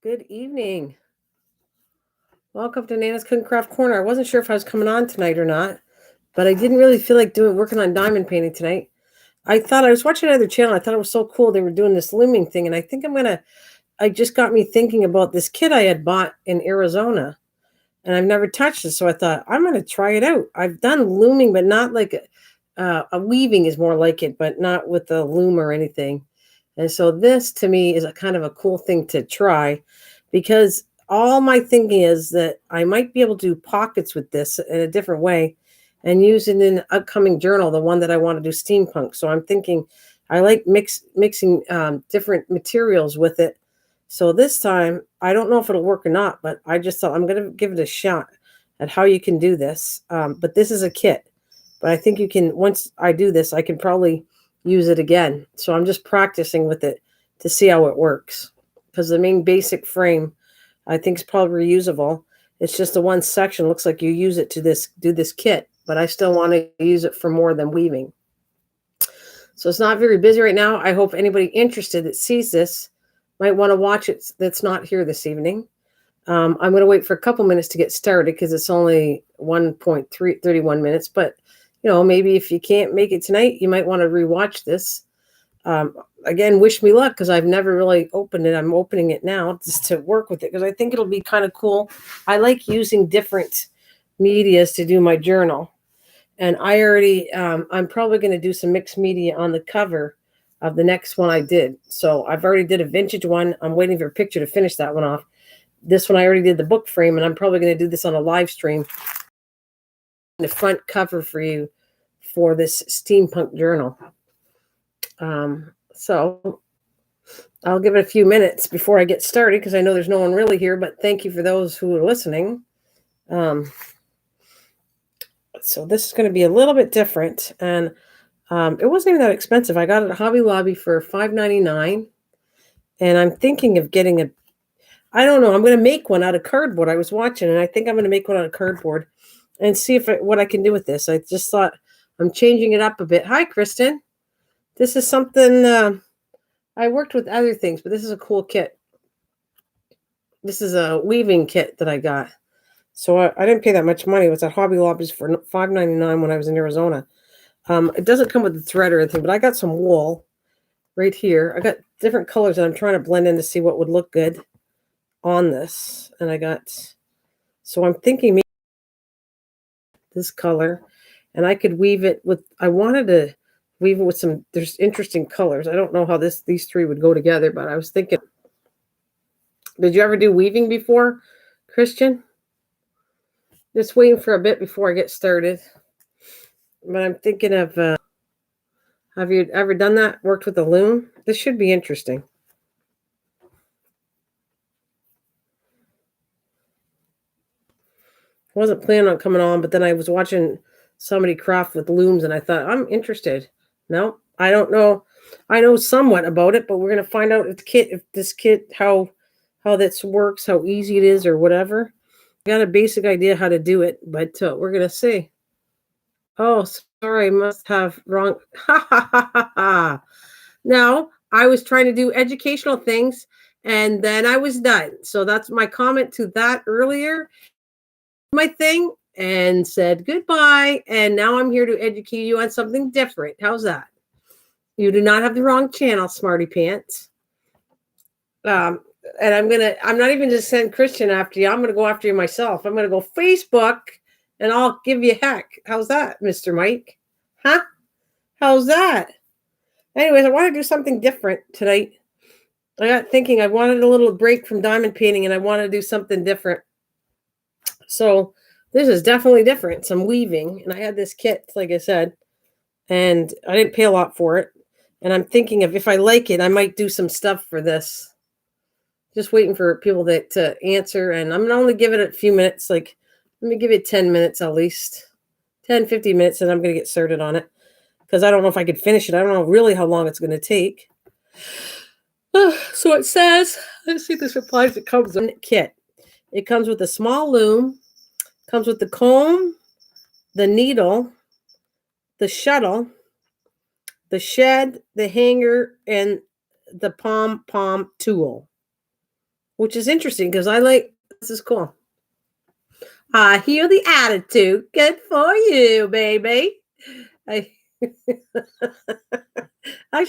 Good evening. Welcome to Nana's Cooking Craft Corner. I wasn't sure if I was coming on tonight or not, but I didn't really feel like working on diamond painting tonight. I thought I was watching another channel. I thought it was so cool. They were doing this looming thing, and I think I just got me thinking about this kit I had bought in Arizona, and I've never touched it. So I thought I'm going to try it out. I've done looming, but not like a weaving is more like it, but not with a loom or anything. And so this to me is a kind of a cool thing to try, because all my thinking is that I might be able to do pockets with this in a different way and use it in an upcoming journal, the one that I want to do steampunk. So I'm thinking I like mixing different materials with it. So this time, I don't know if it'll work or not, but I just thought I'm going to give it a shot at how you can do this. But this is a kit. But I think you can, once I do this, I can probably use it again. So I'm just practicing with it to see how it works. Because the main basic frame, I think, is probably reusable. It's just the one section looks like you use it to do this kit, but I still want to use it for more than weaving. So it's not very busy right now. I hope anybody interested that sees this might want to watch it that's not here this evening. I'm going to wait for a couple minutes to get started because it's only 31 minutes. But, maybe if you can't make it tonight, you might want to rewatch this. Again, wish me luck because I've never really opened it. I'm opening it now just to work with it because I think it'll be kind of cool. I like using different medias to do my journal. And I'm probably going to do some mixed media on the cover of the next one I did. So I've already did a vintage one. I'm waiting for a picture to finish that one off. This one I already did the book frame, and I'm probably going to do this on a live stream. The front cover for you for this steampunk journal. So I'll give it a few minutes before I get started because I know there's no one really here, but thank you for those who are listening. So this is going to be a little bit different, and it wasn't even that expensive. I got it at Hobby Lobby for $5.99, and I'm thinking of getting I don't know, I'm going to make one out of cardboard. I was watching, and I think I'm going to make one out of cardboard and see what I can do with this. I just thought I'm changing it up a bit. Hi, Kristen. This is something I worked with other things, but this is a cool kit. This is a weaving kit that I got. So I didn't pay that much money. It was at Hobby Lobby's for $5.99 when I was in Arizona. It doesn't come with the thread or anything, but I got some wool right here. I got different colors, and I'm trying to blend in to see what would look good on this. And so I'm thinking maybe this color, and I could weave it with, I wanted to weave it with there's interesting colors. I don't know how these three would go together, but I was thinking, did you ever do weaving before, Christian? Just waiting for a bit before I get started. But I'm thinking of, have you ever done that? Worked with a loom? This should be interesting. I wasn't planning on coming on, but then I was watching somebody craft with looms, and I thought, I'm interested. No, I don't know. I know somewhat about it, but we're going to find out if this kit, how this works, how easy it is, or whatever. I got a basic idea how to do it, but we're going to see. Oh, sorry, I must have wrong. Ha ha ha ha ha. No, I was trying to do educational things, and then I was done. So that's my comment to that earlier. My thing and said goodbye, and now I'm here to educate you on something different. How's that? You do not have the wrong channel, smarty pants. And I'm not even just send Christian after you. I'm gonna go after you myself. I'm gonna go Facebook, and I'll give you heck. How's that, Mr. Mike? Huh? How's that? Anyways, I want to do something different tonight. I got thinking I wanted a little break from diamond painting, and I want to do something different. So this is definitely different. Some weaving, and I had this kit, like I said, and I didn't pay a lot for it. And I'm thinking if I like it, I might do some stuff for this. Just waiting for people to answer, and I'm going to only give it a few minutes. Like, let me give it 10 minutes at least. 10, 15 minutes, and I'm going to get started on it. Because I don't know if I could finish it. I don't know really how long it's going to take. So it says, let's see if this applies. It comes in a kit. It comes with a small loom, comes with the comb, the needle, the shuttle, the shed, the hanger, and the pom-pom tool. which is interesting because this is cool. I hear the attitude. Good for you, baby. I I'm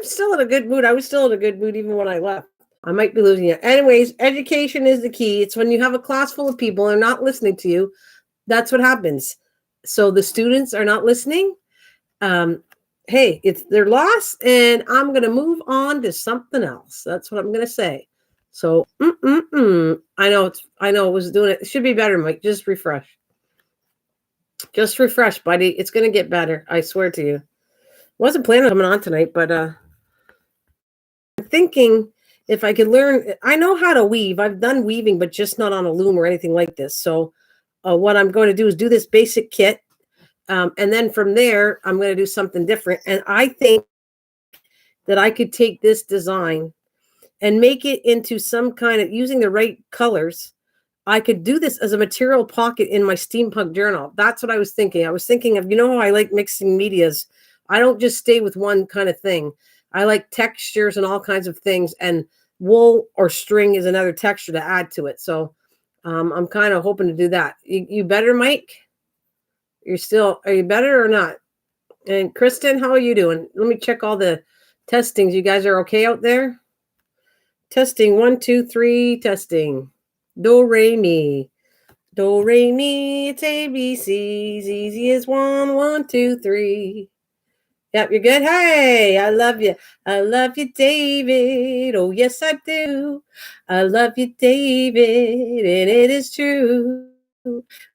still in a good mood. I was still in a good mood even when I left. I might be losing it. Anyways, education is the key. It's when you have a class full of people and not listening to you. That's what happens. So the students are not listening. Hey, it's their loss, and I'm going to move on to something else. That's what I'm going to say. So, I know it was doing it. It should be better, Mike. Just refresh. Just refresh, buddy. It's going to get better. I swear to you. Wasn't planning on coming on tonight, but I'm thinking if I could learn. I know how to weave. I've done weaving, but just not on a loom or anything like this. So what I'm going to do is do this basic kit. And then from there, I'm going to do something different. And I think that I could take this design and make it into some kind of, using the right colors, I could do this as a material pocket in my steampunk journal. That's what I was thinking. I was thinking of, how I like mixing medias. I don't just stay with one kind of thing. I like textures and all kinds of things. And wool or string is another texture to add to it. So I'm kind of hoping to do that. You better, Mike? Are you better or not? And Kristen, how are you doing? Let me check all the testings. You guys are okay out there? Testing, 1, 2, 3, testing. Do, re, mi. Do, re, mi, it's ABC's. Easy as 1, 1, 2, 3. Yep, you're good. Hey, I love you. I love you, David. Oh, yes, I do. I love you, David, and it is true.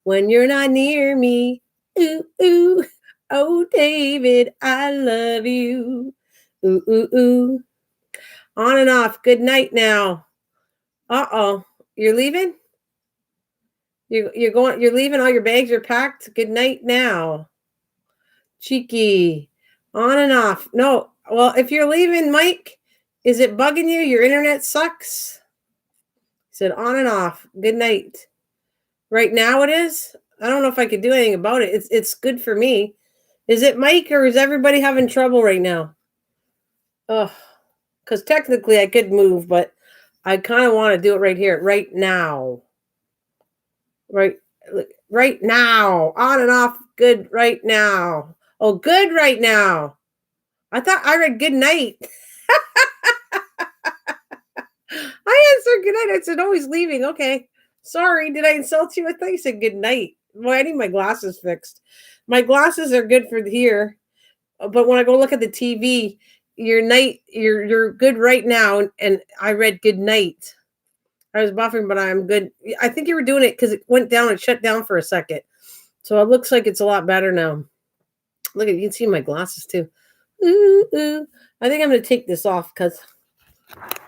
When you're not near me, ooh, ooh. Oh, David, I love you. Ooh, ooh, ooh. On and off. Good night now. Uh-oh. You're leaving? You're leaving? All your bags are packed? Good night now. Cheeky. On and off. No. Well, if you're leaving, Mike, is it bugging you? Your internet sucks? He said on and off. Good night. Right now it is? I don't know if I could do anything about it. It's good for me. Is it Mike, or is everybody having trouble right now? Oh, because technically I could move, but I kind of want to do it right here, right now. Right now. On and off. Good right now. Oh, good right now. I thought I read good night. I answered good night. I said, oh, he's leaving. Okay. Sorry. Did I insult you? I thought you said good night. Well, I need my glasses fixed. My glasses are good for here. But when I go look at the TV, you're good right now. And I read good night. I was buffering, but I'm good. I think you were doing it because it went down and shut down for a second. So it looks like it's a lot better now. Look, you can see my glasses too. Ooh, ooh. I think I'm going to take this off because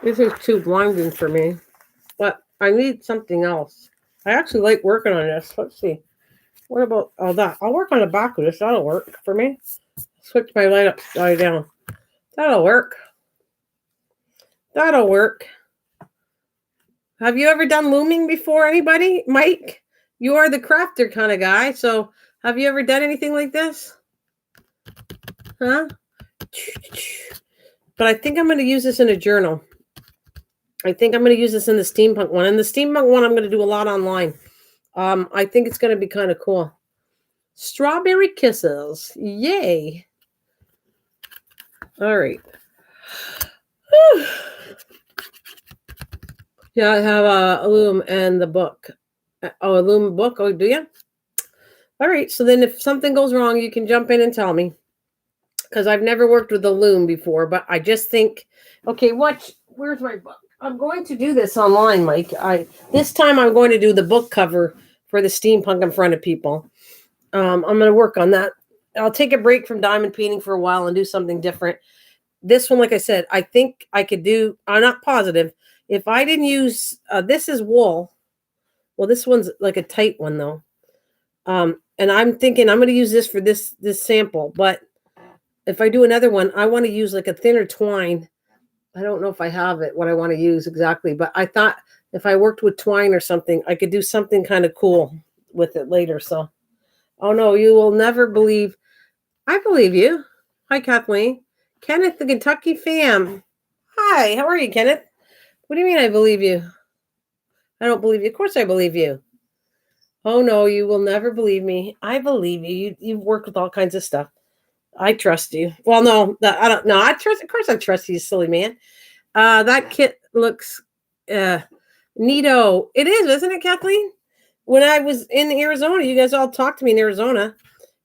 this is too blinding for me. But I need something else. I actually like working on this. Let's see. What about that? I'll work on the back of this. That'll work for me. Switch my light upside down. That'll work. That'll work. Have you ever done looming before, anybody? Mike, you are the crafter kind of guy. So have you ever done anything like this? Huh? But I think I'm going to use this in a journal. I think I'm going to use this in the steampunk one. And the steampunk one, I'm going to do a lot online. I think it's going to be kind of cool. Strawberry kisses. Yay. All right. Yeah, I have a loom and the book. Oh, a loom book? Oh, do you? All right. So then if something goes wrong, you can jump in and tell me. Because I've never worked with a loom before. But I just think, okay, where's my book? I'm going to do this online, Mike. This time I'm going to do the book cover for the steampunk in front of people. I'm going to work on that. I'll take a break from diamond painting for a while and do something different. This one, like I said, I think I could do, I'm not positive. If I didn't use, this is wool. Well, this one's like a tight one though. And I'm thinking I'm going to use this for this sample. But if I do another one, I want to use like a thinner twine. I don't know if I have it, what I want to use exactly. But I thought if I worked with twine or something, I could do something kind of cool with it later. So, oh no, you will never believe. I believe you. Hi, Kathleen. Kenneth, the Kentucky fam. Hi, how are you, Kenneth? What do you mean I believe you? I don't believe you. Of course I believe you. Oh, no, you will never believe me. I believe you. You've worked with all kinds of stuff. I trust you. Well, no, I don't know. I trust, of course I trust you, silly man. That kit looks neato. It is, isn't it, Kathleen? When I was in Arizona, you guys all talked to me in Arizona,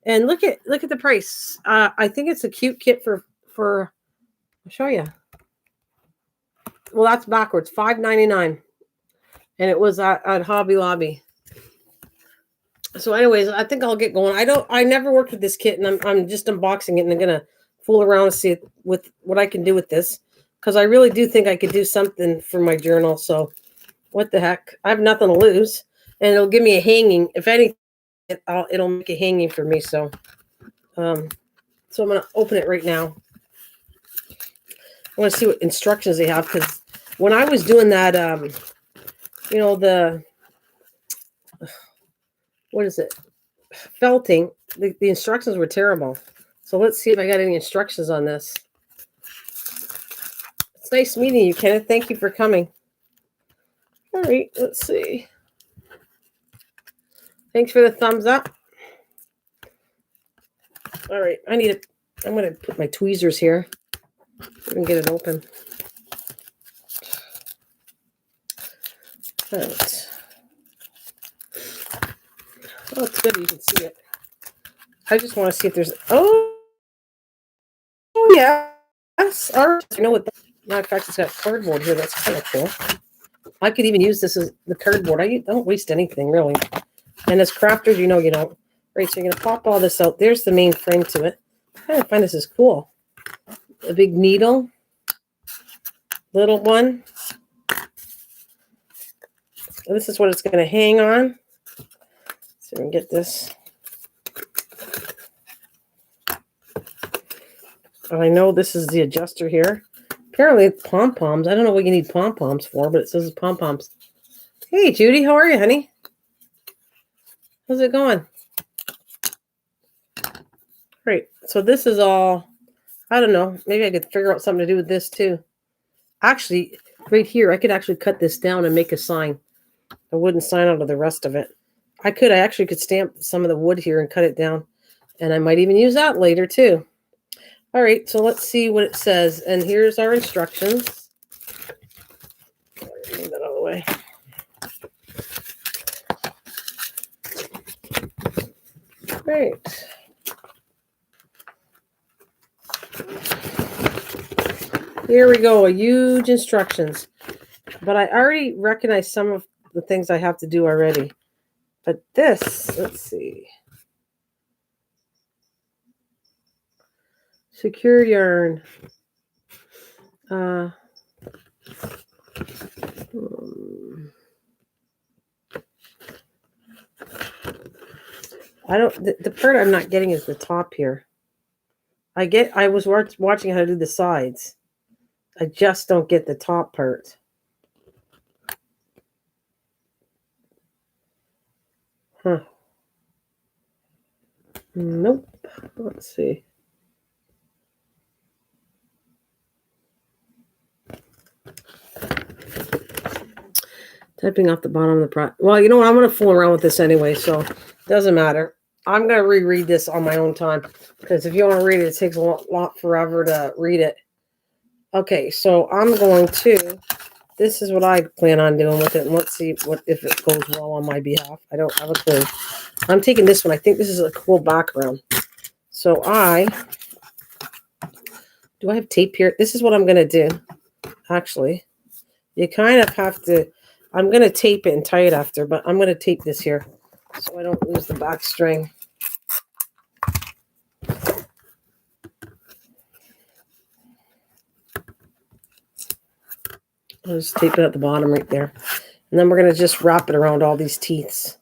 and look at the price. I think it's a cute kit for. I'll show you. Well, that's backwards. $5.99, and it was at Hobby Lobby. So, anyways, I think I'll get going. I never worked with this kit, and I'm just unboxing it, and I'm gonna fool around and see with what I can do with this, because I really do think I could do something for my journal. So, what the heck? I have nothing to lose, and it'll give me a hanging. If anything, it'll make a hanging for me. So I'm gonna open it right now. I want to see what instructions they have, because when I was doing that, what is it? Felting. The instructions were terrible. So let's see if I got any instructions on this. It's nice meeting you, Kenneth. Thank you for coming. All right, let's see. Thanks for the thumbs up. All right, I'm going to put my tweezers here and get it open. All right. Oh, it's good you can see it. I just want to see if there's... Oh, yes. All right. I know what... Matter of fact, it's got cardboard here. That's kind of cool. I could even use this as the cardboard. I don't waste anything, really. And as crafters, you know you don't. Right, so you're going to pop all this out. There's the main frame to it. I kind of find this is cool. A big needle. Little one. This is what it's going to hang on. So we can get this. I know this is the adjuster here. Apparently it's pom-poms. I don't know what you need pom-poms for, but it says it's pom-poms. Hey, Judy, how are you, honey? How's it going? Great. So this is all, I don't know. Maybe I could figure out something to do with this too. Actually, right here, I could actually cut this down and make a sign. A wooden sign out of the rest of it. I actually could stamp some of the wood here and cut it down. And I might even use that later too. All right, so let's see what it says. And here's our instructions. Move that out of the way. Great. Here we go, a huge instructions. But I already recognize some of the things I have to do already. But this, let's see. Secure yarn. I don't, the part I'm not getting is the top here. I was watching how to do the sides. I just don't get the top part. Huh. Nope. Let's see. Typing off the bottom of the product. Well, you know what? I'm going to fool around with this anyway, so it doesn't matter. I'm going to reread this on my own time, because if you want to read it, it takes a lot forever to read it. Okay, so I'm going to... This is what I plan on doing with it, and let's see if it goes well on my behalf. I don't have a clue. I'm taking this one. I think this is a cool background. So do I have tape here? This is what I'm going to do, actually. You kind of have to, I'm going to tape it and tie it after, but I'm going to tape this here so I don't lose the back string. I'll just tape it at the bottom right there. And then we're going to just wrap it around all these teeths.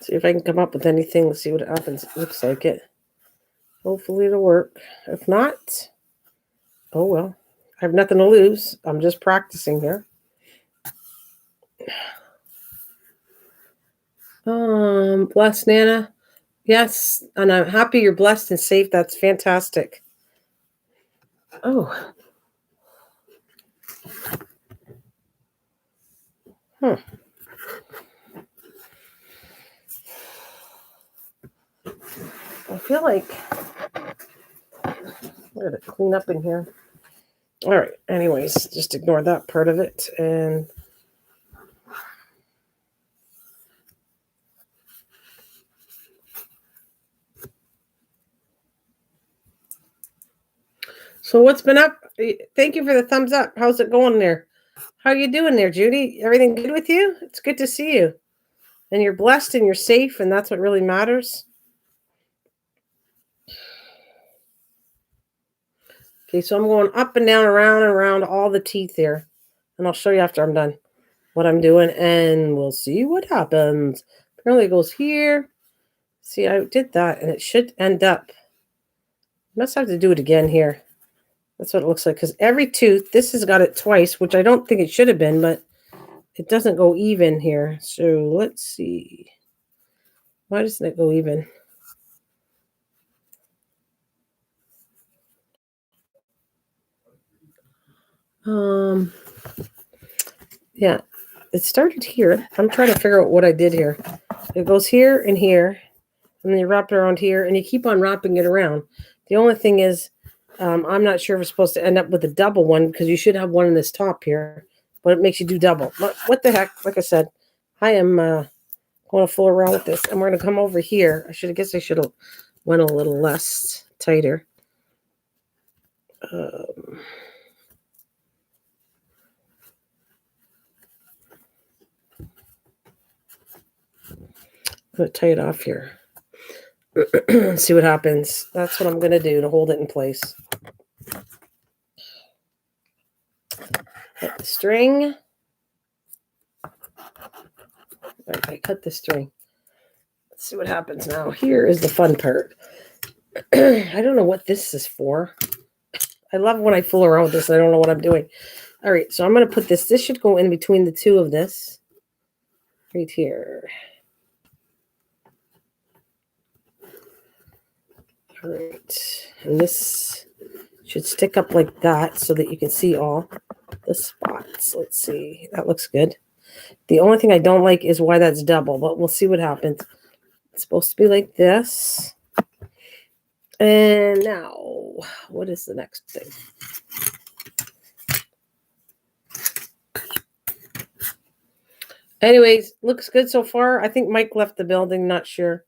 See See if I can come up with anything. Let's see what happens. It looks like it. Hopefully it'll work. If not, oh well. I have nothing to lose. I'm just practicing here. Bless Nana. Yes, and I'm happy you're blessed and safe. That's fantastic. Oh. I feel like I gotta clean up in here. All right. Anyways, just ignore that part of it. And so what's been up? Thank you for the thumbs up. How's it going there? How you doing there, Judy? Everything good with you? It's good to see you. And you're blessed and you're safe, and that's what really matters. Okay, so I'm going up and down, around and around all the teeth here. And I'll show you after I'm done what I'm doing, and we'll see what happens. Apparently it goes here. See, I did that, and it should end up. Must have to do it again here. That's what it looks like, because every tooth, this has got it twice, which I don't think it should have been, but it doesn't go even here. So let's see. Why doesn't it go even? Yeah, it started here. I'm trying to figure out what I did here. It goes here and here, and then you wrap it around here, and you keep on wrapping it around. The only thing is, I'm not sure if it's supposed to end up with a double one, because you should have one in this top here, but it makes you do double. But what the heck? Like I said, I am going to fool around with this, and we're going to come over here. I should have went a little less tighter. I'm going to tie it off here. See what happens. That's what I'm going to do to hold it in place. Cut the string. Right, I cut the string. Let's see what happens now. Here is the fun part. I don't know what this is for. I love when I fool around with this. I don't know what I'm doing. All right, so I'm going to put this. This should go in between the two of this. Right here. All right. And this should stick up like that so that you can see all the spots. Let's see. That looks good. The only thing I don't like is why that's double, but we'll see what happens. It's supposed to be like this. And now, what is the next thing? Anyways, looks good so far. I think Mike left the building, not sure.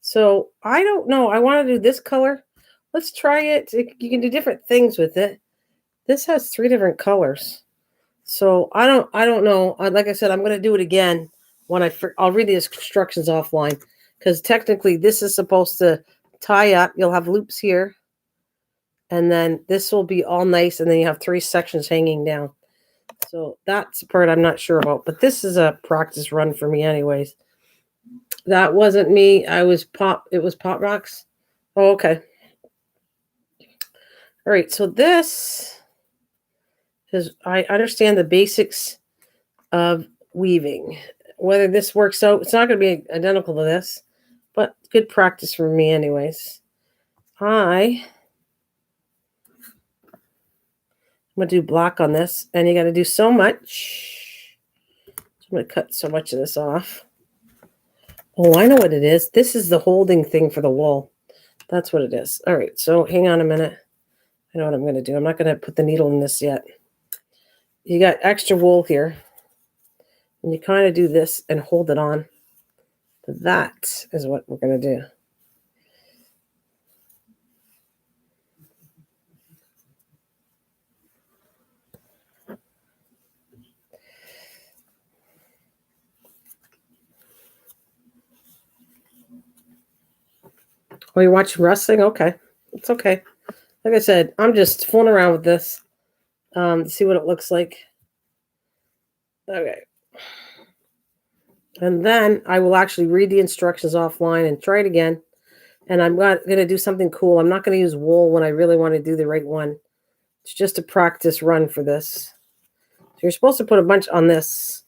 So I don't know. I want to do this color. Let's try it. You can do different things with it. This has 3 different colors. So I don't know. Like I said, I'm going to do it again when I'll read the instructions offline, because technically this is supposed to tie up. You'll have loops here, and then this will be all nice, and then you have 3 sections hanging down. So that's the part I'm not sure about, but this is a practice run for me anyways. That wasn't me. It was Pop Rocks. Oh, okay. All right, so this is, I understand the basics of weaving. Whether this works out, it's not going to be identical to this, but good practice for me anyways. I'm going to do black on this, and you got to do so much. I'm going to cut so much of this off. Oh, I know what it is. This is the holding thing for the wool. That's what it is. All right, so hang on a minute. I know what I'm going to do. I'm not going to put the needle in this yet. You got extra wool here, and you kind of do this and hold it on. That is what we're going to do. Oh, you're watching wrestling? Okay. It's okay. Like I said, I'm just fooling around with this to see what it looks like. Okay. And then I will actually read the instructions offline and try it again. And I'm going to do something cool. I'm not going to use wool when I really want to do the right one. It's just a practice run for this. So you're supposed to put a bunch on this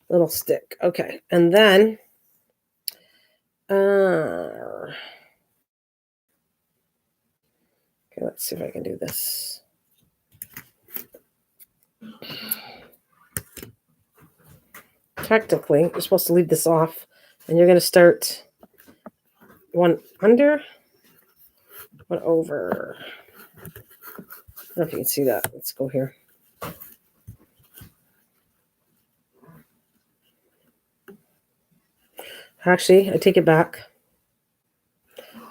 little stick. Okay. And then okay, let's see if I can do this. Technically, you're supposed to leave this off, and you're going to start one under, one over. I don't know if you can see that. Let's go here. Actually, I take it back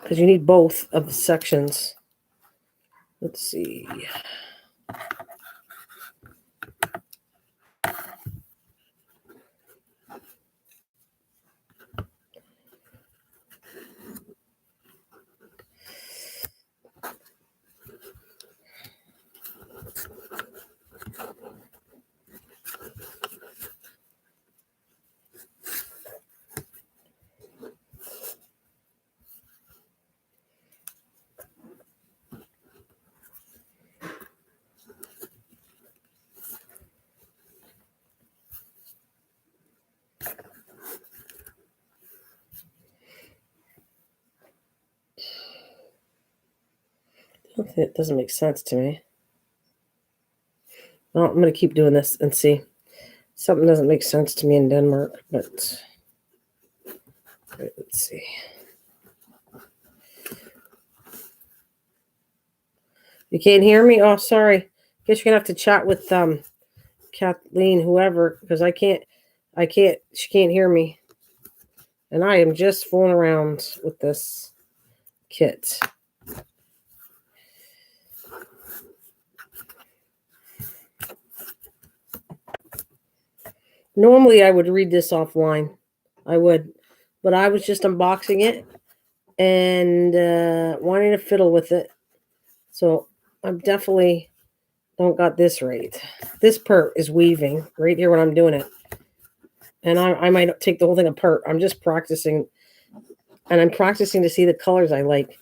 because you need both of the sections. Let's see. It doesn't make sense to me. Well, I'm going to keep doing this and see. Something doesn't make sense to me in Denmark, but let's see. You can't hear me? Oh, sorry. Guess you're going to have to chat with Kathleen, whoever, because she can't hear me. And I am just fooling around with this kit. Normally, I would read this offline. I would. But I was just unboxing it and wanting to fiddle with it. So I'm definitely don't got this right. This part is weaving right here when I'm doing it. And I might take the whole thing apart. I'm just practicing. And I'm practicing to see the colors I like.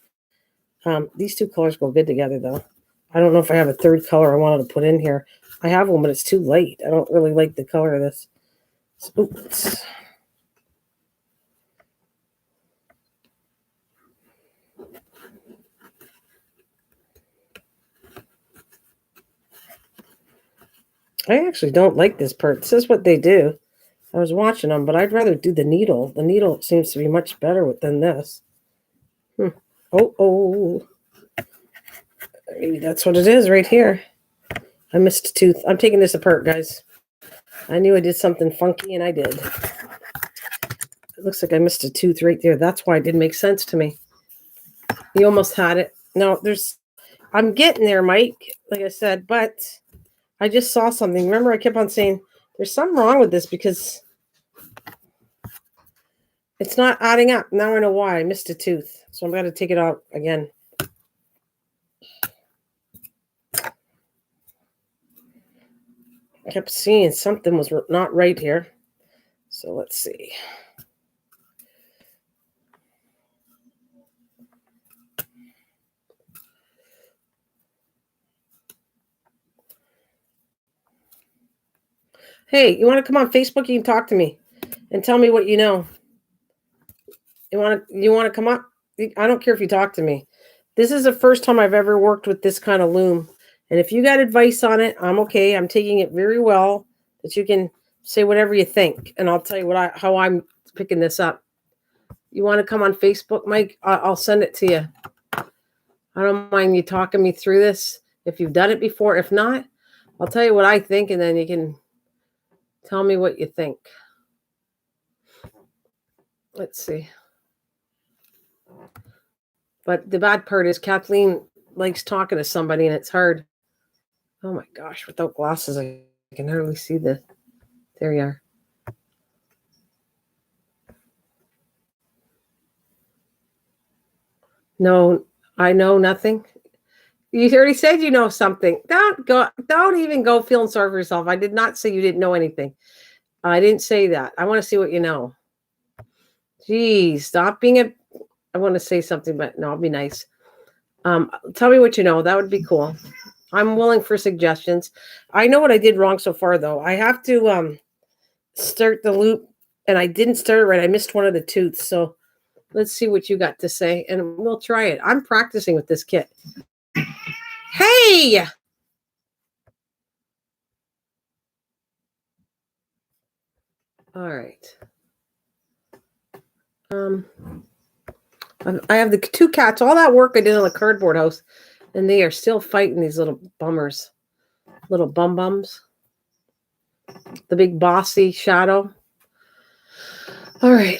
These two colors go good together, though. I don't know if I have a third color I wanted to put in here. I have one, but it's too light. I don't really like the color of this. Oops. I actually don't like this part. This is what they do. I was watching them, but I'd rather do the needle. The needle seems to be much better than this. Oh. Maybe that's what it is right here. I missed a tooth. I'm taking this apart, guys. I knew I did something funky, and I did. It looks like I missed a tooth right there. That's why it didn't make sense to me. You almost had it. No, I'm getting there, Mike, like I said, but I just saw something. Remember, I kept on saying, there's something wrong with this because it's not adding up. Now I know why. I missed a tooth. So I'm going to take it out again. I kept seeing something was not right here. So let's see. Hey, you want to come on Facebook? You can talk to me and tell me what you know. You want to come up? I don't care if you talk to me. This is the first time I've ever worked with this kind of loom. And if you got advice on it, I'm okay. I'm taking it very well. That you can say whatever you think, and I'll tell you how I'm picking this up. You want to come on Facebook, Mike? I'll send it to you. I don't mind you talking me through this if you've done it before. If not, I'll tell you what I think, and then you can tell me what you think. Let's see. But the bad part is Kathleen likes talking to somebody, and it's hard. Oh my gosh, without glasses, I can hardly see this. There you are. No, I know nothing. You already said you know something. Don't even go feeling sorry for yourself. I did not say you didn't know anything. I didn't say that. I want to see what you know. Geez, stop being a... I want to say something, but no, I'll be nice. Tell me what you know. That would be cool. I'm willing for suggestions. I know what I did wrong so far, though. I have to start the loop, and I didn't start it right. I missed one of the tooths, so let's see what you got to say, and we'll try it. I'm practicing with this kit. Hey! All right. I have the 2 cats. All that work I did on the cardboard house, and they are still fighting these little bummers, little bums. The big bossy shadow. All right.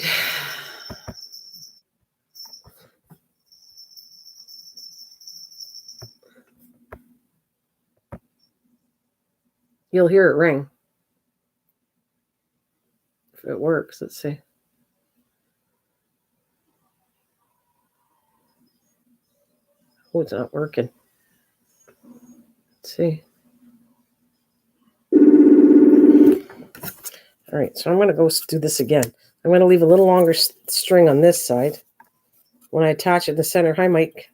You'll hear it ring. If it works, let's see. Oh, it's not working. Let's see. All right, so I'm going to go do this again. I'm going to leave a little longer string on this side. When I attach it in the center, hi, Mike.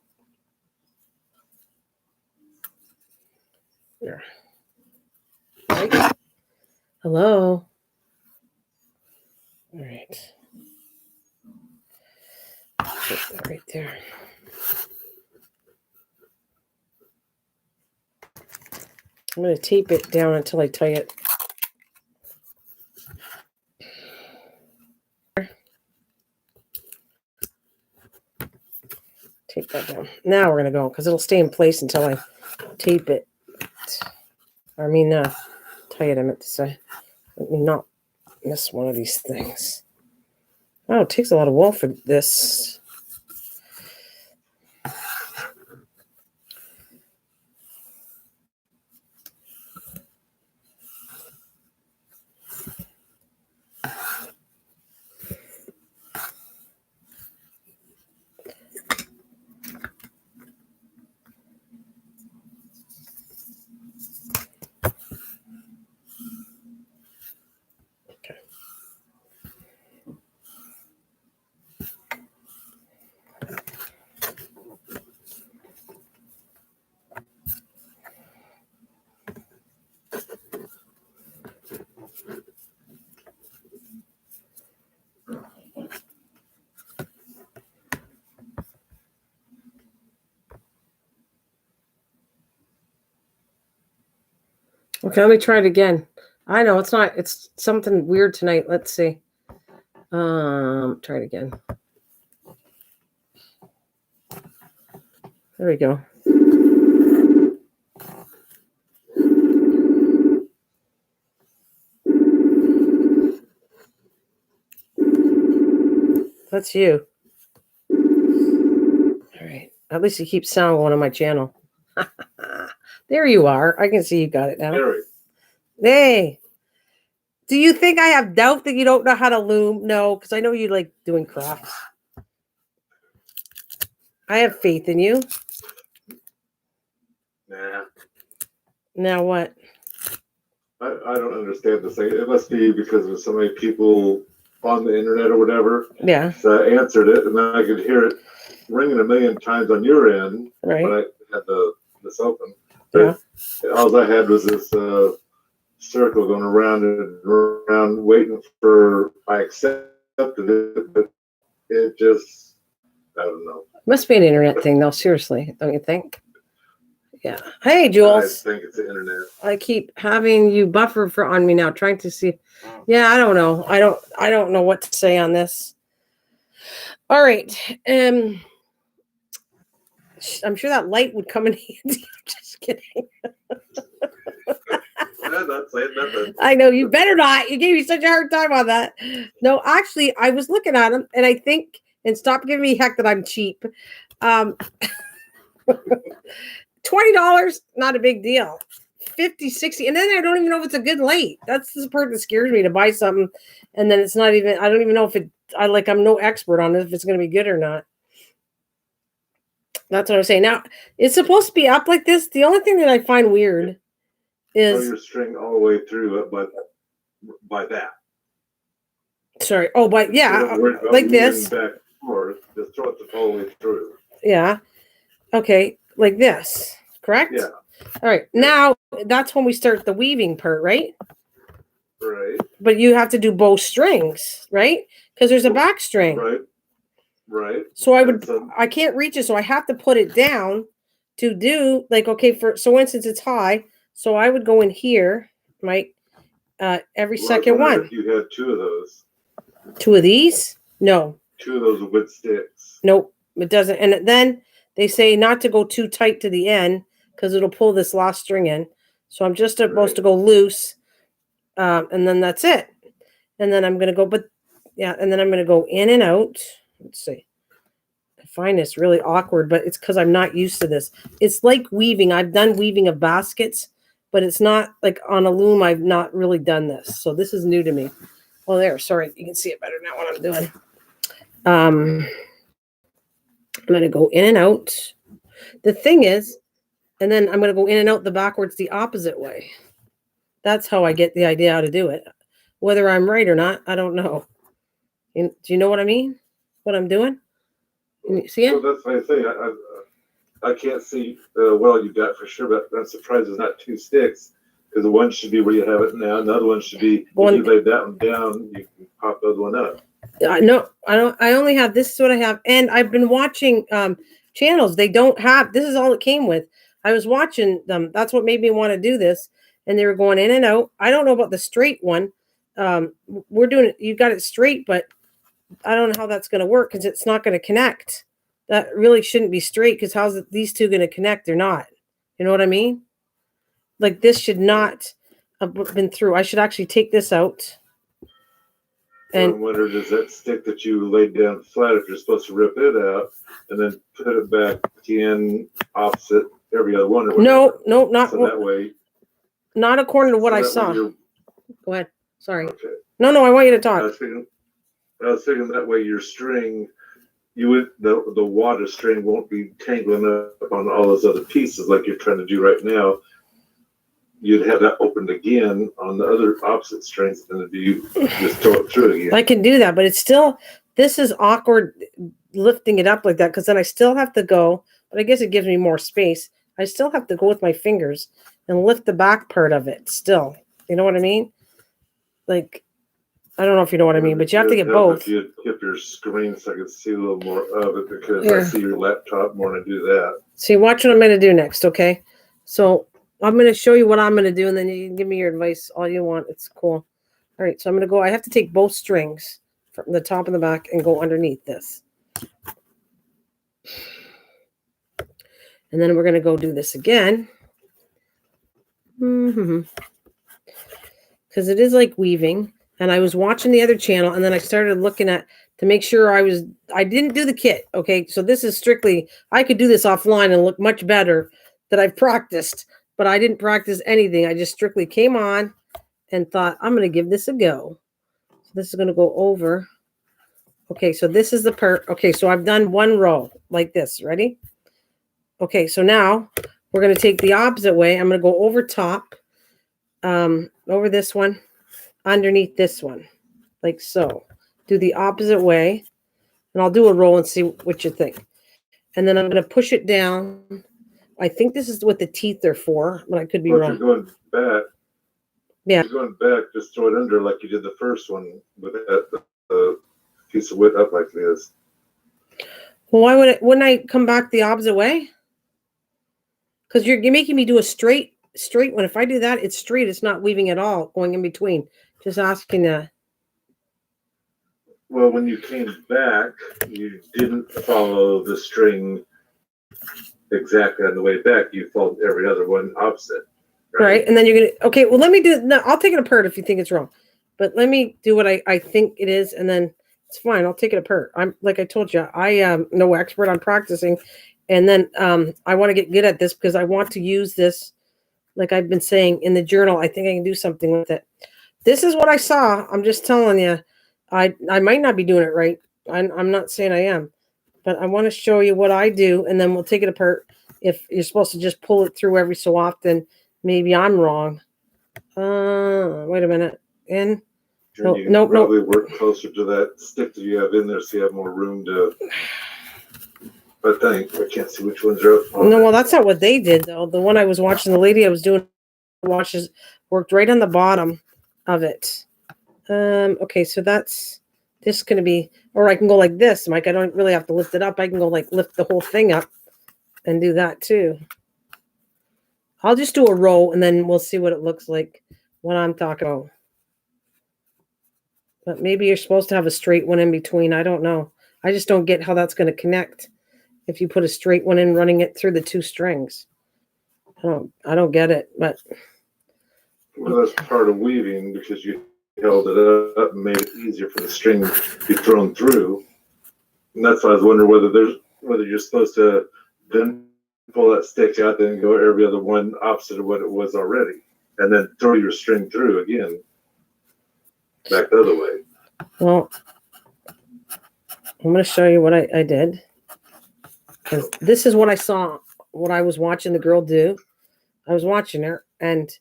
There. Mike? Hello. All right. Put that right there. I'm going to tape it down until I tie it. Tape that down. Now we're going to go, because it'll stay in place until I tape it. I mean, tie it, I meant to say. Let me not miss one of these things. Oh, it takes a lot of wool for this. Okay, let me try it again. I know it's something weird tonight. Let's see. Try it again. There we go. That's you. All right. At least you keep sound going on my channel. There you are. I can see you got it now. Hey. Do you think I have doubt that you don't know how to loom? No, because I know you like doing crafts. I have faith in you. Nah. Now what? I don't understand this thing. It must be because there's so many people on the internet or whatever. Yeah. So I answered it, and then I could hear it ringing a million times on your end right. when I had this open. But yeah. All I had was this circle going around and around, waiting for. I accepted it, but it just, I don't know. Must be an internet thing, though. Seriously, don't you think? Yeah. Hey, Jules. I think it's the internet. I keep having you buffer on me now, trying to see. Yeah, I don't know. I don't know what to say on this. All right. I'm sure that light would come in handy. I'm just kidding. I'm not saying nothing. I know, you better not. You gave me such a hard time on that. No, actually, I was looking at them, and I think, and stop giving me heck that I'm cheap. $20, not a big deal. 50, 60, and then I don't even know if it's a good light. That's the part that scares me, to buy something, and then it's not even, I don't even know if I'm no expert on it, if it's going to be good or not. That's what I'm saying. Now, it's supposed to be up like this. The only thing that I find weird is... So your string all the way through it, but by that. Sorry. Oh, but yeah, Don't worry about like weaving this. back and forth. Just throw it the whole way through. Yeah. Okay, like this. Correct? Yeah. All right. Now that's when we start the weaving part, right? Right. But you have to do both strings, right? Because there's a back string. Right. Right. So I can't reach it, so I have to put it down to do like, okay, so instance it's high, so I would go in here, right? Every second one. If you had two of those. Two of these? No. Two of those wood sticks. Nope, it doesn't. And then they say not to go too tight to the end because it'll pull this last string in. So I'm just supposed to go loose, and then that's it. And then I'm gonna go, and then I'm gonna go in and out. Let's see. I find this really awkward, but it's because I'm not used to this. It's like weaving. I've done weaving of baskets, but it's not like on a loom. I've not really done this. So this is new to me. Oh, there. Sorry. You can see it better now what I'm doing. I'm going to go in and out. The thing is, and then I'm going to go in and out the backwards the opposite way. That's how I get the idea how to do it. Whether I'm right or not, I don't know. Do you know what I mean? What I'm doing? Can you see it? Well, that's my thing. I can't see well you got for sure, but I'm surprised there's not two sticks because the one should be where you have it now. Another one should be if you lay that one down, you can pop the other one up. No, I don't. I only have this is what I have, and I've been watching channels. They don't have this. Is all it came with. I was watching them. That's what made me want to do this, and they were going in and out. I don't know about the straight one. We're doing it. You got it straight, but I don't know how that's going to work because it's not going to connect. That really shouldn't be straight because how's these two going to connect? They're not. You know what I mean? Like this should not have been through. I should actually take this out. And I wonder, does that stick that you laid down flat, if you're supposed to rip it out and then put it back in opposite every other one? Or no, not so that way. Not according to what I saw. Go ahead. Sorry. Okay. No, I want you to talk. I was thinking that way your string, the water string won't be tangling up on all those other pieces like you're trying to do right now. You'd have that opened again on the other opposite strings, and if you just throw it through again. I can do that, but it's still, this is awkward lifting it up like that because then I still have to go, but I guess it gives me more space. I still have to go with my fingers and lift the back part of it still. You know what I mean? Like, I don't know if you know what I mean, but you have to get both. If you tip your screen so I can see a little more of it because I see your laptop more than I do that. See, watch what I'm going to do next, okay? So I'm going to show you what I'm going to do, and then you can give me your advice all you want. It's cool. All right, so I'm going to go. I have to take both strings from the top and the back and go underneath this. And then we're going to go do this again. Because it is like weaving. And I was watching the other channel, and then I started looking at to make sure I didn't do the kit. Okay, so this is strictly, I could do this offline and look much better that I've practiced. But I didn't practice anything. I just strictly came on and thought, I'm going to give this a go. So this is going to go over. Okay, so this is the part. Okay, so I've done one row like this. Ready? Okay, so now we're going to take the opposite way. I'm going to go over top, over this one, underneath this one, like so. Do the opposite way, and I'll do a roll and see what you think. And then I'm going to push it down. I think this is what the teeth are for, but I could be wrong. If you're going back, yeah. If you're going back, just throw it under like you did the first one with that piece of wood up like this. Well, wouldn't I come back the opposite way? Because you're making me do a straight one. If I do that, it's straight. It's not weaving at all, going in between. Just asking that. Well, when you came back, you didn't follow the string exactly on the way back. You followed every other one opposite. Right. And then you're going to, okay, well, let me do, no, I'll take it apart if you think it's wrong. But let me do what I think it is, and then it's fine. I'll take it apart. I'm, like I told you, I am no expert on practicing. And then I want to get good at this because I want to use this, like I've been saying, in the journal. I think I can do something with it. This is what I saw. I'm just telling you. I might not be doing it right. I'm not saying I am. But I want to show you what I do, and then we'll take it apart. If you're supposed to just pull it through every so often, maybe I'm wrong. Wait a minute. In, Oh, You nope, probably work closer to that stick that you have in there, so you have more room to. I can't see which ones are up. No, well, that's not what they did though. The one I was watching, the lady I was doing watches worked right on the bottom of it. Okay, so that's this going to be, or I can go like this, Mike. I don't really have to lift it up. I can go like lift the whole thing up and do that too. I'll just do a row and then we'll see what it looks like when I'm talking about. But maybe you're supposed to have a straight one in between. I don't know. I just don't get how that's going to connect if you put a straight one in running it through the two strings. I don't get it, but. Well, that's part of weaving because you held it up and made it easier for the string to be thrown through. And that's why I was wondering whether you're supposed to then pull that stick out, then go every other one opposite of what it was already, and then throw your string through again, back the other way. Well, I'm going to show you what I did. Because this is what I saw, what I was watching the girl do. I was watching her, and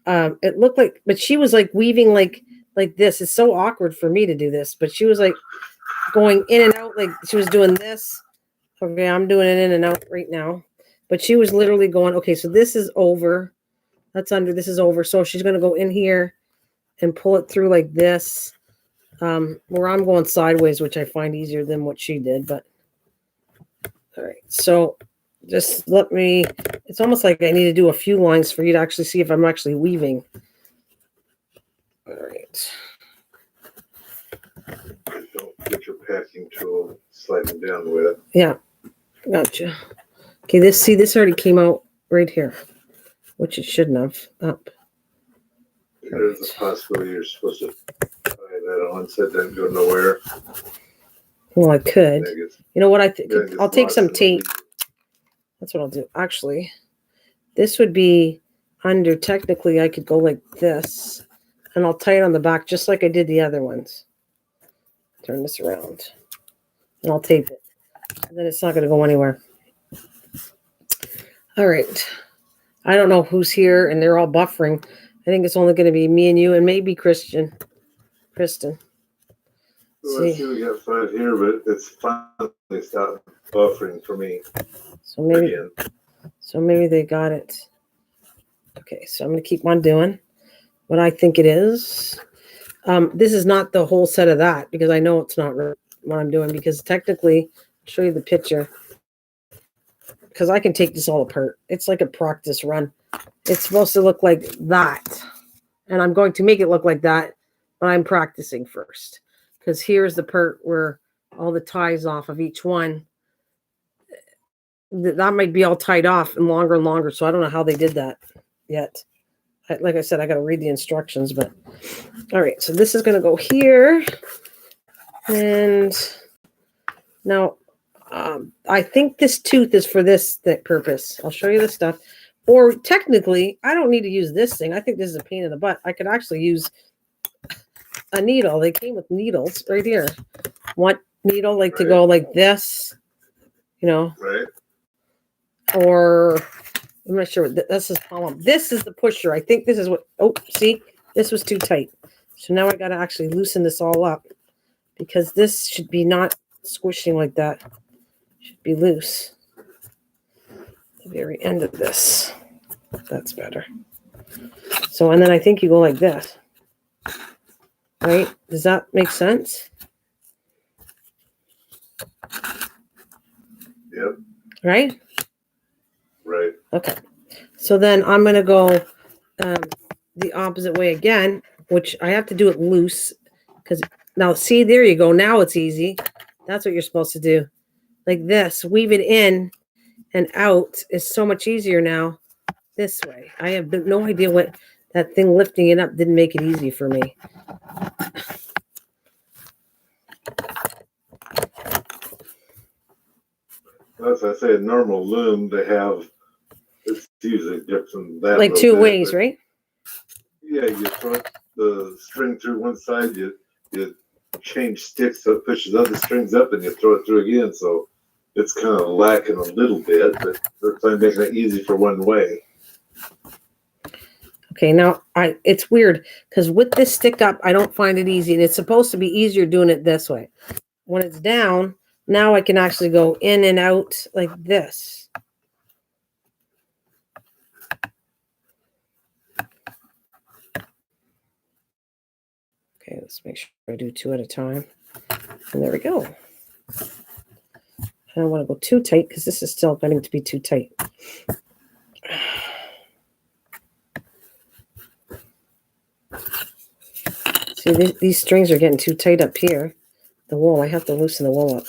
it looked like, but she was like weaving like this. It's so awkward for me to do this, but she was like going in and out, like she was doing this. Okay, I'm doing it in and out right now. But she was literally going, okay, so this is over. That's under, this is over. So she's going to go in here and pull it through like this. Where I'm going sideways, which I find easier than what she did. But, all right. So just let me, it's almost like I need to do a few lines for you to actually see if I'm actually weaving. All right. Don't get your packing tool sliding down with it. Yeah. Gotcha. Okay, this already came out right here, which it shouldn't have. Up. There's a possibility you're supposed to tie that on so it doesn't go nowhere. Well, I could. You know what I think? I'll take some tape. That's what I'll do. Actually, this would be under, technically I could go like this, and I'll tie it on the back just like I did the other ones. Turn this around, and I'll tape it. And then it's not going to go anywhere. All right. I don't know who's here, and they're all buffering. I think it's only going to be me and you, and maybe Kristen. Well, I see we got 5 here, but it's finally stopped buffering for me. So maybe they got it. Okay, so I'm going to keep on doing what I think it is. This is not the whole set of that, because I know it's not what I'm doing, because technically, I'll show you the picture, because I can take this all apart. It's like a practice run. It's supposed to look like that, and I'm going to make it look like that, but I'm practicing first, because here's the part where all the ties off of each one. That might be all tied off and longer, so I don't know how they did that yet. Like I said, I got to read the instructions, but all right, so this is going to go here, and now I think this tooth is for this purpose. I'll show you the stuff. Or technically, I don't need to use this thing. I think this is a pain in the butt. I could actually use a needle. They came with needles right here. Want needle like to go like this, you know? Right. Or I'm not sure. This is palm. This is the pusher. I think this is what. Oh, see, this was too tight. So now I got to actually loosen this all up, because this should be not squishing like that. It should be loose. The very end of this. That's better. So, and then I think you go like this. Right? Does that make sense? Yep. Right? Right. Okay. So then I'm going to go the opposite way again, which I have to do it loose, because now see, there you go. Now it's easy. That's what you're supposed to do. Like this. Weave it in and out is so much easier now this way. I have no idea what that thing lifting it up didn't make it easy for me. As I say, a normal loom, they have, it's usually different than that. Like 2 ways, right? Yeah, you throw the string through one side, you change sticks so it pushes other strings up, and you throw it through again. So it's kind of lacking a little bit, but they're making it easy for one way. Okay, now it's weird because with this stick up, I don't find it easy, and it's supposed to be easier doing it this way. When it's down, now I can actually go in and out like this. Okay, let's make sure I do 2 at a time. And there we go. I don't want to go too tight because this is still getting to be too tight. See, these strings are getting too tight up here. The wool, I have to loosen the wool up.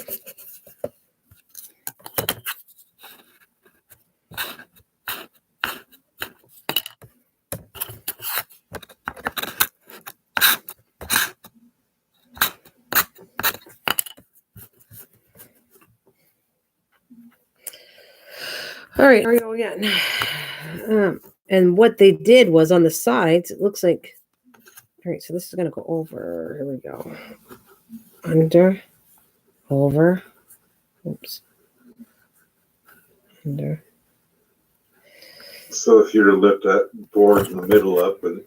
All right, here we go again. And what they did was on the sides, it looks like, all right, so this is going to go over. Here we go. Under, over, oops, under. So if you were to lift that board in the middle up, and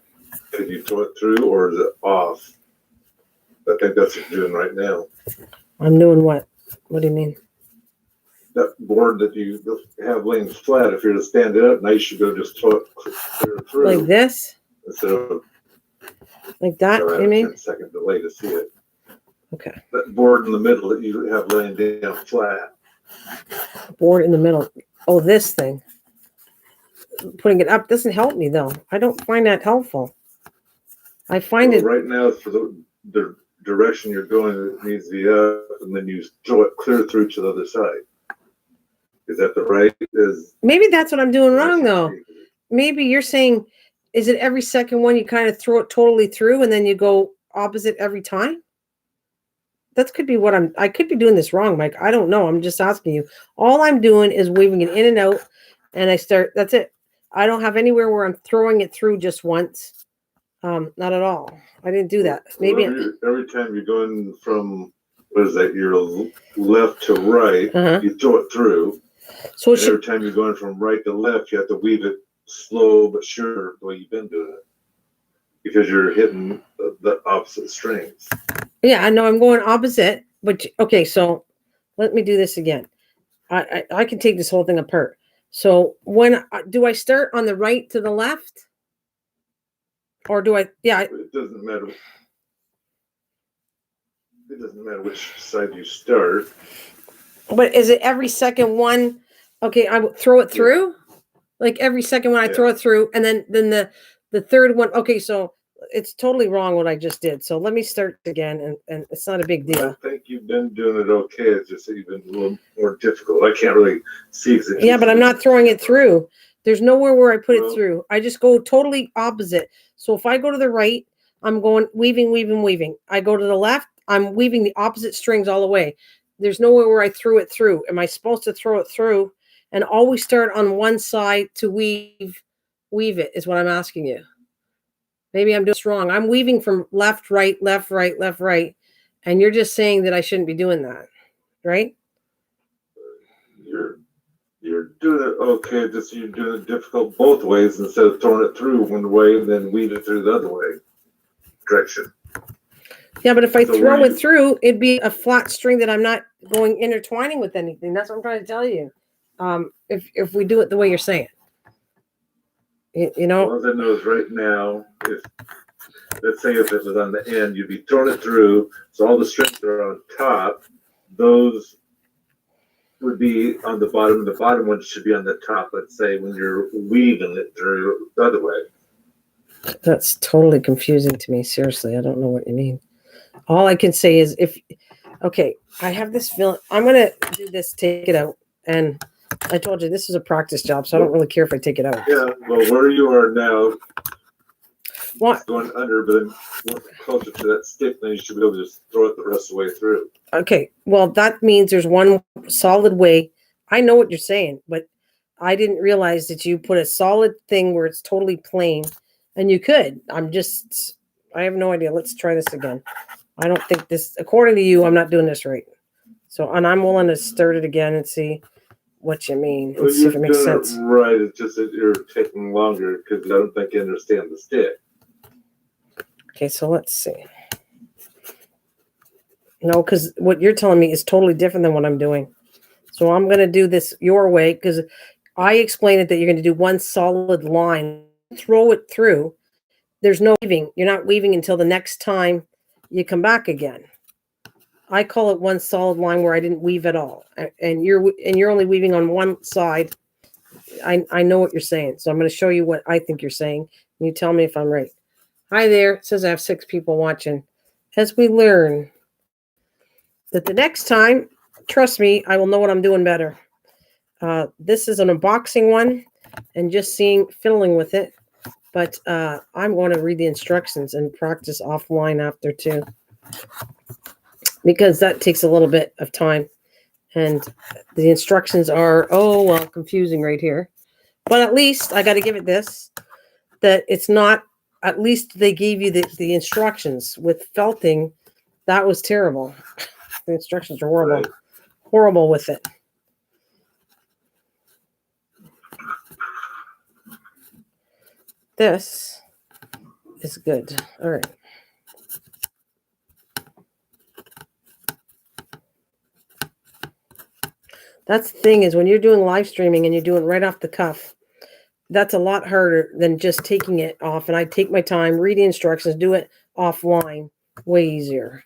could you throw it through, or is it off? I think that's what you're doing right now. I'm doing what? What do you mean? That board that you have laying flat, if you're to stand it up, now you should go just throw it clear through. Like this? Instead of like that, you mean? 10-second delay to see it. Okay. That board in the middle that you have laying down flat. Board in the middle. Oh, this thing. Putting it up doesn't help me, though. I don't find that helpful. I find it... Right now, for the direction you're going, it needs to be up, and then you throw it clear through to the other side. Is that the right? Maybe that's what I'm doing wrong, though. Maybe you're saying, is it every second one you kind of throw it totally through and then you go opposite every time? That could be what I could be doing this wrong, Mike. I don't know. I'm just asking you. All I'm doing is weaving it in and out, and that's it. I don't have anywhere where I'm throwing it through just once. Not at all. I didn't do that. Maybe every time you're going from, what is that, your left to right, you throw it through. So every time you're going from right to left, you have to weave it slow but sure the way you've been doing it, because you're hitting the opposite strings. Yeah, I know I'm going opposite, but okay, so let me do this again. I can take this whole thing apart. So do I start on the right to the left? Or do I, yeah. It doesn't matter. It doesn't matter which side you start. But is it every second one? Okay, I would throw it through? Yeah. Like every second one I throw it through, and then the third one. Okay, so it's totally wrong what I just did. So let me start again, and it's not a big deal. I think you've been doing it okay. It's just that you've been a little more difficult. I can't really see exactly. Yeah, but I'm not throwing it through. There's nowhere where I put it through. I just go totally opposite. So if I go to the right, I'm going weaving, weaving, weaving. I go to the left, I'm weaving the opposite strings all the way. There's nowhere where I threw it through. Am I supposed to throw it through and always start on one side to weave it is what I'm asking you. Maybe I'm just wrong. I'm weaving from left, right, left, right, left, right. And you're just saying that I shouldn't be doing that, right? You're doing it okay, just you're doing it difficult both ways instead of throwing it through one way and then weave it through the other way direction. Yeah, but if I throw it through, it'd be a flat string that I'm not going intertwining with anything. That's what I'm trying to tell you. If we do it the way you're saying, you know. Well, then knows right now, let's say if it was on the end, you'd be throwing it through, so all the strings are on top. Those would be on the bottom, and the bottom one should be on the top, let's say, when you're weaving it through the other way. That's totally confusing to me. Seriously, I don't know what you mean. All I can say is okay, I have this feeling. I'm going to do this, take it out. And I told you, this is a practice job, so I don't really care if I take it out. Yeah, well, where you are now, it's going under, but then closer to that stick, then you should be able to just throw it the rest of the way through. Okay, well, that means there's one solid way. I know what you're saying, but I didn't realize that you put a solid thing where it's totally plain. And you could. I have no idea. Let's try this again. I don't think this, according to you, I'm not doing this right. So, and I'm willing to start it again and see what you mean Well, and see if it makes doing sense. it right. It's just that you're taking longer because I don't think you understand the stick. Okay, so let's see. No, because what you're telling me is totally different than what I'm doing. So I'm going to do this your way because I explained it that you're going to do one solid line, throw it through. There's no weaving. You're not weaving until the next time you come back again. I call it one solid line where I didn't weave at all, and you're only weaving on one side. I know what you're saying, so I'm going to show you what I think you're saying. And you tell me if I'm right. Hi there. It says I have 6 people watching. As we learn that the next time, trust me, I will know what I'm doing better. This is an unboxing one, and just fiddling with it. But I'm going to read the instructions and practice offline after too, because that takes a little bit of time. And the instructions are, confusing right here. But at least I got to give it this, that it's not, at least they gave you the instructions. With felting, that was terrible. The instructions are horrible. Right. Horrible with it. This is good. All right. That's the thing, is when you're doing live streaming and you're doing right off the cuff, that's a lot harder than just taking it off. And I take my time, read the instructions, do it offline, way easier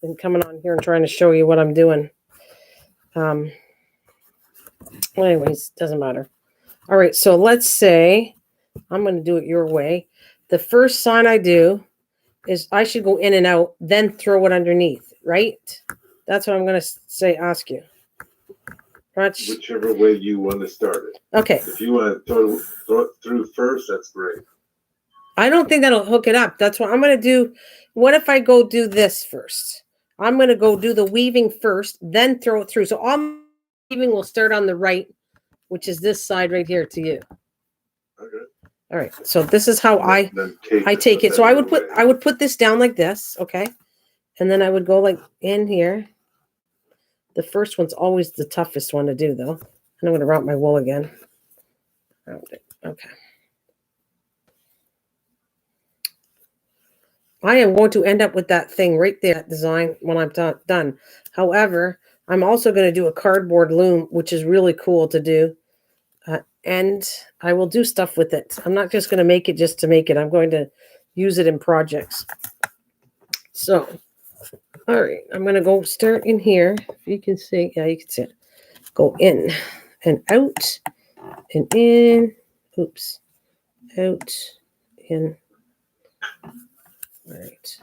than coming on here and trying to show you what I'm doing. Anyways, doesn't matter. All right, so let's say I'm going to do it your way. The first sign I do is I should go in and out, then throw it underneath, right? That's what I'm going to ask you. Whichever way you want to start it. Okay. If you want to throw it through first, that's great. I don't think that'll hook it up. That's what I'm going to do. What if I go do this first? I'm going to go do the weaving first, then throw it through. So all my weaving will start on the right, which is this side right here to you. Okay. All right. So this is how I take it. So I would put this down like this, okay? And then I would go like in here. The first one's always the toughest one to do, though. And I'm going to route my wool again. Okay. I am going to end up with that thing right there, that design, when I'm done. However, I'm also going to do a cardboard loom, which is really cool to do. And I will do stuff with it. I'm not just going to make it just to make it. I'm going to use it in projects. So, all right, I'm going to go start in here. If you can see, yeah, you can see it. Go in and out and in. Oops. Out, in. All right.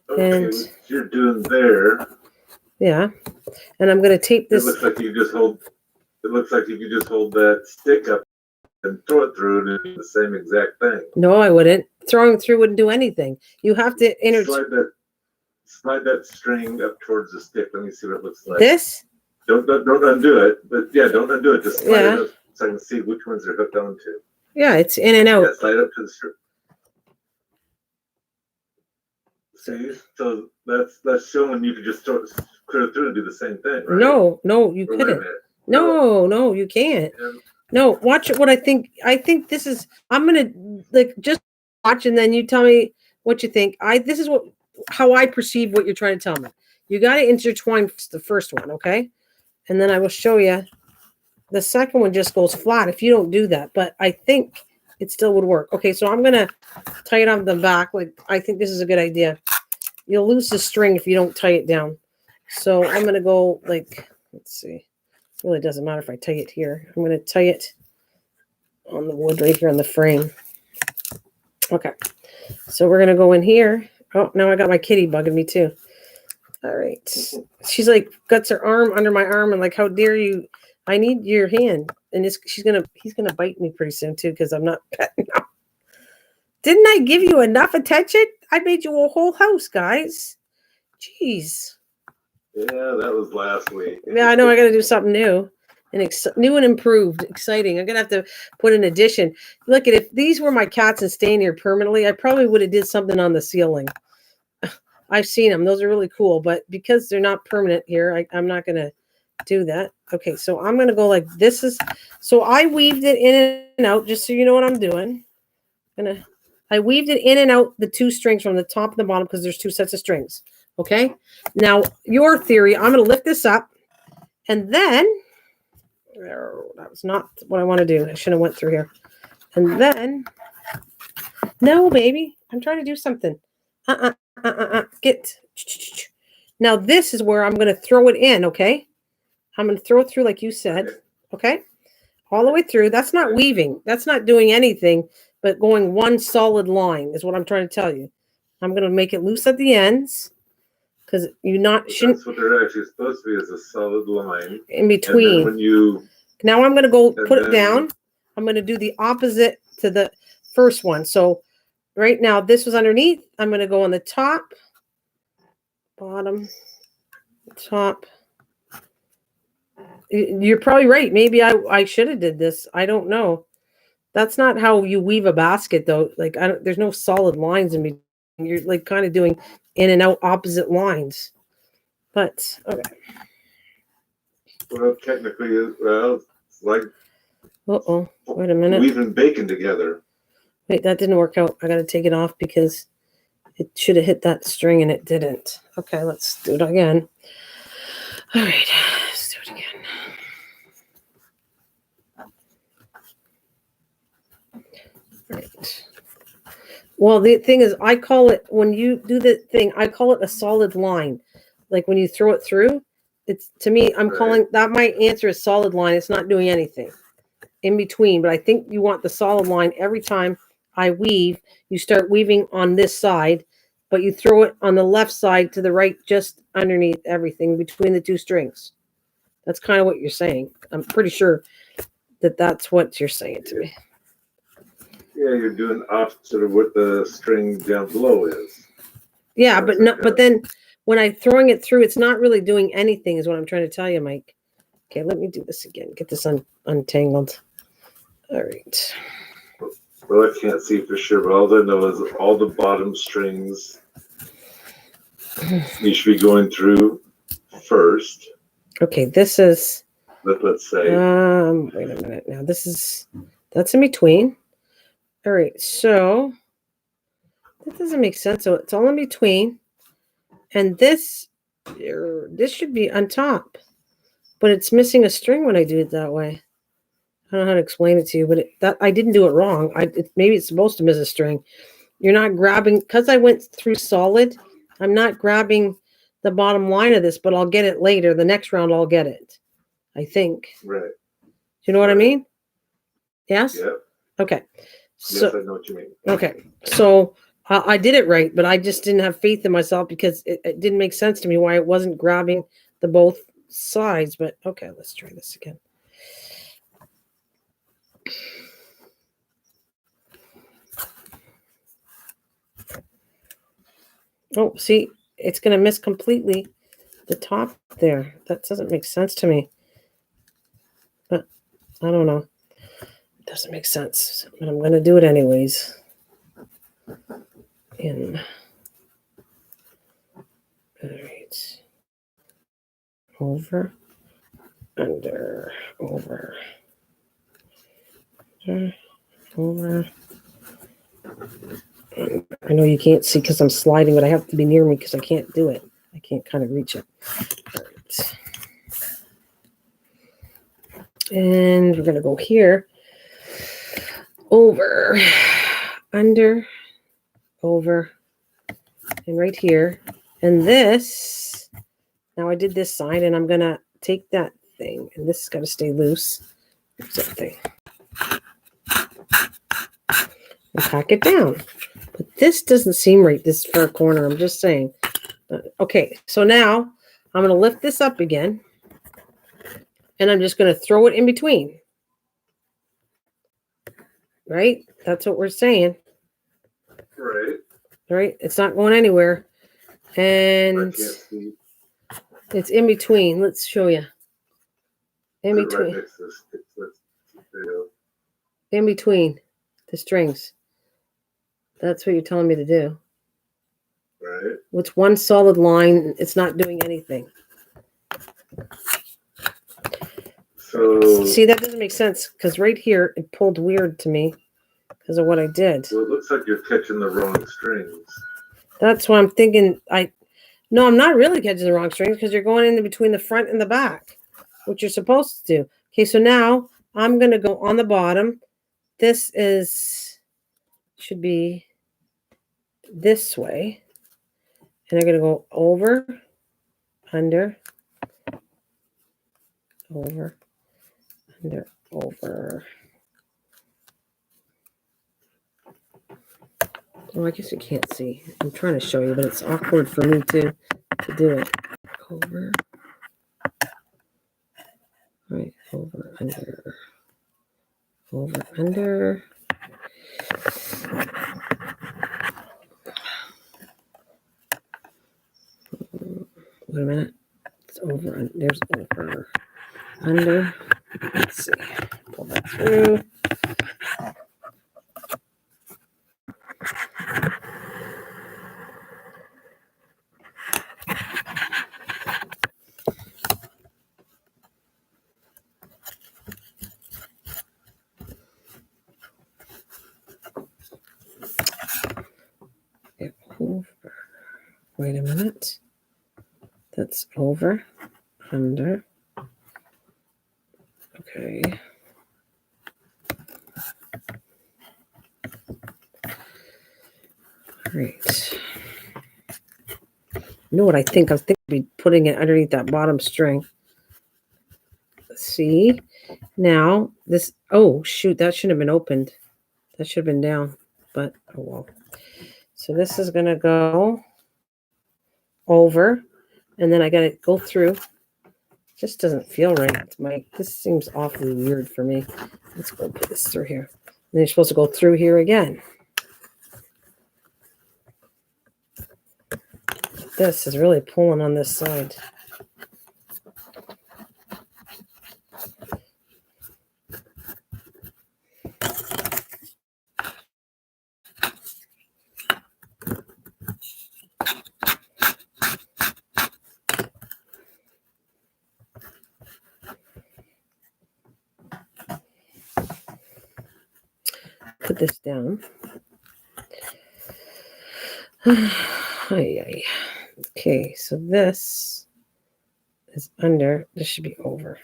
Okay, and what you're doing there. Yeah. And I'm going to tape this. It looks like you just hold. It looks like you could just hold that stick up and throw it through and do the same exact thing. No, I wouldn't. Throwing it through wouldn't do anything. You have to slide that string up towards the stick. Let me see what it looks like. This? Don't undo it. But yeah, don't undo it. Just slide it up so I can see which ones are hooked onto. Yeah, it's in and out. Yeah, slide up to the string. See, so that's showing you could just clear it through and do the same thing, right? No, you couldn't. No, you can't. Yeah. No, watch what I think. I think this is. I'm gonna just watch, and then you tell me what you think. This is how I perceive what you're trying to tell me. You got to intertwine the first one, okay? And then I will show you. The second one just goes flat if you don't do that, but I think it still would work. Okay, so I'm gonna tie it on the back. I think this is a good idea. You'll lose the string if you don't tie it down. So I'm gonna go let's see. It really doesn't matter if I tie it here. I'm gonna tie it on the wood right here on the frame. Okay, so we're gonna go in here. Oh, now I got my kitty bugging me too. All right, she's guts her arm under my arm and how dare you? I need your hand, and he's gonna bite me pretty soon too because I'm not petting him. Didn't I give you enough attention? I made you a whole house, guys. Jeez. Yeah, that was last week. Yeah, I know. I got to do something new and new and improved, exciting. I'm gonna have to put an addition. Look if these were my cats and staying here permanently, I probably would have did something on the ceiling. I've seen them. Those are really cool, but because they're not permanent here, I'm not going to do that. Okay, so I'm going to go like this is, so I weaved it in and out, just so you know what I'm doing. I weaved it in and out the 2 strings from the top and the bottom because there's 2 sets of strings. Okay, now your theory, I'm going to lift this up and then, that was not what I want to do. I should have went through here. And then, no, baby, I'm trying to do something. Get. Now this is where I'm going to throw it in, okay? I'm going to throw it through like you said, okay? All the way through. That's not weaving. That's not doing anything but going one solid line is what I'm trying to tell you. I'm going to make it loose at the ends because shouldn't. That's what they're actually supposed to be, is a solid line. In between. And then when you... Now I'm going to go put it down. I'm going to do the opposite to the first one. So right now this was underneath. I'm going to go on the top, bottom, top. You're probably right. Maybe I should have did this. I don't know. That's not how you weave a basket, though. Like there's no solid lines in between. You're like kind of doing in and out opposite lines. But okay. Well, technically, it's like. Wait a minute. Weaving bacon together. Wait, that didn't work out. I got to take it off because it should have hit that string and it didn't. Okay, let's do it again. All right, let's do it again. Right. Well, the thing is, I call it, when you do the thing, I call it a solid line. Like when you throw it through, it's, to me, I'm calling that, my answer is solid line. It's not doing anything in between, but I think you want the solid line every time I weave. You start weaving on this side, but you throw it on the left side to the right, just underneath everything between the 2 strings. That's kind of what you're saying. I'm pretty sure that that's what you're saying to me. Yeah, you're doing opposite of what the string down below is. Yeah, but no, but then when I'm throwing it through, it's not really doing anything, is what I'm trying to tell you, Mike. Okay, let me do this again. Get this untangled. All right. Well, I can't see for sure, but all I know is all the bottom strings you should be going through first. Okay, this is. Let's say. Wait a minute. Now that's in between. All right, so that doesn't make sense. So it's all in between, and this should be on top, but it's missing a string when I do it that way. I don't know how to explain it to you, but I didn't do it wrong. Maybe it's supposed to miss a string. You're not grabbing, because I went through solid. I'm not grabbing the bottom line of this, but I'll get it later. The next round, I'll get it, I think. Right. Do you know what I mean? Yes? Yeah. Okay. So, yes, I know what you mean. Okay. So I did it right, but I just didn't have faith in myself because it didn't make sense to me why it wasn't grabbing the both sides. But okay, let's try this again. Oh, see, it's going to miss completely the top there. That doesn't make sense to me. But I don't know. It doesn't make sense. But I'm going to do it anyways. All right. Over, under, over, over. I know you can't see because I'm sliding, but I have to be near me because I can't do it. I can't kind of reach it. All right. And we're going to go here. Over, under, over, and right here. And this, now I did this side, and I'm going to take that thing, and this has got to stay loose. There's that thing. And pack it down. But this doesn't seem right, this far corner. I'm just saying. Okay, so now I'm going to lift this up again. And I'm just going to throw it in between. Right? That's what we're saying. Right. Right? It's not going anywhere. And it's in between. Let's show you. In between. Right next to this. In between the strings. That's what you're telling me to do. Right. With one solid line, it's not doing anything. So see, that doesn't make sense because right here it pulled weird to me because of what I did. Well, it looks like you're catching the wrong strings. That's why I'm thinking. No, I'm not really catching the wrong strings because you're going in between the front and the back, which you're supposed to do. Okay, so now I'm gonna go on the bottom. This should be this way, and I'm gonna go over, under, over, under, over. Oh, I guess you can't see. I'm trying to show you, but it's awkward for me to do it. Over. Right, over, under. Over, under. Wait a minute. It's over. There's over. Under. Let's see. Pull that through. Over. Wait a minute. That's over, under. Okay. Great. You know what I think? I was thinking I'd be putting it underneath that bottom string. See? Now, this, oh, shoot, that shouldn't have been opened. That should have been down, but oh well. So this is going to go over, and then I got to go through. Just doesn't feel right. This seems awfully weird for me. Let's go put this through here. And then you're supposed to go through here again. This is really pulling on this side. Put this down. Okay, so this is under. This should be over.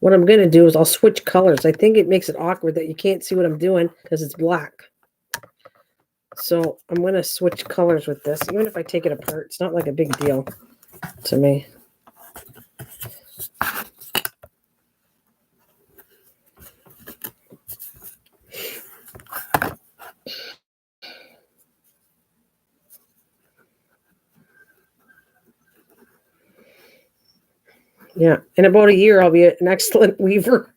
What I'm going to do is I'll switch colors. I think it makes it awkward that you can't see what I'm doing because it's black. So I'm going to switch colors with this. Even if I take it apart, it's not like a big deal to me. Yeah, in about a year, I'll be an excellent weaver.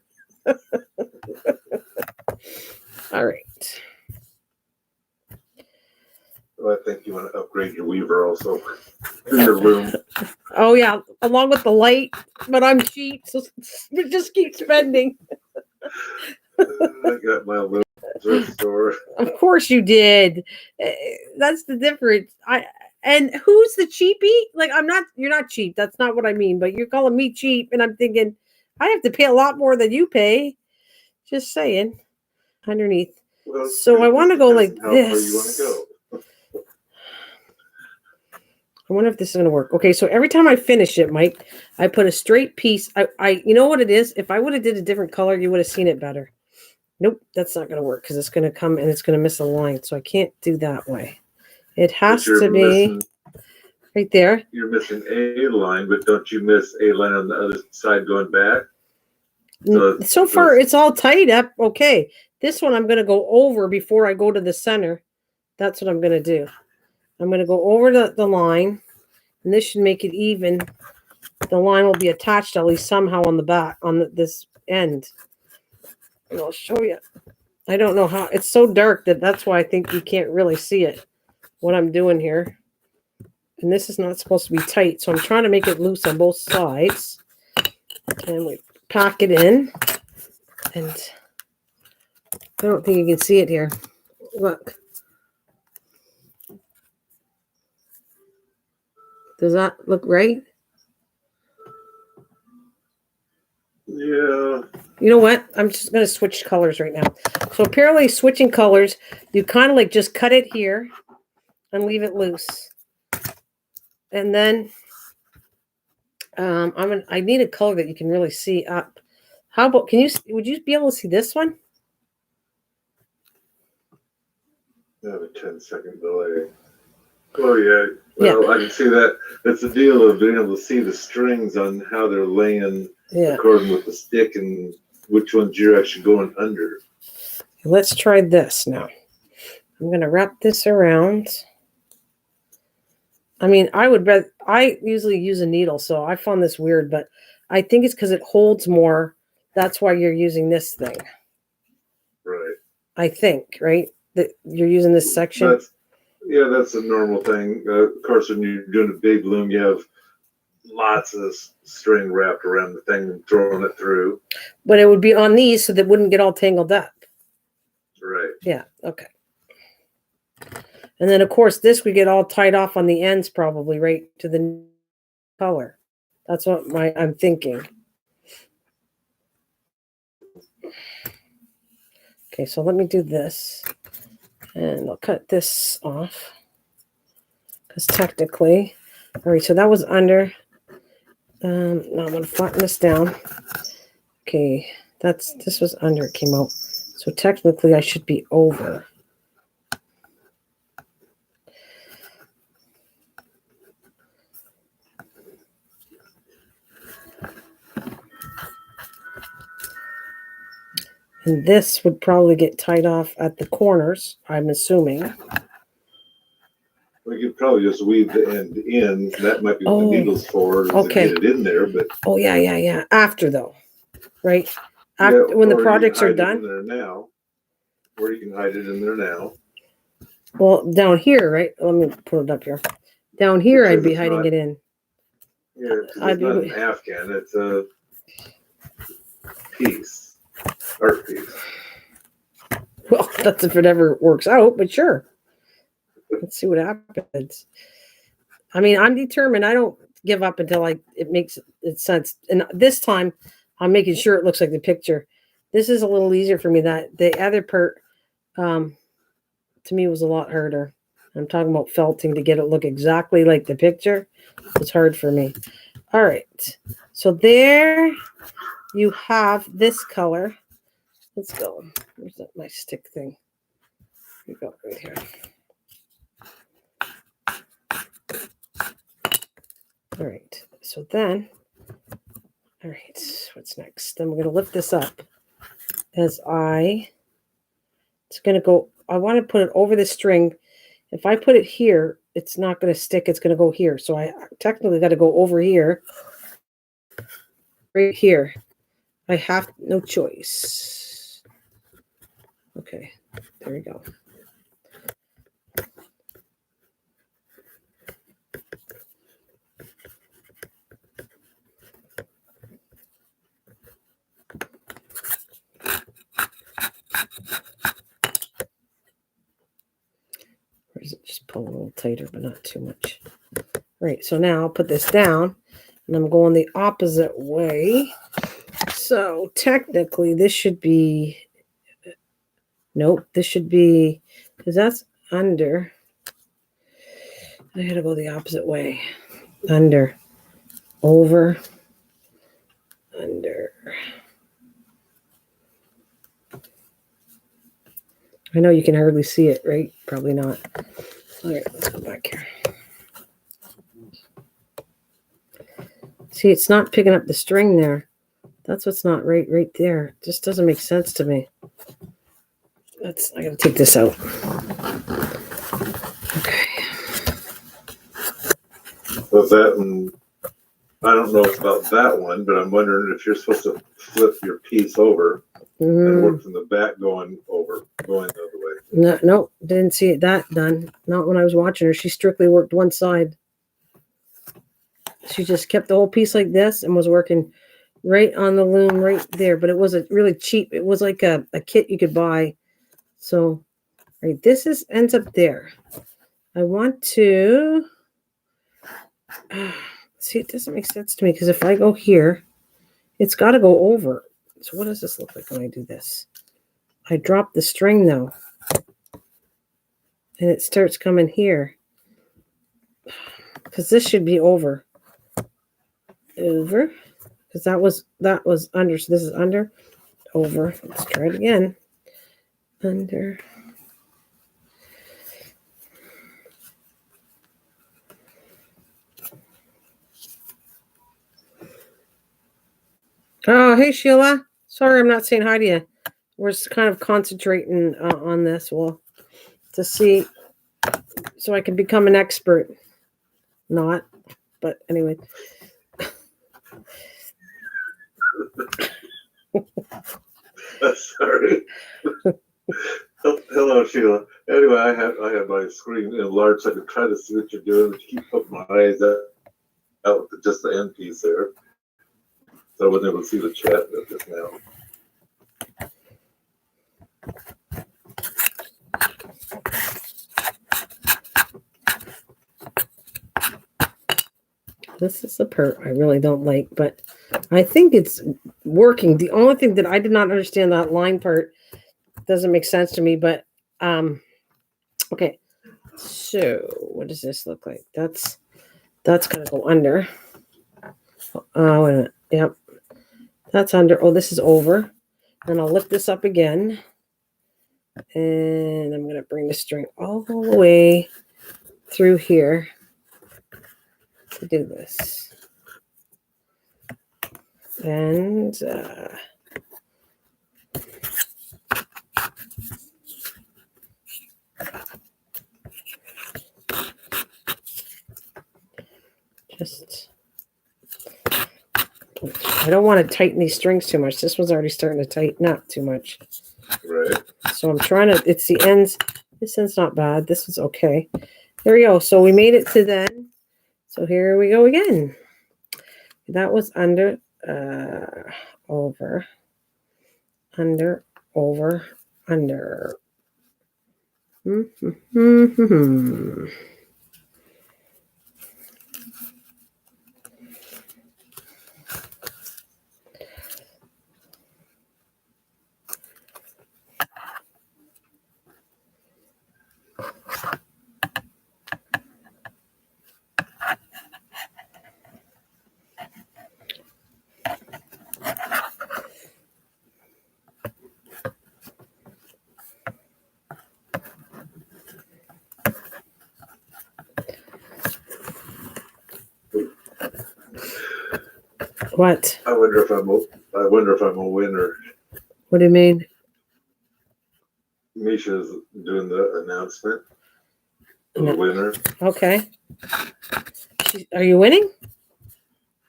All right. Well, I think you want to upgrade your weaver also in your room. Oh, yeah, along with the light, but I'm cheap, so just keep spending. I got my little thrift store. Of course you did. That's the difference. And who's the cheapie? Like, you're not cheap. That's not what I mean, but you're calling me cheap. And I'm thinking, I have to pay a lot more than you pay. Just saying. Underneath. Well, so I want to go like this. You want to go? I wonder if this is going to work. Okay, so every time I finish it, Mike, I put a straight piece. You know what it is? If I would have did a different color, you would have seen it better. Nope, that's not going to work because it's going to come and it's going to miss a line. So I can't do that way. It has to be right there. You're missing a line, but don't you miss a line on the other side going back? So far, it's all tied up. Okay, this one I'm going to go over before I go to the center. That's what I'm going to do. I'm going to go over the line, and this should make it even. The line will be attached at least somehow on the back, on this end. And I'll show you. I don't know how. It's so dark that's why I think you can't really see it, what I'm doing here. And this is not supposed to be tight, so I'm trying to make it loose on both sides. And we pack it in. And I don't think you can see it here. Look. Does that look right? Yeah. You know what? I'm just going to switch colors right now. So apparently switching colors, you kind of like just cut it here and leave it loose. And then I need a color that you can really see up. How about, would you be able to see this one? I have a 10-second delay. Oh, yeah. Well, I can see that. It's the deal of being able to see the strings on how they're laying according with the stick and which ones you're actually going under. Let's try this now. I'm going to wrap this around. I mean, I usually use a needle, so I found this weird, but I think it's because it holds more. That's why you're using this thing. Right. I think, right? That you're using this section. That's a normal thing. Of course, when you're doing a big loom, you have lots of string wrapped around the thing and throwing it through. But it would be on these so that it wouldn't get all tangled up. Right. Yeah, okay. And then, of course, this would get all tied off on the ends probably, right, to the color. That's what I'm thinking. Okay, so let me do this. And I'll cut this off. Because technically, all right, so that was under. Now I'm going to flatten this down. Okay, this was under, it came out. So technically I should be over. And this would probably get tied off at the corners, I'm assuming. We could probably just weave the end in. That might be what the needle's for, to get it in there. But yeah. After though, right? After, when the projects are done. In there now, or you can hide it in there now. Well, down here, right? Let me put it up here. Down here, I'd be hiding it in. Yeah, it's not an Afghan. It's a piece, art piece. Well, that's if it ever works out, but sure. Let's see what happens. I mean, I'm determined. I don't give up until it makes sense. And this time, I'm making sure it looks like the picture. This is a little easier for me. That the other part, to me, was a lot harder. I'm talking about felting to get it look exactly like the picture. It's hard for me. All right. So there you have this color. Let's go. Where's that, my stick thing? Here we go, right here. All right, so then, all right, what's next? Then we're going to lift this up it's going to go, I want to put it over the string. If I put it here, it's not going to stick. It's going to go here. So I technically got to go over here, right here. I have no choice. Okay, there we go. Or is it just pull a little tighter, but not too much? All right, so now I'll put this down, and I'm going the opposite way. So technically, this should be, nope, this should be, because that's under. I gotta go the opposite way. Under, over, under. I know you can hardly see it, right? Probably not. All right, let's go back here. See, it's not picking up the string there. That's what's not right there. It just doesn't make sense to me. I gotta take this out. Okay. Well, that one, I don't know about that one, but I'm wondering if you're supposed to flip your piece over. and work from the back going the other way. No, nope, didn't see it that done. Not when I was watching her. She strictly worked one side. She just kept the whole piece like this and was working right on the loom right there. But it was a really cheap. It was like a kit you could buy. So, right, this ends up there. I want to see. It doesn't make sense to me because if I go here, it's got to go over. So what does this look like when I do this? I drop the string though, and it starts coming here because this should be over, because that was under. So this is under, over. Let's try it again. Under. Oh, hey Sheila. Sorry, I'm not saying hi to you. We're just kind of concentrating on this. Well, to see, so I can become an expert. Not, but anyway. Sorry. Hello, Sheila. Anyway, I have my screen enlarged so I can try to see what you're doing, but you keep putting my eyes out with just the end piece there. So I wasn't able to see the chat just now. This is the part I really don't like, but I think it's working. The only thing that I did not understand, that line part doesn't make sense to me, but okay. So what does this look like? That's gonna go under. Oh, wait a minute. Yep. That's under. Oh, this is over. And I'll lift this up again. And I'm gonna bring the string all the way through here to do this. And just, I don't want to tighten these strings too much. This one's already starting to tighten up too much. Right. So I'm trying to, it's the ends. This end's not bad. This is okay. There we go. So we made it to then. So here we go again. That was under, over, under, over, under. What? I wonder if I'm a winner. What do you mean? Misha's doing the announcement of the winner. Okay. Are you winning?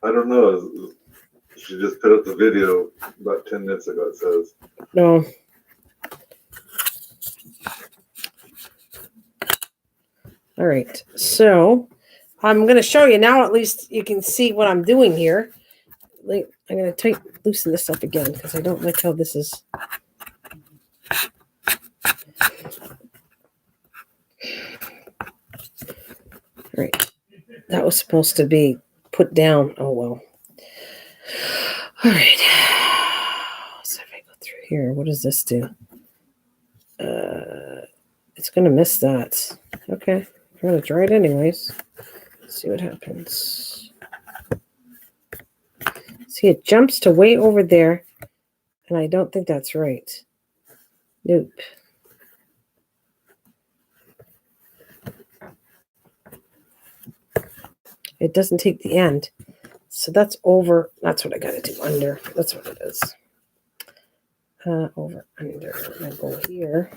I don't know. She just put up the video about 10 minutes ago, it says. No. All right. So I'm going to show you now. At least you can see what I'm doing here. I'm going to loosen this up again because I don't like how this is. All right. That was supposed to be put down. Oh, well. All right. So if I go through here, what does this do? It's going to miss that. Okay. I'm going to try it anyways. Let's see what happens. See, it jumps to way over there, and I don't think that's right. Nope. It doesn't take the end. So that's over. That's what I got to do. Under. That's what it is. Over, under. And I go here,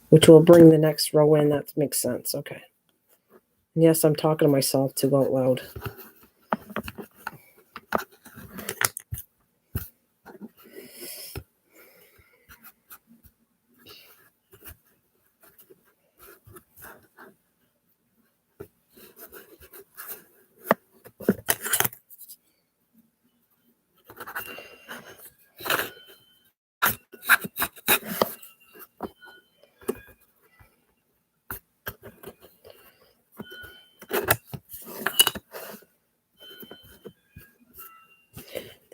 which will bring the next row in. That makes sense. Okay. And yes, I'm talking to myself too out loud.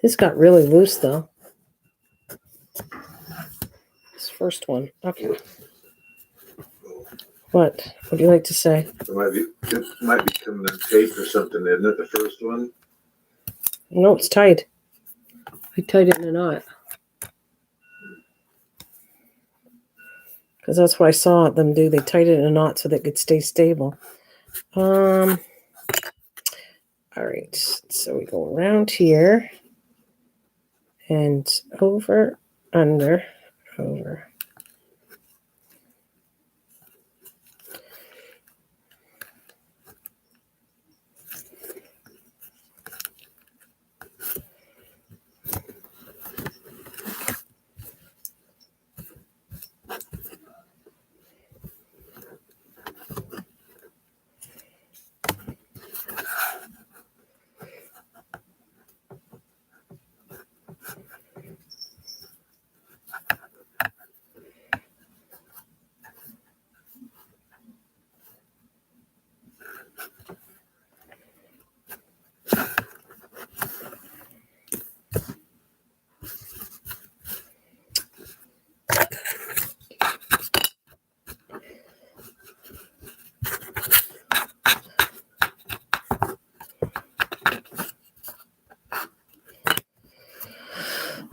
This got really loose, though. This first one. Okay. What would you like to say? It might be coming in taped or something, isn't it? The first one? No, it's tied. I tied it in a knot. Because that's what I saw them do. They tied it in a knot so that it could stay stable. All right. So we go around here and over, under, over.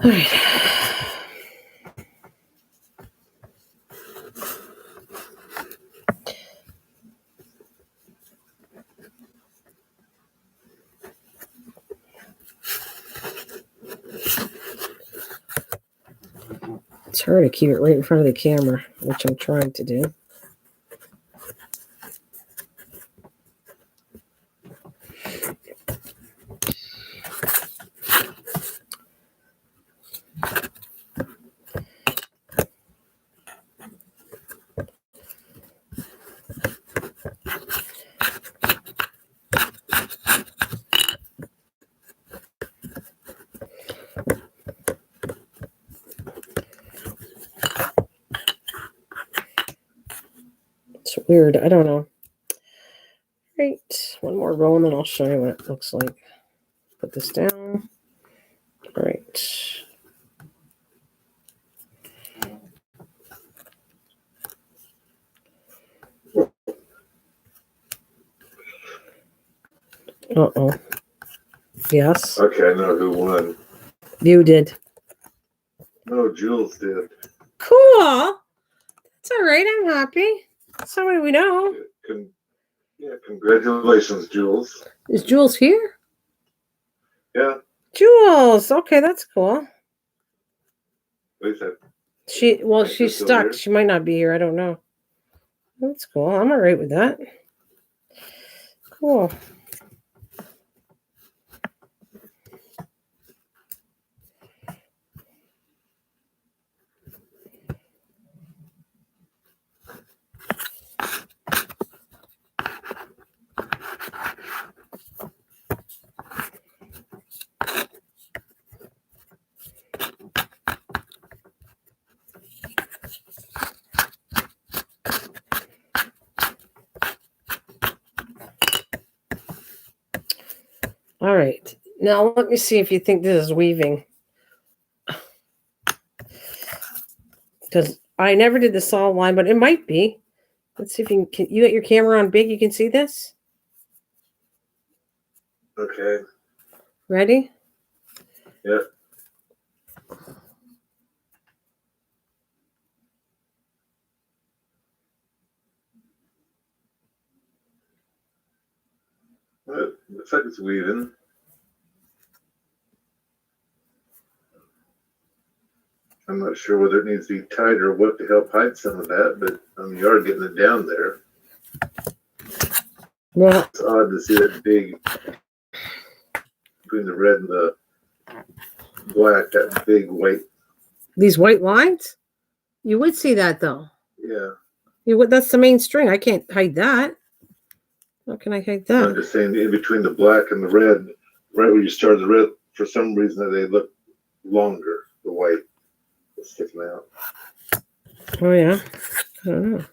All right. It's hard to keep it right in front of the camera, which I'm trying to do. It's weird. I don't know. Right. One more row and then I'll show you what it looks like. Put this down. All right. Uh-oh. Yes. Okay, I know who won. You did. No, Jules did. Cool. It's all right. I'm happy. So we know. Yeah, congratulations, Jules. Is Jules here? Yeah. Jules. Okay, that's cool. What is that? She's stuck. Here? She might not be here. I don't know. That's cool. I'm all right with that. Cool. All right. Now let me see if you think this is weaving. Because I never did the saw line, but it might be. Let's see if you can you get your camera on big, you can see this? Okay. Ready? Yep. Well, it looks like it's weaving. I'm not sure whether it needs to be tight or what to help hide some of that, but you are getting it down there. Well, it's odd to see that big between the red and the black, that big white. These white lines? You would see that though. Yeah. You would. That's the main string. I can't hide that. How can I hide that? I'm just saying, in between the black and the red, right where you started the red, for some reason they look longer. The white is sticking out. Oh yeah. I don't know.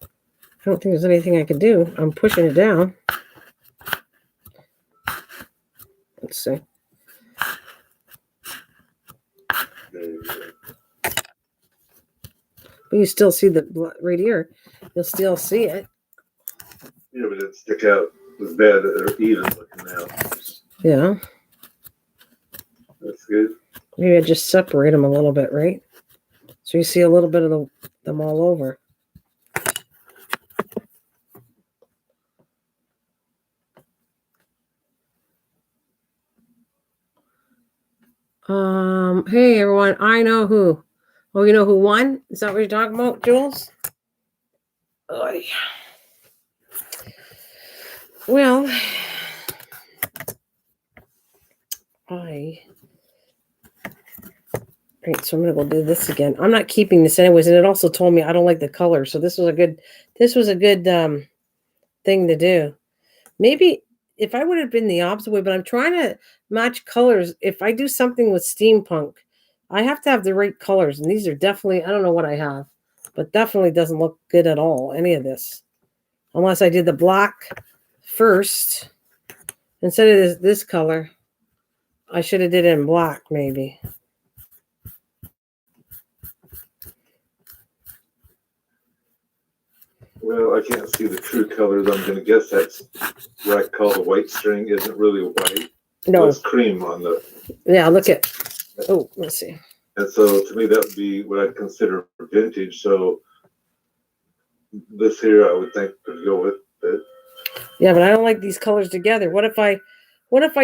I don't think there's anything I can do. I'm pushing it down. Let's see. But you still see the right here. You'll still see it. Yeah, but it didn't stick out as bad or even looking now. Yeah. That's good. Maybe I just separate them a little bit, right? So you see a little bit of them all over. Hey everyone, I know who. Oh, you know who won? Is that what you're talking about, Jules? Oh, well, right, so I'm gonna go do this again. I'm not keeping this anyways, and it also told me I don't like the color, so this was a good thing to do. Maybe if I would have been the opposite way, but I'm trying to match colors. If I do something with steampunk, I have to have the right colors, and these are definitely, I don't know what I have, but definitely doesn't look good at all, any of this. Unless I did the black first instead of this color. I should have did it in black, maybe. Well, I can't see the true colors. I'm going to guess that's what I call the white string. Isn't really white. No. It's cream on the... Yeah, look at... Oh, let's see. And so to me, that would be what I'd consider vintage. So this here, I would think could go with it. Yeah, but I don't like these colors together. What if I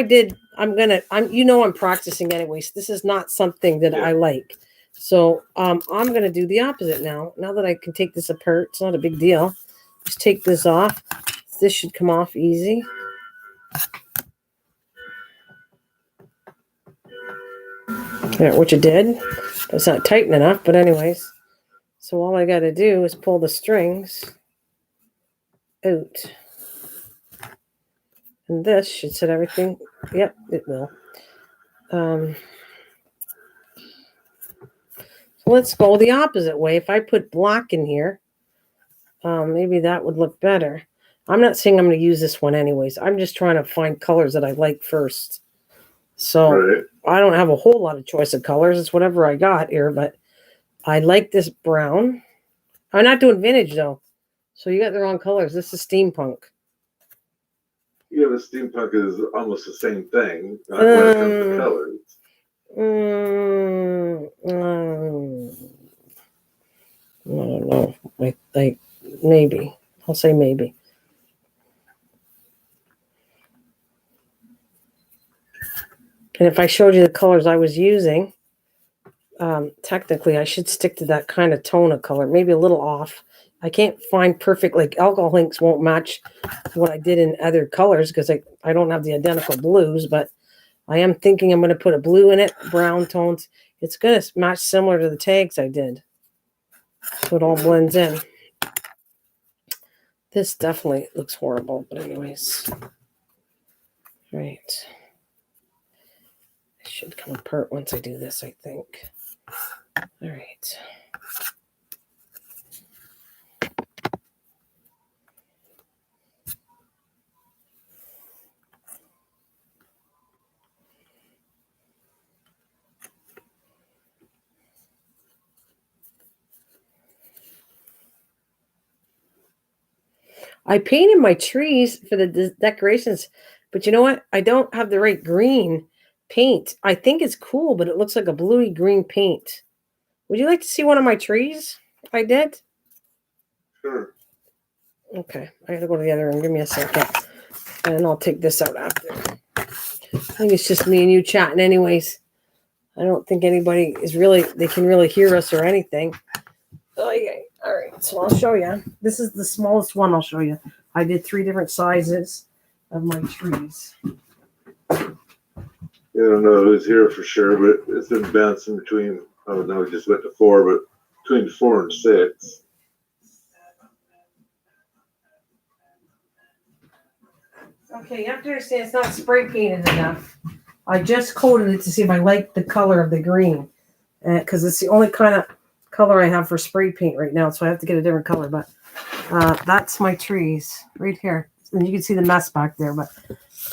did... I'm practicing anyways. This is not something that I like. So I'm going to do the opposite now. Now that I can take this apart, it's not a big deal. Just take this off. This should come off easy. Yeah, which it did. It's not tight enough, but anyways. So all I got to do is pull the strings out. And this should set everything. Yep, it will. So let's go the opposite way. If I put black in here, maybe that would look better. I'm not saying I'm going to use this one anyways. I'm just trying to find colors that I like first. So I don't have a whole lot of choice of colors. It's whatever I got here, but I like this brown. I'm not doing vintage though. So you got the wrong colors. This is steampunk. Yeah, but steampunk is almost the same thing when it comes to colors. I don't know. I maybe. I'll say maybe. And if I showed you the colors I was using, technically I should stick to that kind of tone of color, maybe a little off. I can't find perfect, like alcohol inks won't match what I did in other colors because I don't have the identical blues, but I am thinking I'm going to put a blue in it, brown tones. It's going to match similar to the tags I did. So it all blends in. This definitely looks horrible, but anyways. Right. It should come apart once I do this, I think. All right. I painted my trees for the decorations, but you know what? I don't have the right green paint. I think it's cool, but it looks like a bluey green paint. Would you like to see one of my trees I did? Sure. Okay, I gotta go to the other room. Give me a second. And I'll take this out after. I think it's just me and you chatting anyways. I don't think anybody they can really hear us or anything. Okay. All right, so I'll show you. This is the smallest one I'll show you. I did 3 different sizes of my trees. I don't know who's here for sure, but it's been bouncing between, oh no, we just went to 4, but between 4 and 6. Okay, you have to understand it's not spray painted enough. I just coated it to see if I like the color of the green. Because it's the only kind of color I have for spray paint right now, so I have to get a different color. But that's my trees right here. And you can see the mess back there. But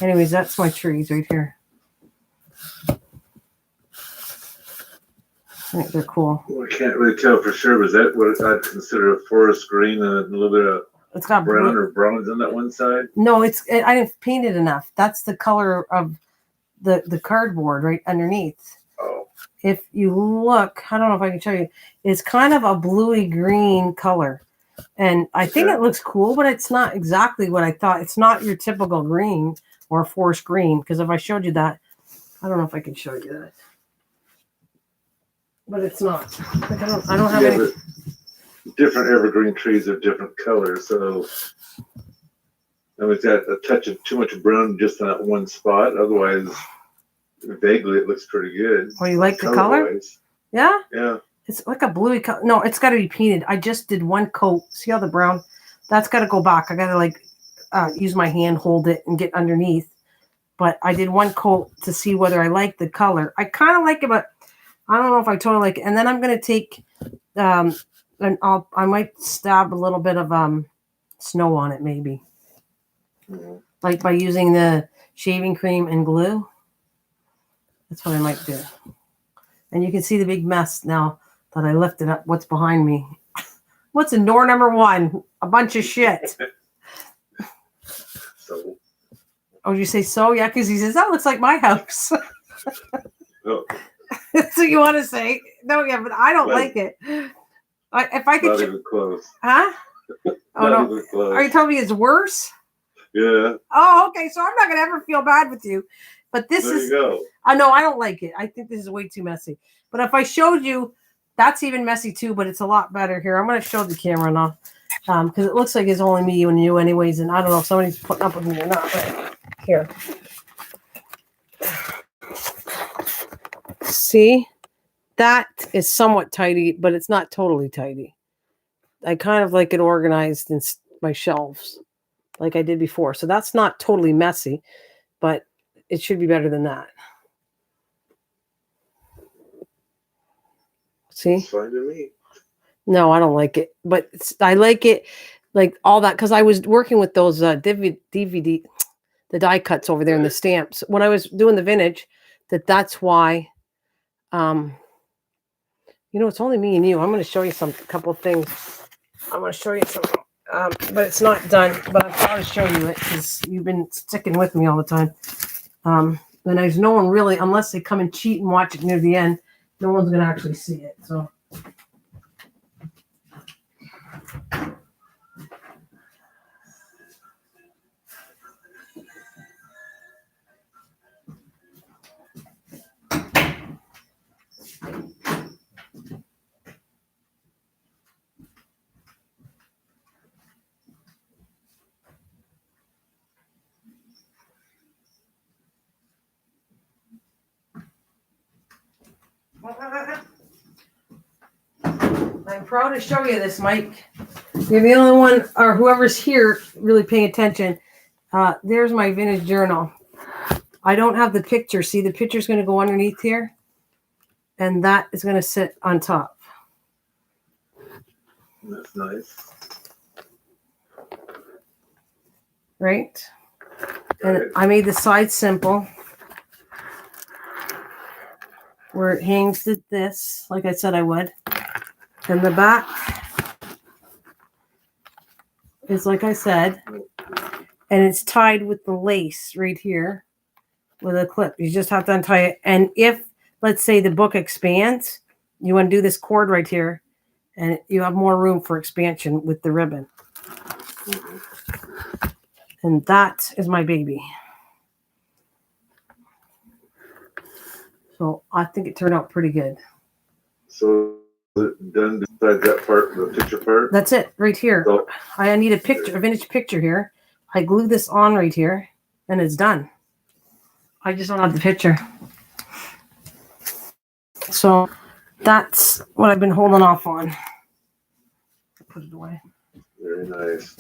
anyways, that's my trees right here. I think they're cool. Well, I can't really tell for sure. Was that what I'd consider a forest green and a little bit of It's got brown or bronze on that one side? No, I didn't paint it enough. That's the color of the cardboard right underneath. Oh. If you look, I don't know if I can show you, it's kind of a bluey green color. And I think it looks cool, but it's not exactly what I thought. It's not your typical green or forest green. Because if I showed you that, I don't know if I can show you that. But it's not. Like I don't have any. Different evergreen trees are different colors, so I mean, it's got a touch of too much brown just on that one spot. Otherwise, vaguely, it looks pretty good. Oh, you like the color? Yeah? Yeah. It's like a bluey color. No, it's got to be painted. I just did one coat. See how the brown? That's got to go back. I got to like use my hand, hold it, and get underneath. But I did one coat to see whether I like the color. I kind of like it, but I don't know if I totally like it. And then I'm going to take, and I might stab a little bit of snow on it, maybe. Mm-hmm. Like by using the shaving cream and glue. That's what I might do. And you can see the big mess now that I lifted up what's behind me. What's in door number 1? A bunch of shit. So. Oh, you say so? Yeah, because he says, that looks like my house. Oh. That's what you want to say. No, yeah, but I don't like it. If I could. Not even close. Huh? Oh, not no. Even close. Are you telling me it's worse? Yeah. Oh, okay. So I'm not going to ever feel bad with you. But this there is. You go. I know, I don't like it. I think this is way too messy. But if I showed you, that's even messy too, but it's a lot better here. I'm going to show the camera now. Because it looks like it's only me and you anyways. And I don't know if somebody's putting up with me or not. But here. See? That is somewhat tidy, but it's not totally tidy. I kind of like it organized in my shelves like I did before. So that's not totally messy, but it should be better than that. See? It's fine to me. No, I don't like it, but I like it like all that because I was working with those DVD, the die cuts over there and the stamps when I was doing the vintage. That's why. You know, it's only me and you. I'm going to show you a couple of things. I'm going to show you something, but it's not done. But I thought I'd show you it because you've been sticking with me all the time. And there's no one really, unless they come and cheat and watch it near the end, no one's going to actually see it. So. I'm proud to show you this, Mike. You're the only one, or whoever's here, really paying attention. There's my vintage journal. I don't have the picture. See, the picture's going to go underneath here, and that is going to sit on top. That's nice. Right? And I made the side simple, where it hangs to this, like I said I would. And the back is like I said, and it's tied with the lace right here with a clip. You just have to untie it. And if, let's say, the book expands, you want to do this cord right here, and you have more room for expansion with the ribbon. And that is my baby. So I think it turned out pretty good. So done besides that part, the picture part? That's it, right here. So, I need a picture, a vintage picture here. I glue this on right here, and it's done. I just don't have the picture. So that's what I've been holding off on. Put it away. Very nice.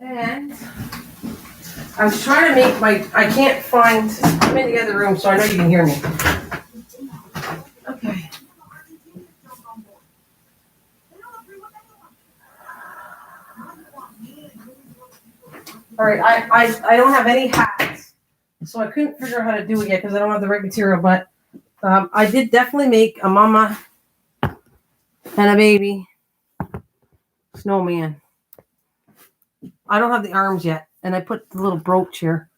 And I was trying to make I can't find, I'm in the other room, so I know you can hear me. All right, I don't have any hats, so I couldn't figure out how to do it yet because I don't have the right material. But I did definitely make a mama and a baby snowman. I don't have the arms yet, and I put the little brooch here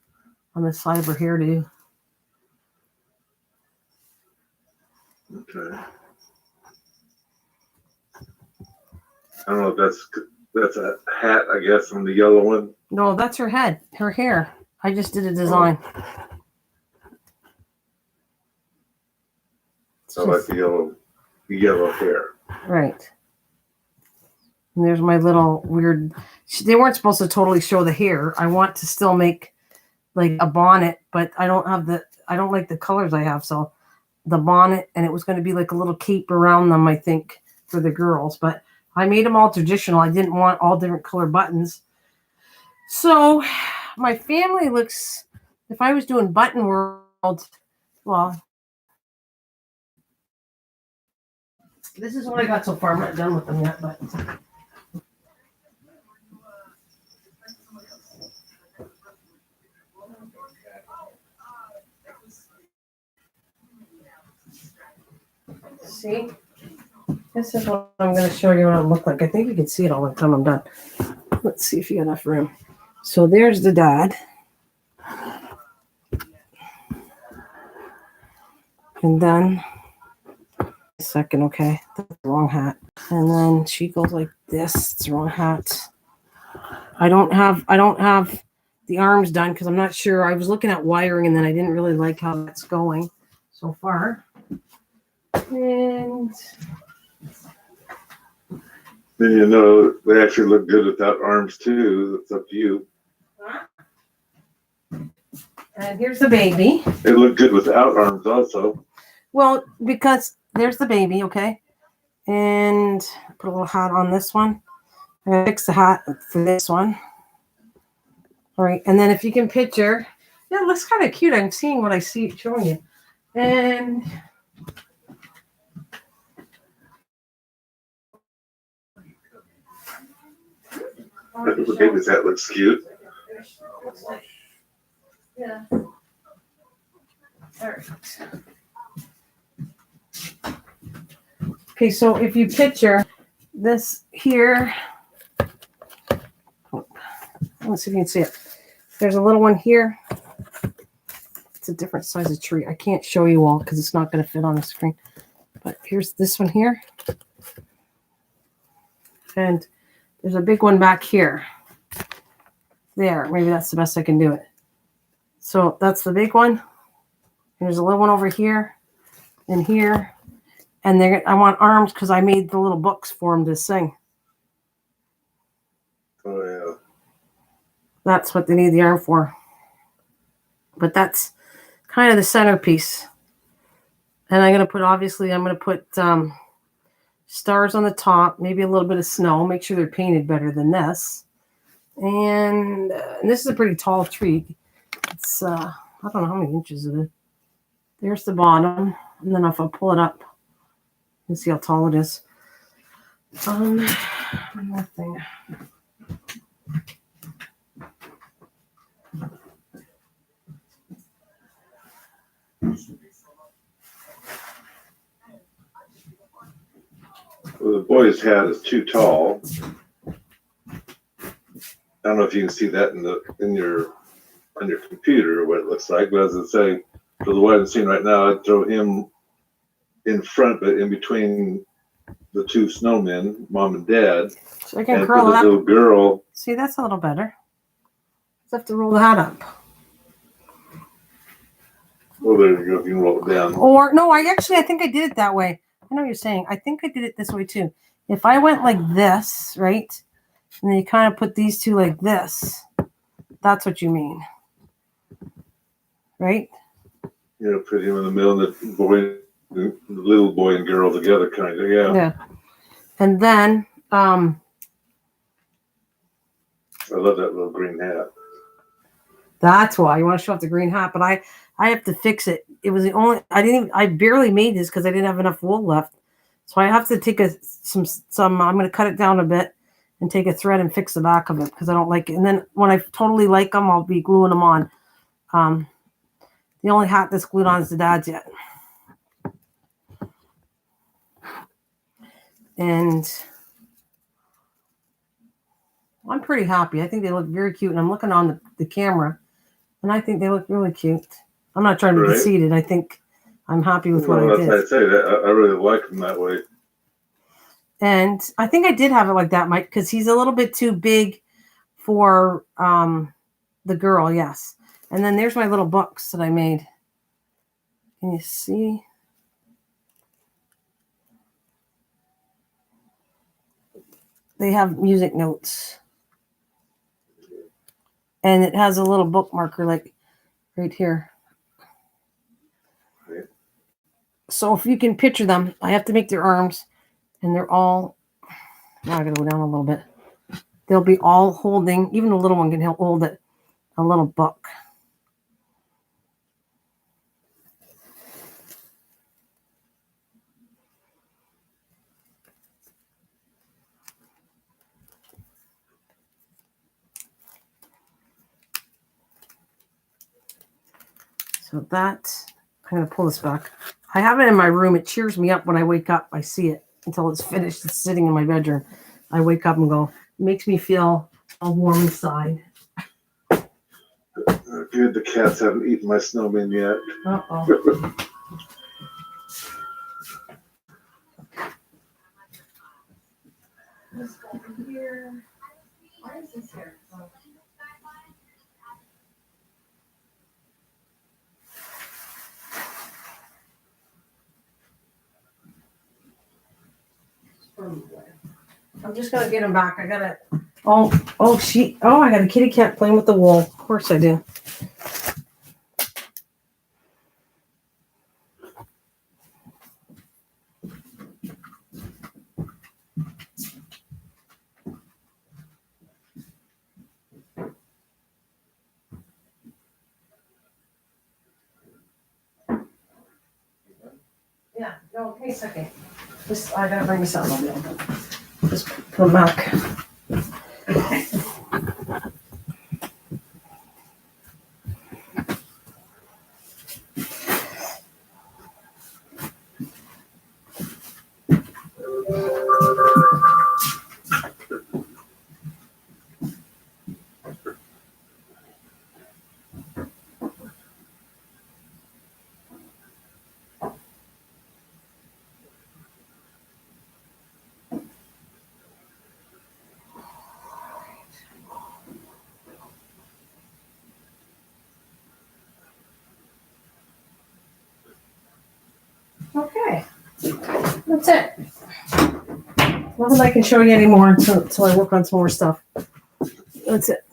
on the side of her hair too. Okay. I don't know if that's a hat, I guess, from the yellow one. No, that's her head, her hair. I just did a design. I like the yellow hair. Right. And there's my little weird. They weren't supposed to totally show the hair. I want to still make like a bonnet, but I don't like the colors I have. So the bonnet, and it was going to be like a little cape around them, I think, for the girls. But I made them all traditional. I didn't want all different color buttons. So my family looks, if I was doing button world, well, this is what I got so far. I'm not done with them yet, but. See? This is what I'm going to show you what it look like. I think you can see it all the time I'm done. Let's see if you got enough room. So there's the dad. And then, a second, okay, that's the wrong hat. And then she goes like this. It's the wrong hat. I don't have the arms done because I'm not sure. I was looking at wiring and then I didn't really like how that's going so far. And then you know they actually look good without arms too. It's up to you. And here's the baby. They look good without arms also. Well, because there's the baby, okay? And put a little hat on this one. I'm going to fix the hat for this one. All right, and then if you can picture, yeah, it looks kind of cute. I'm seeing what I see showing you. And The baby's hat looks cute. Yeah. All right. Okay, so if you picture this here, let's see if you can see it. There's a little one here. It's a different size of tree. I can't show you all because it's not going to fit on the screen. But here's this one here. And there's a big one back here. There, maybe that's the best I can do it. So that's the big one. And there's a little one over here and here. And I want arms because I made the little books for them to sing. Oh, yeah. That's what they need the arm for. But that's kind of the centerpiece. And I'm going to put stars on the top, maybe a little bit of snow. Make sure they're painted better than this. And this is a pretty tall tree. It's, I don't know how many inches it is. There's the bottom. And then if I pull it up, you can see how tall it is. One more thing. Well, the boy's hat is too tall. I don't know if you can see that on your computer what it looks like, but as I say, for the way I'm seeing right now, I'd throw him in front, but in between the two snowmen, mom and dad. So I can curl it up. Little girl. See, that's a little better. Just have to roll the hat up. Well, there you go. If you can roll it down. Or no, I think I did it that way. I know what you're saying. I think I did it this way too. If I went like this, right? And then you kind of put these two like this. That's what you mean. Right? You know, put him in the middle and the little boy and girl together, kind of, yeah. Yeah. And then I love that little green hat. That's why you want to show off the green hat, but I have to fix it. It was the only I barely made this because I didn't have enough wool left. So I have to take I'm going to cut it down a bit and take a thread and fix the back of it because I don't like it. And then when I totally like them, I'll be gluing them on. The only hat that's glued on is the dad's yet. And I'm pretty happy. I think they look very cute. And I'm looking on the camera, and I think they look really cute. I'm not trying to be conceited. I think I'm happy with what I did. I'd say that I really like them that way. And I think I did have it like that, Mike, because he's a little bit too big for the girl, yes. And then there's my little books that I made. Can you see? They have music notes. And it has a little bookmarker like right here. Right. So if you can picture them, I have to make their arms, and they're all, now I gotta go down a little bit. They'll be all holding, even the little one can hold it, a little book. So that, I'm going to pull this back. I have it in my room. It cheers me up when I wake up. I see it until it's finished. It's sitting in my bedroom. I wake up and go, it makes me feel all warm inside. Good, the cats haven't eaten my snowman yet. Uh-oh. Let's go over here. Why is this here? Oh. I'm just gonna get him back. I gotta. Oh, I got a kitty cat playing with the wool. Of course I do. Yeah, no, give me a second. I gotta bring this out a little bit. Just put them back. Okay. Okay, that's it. Nothing I can show you anymore until I work on some more stuff. That's it.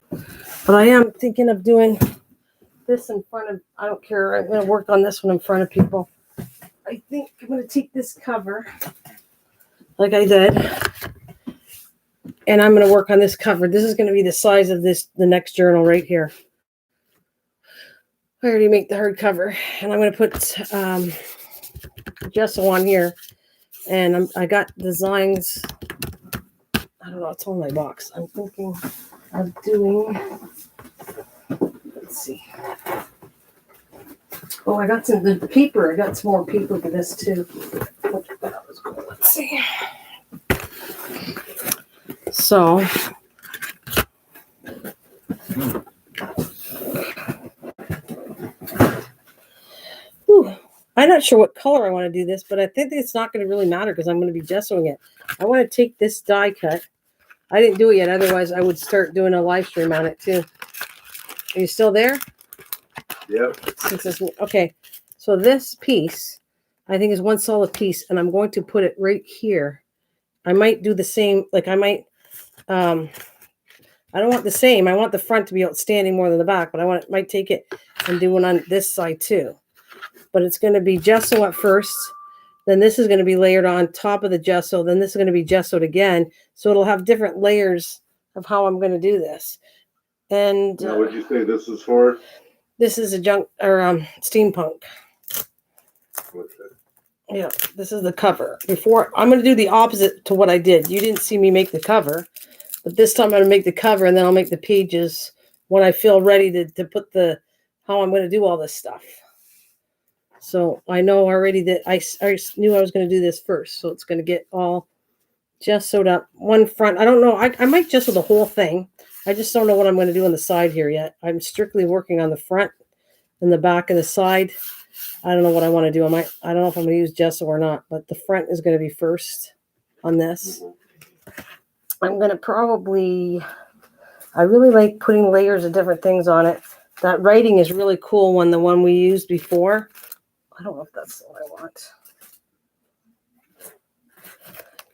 But I am thinking of doing this in front of, I don't care, I'm going to work on this one in front of people. I think I'm going to take this cover, like I did, and I'm going to work on this cover. This is going to be the size of the next journal right here. I already make the hardcover, and I'm going to put gesso on here, and I got designs. I don't know, it's on my box. I'm thinking of doing, let's see. Oh, I got the paper. I got some more paper for this too. Let's see. So, I'm not sure what color I want to do this, but I think it's not going to really matter because I'm going to be gessoing it. I want to take this die cut. I didn't do it yet. Otherwise, I would start doing a live stream on it too. Are you still there? Yep. Okay. So this piece, I think, is one solid piece, and I'm going to put it right here. I might do the same. Like I might. I don't want the same. I want the front to be outstanding more than the back, but I might take it and do one on this side too. But it's going to be gesso at first. Then this is going to be layered on top of the gesso. Then this is going to be gessoed again. So it'll have different layers of how I'm going to do this. And now, what did you say this is for? This is a steampunk. What's that? Yeah, this is the cover. Before, I'm going to do the opposite to what I did. You didn't see me make the cover, but this time I'm going to make the cover, and then I'll make the pages when I feel ready to put how I'm going to do all this stuff. So I know already that I knew I was going to do this first. So it's going to get all just sewed up. One front. I don't know. I might gesso the whole thing. I just don't know what I'm going to do on the side here yet. I'm strictly working on the front and the back and the side. I don't know what I want to do. I don't know if I'm going to use gesso or not, but the front is going to be first on this. I'm going to probably, I really like putting layers of different things on it. That writing is really cool the one we used before. I don't know if that's what I want.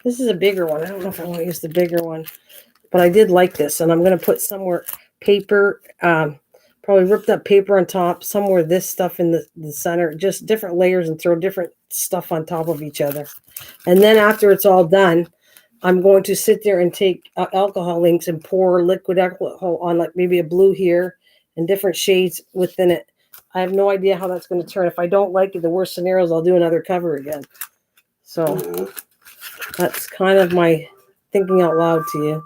This is a bigger one. I don't know if I want to use the bigger one, but I did like this, and I'm going to put somewhere paper, probably ripped up paper on top, somewhere this stuff in the center, just different layers, and throw different stuff on top of each other. And then after it's all done, I'm going to sit there and take alcohol inks and pour liquid alcohol on, like maybe a blue here and different shades within it. I have no idea how that's going to turn. If I don't like it, the worst scenarios, I'll do another cover again. So that's kind of my thinking out loud to you.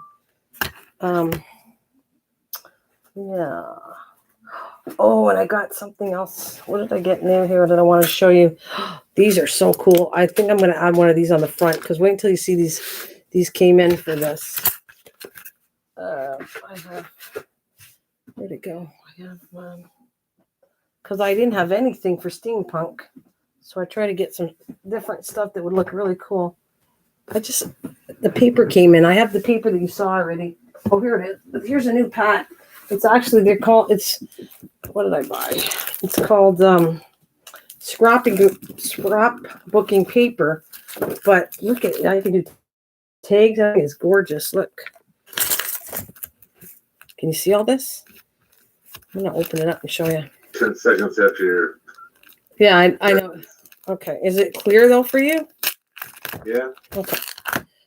Yeah. Oh, and I got something else. What did I get in here that I want to show you? These are so cool. I think I'm going to add one of these on the front, because wait until you see these. These came in for this. I have, where'd it go? I have one. Because I didn't have anything for steampunk. So I try to get some different stuff that would look really cool. The paper came in. I have the paper that you saw already. Oh, here it is. But here's a new pat. It's actually, what did I buy? It's called scrapbooking paper. But look at it. I can do tags. I think it's gorgeous. Look. Can you see all this? I'm going to open it up and show you. 10 seconds after your... Yeah, I know. Okay. Is it clear, though, for you? Yeah. Okay.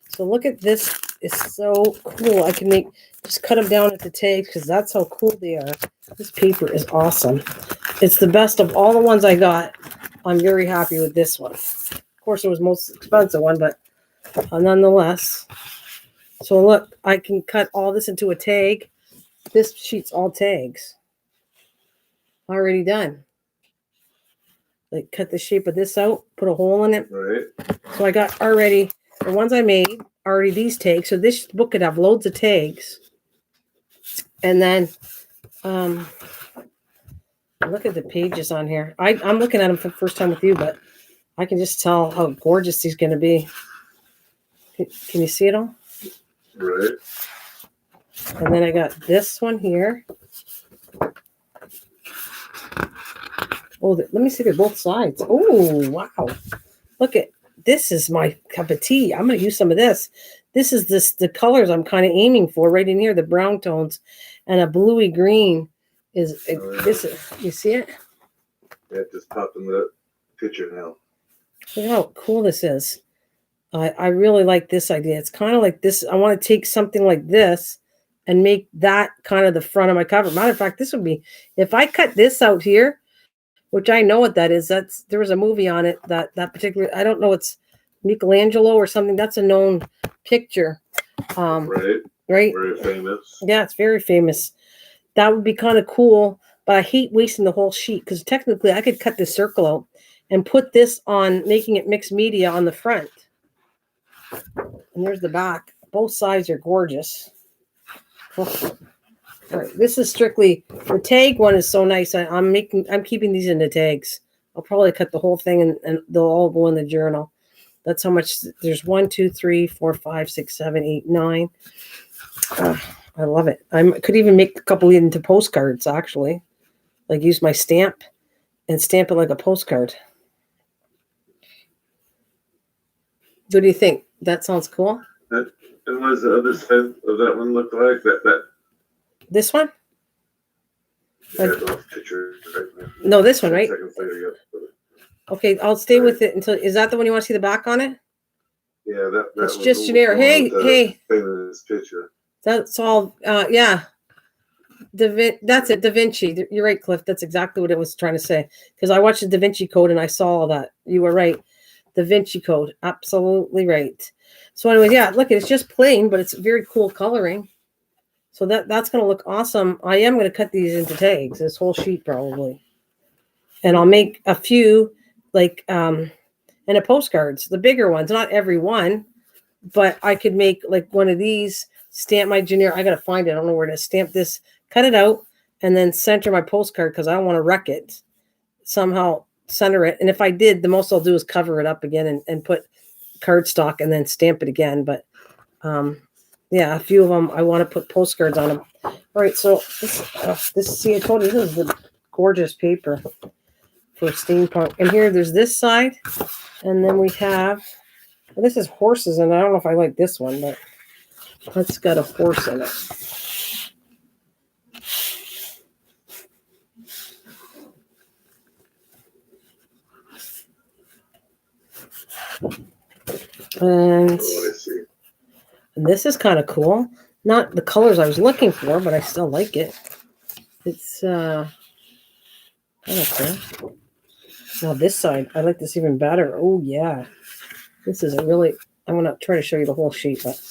So look at this. It's so cool. I can just cut them down at the tags, because that's how cool they are. This paper is awesome. It's the best of all the ones I got. I'm very happy with this one. Of course, it was the most expensive one, but nonetheless. So look, I can cut all this into a tag. This sheet's all tags. Already done. Like, cut the shape of this out, put a hole in it. Right. So I got already, the ones I made, already these tags. So this book could have loads of tags. And then, look at the pages on here. I'm looking at them for the first time with you, but I can just tell how gorgeous these going to be. Can you see it all? Right. And then I got this one here. Oh, let me see. They're both sides. Oh, wow. Look at, this is my cup of tea. I'm going to use some of this. This is the colors I'm kind of aiming for right in here, the brown tones, and a bluey green this. You see it? Yeah, it just popped in the picture now. Look how cool this is. I really like this idea. It's kind of like this. I want to take something like this and make that kind of the front of my cover. Matter of fact, this would be, if I cut this out here, which I know what that is. There was a movie on it, that particular, I don't know, it's Michelangelo or something. That's a known picture. Right. Very famous. Yeah, it's very famous. That would be kind of cool, but I hate wasting the whole sheet, because technically I could cut this circle out and put this on, making it mixed media on the front. And there's the back. Both sides are gorgeous. Oh. All right, this is strictly, the tag one is so nice. I'm keeping these in the tags. I'll probably cut the whole thing, and they'll all go in the journal. That's how much. There's 1, 2, 3, 4, 5, 6, 7, 8, 9. I love it. I could even make a couple into postcards, actually. Like, use my stamp and stamp it like a postcard. What do you think? That sounds cool. And what does the other side of that one look like? This one? Picture right now. No, this one, right? Seconds later, yeah. Okay, I'll stay with it until. Is that the one you want to see the back on it? Yeah, that it's just generic. Hey. Famous picture. That's all. Yeah. That's it. Da Vinci. You're right, Cliff. That's exactly what it was trying to say. Because I watched the Da Vinci Code and I saw all that. You were right. Da Vinci Code. Absolutely right. So anyways, yeah, look, it's just plain, but it's very cool coloring. So that's going to look awesome. I am going to cut these into tags, this whole sheet probably. And I'll make a few like and a postcards, the bigger ones, not every one, but I could make like one of these, stamp my generic. I got to find it. I don't know where to stamp this, cut it out, and then center my postcard because I don't want to wreck it. Somehow center it. And if I did, the most I'll do is cover it up again and put cardstock and then stamp it again. But yeah, a few of them I want to put postcards on them. All right, so this see, I told you this is the gorgeous paper for steampunk. And here there's this side, and then we have, well, this is horses, and I don't know if I like this one, but it's got a horse in it. And this is kind of cool. Not the colors I was looking for, but I still like it. It's kind of cool. Now this side, I like this even better. Oh yeah. This is a really, I'm going to try to show you the whole sheet, but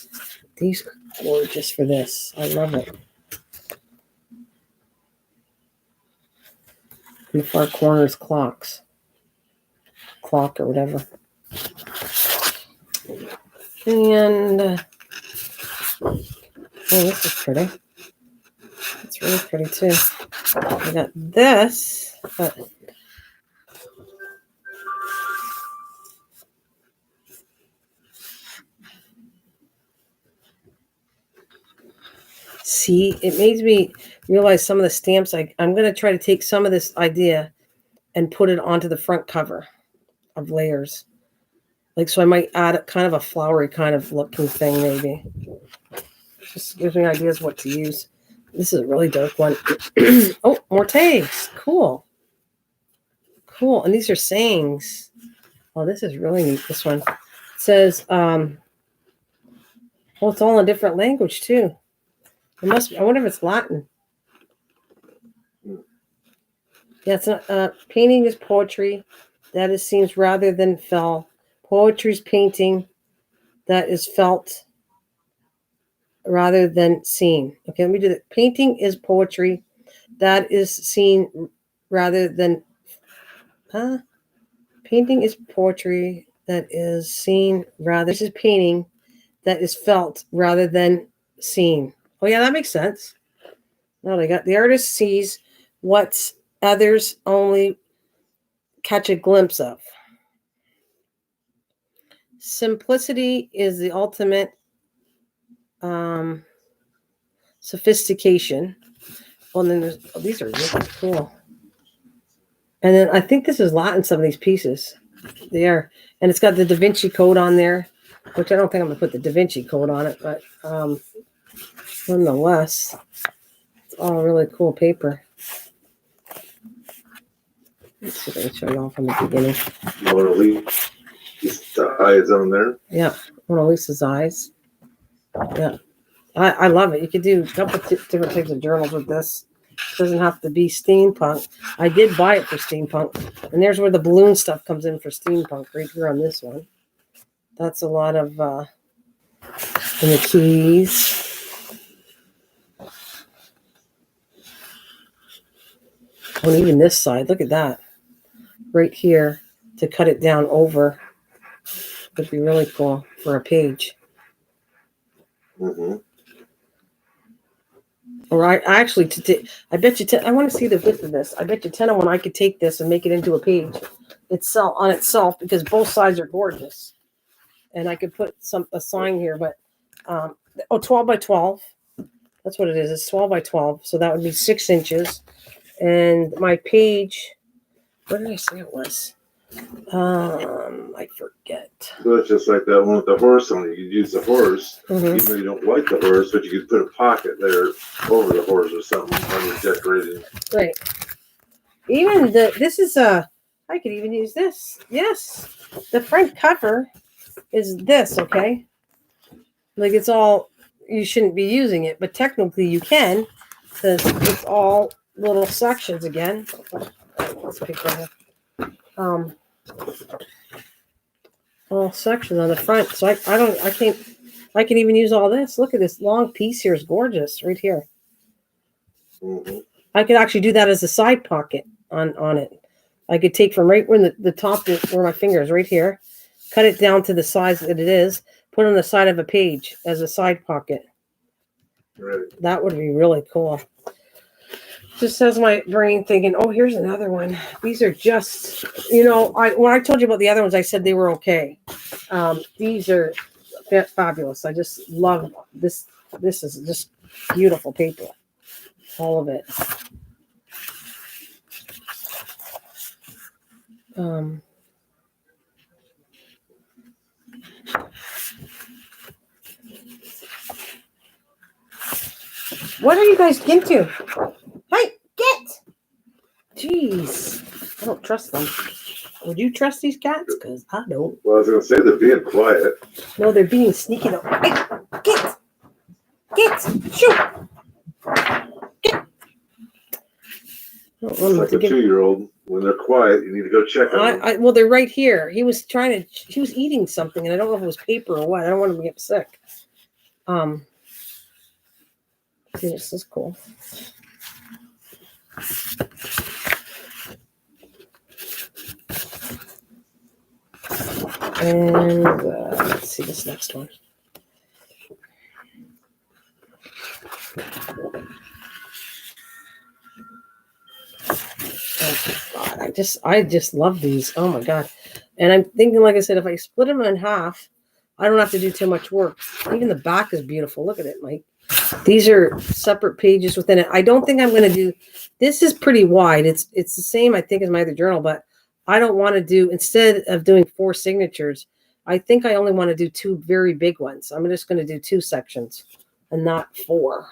these are gorgeous for this. I love it. In the far corner is clock or whatever. And oh, this is pretty. It's really pretty too. I got this, but see, it makes me realize some of the stamps. I'm going to try to take some of this idea and put it onto the front cover of layers. Like, so I might add kind of a flowery kind of looking thing, maybe. Just gives me ideas what to use. This is a really dark one. Oh, more tags. Cool. Cool. And these are sayings. Oh, this is really neat. This one. It says, well, it's all in a different language, too. It must be. I wonder if it's Latin. Yeah, it's not. Painting is poetry. That is seems rather than felt. Poetry is painting. That is felt rather than seen. Okay, let me do that. Painting is poetry. That is seen rather than. Painting is poetry. That is seen rather. This is painting. That is felt rather than seen. Oh yeah, that makes sense. No, they got the artist sees what others only catch a glimpse of. Simplicity is the ultimate sophistication. Well, then there's these are really cool. And then I think this is Latin, some of these pieces. They are. And it's got the Da Vinci Code on there, which I don't think I'm going to put the Da Vinci Code on it, but nonetheless, it's all really cool paper. Let's see if I can show you all from the beginning. Mona Lisa's eyes on there. Yeah, Mona Lisa's eyes. Yeah, I love it. You could do a couple different types of journals with this. It doesn't have to be steampunk. I did buy it for steampunk. And there's where the balloon stuff comes in for steampunk, right here on this one. That's a lot of, and the keys. And even this side, look at that. Right here to cut it down over. Would be really cool for a page. Mm-hmm. Or I actually, I bet you, I want to see the width of this. I bet you 10 of one I could take this and make it into a page itself on itself because both sides are gorgeous. And I could put a sign here, but 12 by 12. That's what it is. It's 12 by 12. So that would be 6 inches. And my page, what did I say it was? I forget. So that's just like that one with the horse on it. You could use the horse, even though you don't like the horse, but you could put a pocket there over the horse or something when you're decorating. Right. Even this is I could even use this. Yes. The front cover is this, okay? Like it's all, you shouldn't be using it, but technically you can because it's all little sections again. Let's pick that up. all sections on the front. So I can even use all this. Look at this long piece here. It's gorgeous right here. Mm-hmm. I could actually do that as a side pocket on it. I could take from right where the top where my finger is right here, cut it down to the size that it is, put it on the side of a page as a side pocket. Right. That would be really cool. Just has my brain thinking, oh, here's another one. These are just, when I told you about the other ones, I said they were okay. These are fabulous. I just love this. This is just beautiful paper. All of it. What are you guys into? Hey, get! Jeez. I don't trust them. Would you trust these cats? Because I don't. Well, I was going to say they're being quiet. No, they're being sneaky. Hey, get! Get! Shoot! Get! It's like a 2-year-old. When they're quiet, you need to go check on them. Well, they're right here. He was eating something, and I don't know if it was paper or what. I don't want him to get sick. See, this is cool. And let's see this next one. Oh God, I just love these. Oh my God. And I'm thinking, like I said, if I split them in half, I don't have to do too much work. Even the back is beautiful. Look at it, Mike. These are separate pages within it. I don't think I'm going to do, this is pretty wide. It's the same, I think, as my other journal, but I don't want to do, instead of doing 4 signatures, I think I only want to do 2 very big ones. I'm just going to do 2 sections and not 4.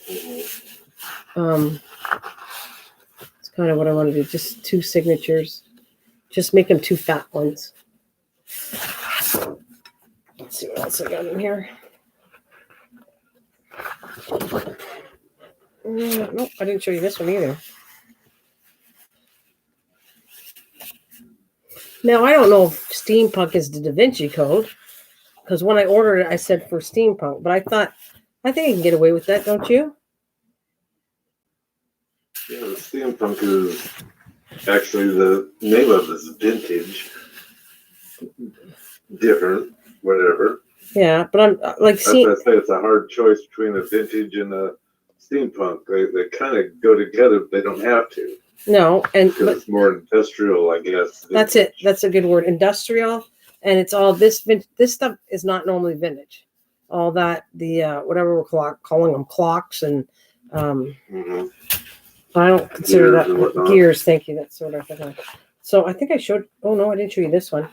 It's kind of what I want to do. Just 2 signatures. Just make them 2 fat ones. Let's see what else I got in here. Nope, I didn't show you this one either. Now, I don't know if steampunk is the Da Vinci Code, because when I ordered it, I said for steampunk, but I think I can get away with that, don't you? Yeah, the steampunk is actually, the name of this vintage. Different, whatever. Yeah, but I'm like, that's why I say it's a hard choice between a vintage and a steampunk. They kind of go together, but they don't have to. No, but it's more industrial, I guess. Vintage. That's it. That's a good word, industrial, and it's all this. This stuff is not normally vintage. All that whatever we're calling them clocks and I don't consider that gears. Thank you. That's what I think. So I think I showed. Oh no, I didn't show you this one.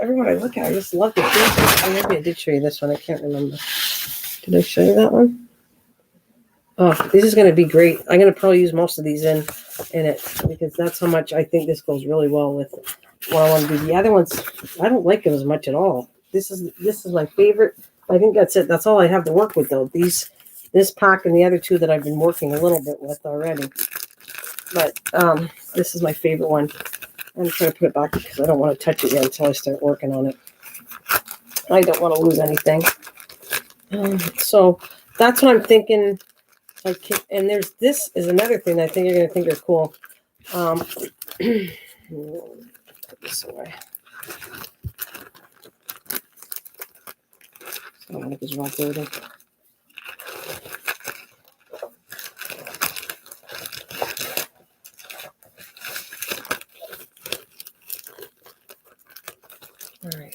Everyone I look at, I just love it. Maybe I did show you this one. I can't remember. Did I show you that one? Oh, this is going to be great. I'm going to probably use most of these in it because that's how much I think this goes really well with what I want to do. The other ones, I don't like them as much at all. This is my favorite. I think that's it. That's all I have to work with though. This pack and the other 2 that I've been working a little bit with already. But this is my favorite one. I'm trying to put it back because I don't want to touch it yet until I start working on it. I don't want to lose anything. So that's what I'm thinking. And this is another thing that I think you're going to think are cool. Put this away. I don't want this raw dirty. All right.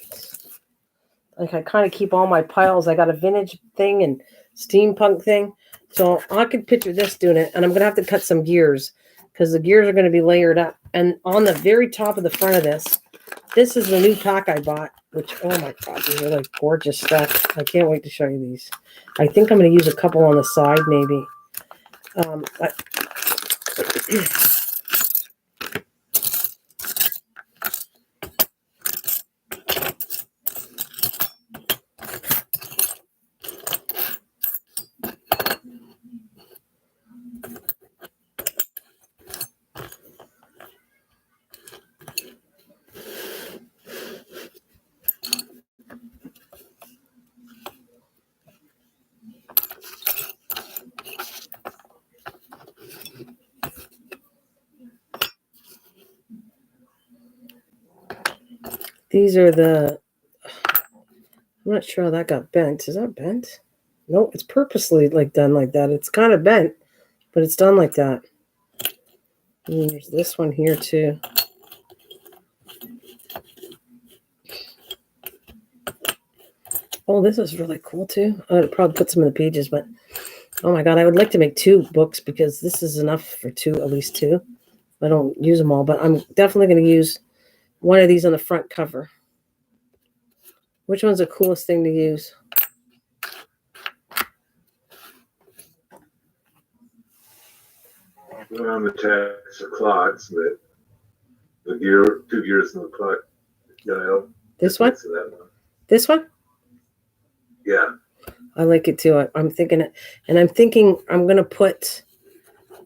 Like I kind of keep all my piles. I got a vintage thing and steampunk thing. So I could picture this doing it. And I'm going to have to cut some gears because the gears are going to be layered up. And on the very top of the front of this is the new pack I bought, which, oh my God, these are like gorgeous stuff. I can't wait to show you these. I think I'm going to use a couple on the side maybe. These are the, I'm not sure how that got bent. Is that bent? No, it's purposely like done like that. It's kind of bent, but it's done like that. And there's this one here too. Oh, this is really cool too. I would probably put some in the pages, but oh my God, I would like to make 2 books because this is enough for 2, at least 2. I don't use them all, but I'm definitely going to use one of these on the front cover. Which one's the coolest thing to use? Well, I'm attached to clocks, but the gear, 2 gears in the clock, you know. This one? This one? Yeah. I like it too. I'm thinking it, and I'm thinking I'm going to put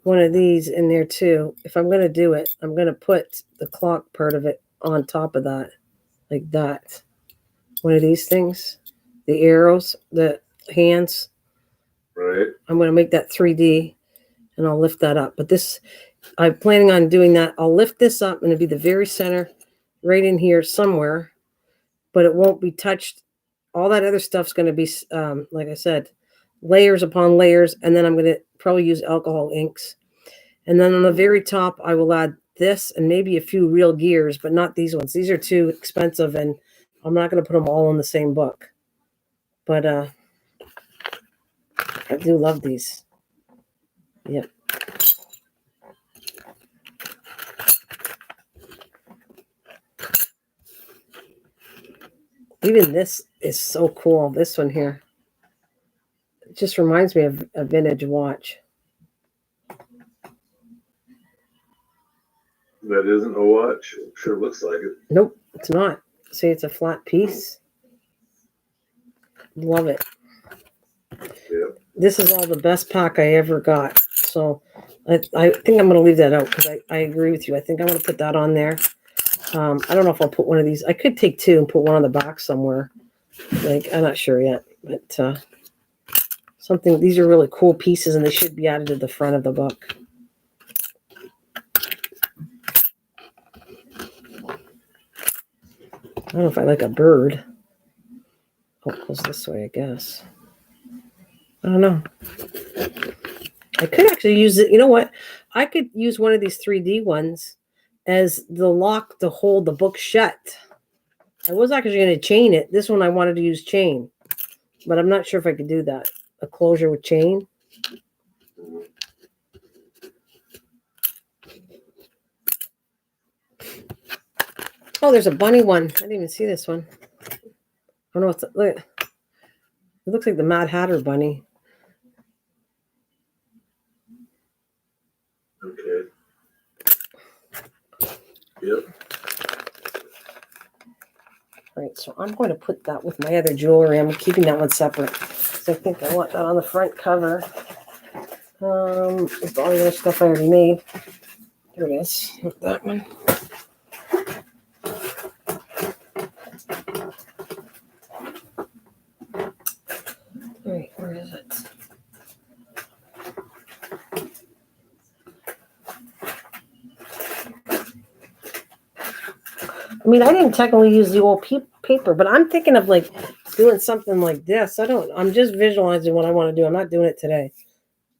one of these in there too. If I'm going to do it, I'm going to put the clock part of it on top of that, like that. One of these things, the arrows, the hands. Right. I'm going to make that 3D, and I'll lift that up. But this, I'm planning on doing that. I'll lift this up, and it'll be the very center, right in here somewhere, but it won't be touched. All that other stuff's going to be, like I said, layers upon layers, and then I'm going to probably use alcohol inks. And then on the very top, I will add this and maybe a few real gears, but not these ones. These are too expensive, and I'm not going to put them all in the same book. But I do love these. Yep. Even this is so cool. This one here. It just reminds me of a vintage watch. That isn't a watch. It sure looks like it. Nope, it's not. See, it's a flat piece. Love it. Yep. This is all the best pack I ever got. So I think I'm going to leave that out because I agree with you. I think I'm going to put that on there. I don't know if I'll put one of these. I could take 2 and put one on the back somewhere. Like, I'm not sure yet. But something, these are really cool pieces, and they should be added to the front of the book. I don't know if I like a bird. Oh, it goes this way, I guess. I don't know. I could actually use it. You know what? I could use one of these 3D ones as the lock to hold the book shut. I was actually going to chain it. This one I wanted to use chain, but I'm not sure if I could do that. A closure with chain. Oh, there's a bunny one. I didn't even see this one. I don't know what's look. It looks like the Mad Hatter bunny. Okay. Yep. All right, so I'm going to put that with my other jewelry. I'm keeping that one separate because I think I want that on the front cover. With all the other stuff I already made. Here it is. That one. All right, where is it? I mean, I didn't technically use the old paper, but I'm thinking of like doing something like this. I'm just visualizing what I want to do. I'm not doing it today,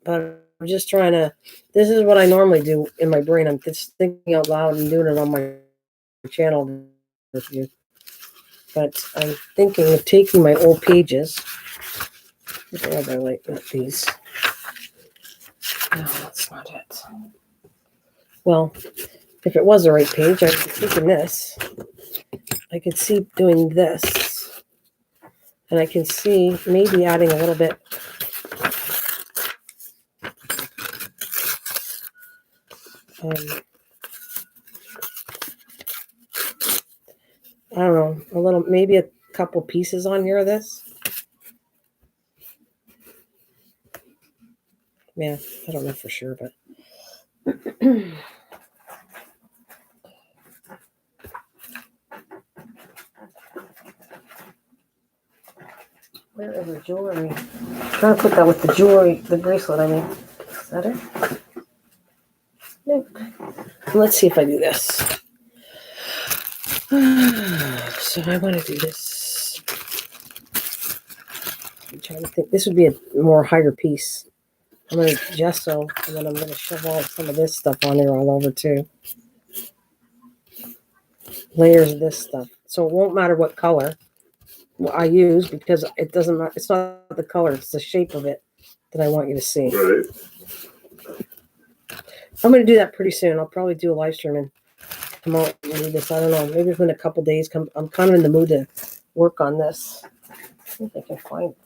but I'm just trying to, this is what I normally do in my brain. I'm just thinking out loud and doing it on my channel with you. But I'm thinking of taking my old pages. Where do I like these? No, that's not it. Well, if it was the right page, I'd be taking this. I could see doing this. And I can see maybe adding a little bit. I don't know, a little, maybe a couple pieces on here of this. Yeah, I don't know for sure, but. Where is the jewelry? I'm trying to put that with the jewelry, the bracelet, I mean. Is that it? Nope. Let's see if I do this. So I want to do this. I'm trying to think. This would be a more higher piece. I'm going to gesso, and then I'm going to shove all some of this stuff on there all over too. Layers of this stuff. So it won't matter what color I use because it doesn't matter. It's not the color, it's the shape of it that I want you to see. Right. I'm going to do that pretty soon. I'll probably do a live stream and come out and do this. I don't know. Maybe within a couple days. I'm kind of in the mood to work on this. I think I can find it.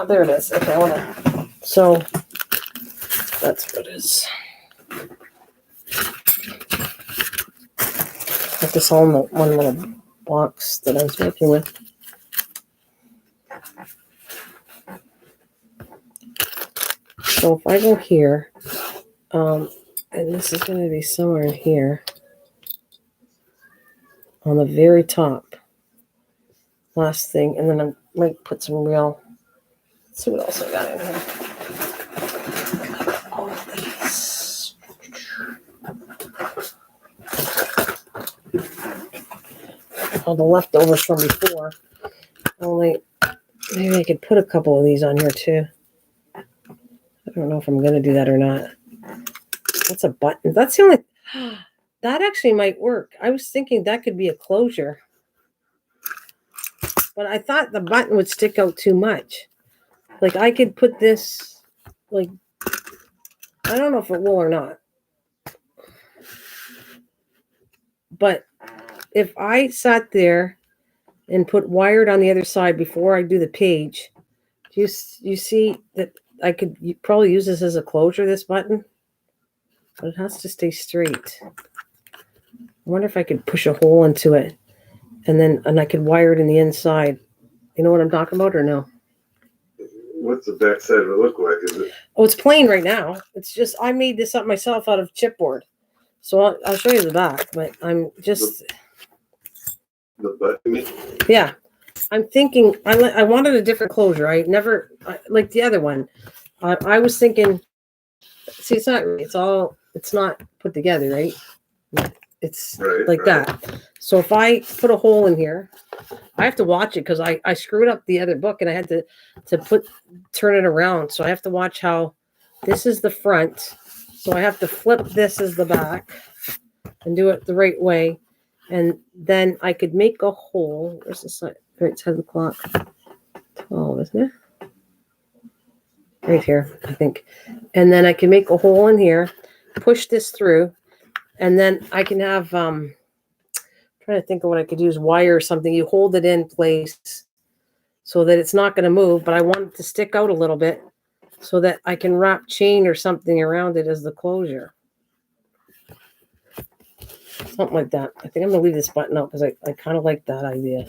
There it is. Okay, I want to. So that's what it is. Put this all in the one little box that I was working with. So if I go here, and this is going to be somewhere in here on the very top, last thing, and then I might put some real. Let's see what else I got in here. All of these. All the leftovers from before. Only maybe I could put a couple of these on here too. I don't know if I'm going to do that or not. That's a button. That's the only. That actually might work. I was thinking that could be a closure. But I thought the button would stick out too much. Like I could put this, like, I don't know if it will or not. But if I sat there and put wired on the other side before I do the page, you see that I could probably use this as a closure, this button. But it has to stay straight. I wonder if I could push a hole into it and I could wire it in the inside. You know what I'm talking about or no? What's the back side of it look like? Is it? Oh, it's plain right now. It's just, I made this up myself out of chipboard. So I'll show you the back, but I'm just. The button? Yeah. I'm thinking, I wanted a different closure. Like the other one. I was thinking, see, it's not put together, right? It's right, like right. That. So if I put a hole in here, I have to watch it because I screwed up the other book and I had to turn it around. So I have to watch how this is the front. So I have to flip this as the back and do it the right way. And then I could make a hole. Where's the side? Right side of the clock. 12, isn't it? Right here, I think. And then I can make a hole in here, push this through, and then I can have trying to think of what I could use, wire or something. You hold it in place so that it's not going to move, but I want it to stick out a little bit so that I can wrap chain or something around it as the closure. Something like that. I think I'm going to leave this button out because I kind of like that idea.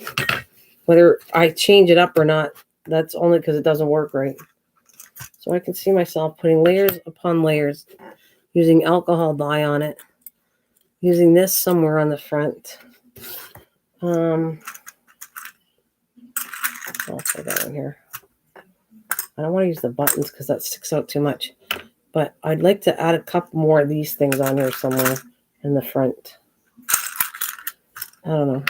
Whether I change it up or not, that's only because it doesn't work right. So I can see myself putting layers upon layers, using alcohol dye on it, using this somewhere on the front. I'll put that in here. I don't want to use the buttons because that sticks out too much. But I'd like to add a couple more of these things on here somewhere in the front. I don't know.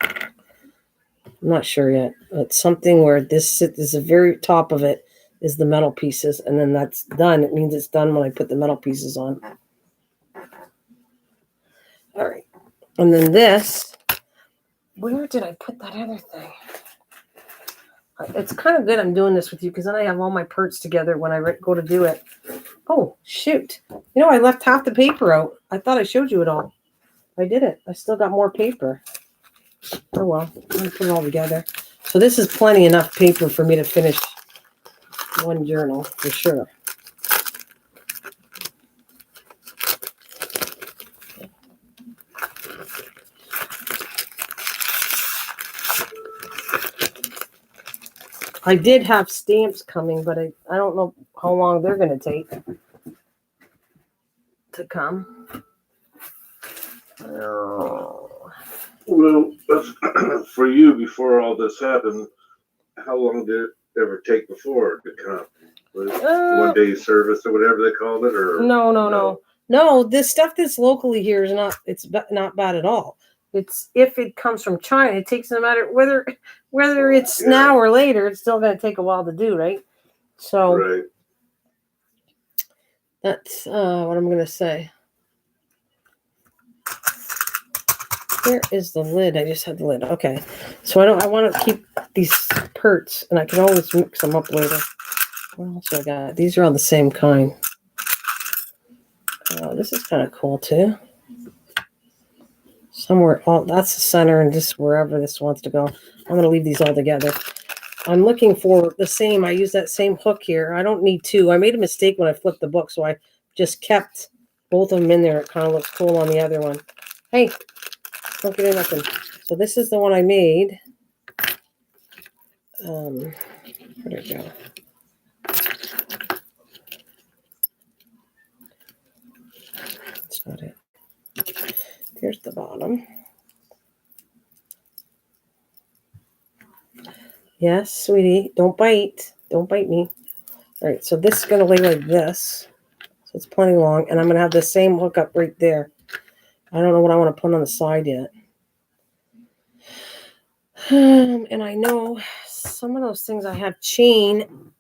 I'm not sure yet. It's something where this is the very top of it is the metal pieces. And then that's done. It means it's done when I put the metal pieces on. All right. And then this, where did I put that other thing? It's kind of good I'm doing this with you because then I have all my parts together when I go to do it. Oh, shoot. You know, I left half the paper out. I thought I showed you it all. I didn't. I still got more paper. Oh, well. Let me put it all together. So this is plenty enough paper for me to finish one journal for sure. I did have stamps coming, but I don't know how long they're going to take to come. Well, for you, before all this happened, how long did it ever take before to come? Was it 1 day service or whatever they called it? Or No. No, this stuff that's locally here is not bad at all. It's if it comes from China, it takes no matter whether it's now or later, it's still going to take a while to do, right? So that's what I'm going to say. Where is the lid? I just had the lid. Okay. So I want to keep these perts, and I can always mix them up later. What else I got? These are all the same kind. This is kind of cool too. Somewhere, that's the center, and just wherever this wants to go. I'm going to leave these all together. I'm looking for the same. I use that same hook here. I don't need two. I made a mistake when I flipped the book, so I just kept both of them in there. It kind of looks cool on the other one. Hey, don't get in nothing. So this is the one I made. Where'd it go? That's not it. Here's the bottom. Yes, sweetie. Don't bite. Don't bite me. All right, so this is going to lay like this. So it's plenty long. And I'm going to have the same hook up right there. I don't know what I want to put on the side yet. And I know some of those things I have chain.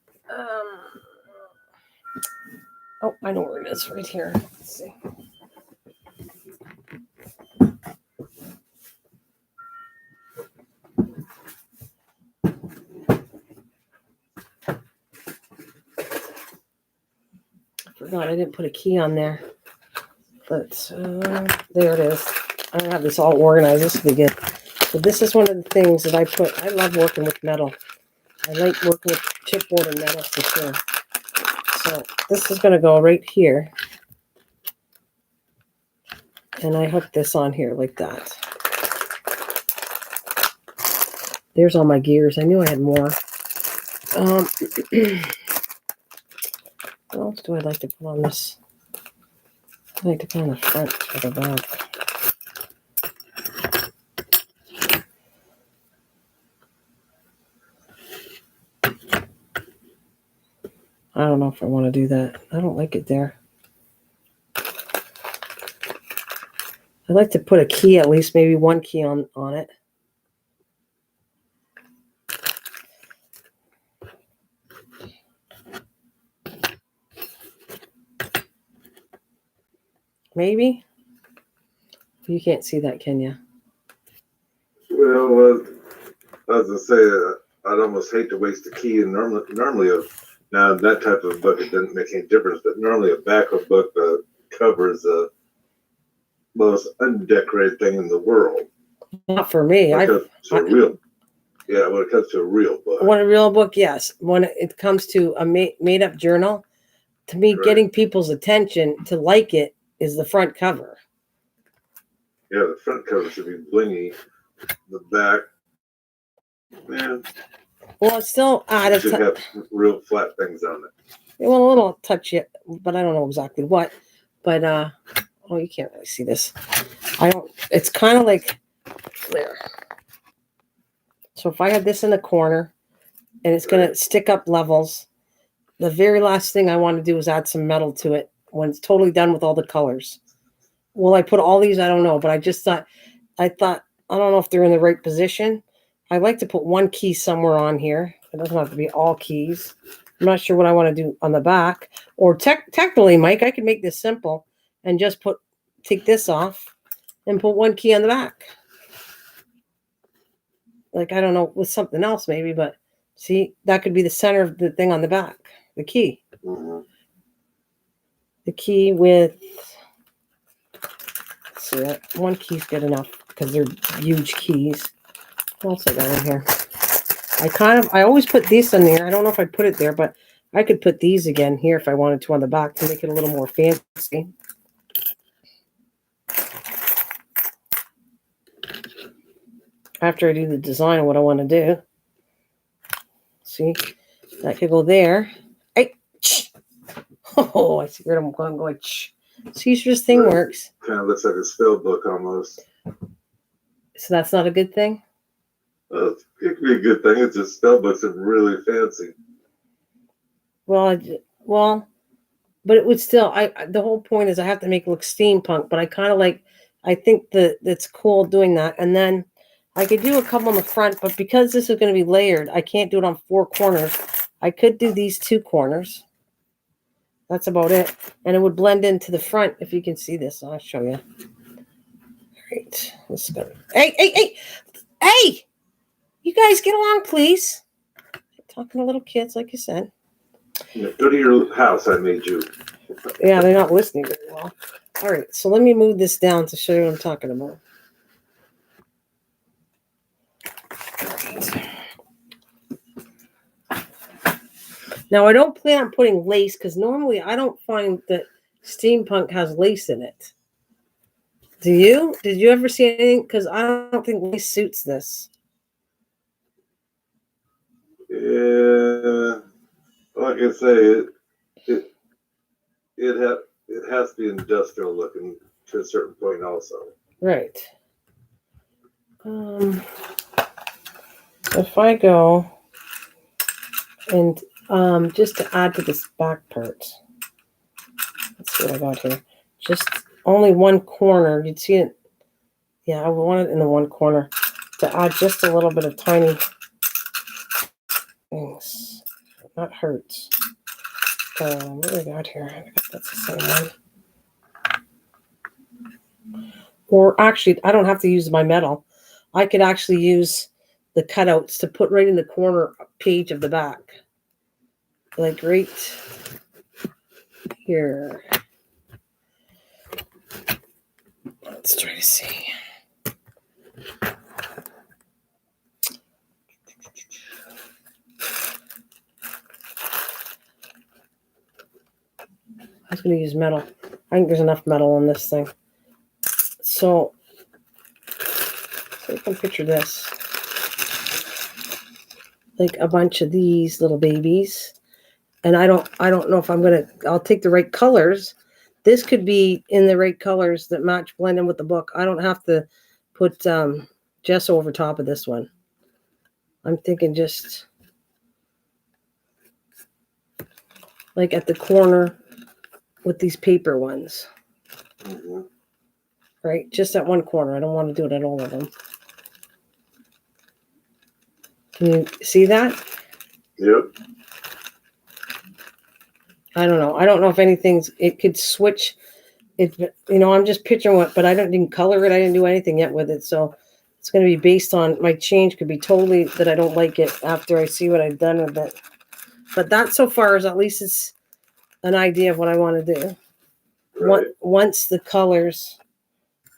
Oh, I know where it is, right here. Let's see. I forgot I didn't put a key on there. But there it is. I don't have this all organized. This will be good. So this is one of the things that I put. I love working with metal. I like working with chipboard and metal for sure. So this is going to go right here. And I hook this on here like that. There's all my gears. I knew I had more. What else do I like to put on this? I like to put on the front or the back. I don't know if I want to do that. I don't like it there. I'd like to put a key, at least maybe one key on it. Maybe? You can't see that, can you? Well, I was going to say, I'd almost hate to waste a key. And normally now that type of book, it doesn't make any difference, but normally a back of book covers the most undecorated thing in the world. Not for me. When it comes to a real book. When a real book, yes. When it comes to a made-up journal, to me, getting people's attention to like it is the front cover. Yeah, the front cover should be blingy. The back, man. Well, it's still odd. It should have real flat things on it. Well, a little touch it, but I don't know exactly what. But oh, you can't really see this. It's kind of like there. So if I had this in the corner, and it's going to stick up levels, the very last thing I want to do is add some metal to it when it's totally done with all the colors. Will I put all these? I don't know, but I thought, I don't know if they're in the right position. I like to put one key somewhere on here. It doesn't have to be all keys. I'm not sure what I want to do on the back. Or technically, Mike, I could make this simple and just take this off and put one key on the back. Like, I don't know, with something else maybe, but see, that could be the center of the thing on the back, the key. Mm-hmm. The key with, let's see, one key's good enough because they're huge keys. What else I got in here? I always put this in there. I don't know if I put it there, but I could put these again here if I wanted to on the back to make it a little more fancy. After I do the design of what I want to do. See, that could go there. Hey, oh, I figured I'm going. See, this thing works. Kind of looks like a spell book almost. So that's not a good thing? It could be a good thing. It's just spell books are really fancy. Well, but it would still. The whole point is I have to make it look steampunk, but I kind of like I think that it's cool doing that. And then I could do a couple on the front, but because this is going to be layered, I can't do it on 4 corners. I could do these 2 corners. That's about it. And it would blend into the front if you can see this. I'll show you. Great. This is good. Hey! You guys get along, please. Talking to little kids, like you said. Go to your house, I made you. Yeah, they're not listening very well. All right, so let me move this down to show you what I'm talking about. Now, I don't plan on putting lace because normally I don't find that steampunk has lace in it. Do you? Did you ever see anything? Because I don't think lace suits this. Yeah, like I say, it has to be industrial looking to a certain point also. Right. If I go and just to add to this back part, let's see what I got here. Just only one corner. You'd see it. Yeah, I want it in the one corner to add just a little bit of tiny things. That hurts. What do we got here? That's the same one. Or actually, I don't have to use my metal. I could actually use the cutouts to put right in the corner page of the back. Like right here. Let's try to see. I was going to use metal. I think there's enough metal on this thing. So you can picture this. Like a bunch of these little babies. And I don't know if I'll take the right colors. This could be in the right colors that match blend in with the book. I don't have to put gesso over top of this one. I'm thinking just like at the corner with these paper ones. Mm-hmm. Right? Just at one corner. I don't want to do it at all of them. Can you see that? Yep. I don't know. I don't know if it could switch. I'm just picturing what, but I didn't color it. I didn't do anything yet with it. So it's going to be based on my change could be totally that I don't like it after I see what I've done with it. But that so far is at least it's an idea of what I want to do. Right. Once the colors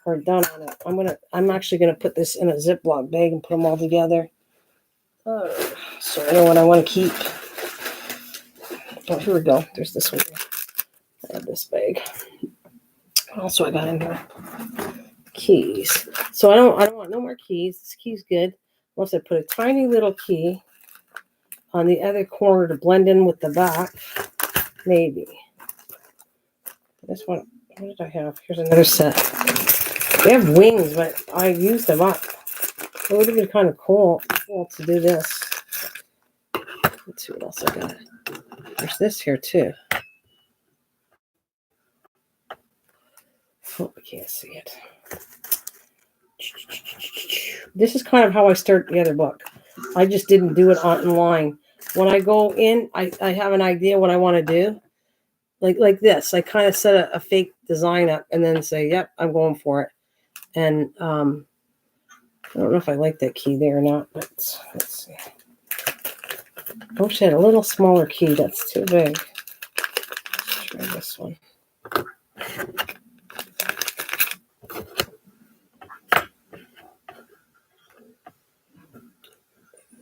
are done on it, I'm actually going to put this in a Ziploc bag and put them all together. So I know what I want to keep. Oh, here we go. There's this one. I have this bag. Also, I got in here keys. So I don't want no more keys. This key's good. Once I put a tiny little key on the other corner to blend in with the back, maybe. This one. What did I have? Here's another set. They have wings, but I used them up. It would have been kind of cool to do this. Let's see what else I got. There's this here too. Oh, I can't see it. This is kind of how I start the other book. I just didn't do it online. When I go in, I have an idea what I want to do. Like this. I kind of set a fake design up and then say, yep, I'm going for it. And I don't know if I like that key there or not, but let's see. I wish I had a little smaller key. That's too big. Let's try this one.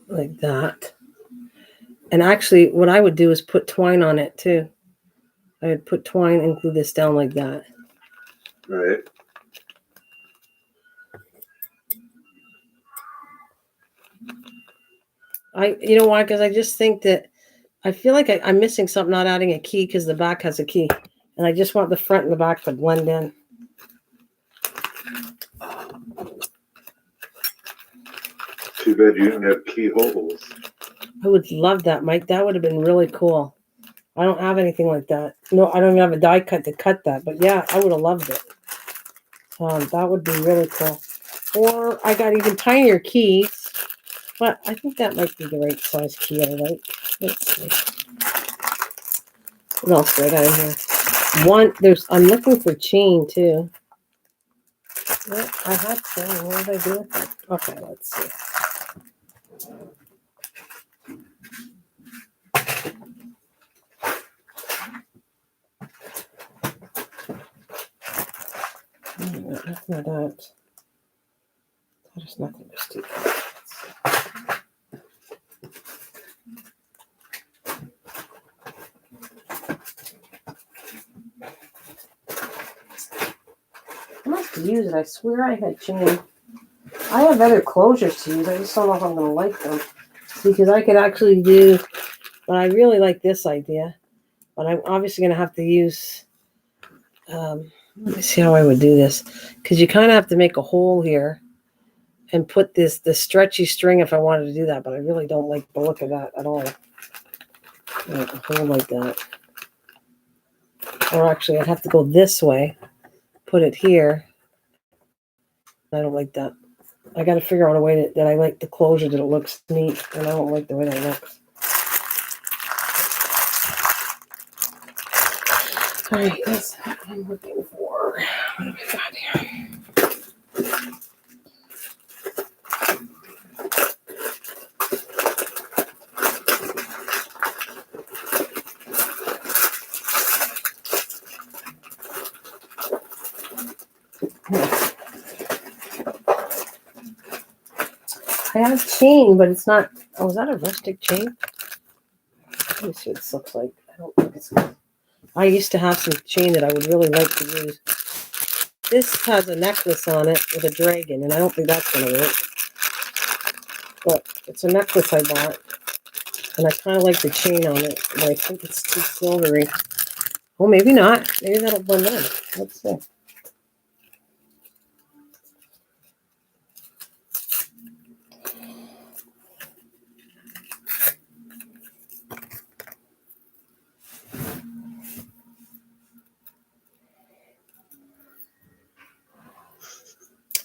Like that. And actually, what I would do is put twine on it too. I would put twine and glue this down like that. Right. You know why? Because I just think that I feel like I'm missing something, not adding a key because the back has a key. And I just want the front and the back to blend in. Too bad you didn't have keyholes. I would love that, Mike. That would have been really cool. I don't have anything like that. No, I don't even have a die cut to cut that. But yeah, I would have loved it. That would be really cool. Or I got even tinier keys, but I think that might be the right size key I like. Let's see. What else do I got in here? I'm looking for chain too. Yeah, I had chain. What did I do with it? Okay, let's see. Nothing of that. There's nothing to steal. I must use it. I swear I had chain. I have other closures to use. I just don't know if I'm going to like them. Because I could actually do, but I really like this idea. But I'm obviously going to have to use, let me see how I would do this. Because you kind of have to make a hole here and put the stretchy string if I wanted to do that. But I really don't like the look of that at all. Like a hole like that. Or actually, I'd have to go this way. Put it here. I don't like that. I got to figure out a way that I like the closure, that it looks neat, and I don't like the way that looks. All right, that's what I'm looking for. What have we got here? I have chain, but it's not. Oh, is that a rustic chain? Let me see what this looks like. I don't think it's. I used to have some chain that I would really like to use. This has a necklace on it with a dragon, and I don't think that's going to work. But it's a necklace I bought, and I kind of like the chain on it, but I think it's too silvery. Oh, maybe not. Maybe that'll blend in. Let's see.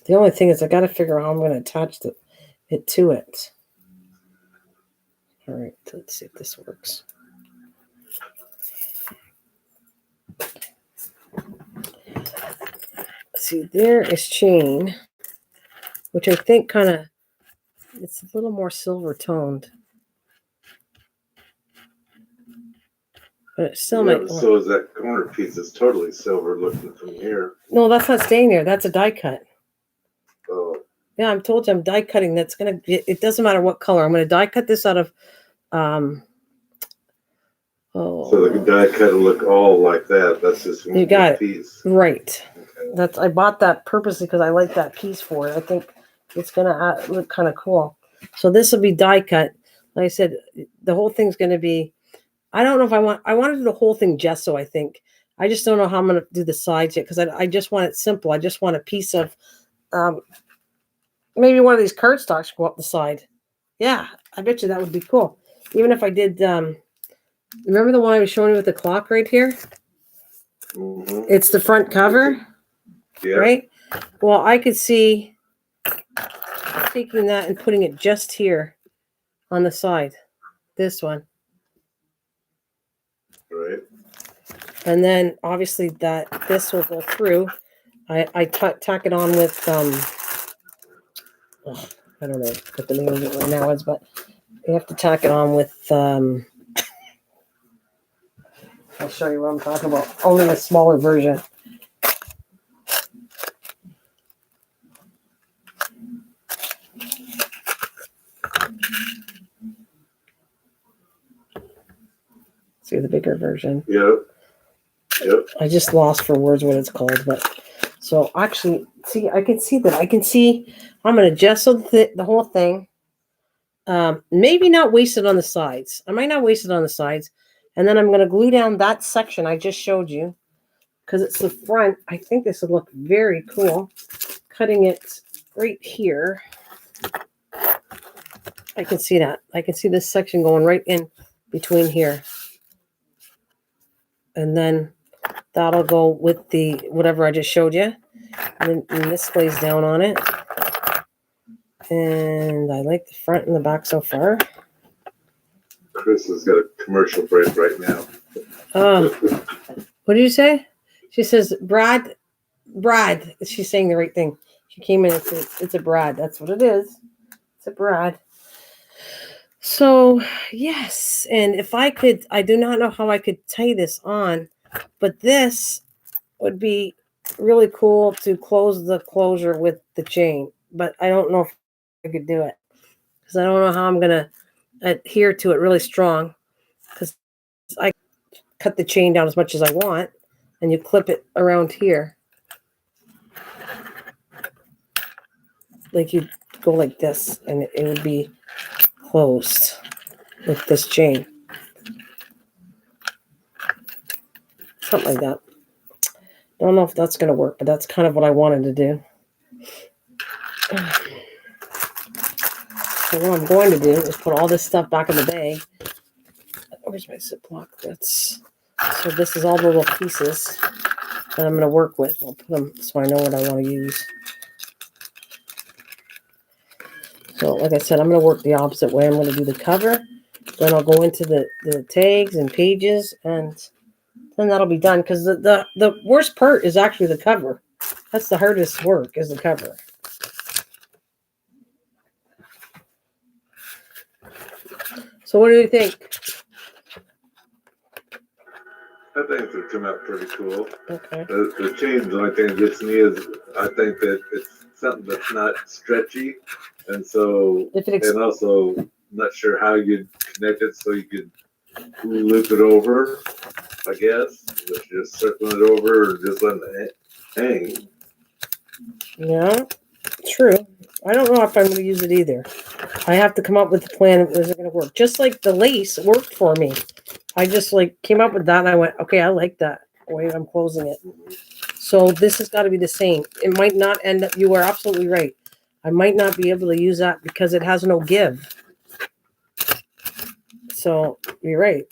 The only thing is I got to figure out how I'm going to attach it to it. All right, let's see if this works. See, there is chain, which I think kind of, it's a little more silver toned. But it still might. So is that corner piece is totally silver looking from here. No, that's not staying there. That's a die cut. Oh. Yeah, I'm told you I'm die cutting. That's going to, it doesn't matter what color. I'm going to die cut this out of, so the die cut will look all like that. That's just one you got piece. It. Right. Okay. I bought that purposely because I like that piece for it. I think it's going to look kind of cool. So this will be die cut. Like I said, the whole thing's going to be, I don't know if I want to do the whole thing gesso, I think. I just don't know how I'm going to do the sides yet because I just want it simple. I just want a piece of, maybe one of these cardstocks go up the side. Yeah, I bet you that would be cool. Even if I did, remember the one I was showing you with the clock right here? Mm-hmm. It's the front cover, yeah. Right? Well, I could see taking that and putting it just here on the side, this one. Right. And then obviously this will go through. I tack it on with, I don't know what the name of it right now is, but you have to tack it on with, I'll show you what I'm talking about. Only a smaller version. See the bigger version. Yep. I just lost for words what it's called, but so actually, see, I can see that. I'm going to gesso the whole thing. Maybe not waste it on the sides. I might not waste it on the sides. And then I'm going to glue down that section I just showed you because it's the front. I think this would look very cool. Cutting it right here. I can see that. I can see this section going right in between here. And then that'll go with the whatever I just showed you. And this lays down on it. And I like the front and the back so far. Chris has got a commercial break right now. What did you say? She says, Brad. She's saying the right thing. She came in and said, it's a Brad. That's what it is. It's a Brad. So, yes. And if I could, I do not know how I could tie this on, but this would be really cool to close the closure with the chain. But I don't know if I could do it because I don't know how I'm going to adhere to it really strong, because I cut the chain down as much as I want and you clip it around here. Like you go like this and it would be closed with this chain. Something like that. Don't know if that's going to work, but that's kind of what I wanted to do. So what I'm going to do is put all this stuff back in the bag. Where's my Ziploc? So this is all the little pieces that I'm going to work with. I'll put them so I know what I want to use. So like I said, I'm going to work the opposite way. I'm going to do the cover. Then I'll go into the tags and pages, and then that'll be done. Because the worst part is actually the cover. That's the hardest work, is the cover. So what do you think? I think it's going to come out pretty cool. Okay. The chain, the only thing that gets me is I think that it's something that's not stretchy. And so, and also not sure how you'd connect it so you could loop it over, I guess. Just circling it over or just letting it hang. Yeah, true. I don't know if I'm going to use it either. I have to come up with a plan. Is it going to work? Just like the lace worked for me. I just came up with that and I went, okay, I like that way I'm closing it. So this has got to be the same. It might not end up, you are absolutely right. I might not be able to use that because it has no give. So you're right.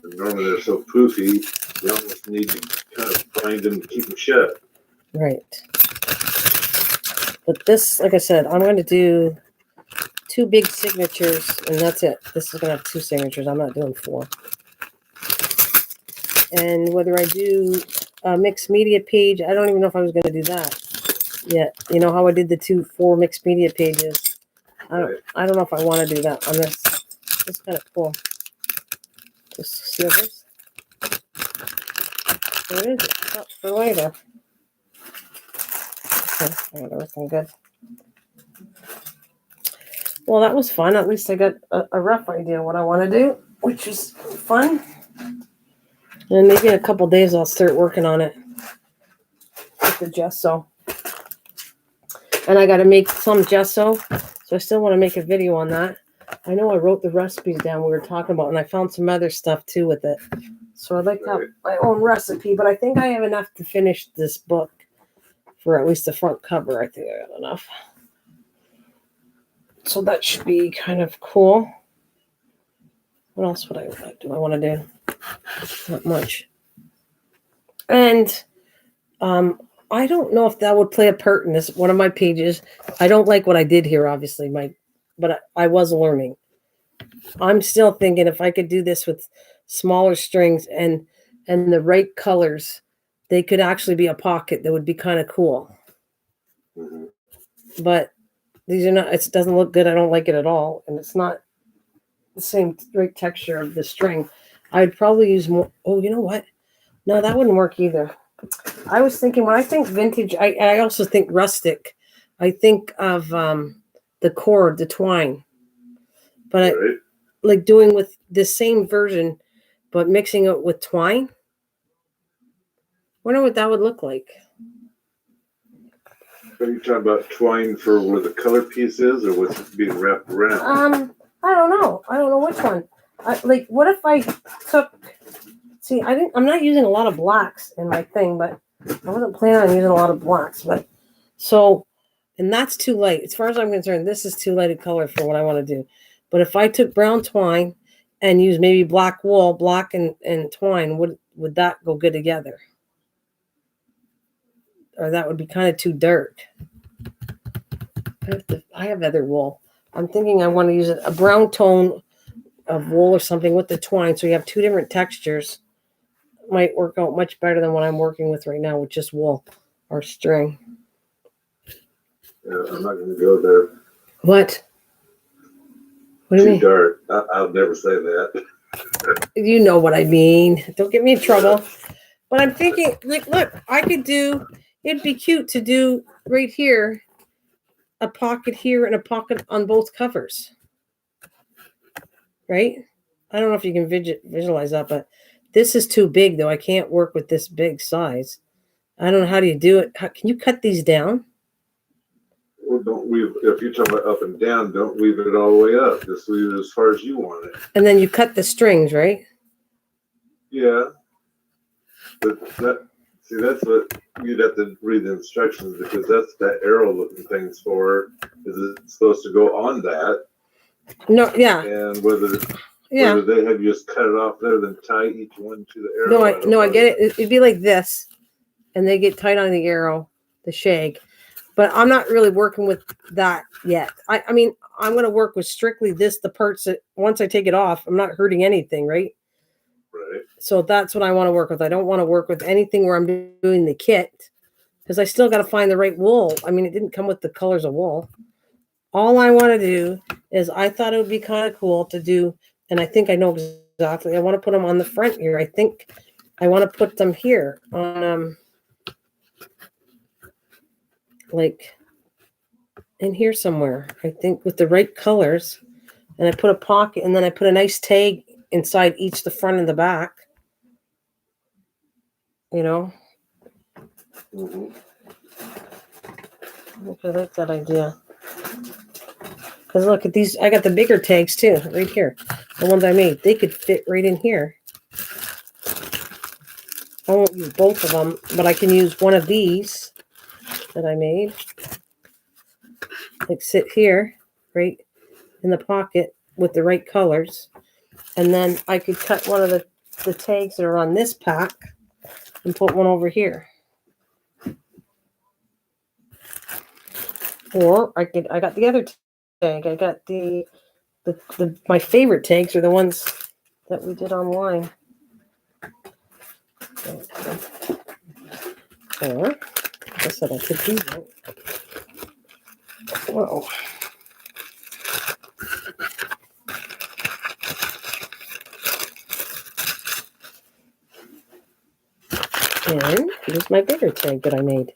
Normally they're so poofy, you almost need to kind of find them to keep them shut. Right. But this, like I said, I'm going to do 2 big signatures, and that's it. This is going to have 2 signatures. I'm not doing 4. And whether I do a mixed media page, I don't even know if I was going to do that yet. You know how I did the 4 mixed media pages? I don't know if I want to do that on this. It's kind of cool. Just seal this. Where is it? Oh, for later. Okay, I got everything good. Well, that was fun. At least I got a rough idea what I want to do, which is fun. And maybe in a couple days I'll start working on it with the gesso. And I got to make some gesso, so I still want to make a video on that. I know I wrote the recipes down we were talking about, and I found some other stuff too with it. So I'd like to have my own recipe, but I think I have enough to finish this book for at least the front cover. I think I got enough. So that should be kind of cool. What else do I want to do? Not much. And I don't know if that would play a part in this one of my pages. I don't like what I did here, obviously, but I was learning. I'm still thinking if I could do this with smaller strings and the right colors, they could actually be a pocket that would be kind of cool. Mm-hmm. But these are not, it doesn't look good. I don't like it at all. And it's not the same right texture of the string. I'd probably use more. Oh, you know what? No, that wouldn't work either. I was thinking, when I think vintage, I also think rustic. I think of the cord, the twine. But right. Like doing with the same version, but mixing it with twine. Wonder what that would look like. Are you talking about twine for where the color piece is, or what's being wrapped around? I don't know. I don't know which one. What if I took? See, I'm not using a lot of blacks in my thing, but I wasn't planning on using a lot of blacks. But so, and that's too light. As far as I'm concerned, this is too light a color for what I want to do. But if I took brown twine and used maybe black wool, black and twine, would that go good together? or that would be kind of too dark. I have other wool. I'm thinking I want to use a brown tone of wool or something with the twine, so you have two different textures. Might work out much better than what I'm working with right now with just wool or string. Yeah, I'm not going to go there. What? What do you mean? Too dark. I'll never say that. You know what I mean. Don't get me in trouble. But I'm thinking, like, look, I could do, it'd be cute to do right here, a pocket here and a pocket on both covers. Right? I don't know if you can visualize that, but this is too big, though. I can't work with this big size. I don't know. How do you do it? Can you cut these down? Well, don't weave. If you're talking about up and down, don't weave it all the way up. Just weave it as far as you want it. And then you cut the strings, right? Yeah. But that's what you'd have to read the instructions, because that's that arrow looking thing's for. Is it supposed to go on that? No, yeah. And whether they have you just cut it off there, then tie each one to the arrow. I get it. It'd be like this, and they get tight on the arrow, the shag. But I'm not really working with that yet. I mean, I'm going to work with strictly the parts that once I take it off, I'm not hurting anything, right? Right. So that's what I want to work with. I don't want to work with anything where I'm doing the kit, because I still got to find the right wool. I mean, it didn't come with the colors of wool. All I want to do is, I thought it would be kind of cool to do, and I think I know exactly. I want to put them on the front here. I think I want to put them here on, like in here somewhere. I think with the right colors, and I put a pocket, and then I put a nice tag inside each, the front and the back. You know. Mm-hmm. Okay, I like that idea. Because look at these, I got the bigger tags too, right here. The ones I made, they could fit right in here. I won't use both of them, but I can use one of these that I made. Like sit here, right in the pocket with the right colors. And then I could cut one of the tags that are on this pack and put one over here. Or I got the other tag. I got my favorite tags are the ones that we did online. Or, like I said, I could do that. Whoa. And here's my bigger tag that I made.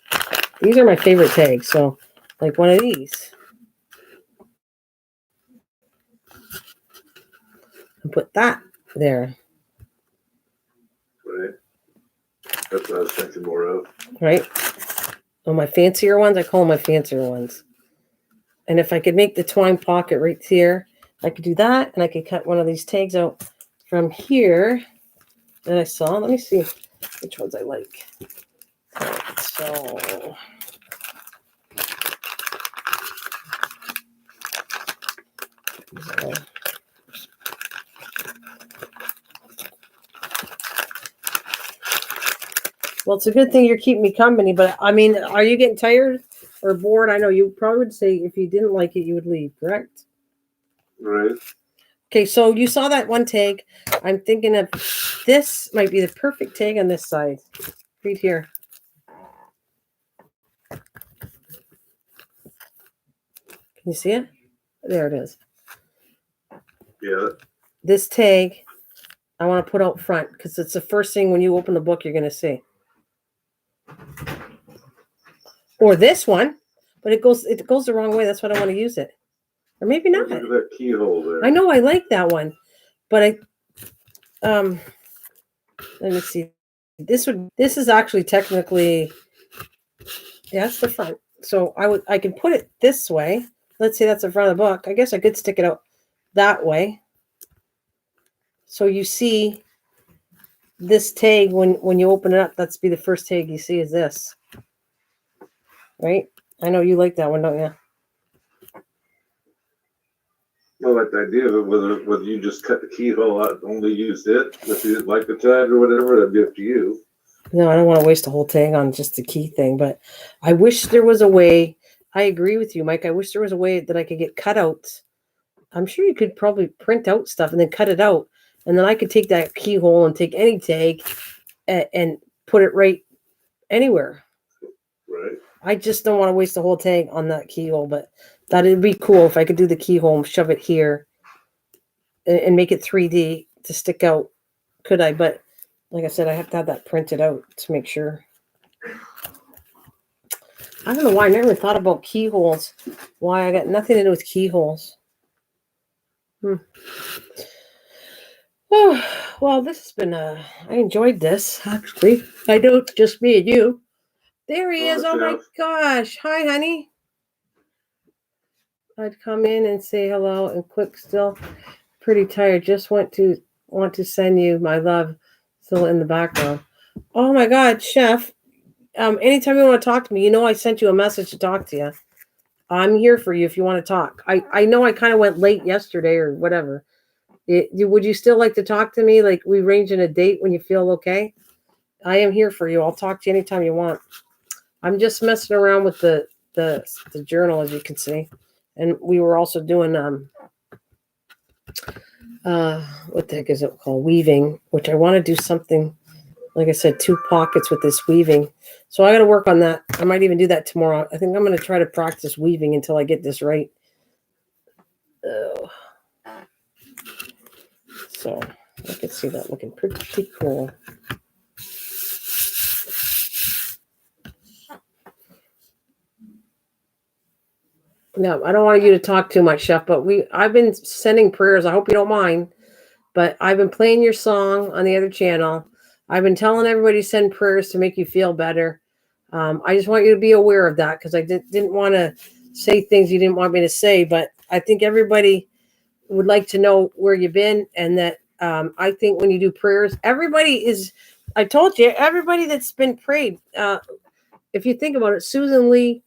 These are my favorite tags. So, like one of these. And put that there. Right. That's what I was thinking more of. Right? Oh, my fancier ones, I call them my fancier ones. And if I could make the twine pocket right here, I could do that, and I could cut one of these tags out from here that I saw. Let me see which ones I like. So well, it's a good thing you're keeping me company, but I mean, are you getting tired or bored? I know you probably would say if you didn't like it, you would leave, correct? Right. Okay, so you saw that one tag. I'm thinking of this might be the perfect tag on this side, right here. Can you see it? There it is. Yeah. This tag I want to put out front because it's the first thing when you open the book you're going to see. Or this one, but it goes the wrong way. That's what I want to use it. Or maybe not. Look at that keyhole there. I know I like that one, but let me see. This is actually technically, yeah, it's the front. So I can put it this way. Let's say that's the front of the book. I guess I could stick it out that way. So you see this tag when you open it up, that's be the first tag you see is this. Right? I know you like that one, don't you? Well, like the idea of it, whether you just cut the keyhole out and only used it, if you didn't like the tag or whatever, that'd be up to you. No, I don't want to waste a whole tag on just the key thing, but I wish there was a way. I agree with you, Mike. I wish there was a way that I could get cutouts. I'm sure you could probably print out stuff and then cut it out. And then I could take that keyhole and take any tag and put it right anywhere. Right. I just don't want to waste the whole tag on that keyhole, but that'd be cool if I could do the keyhole and shove it here and make it 3D to stick out. Could I? But like I said, I have to have that printed out to make sure. I don't know why I never thought about keyholes. Why I got nothing to do with keyholes. Oh, well, this has been I enjoyed this, actually. I know just me and you. There he is. Oh my gosh. Hi, honey. I'd come in and say hello and click still. Pretty tired. Just want to send you my love. Still in the background. Oh my God, Chef. Anytime you want to talk to me, you know I sent you a message to talk to you. I'm here for you if you want to talk. I know I kind of went late yesterday or whatever. Would you still like to talk to me? Like we arrange in a date when you feel okay? I am here for you. I'll talk to you anytime you want. I'm just messing around with the journal, as you can see. And we were also doing what the heck is it called? Weaving, which I want to do something, like I said, 2 pockets with this weaving. So I got to work on that. I might even do that tomorrow. I think I'm going to try to practice weaving until I get this right. So I can see that looking pretty cool. No, I don't want you to talk too much, Chef, but I've been sending prayers. I hope you don't mind, but I've been playing your song on the other channel. I've been telling everybody to send prayers to make you feel better. I just want you to be aware of that because I didn't want to say things you didn't want me to say, but I think everybody would like to know where you've been and that I think when you do prayers, I told you, everybody that's been prayed, if you think about it, Susan Lee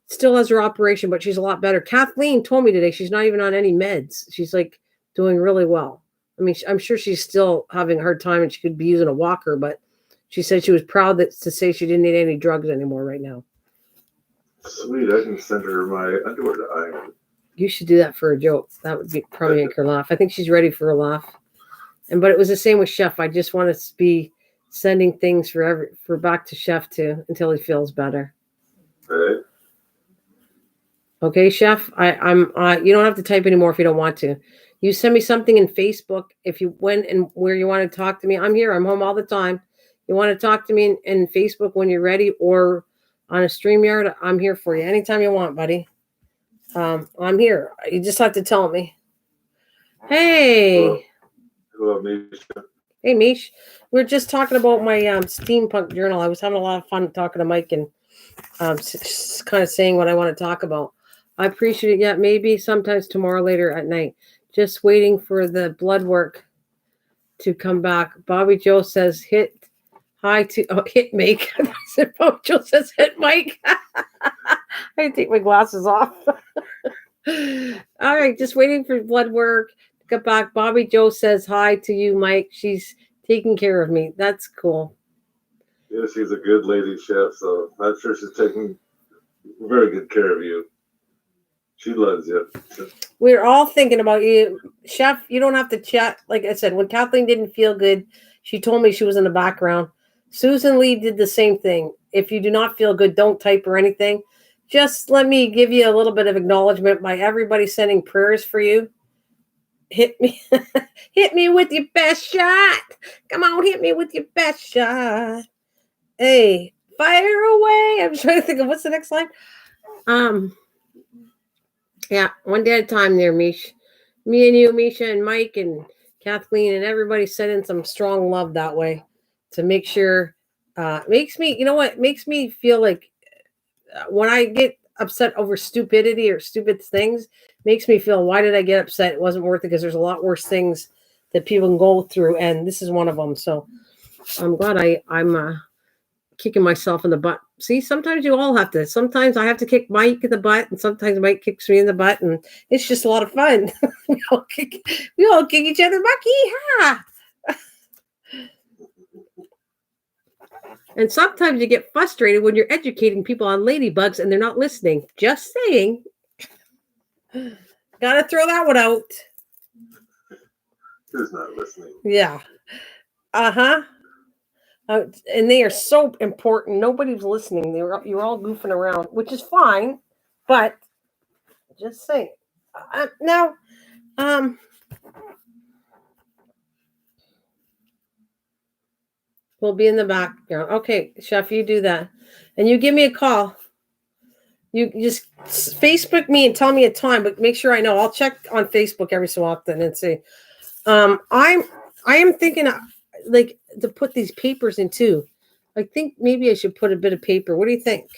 still has her operation, but she's a lot better. Kathleen told me today she's not even on any meds. She's like doing really well. I mean, I'm sure she's still having a hard time and she could be using a walker, but she said she was proud to say she didn't need any drugs anymore right now. Sweet, I can send her my underwear to iron. You should do that for a joke. That would probably make her laugh. I think she's ready for a laugh. But it was the same with Chef. I just want to be sending things for back to Chef too until he feels better. Okay. Okay, Chef. I'm. You don't have to type anymore if you don't want to. You send me something in Facebook if you went and where you want to talk to me. I'm here. I'm home all the time. You want to talk to me in Facebook when you're ready or on a StreamYard, I'm here for you anytime you want, buddy. I'm here. You just have to tell me. Hey. Hello, Misha. Hey, Mish. We're just talking about my steampunk journal. I was having a lot of fun talking to Mike and just kind of saying what I want to talk about. I appreciate it. Yeah, maybe sometimes tomorrow later at night. Just waiting for the blood work to come back. Bobby Joe says hit Mike. I said Bobby Joe says hit Mike. I can take my glasses off. All right, just waiting for blood work to come back. Bobby Joe says hi to you, Mike. She's taking care of me. That's cool. Yeah, she's a good lady, Chef, so I'm sure she's taking very good care of you. She loves you. We're all thinking about you. Chef, you don't have to chat. Like I said, when Kathleen didn't feel good, she told me she was in the background. Susan Lee did the same thing. If you do not feel good, don't type or anything. Just let me give you a little bit of acknowledgement by everybody sending prayers for you. Hit me. Hit me with your best shot. Come on, hit me with your best shot. Hey, fire away. I'm trying to think of what's the next line. Yeah, one day at a time there, Mish. Me and you, Misha, and Mike, and Kathleen, and everybody sending some strong love that way to make sure. Makes me, you know what? Makes me feel like when I get upset over stupidity or stupid things, makes me feel, why did I get upset? It wasn't worth it because there's a lot worse things that people can go through, and this is one of them. So I'm glad I'm kicking myself in the butt. See, sometimes you all have to. Sometimes I have to kick Mike in the butt, and sometimes Mike kicks me in the butt, and it's just a lot of fun. we all kick each other butt. Yeehaw! And sometimes you get frustrated when you're educating people on ladybugs and they're not listening. Just saying. Gotta throw that one out. Who's not listening? Yeah. Uh-huh. And they are so important. Nobody's listening. You're all goofing around, which is fine, but just saying. Now, we'll be in the background. Okay, Chef, you do that, and you give me a call. You just Facebook me and tell me a time, but make sure I know. I'll check on Facebook every so often and see. I am thinking like to put these papers in too. I think maybe I should put a bit of paper. What do you think?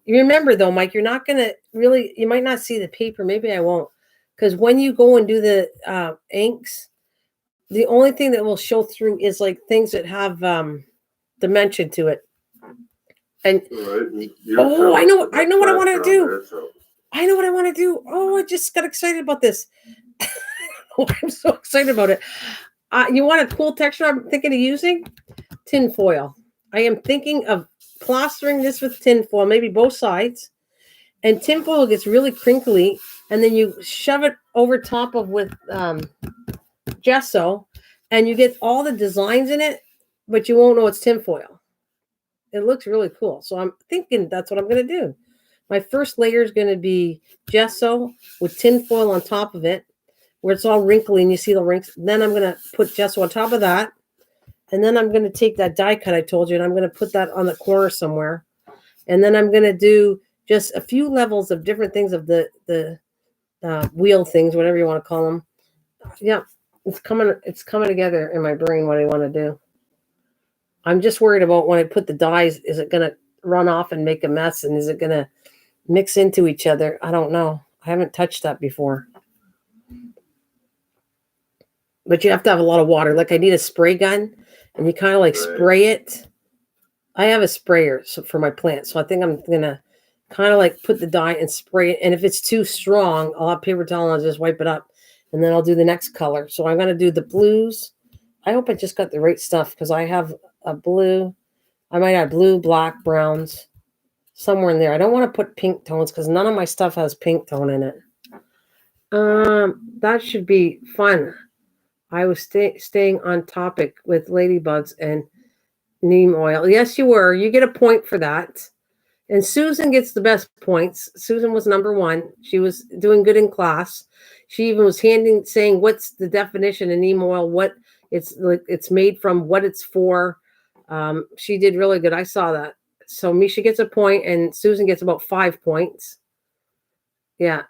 You remember though, Mike, you're not gonna really. You might not see the paper. Maybe I won't, because when you go and do the inks, the only thing that will show through is like things that have dimension to it. And I know what I want to do. There, so. I know what I want to do. Oh, I just got excited about this. Oh, I'm so excited about it. You want a cool texture? I'm thinking of using tin foil. I am thinking of plastering this with tin foil, maybe both sides. And tin foil gets really crinkly, and then you shove it over top of with gesso, and you get all the designs in it, but you won't know it's tin foil. It looks really cool. So I'm thinking that's what I'm going to do. My first layer is going to be gesso with tin foil on top of it, where it's all wrinkly and you see the wrinkles. Then I'm going to put gesso on top of that. And then I'm going to take that die cut I told you, and I'm going to put that on the corner somewhere. And then I'm going to do just a few levels of different things of the wheel things, whatever you want to call them. Yeah, it's coming together in my brain what I want to do. I'm just worried about when I put the dyes, is it going to run off and make a mess? And is it going to mix into each other? I don't know. I haven't touched that before. But you have to have a lot of water. Like I need a spray gun, and you kind of like spray it. I have a sprayer for my plants, so I think I'm going to kind of like put the dye and spray it. And if it's too strong, I'll have paper towel and I'll just wipe it up. And then I'll do the next color. So I'm going to do the blues. I hope I just got the right stuff, because I have a blue. I might have blue, black, browns, somewhere in there. I don't want to put pink tones because none of my stuff has pink tone in it. That should be fun. I was staying on topic with ladybugs and neem oil. Yes, you were. You get a point for that. And Susan gets the best points. Susan was number 1. She was doing good in class. She even was saying what's the definition of neem oil, what it's made from, what it's for. She did really good. I saw that. So Misha gets a point, and Susan gets about 5 points. Yeah,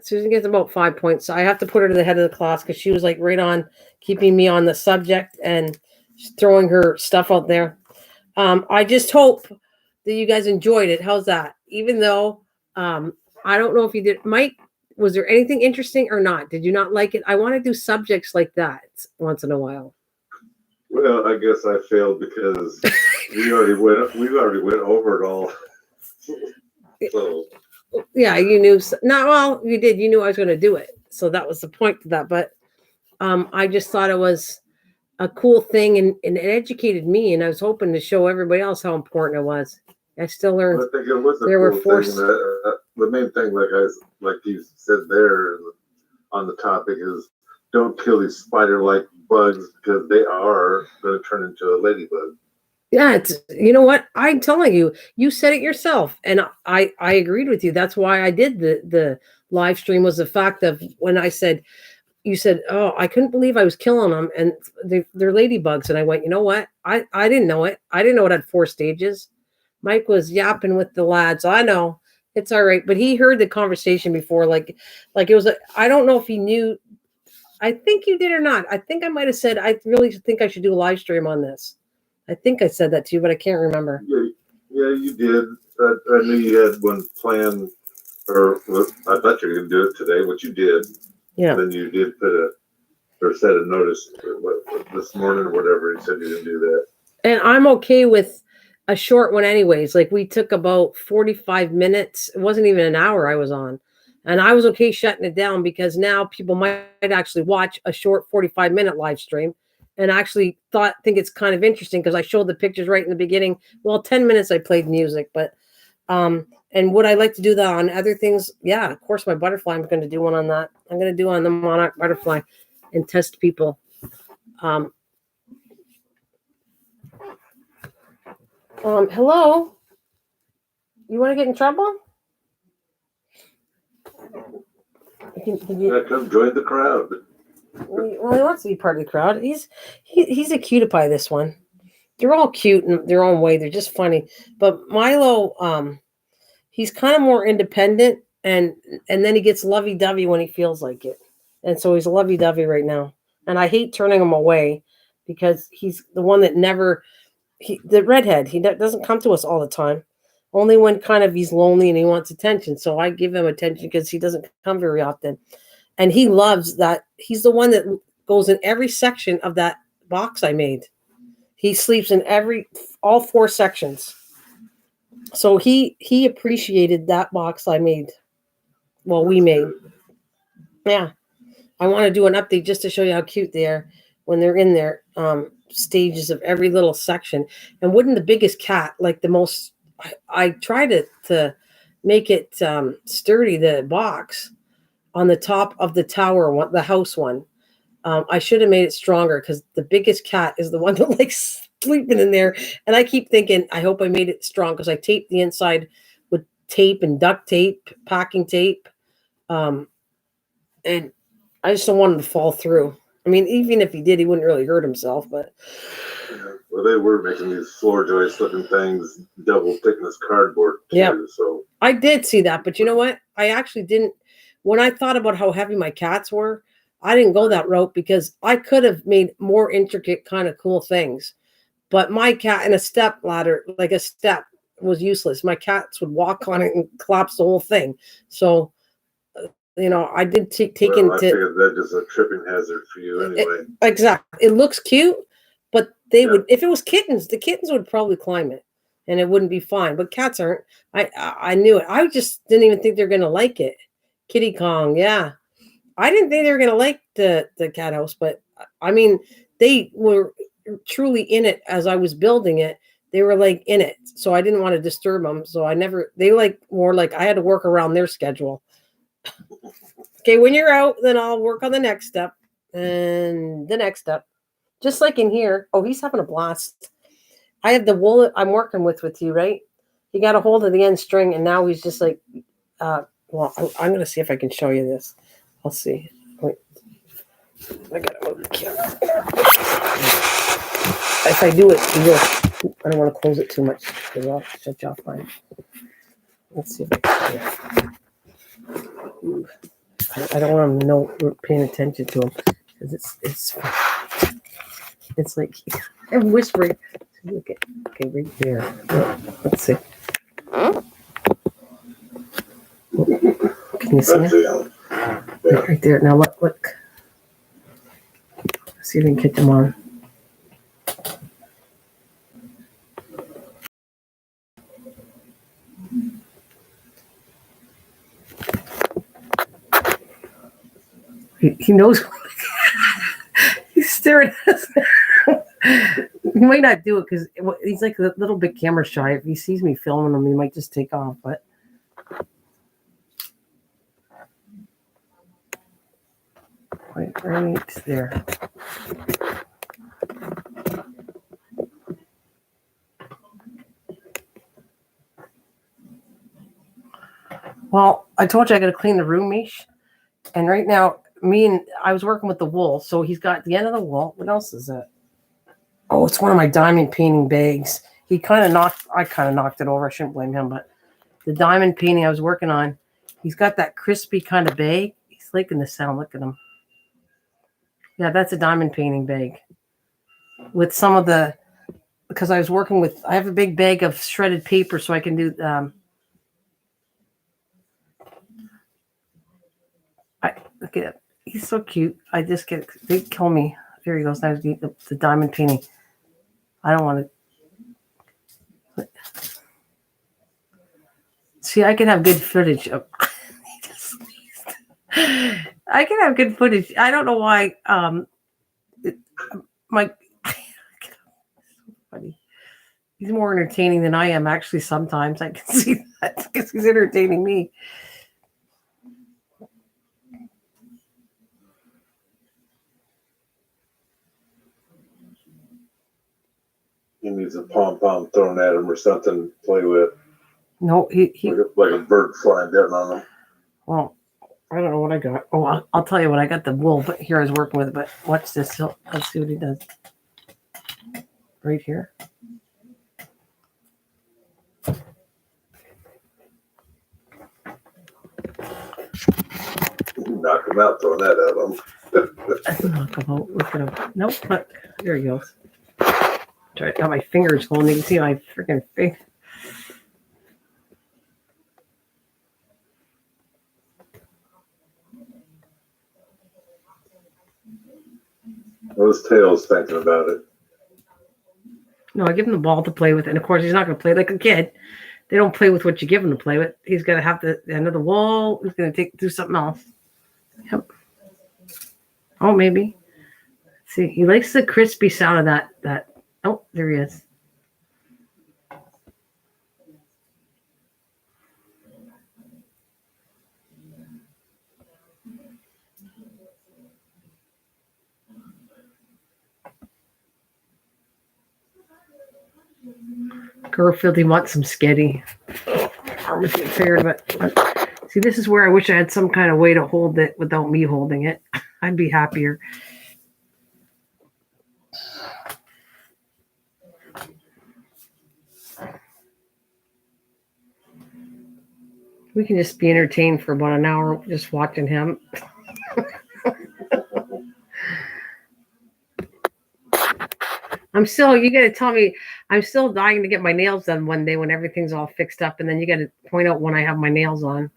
Susan gets about 5 points. So I have to put her to the head of the class, because she was like right on keeping me on the subject and throwing her stuff out there. I just hope that you guys enjoyed it. How's that? Even though I don't know if you did. Mike, was there anything interesting or not? Did you not like it? I want to do subjects like that once in a while. Well, I guess I failed because we already went over it all. So yeah, you knew. Not well, you did. You knew I was going to do it, so that was the point of that. But I just thought it was a cool thing, and it educated me, and I was hoping to show everybody else how important it was. I still learned. I think it was a there cool thing. The main thing, like you said there on the topic, is don't kill these spider-like bugs, because they are going to turn into a ladybug. Yeah, it's, you know what? I'm telling you, you said it yourself, and I agreed with you. That's why I did the live stream, was the fact of when I said, you said, oh, I couldn't believe I was killing them, and they're ladybugs. And I went, you know what? I didn't know it. I didn't know it had 4 stages. Mike was yapping with the lads. I know it's all right, but he heard the conversation before, like it was. I don't know if he knew. I think you did or not. I think I might have said, I really think I should do a live stream on this. I think I said that to you, but I can't remember. Yeah, you did. I knew you had one plan, or I thought you were going to do it today, which you did. Yeah. Then you did set a notice this morning or whatever. You said you didn't do that. And I'm okay with a short one anyways. Like we took about 45 minutes. It wasn't even an hour I was on. And I was okay shutting it down, because now people might actually watch a short 45-minute live stream and actually think it's kind of interesting because I showed the pictures right in the beginning. Well, 10 minutes I played music, but and would I like to do that on other things? Yeah, of course, my butterfly, I'm going to do one on that. I'm going to do on the monarch butterfly and test people. Hello? You want to get in trouble? Come join the crowd. Well, he wants to be part of the crowd. He's a cutie pie, this one. They're all cute in their own way. They're just funny. But Milo, he's kind of more independent, and then he gets lovey-dovey when he feels like it. And so he's lovey-dovey right now. And I hate turning him away because he's the one that the redhead, he doesn't come to us all the time. Only when kind of he's lonely and he wants attention. So I give him attention because he doesn't come very often. And he loves that. He's the one that goes in every section of that box I made. He sleeps in all 4 sections. So he appreciated that box I made. Well, we made. Yeah. I want to do an update just to show you how cute they are when they're in their stages of every little section. And wouldn't the biggest cat, like the most, I tried to make it sturdy, the box on the top of the tower one, the house one. I should have made it stronger because the biggest cat is the one that likes sleeping in there. And I keep thinking, I hope I made it strong because I taped the inside with tape and duct tape, packing tape. And I just don't want him to fall through. I mean, even if he did, he wouldn't really hurt himself. But well, they were making these floor joist looking things, double thickness cardboard too. Yeah. So I did see that, but you know what? I actually didn't. When I thought about how heavy my cats were, I didn't go that route because I could have made more intricate, kind of cool things. But my cat in a step ladder, like a step, was useless. My cats would walk on it and collapse the whole thing. So, I did take into. I figured that is a tripping hazard for you anyway. Exactly. It looks cute, but they would, if it was kittens, the kittens would probably climb it and it wouldn't be fine. But cats aren't. I knew it. I just didn't even think they're going to like it. Kitty Kong. Yeah. I didn't think they were going to like the cat house, but I mean, they were truly in it as I was building it. They were like in it. So I didn't want to disturb them. So they more like I had to work around their schedule. Okay. When you're out, then I'll work on the next step and the next step. Just like in here. Oh, he's having a blast. I have the wool I'm working with you, right? He got a hold of the end string and now he's just like, well, I'm going to see if I can show you this. I'll see. Wait. I got to move the camera. If I do it, I don't want to close it too much because I'll shut you off mine. Let's see if I can. I don't want them to know we're paying attention to them because it's like I'm whispering. Look at okay right there. Let's see. Can you see it? Right there. Now look. See if we can get them on. He knows. He's staring at us. He might not do it because he's like a little bit camera shy. If he sees me filming him, he might just take off. But right there. Well, I told you I got to clean the room, Mish. And right now, I was working with the wool. So he's got the end of the wool. What else is it? Oh, it's one of my diamond painting bags. I kind of knocked it over. I shouldn't blame him, but the diamond painting I was working on, he's got that crispy kind of bag. He's liking the sound. Look at him. Yeah, that's a diamond painting bag. With some of because I was working with, I have a big bag of shredded paper so I can do, look at it. He's so cute. They kill me. There he goes. Now the diamond painting. I don't want to. See, I can have good footage of. I can have good footage. I don't know why. My funny. He's more entertaining than I am, actually, sometimes. I can see that because he's entertaining me. He needs a pom-pom thrown at him or something to play with. No, he like a bird flying down on him. Well, I don't know what I got. Oh, I'll tell you what I got. The wool, but here I was working with it. But watch this. Let's see what he does. Right here. Knock him out, throwing that at him. Knock him out. Look at him. Nope. Look. There he goes. Got my fingers going. You can see my freaking face. Those tails thinking about it. No, I give him the ball to play with, and of course he's not going to play like a kid. They don't play with what you give him to play with. He's going to have the end of the wall. He's going to do something else. Yep. Oh, maybe. Let's see, he likes the crispy sound of that. Oh, there he is. Garfield, he wants some sketty. I'm tired of it. See, this is where I wish I had some kind of way to hold it without me holding it. I'd be happier. We can just be entertained for about an hour just watching him. You got to tell me, I'm still dying to get my nails done one day when everything's all fixed up. And then you got to point out when I have my nails on,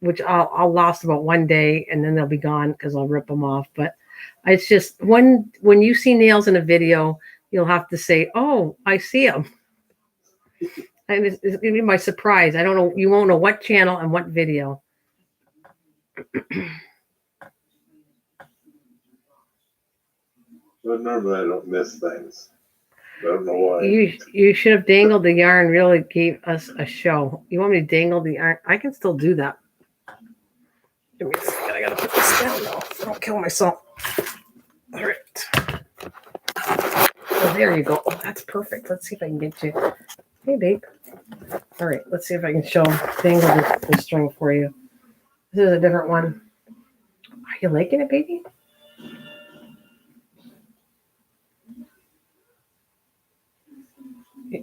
which I'll last about one day and then they'll be gone because I'll rip them off. But it's just when you see nails in a video, you'll have to say, oh, I see them. And it's going to be my surprise. I don't know. You won't know what channel and what video. But normally I don't miss things. I don't know why. You should have dangled the yarn. Really gave us a show. You want me to dangle the yarn? I can still do that. Give me a second. I gotta put this down now. I don't kill myself. All right. Oh, there you go. Oh, that's perfect. Let's see if I can get you. Hey, babe. All right. Let's see if I can dangle the string for you. This is a different one. Are you liking it, baby?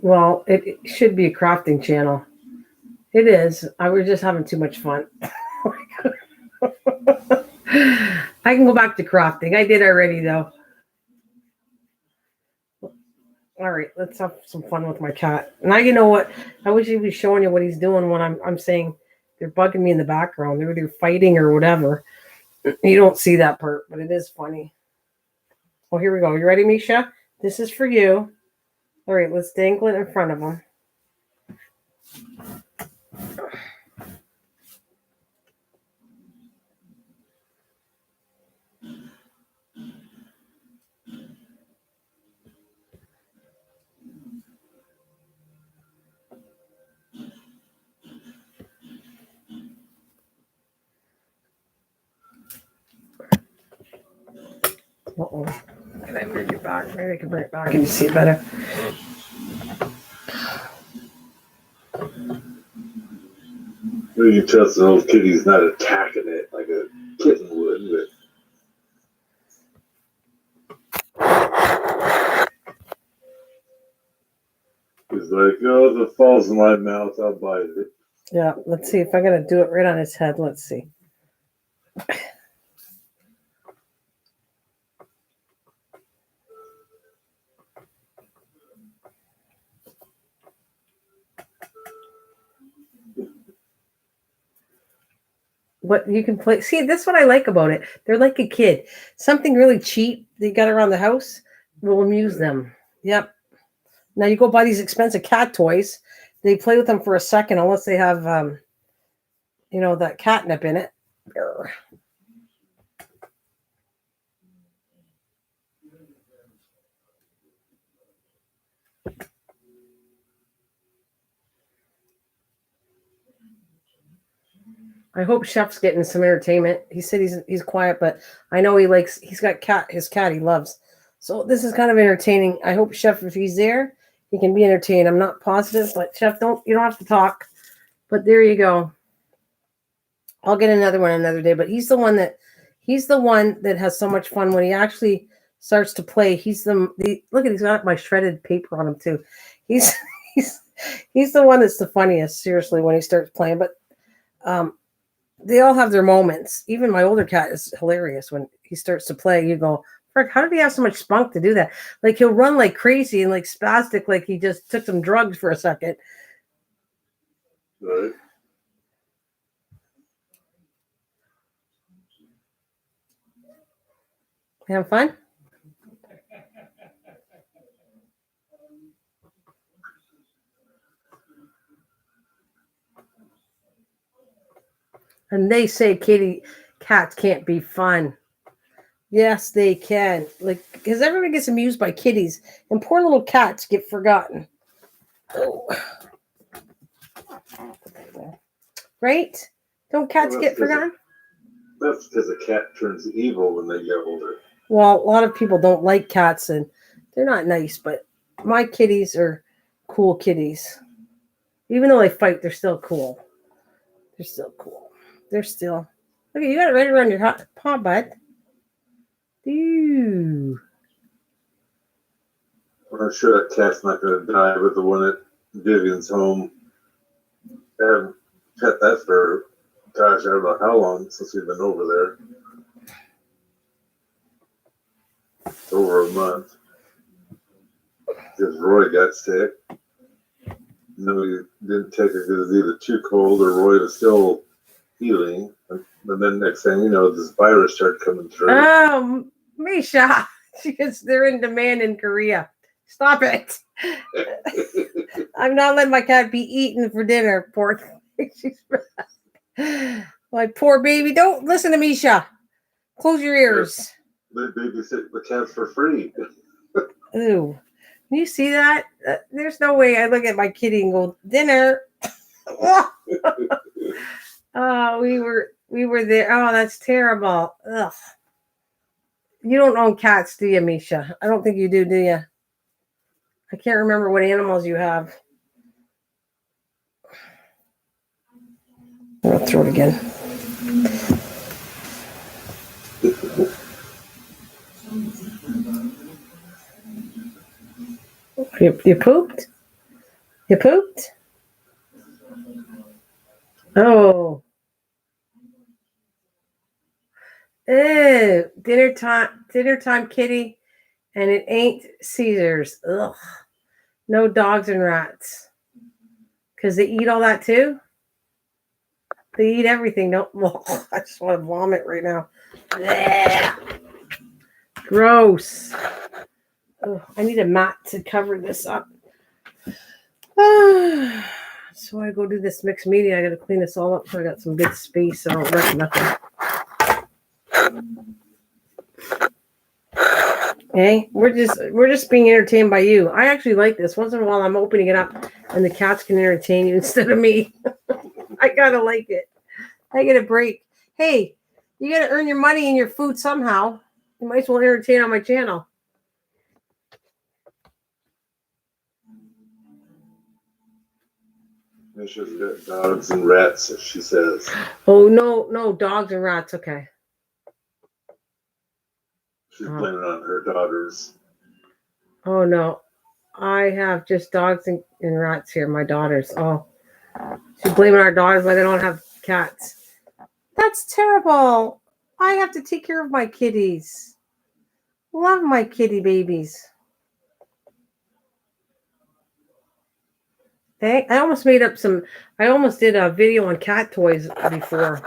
Well, it should be a crafting channel. It is. I was just having too much fun. I can go back to crafting. I did already, though. All right, let's have some fun with my cat. Now you know what? I wish he'd be showing you what he's doing when I'm saying they're bugging me in the background. They're either fighting or whatever. You don't see that part, but it is funny. Oh, here we go. You ready, Misha? This is for you. All right, let's dangle it in front of him. Uh-oh. Can I bring it back? Maybe I can bring it back and you see it better. You can trust an old kitty's not attacking it like a kitten would, but he's like, oh, if it falls in my mouth, I'll bite it. Yeah, let's see if I gotta do it right on his head. Let's see. What you can play. See, that's what I like about it. They're like a kid. Something really cheap they got around the house will amuse them. Yep. Now you go buy these expensive cat toys. They play with them for a second unless they have, that catnip in it. I hope Chef's getting some entertainment. He said he's quiet, but I know he's got his cat he loves. So this is kind of entertaining. I hope Chef, if he's there, he can be entertained. I'm not positive, but Chef, you don't have to talk. But there you go. I'll get another one another day. But he's the one that has so much fun when he actually starts to play. He's look at, he's got my shredded paper on him too. He's the one that's the funniest, seriously, when he starts playing. But they all have their moments. Even my older cat is hilarious when he starts to play. You go, frick, how did he have so much spunk to do that? Like, he'll run like crazy and like spastic, like he just took some drugs for a second. Right. You having fun? And they say cats can't be fun. Yes, they can. Like, because everybody gets amused by kitties, and poor little cats get forgotten. Oh. Right? Don't cats get forgotten? That's because a cat turns evil when they get older. Well, a lot of people don't like cats, and they're not nice, but my kitties are cool kitties. Even though they fight, they're still cool. They're still cool. They're still... Look, you got it right around your paw, bud. Ew. I'm sure that cat's not going to die, but the one at Vivian's home, they haven't pet that for, gosh, I don't know how long since we've been over there. It's over a month. Because Roy got sick. And then we didn't take it because it was either too cold or Roy was still healing. And then next thing you know, this virus started coming through. Oh, Misha. They're in demand in Korea. Stop it. I'm not letting my cat be eaten for dinner. Poor thing. My poor baby. Don't listen to Misha. Close your ears. They babysit the cats for free. Ooh. Can you see that? There's no way I look at my kitty and go, dinner. Oh, we were there. Oh, that's terrible. Ugh. You don't own cats, do you, Misha? I don't think you do you? I can't remember what animals you have. I'll throw it again. You pooped? You pooped? Oh. Ew. Dinner time, kitty. And it ain't Caesar's. Ugh. No dogs and rats. Because they eat all that too? They eat everything. Don't. Oh, I just want to vomit right now. Blech. Gross. Oh, I need a mat to cover this up. So I go do this mixed media. I got to clean this all up so I got some good space so I don't wreck nothing. Okay, we're just being entertained by you. I actually like this. Once in a while, I'm opening it up, and the cats can entertain you instead of me. I gotta like it. I get a break. Hey, you gotta earn your money and your food somehow. You might as well entertain on my channel. Misha's got dogs and rats, as she says. Oh no, dogs and rats. Okay. She's blaming on her daughters. Oh no, I have just dogs and rats here. My daughters. Oh, she's blaming our daughters, but they don't have cats. That's terrible. I have to take care of my kitties. Love my kitty babies. I almost did a video on cat toys before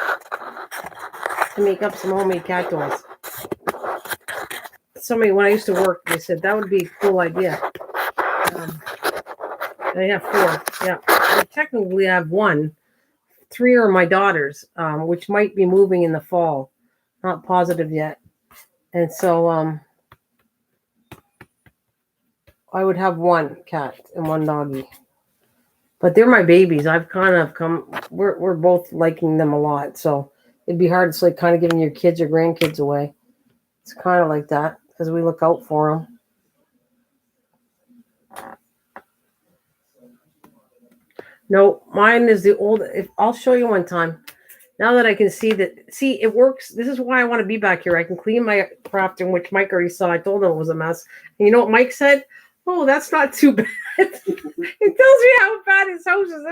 to make up some homemade cat toys. Somebody, when I used to work, they said that would be a cool idea. I have 4. Yeah, I technically have 1. 3 are my daughters, which might be moving in the fall. Not positive yet. And so I would have 1 cat and 1 doggy. But they're my babies. I've kind of come. We're both liking them a lot. So it'd be hard. It's like kind of giving your kids or grandkids away. It's kind of like that because we look out for them. No, mine is the old. I'll show you one time. Now that I can see that, see, it works. This is why I want to be back here. I can clean my craft, in which Mike already saw. I told him it was a mess. And you know what Mike said? Oh, that's not too bad. It tells me how bad his house is.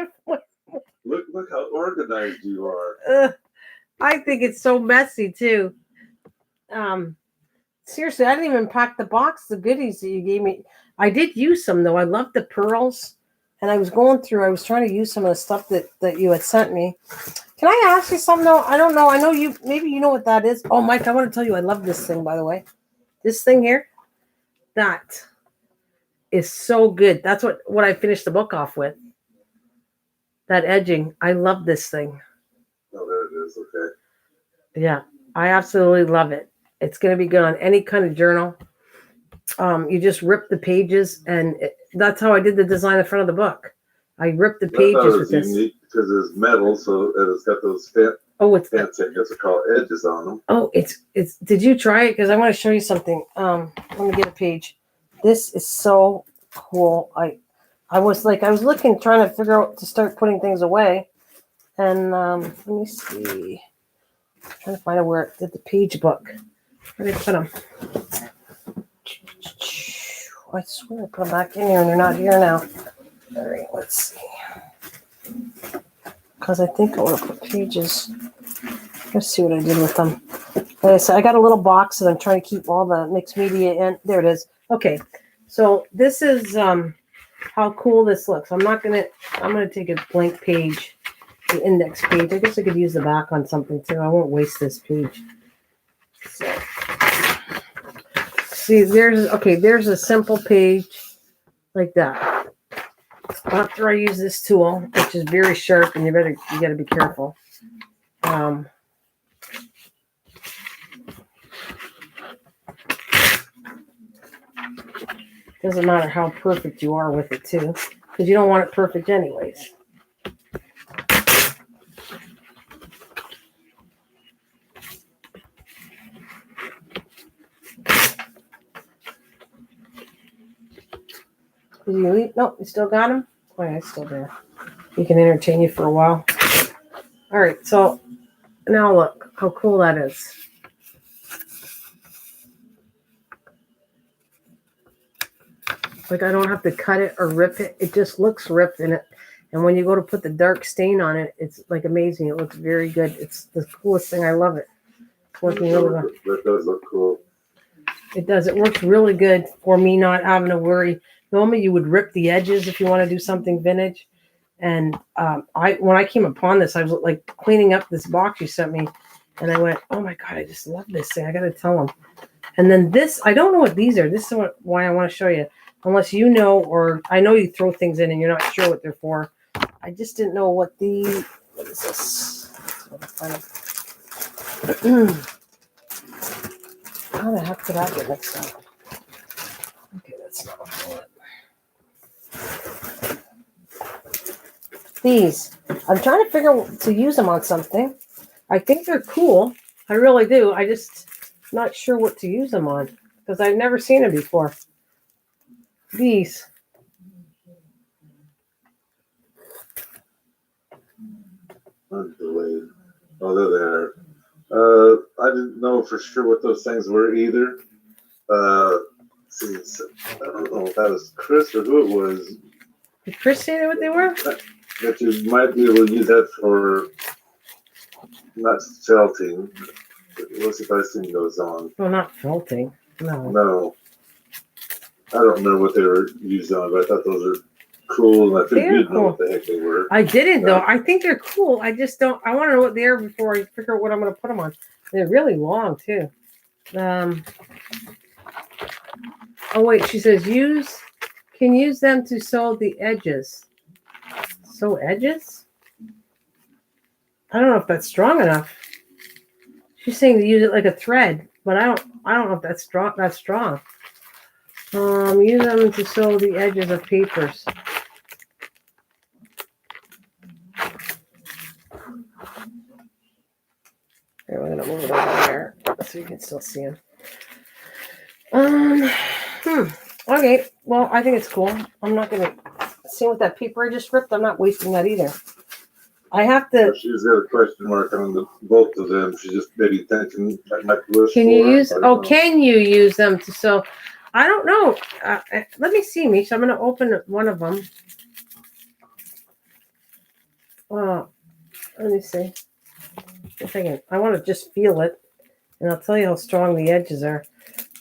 Look how organized you are. I think it's so messy too. Seriously, I didn't even pack the box, the goodies that you gave me. I did use some though. I love the pearls. And I was going through, I was trying to use some of the stuff that you had sent me. Can I ask you something though? I don't know. I know maybe you know what that is. Oh, Mike, I want to tell you, I love this thing, by the way. This thing here, that is so good. That's what I finished the book off with. That edging. I love this thing. Oh, there it is. Okay. Yeah, I absolutely love it. It's going to be good on any kind of journal. You just rip the pages, and that's how I did the design in front of the book. I ripped the pages with this. Unique because it's metal, so it's got those fancy, I guess they call it, edges on them. Oh, it's. Did you try it? Because I want to show you something. Let me get a page. This is so cool. I was looking, trying to figure out to start putting things away, and let me see. I'm trying to find out where it did the page book. Where did I put them? I swear I put them back in here, and they're not here now. All right, let's see. Because I think I want to put pages. Let's see what I did with them. Like I said, I got a little box that I'm trying to keep all the mixed media in. There it is. Okay, so this is how cool this looks. I'm gonna take a blank page, the index page. I guess I could use the back on something too. I won't waste this page. So, see, there's a simple page like that. After I use this tool, which is very sharp, and you got to be careful. Doesn't matter how perfect you are with it too, because you don't want it perfect anyways. Did you leave? No, you still got him? Oh, yeah, it's still there. He can entertain you for a while. All right, so now look how cool that is. Like, I don't have to cut it or rip it. It just looks ripped in it. And when you go to put the dark stain on it, it's like amazing. It looks very good. It's the coolest thing. I love it. It's working really well. That does look cool. It does. It works really good for me not having to worry. Normally, you would rip the edges if you want to do something vintage. And when I came upon this, I was like cleaning up this box you sent me. And I went, oh my God, I just love this thing. I got to tell them. And then this, I don't know what these are. This is why I want to show you. Unless you know, or I know you throw things in and you're not sure what they're for. I just didn't know what is this? How the heck did I get mixed up? Okay, that's not what I want. These. I'm trying to figure out to use them on something. I think they're cool. I really do. I just not sure what to use them on because I've never seen them before. These. Undelayed. Oh, there they are. I didn't know for sure what those things were either. See, I don't know if that was Chris or who it was. Did Chris say what they were? That you might be able to use that for not felting. Let's see if I see those on. Well, not felting. No. No. I don't remember what they were used on, but I thought those are cool, and I think you'd know what the heck they were. I didn't, though. I think they're cool. I just don't. I want to know what they are before I figure out what I'm going to put them on. They're really long, too. Oh, wait. She says can use them to sew the edges. Sew edges? I don't know if that's strong enough. She's saying to use it like a thread, but I don't know if that's strong. That's strong. Use them to sew the edges of papers. Here, we're gonna move it over there so you can still see him. Okay. Well, I think it's cool. I'm not gonna see with that paper I just ripped. I'm not wasting that either. I have to. She's got a question mark on both of them. She's just maybe thinking that might be useful. Can you use? Oh, can you use them to sew? I don't know. Let me see, Misha. I'm gonna open one of them. Let me see. I want to just feel it, and I'll tell you how strong the edges are.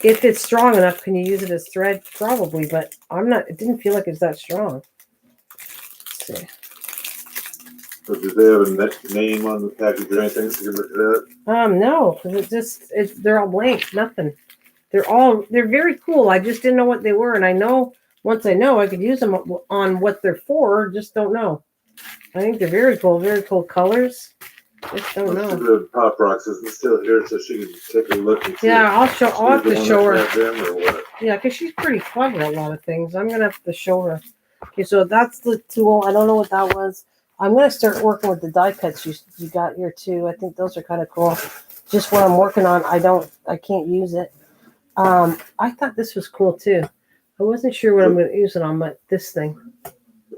If it's strong enough, can you use it as thread? Probably, but I'm not. It didn't feel like it's that strong. Let's see. So did they have a name on the package or anything so you can look at that? No, because they're all blank. Nothing. They're very cool. I just didn't know what they were, and I know once I know, I could use them on what they're for. Just don't know. I think they're very cool colors. Just don't know. The Pop Rocks isn't still here, so she can take a look and see. Yeah, I'll have to show her. Them or what? Yeah, because she's pretty clever at a lot of things. I'm gonna have to show her. Okay, so that's the tool. I don't know what that was. I'm gonna start working with the die cuts you got here too. I think those are kind of cool. Just what I'm working on. I can't use it. I thought this was cool too. I wasn't sure what I'm gonna use it on, but this thing.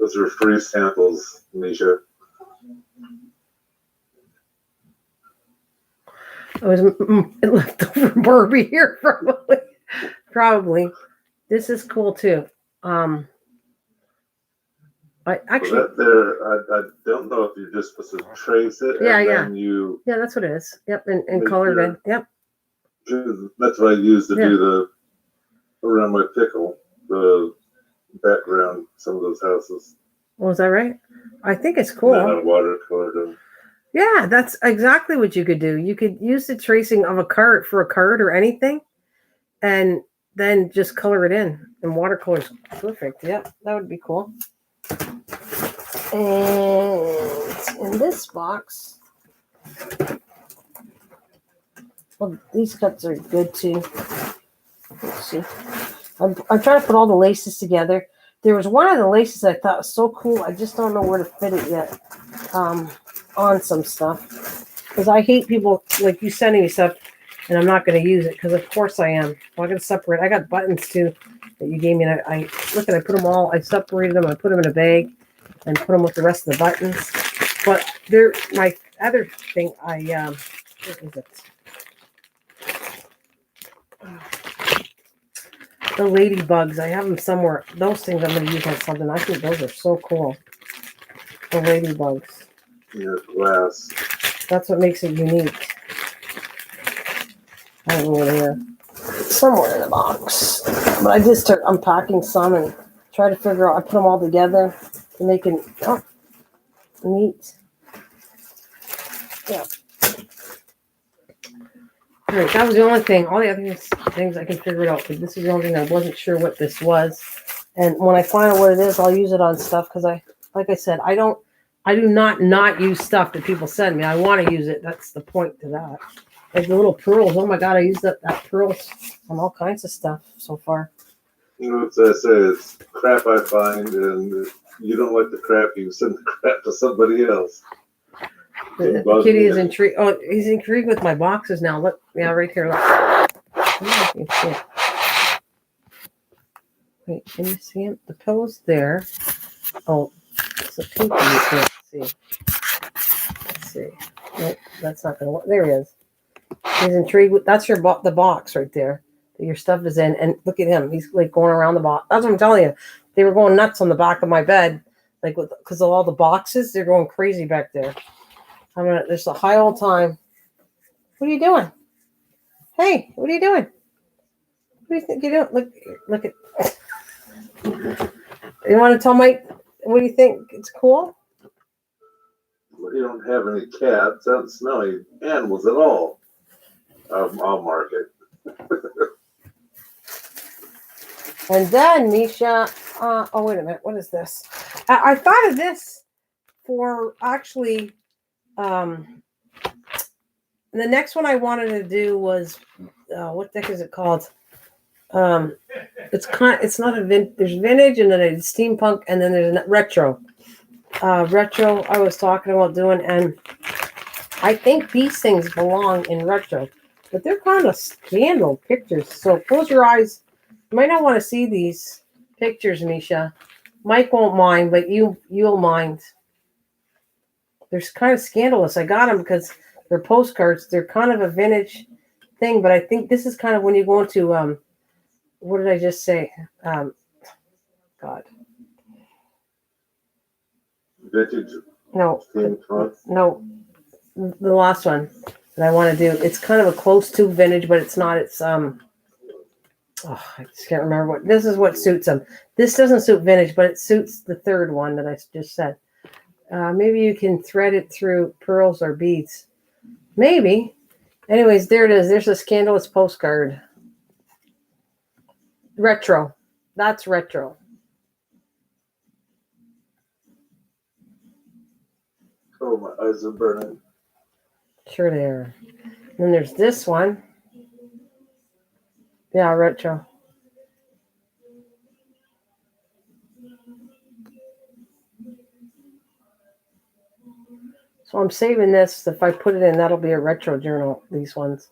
Those are free samples, Misha. I was left over Barbie here, probably. This is cool too. I actually. Well, I don't know if you're just supposed to trace it. Yeah, and yeah, that's what it is. Yep, and colored in. Yep. That's what I use to do around my pickle, the background, some of those houses. Was that right? I think it's cool. And watercolor them. Yeah, that's exactly what you could do. You could use the tracing of a card or anything, and then just color it in. And watercolor is perfect. Yep, that would be cool. And in this box, well, these cuts are good too. Let's see. I'm trying to put all the laces together. There was one of the laces I thought was so cool. I just don't know where to fit it yet. On some stuff, because I hate people like you sending me stuff and I'm not going to use it, because of course I am. Well, I'm going to separate. I got buttons too that you gave me, and I put them all. I separated them. I put them in a bag and put them with the rest of the buttons. But they're my other thing. What is it? The ladybugs. I have them somewhere. Those things I'm going to use on something. I think those are so cool. The ladybugs. Yeah, glass. That's what makes it unique. I have it here. Somewhere in the box. But I just start unpacking some and try to figure out. I put them all together to make it neat. Yeah. All right, that was the only thing. All the other things I can figure it out, because this is the only thing I wasn't sure what this was. And when I find out what it is, I'll use it on stuff, because like I said, I do not use stuff that people send me. I want to use it. That's the point to that. Like the little pearls. Oh my God, I used that pearls on all kinds of stuff so far. You know what I say? It's crap I find, and if you don't like the crap, you send the crap to somebody else. The kitty is intrigued. Oh, he's intrigued with my boxes now. Look, yeah, right here. Look. Wait, can you see him? The pillow's there. Oh, it's a pink one you can't see. Let's see. Nope, that's not gonna work. There he is. He's intrigued with. That's the box right there that your stuff is in. And look at him. He's like going around the box. That's what I'm telling you. They were going nuts on the back of my bed, like because of all the boxes. They're going crazy back there. There's a high old time. What are you doing? Hey, what are you doing? What do you think you're doing? Look at. You want to tell Mike? What do you think? It's cool? Well, you don't have any cats. I don't smell any animals at all. I'll mark it. And then, Misha, oh, wait a minute. What is this? I thought of this for actually, the next one I wanted to do was, what the heck is it called? It's not there's vintage, and then there's steampunk, and then there's retro. Retro I was talking about doing, and I think these things belong in retro, but they're kind of scandal pictures. So close your eyes. You might not want to see these pictures, Misha. Mike won't mind, but you'll mind. They're kind of scandalous. I got them because they're postcards. They're kind of a vintage thing, but I think this is kind of when you go into what did I just say? God. Vintage. No. The last one that I want to do. It's kind of a close to vintage, but it's not. It's I just can't remember what. This is what suits them. This doesn't suit vintage, but it suits the third one that I just said. Maybe you can thread it through pearls or beads. Maybe. Anyways, there it is. There's a scandalous postcard. Retro. That's retro. Oh, my eyes are burning. Sure they are. And then there's this one. Yeah, retro. So I'm saving this. If I put it in, that'll be a retro journal, these ones.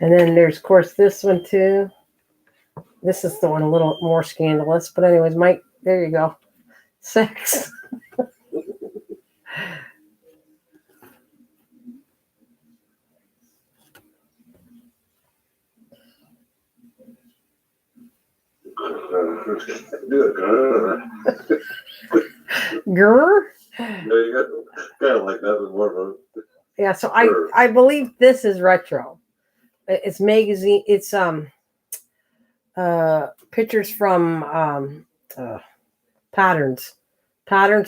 And then there's, of course, this one too. This is the one a little more scandalous. But anyways, Mike, there you go. Sex. Grr. Yeah, you got kind of like that more. Yeah, so I believe this is retro. It's magazine. It's pictures from patterns,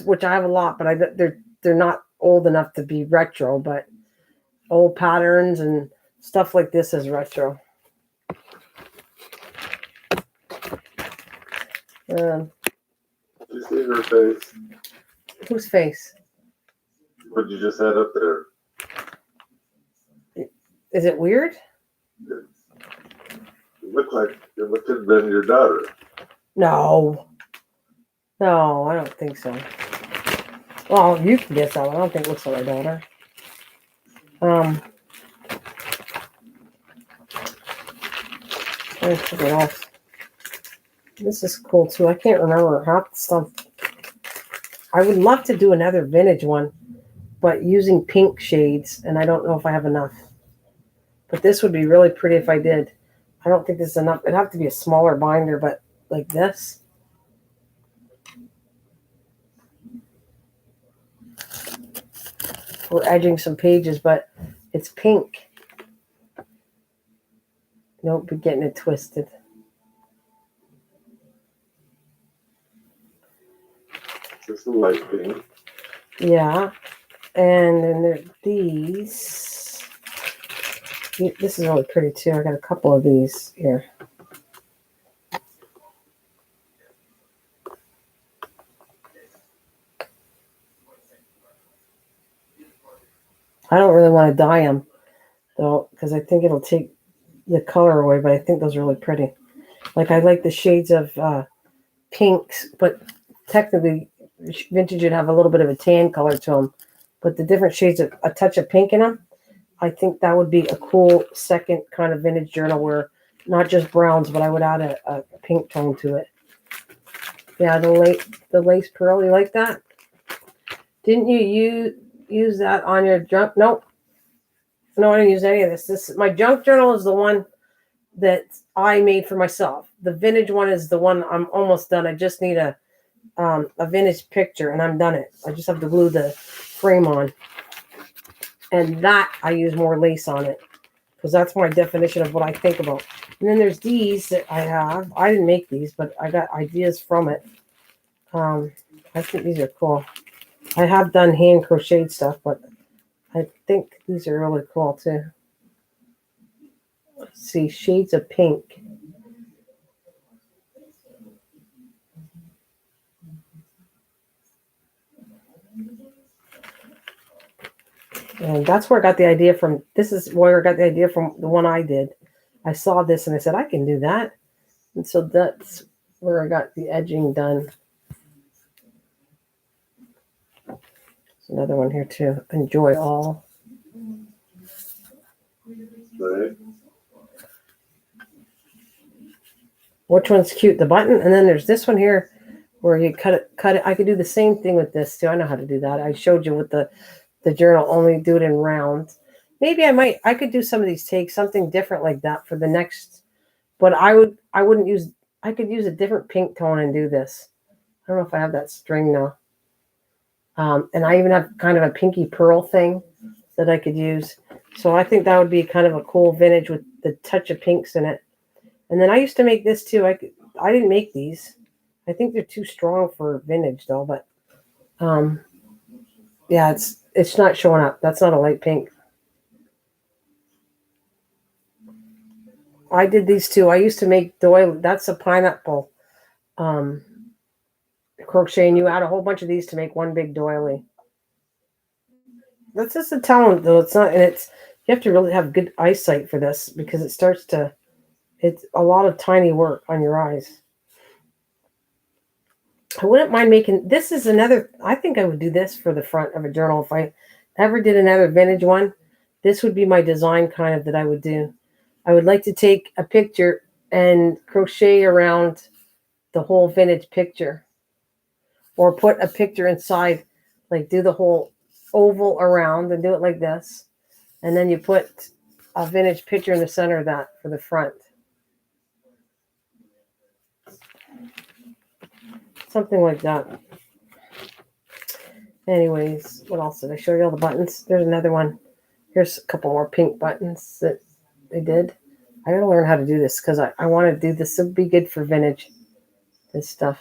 which I have a lot, but they're not old enough to be retro. But old patterns and stuff like this is retro. You see her face? Whose face? What you just had up there. Is it weird? It looked like it could have been your daughter. No, I don't think so. Well, you can guess that one. I don't think it looks like my daughter. What else? This is cool too. I can't remember half the stuff. I would love to do another vintage one, but using pink shades, and I don't know if I have enough. But this would be really pretty if I did. I don't think this is enough. It'd have to be a smaller binder, but like this. We're edging some pages, but it's pink. Nope, we're getting it twisted. This is light pink. Yeah. And then there are these. This is really pretty too. I got a couple of these here. I don't really want to dye them though, because I think it'll take the color away, but I think those are really pretty. Like I like the shades of pinks, but technically vintage would have a little bit of a tan color to them. But the different shades of a touch of pink in them, I think that would be a cool second kind of vintage journal where not just browns, but I would add a pink tone to it. Yeah, the lace pearl, you like that? Didn't you use that on your junk? Nope. No, I didn't use any of this. My junk journal is the one that I made for myself. The vintage one is the one I'm almost done. I just need a vintage picture and I'm done it. I just have to glue the frame on. And that I use more lace on it because that's my definition of what I think about. And then there's these that I have. I didn't make these, but I got ideas from it. I think these are cool. I have done hand crocheted stuff, but I think these are really cool too. Let's see, shades of pink. And that's where I got the idea from. This is where I got the idea from the one I did. I saw this and I said, I can do that. And so that's where I got the edging done. There's another one here too. Enjoy all. Right. Which one's cute? The button, and then there's this one here where you cut it. I could do the same thing with this too. I know how to do that. I showed you with the journal, only do it in round. Maybe I could do some of these takes, something different like that for the next, but I could use a different pink tone and do this. I don't know if I have that string now. And I even have kind of a pinky pearl thing that I could use. So I think that would be kind of a cool vintage with the touch of pinks in it. And then I used to make this too. I didn't make these. I think they're too strong for vintage though, but yeah, it's not showing up. That's not a light pink. I did these too. I used to make doily. That's a pineapple crochet, and you add a whole bunch of these to make one big doily. That's just a talent though. It's not, and you have to really have good eyesight for this because it's a lot of tiny work on your eyes. I wouldn't mind making, this is another, I think I would do this for the front of a journal. If I ever did another vintage one, this would be my design kind of that I would do. I would like to take a picture and crochet around the whole vintage picture, or put a picture inside, like do the whole oval around and do it like this. And then you put a vintage picture in the center of that for the front. Something like that. Anyways, what else did I show you? All the buttons. There's another one. Here's a couple more pink buttons that they did. I gotta learn how to do this because I want to do this. It would be good for vintage, this stuff.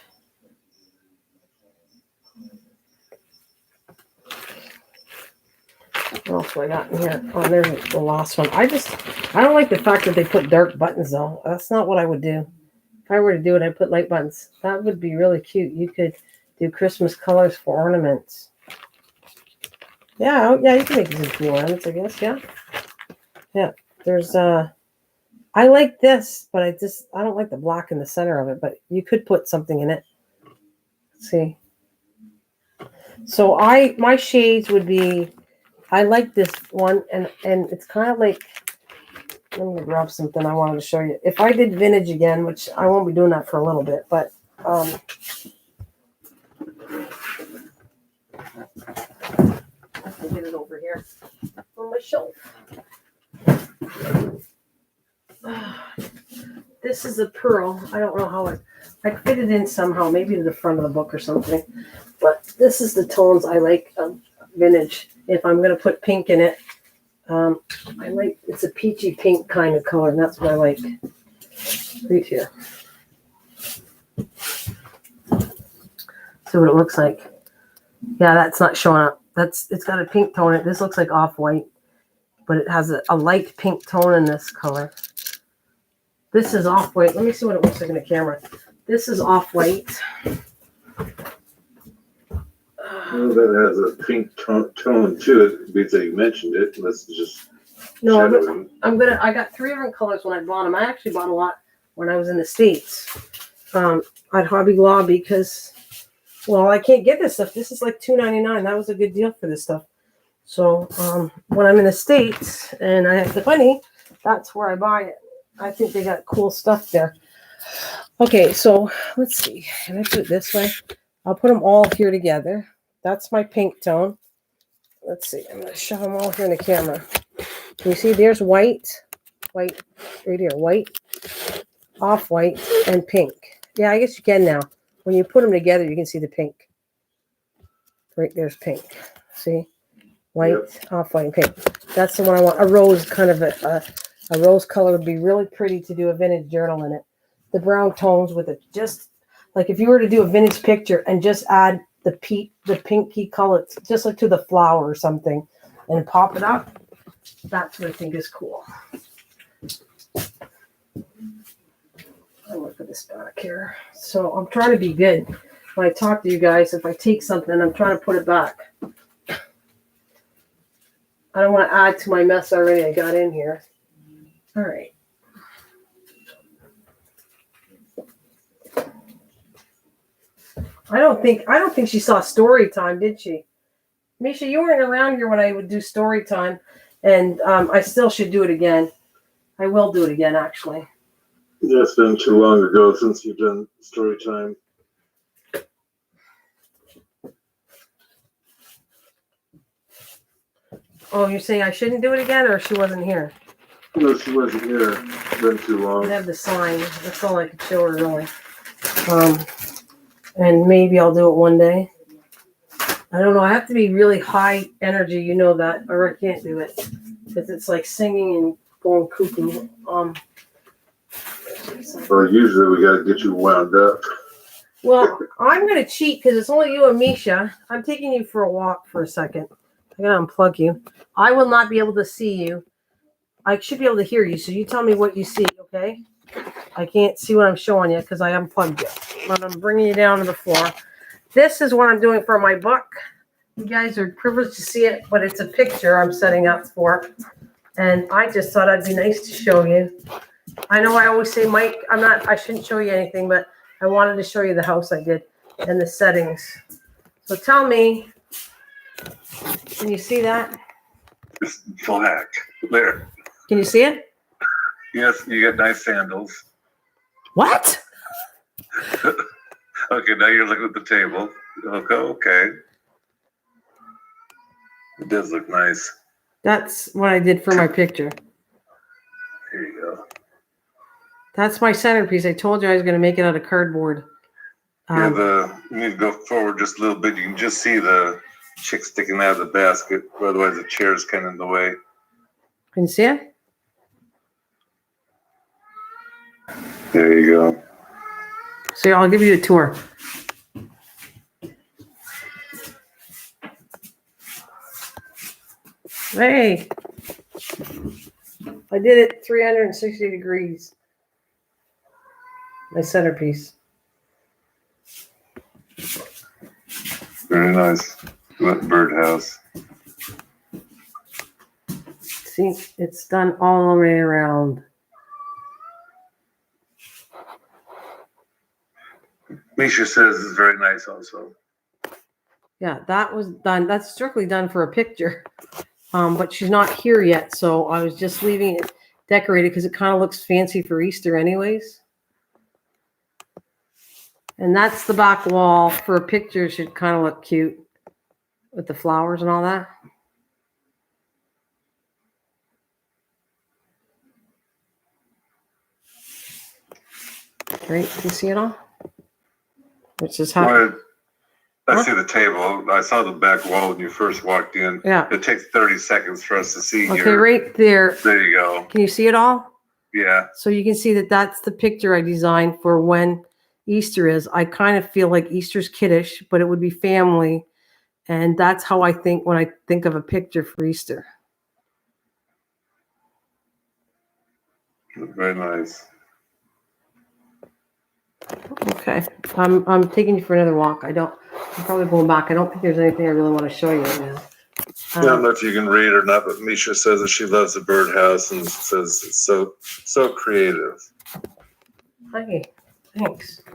What else do I got in here? Oh, there's the last one. I don't like the fact that they put dark buttons though. That's not what I would do. If I were to do it, I'd put light buttons. That would be really cute. You could do Christmas colors for ornaments. Yeah, you can make these into ornaments, I guess. Yeah. There's I like this, but I don't like the black in the center of it. But you could put something in it. Let's see. So my shades would be. I like this one, and it's kind of like. Let me grab something I wanted to show you. If I did vintage again, which I won't be doing that for a little bit, but I'll get it over here on my shelf. This is a pearl. I don't know how I fit it in somehow, maybe to the front of the book or something. But this is the tones I like of vintage. If I'm going to put pink in it, I like, it's a peachy pink kind of color, and that's what I like. Right here. See what it looks like. Yeah, that's not showing up. It's got a pink tone in it. This looks like off-white, but it has a light pink tone in this color. This is off-white. Let me see what it looks like in the camera. This is off-white. That has a pink tone to it because they mentioned it. This is just no. I got 3 different colors when I bought them. I actually bought a lot when I was in the States at Hobby Lobby because, well, I can't get this stuff. This is like $2.99. That was a good deal for this stuff. So when I'm in the States and I have the money, that's where I buy it. I think they got cool stuff there. Okay, so let's see. Can I put it this way? I'll put them all here together. That's my pink tone. Let's see. I'm going to shove them all here in the camera. Can you see there's white, right here, white, off-white, and pink. Yeah, I guess you can now. When you put them together, you can see the pink. Right there's pink. See? White, yep. Off-white, and pink. That's the one I want. A rose, kind of a rose color would be really pretty to do a vintage journal in it. The brown tones with it. Just like if you were to do a vintage picture and just add the pinky color, just like to the flower or something, and pop it up. That's what I think is cool. I'll look at this back here. So I'm trying to be good when I talk to you guys. If I take something, I'm trying to put it back. I don't want to add to my mess already I got in here. All right. I don't think she saw story time, did she? Misha, you weren't around here when I would do story time, and I still should do it again. I will do it again, actually. Yeah, it's been too long ago since you've done story time. Oh, you're saying I shouldn't do it again, or she wasn't here? No, she wasn't here. It's been too long. I have the sign. That's all I could show her, really. And maybe I'll do it one day. I don't know. I have to be really high energy, you know that, or I can't do it because it's like singing and going cuckoo. Or usually we got to get you wound up. Well, I'm going to cheat because it's only you and Misha. I'm taking you for a walk for a second. I'm going to unplug you. I will not be able to see you. I should be able to hear you, so you tell me what you see, okay? I can't see what I'm showing you because I unplugged you. But I'm bringing you down to the floor. This is what I'm doing for my book. You guys are privileged to see it, but it's a picture I'm setting up for. And I just thought it'd be nice to show you. I know I always say, Mike, I shouldn't show you anything, but I wanted to show you the house I did and the settings. So tell me, can you see that? It's black. There. Can you see it? Yes, you got nice sandals. What? Okay, now you're looking at the table. Okay. It does look nice. That's what I did for my picture. Here you go. That's my centerpiece. I told you I was going to make it out of cardboard. You need to go forward just a little bit. You can just see the chick sticking out of the basket. Otherwise, the chair's kind of in the way. Can you see it? There you go. So I'll give you a tour. Hey, I did it 360 degrees. My centerpiece. Very nice. That birdhouse. See, it's done all the way around. Misha says it's very nice also. Yeah, that was done. That's strictly done for a picture. But she's not here yet, so I was just leaving it decorated because it kind of looks fancy for Easter anyways. And that's the back wall for a picture. Should kind of look cute with the flowers and all that. Right? Can you see it all? Which is how. I see the table. I saw the back wall when you first walked in. Yeah. It takes 30 seconds for us to see Okay, right there. There you go. Can you see it all? Yeah. So you can see that that's the picture I designed for when Easter is. I kind of feel like Easter's kiddish, but it would be family. And that's how I think when I think of a picture for Easter. Very nice. Okay. I'm taking you for another walk. I'm probably going back. I don't think there's anything I really want to show you right now. I don't know if you can read or not, but Misha says that she loves the birdhouse and says it's so creative. Hi. Thanks. I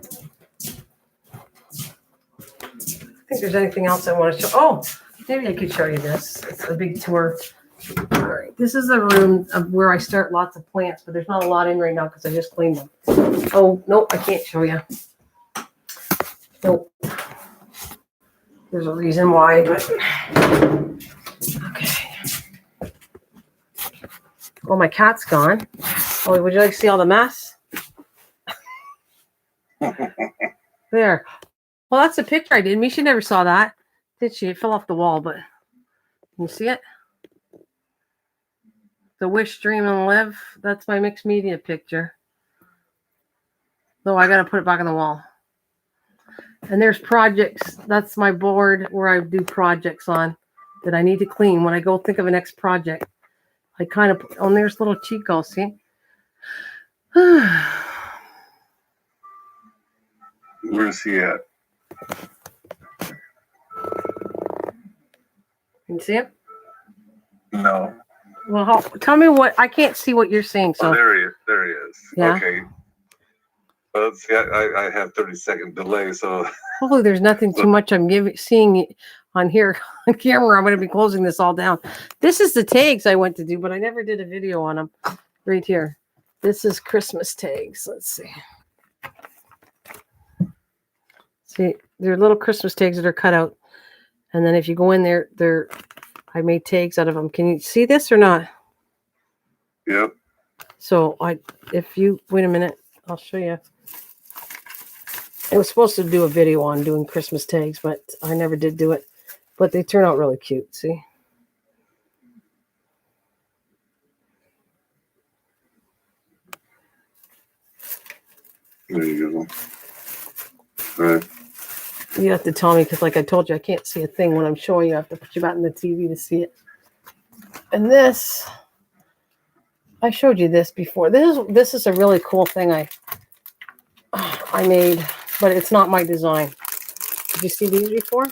think there's anything else I want to show. Oh, maybe I could show you this. It's a big tour. All right. This is the room of where I start lots of plants, but there's not a lot in right now because I just cleaned them. Oh, nope, I can't show you. Nope. There's a reason why, but okay. Well, my cat's gone. Oh, would you like to see all the mess? There. Well, that's a picture I did. Misha never saw that, did she? It fell off the wall, but can you see it? The Wish, Dream, and Live. That's my mixed media picture. Though I got to put it back on the wall. And there's projects. That's my board where I do projects on that I need to clean. When I go think of a next project, I kind of, oh, there's little Chico, see? Where's he at? Can you see him? No. Well, tell me what, I can't see what you're seeing. So there he is. Yeah. Okay. Well, see, I have 30-second delay, so hopefully there's nothing too much I'm seeing on here on camera. I'm going to be closing this all down. This is the tags I went to do, but I never did a video on them. Right here. This is Christmas tags. Let's see. See, they're little Christmas tags that are cut out. And then if you go in there, I made tags out of them. Can you see this or not? Yep. So if you wait a minute, I'll show you. I was supposed to do a video on doing Christmas tags, but I never did do it. But they turn out really cute. See? There you go. All right. You have to tell me because, like I told you, I can't see a thing when I'm showing you. I have to put you back in the TV to see it. And this, I showed you this before. This is a really cool thing I made, but it's not my design. Did you see these before?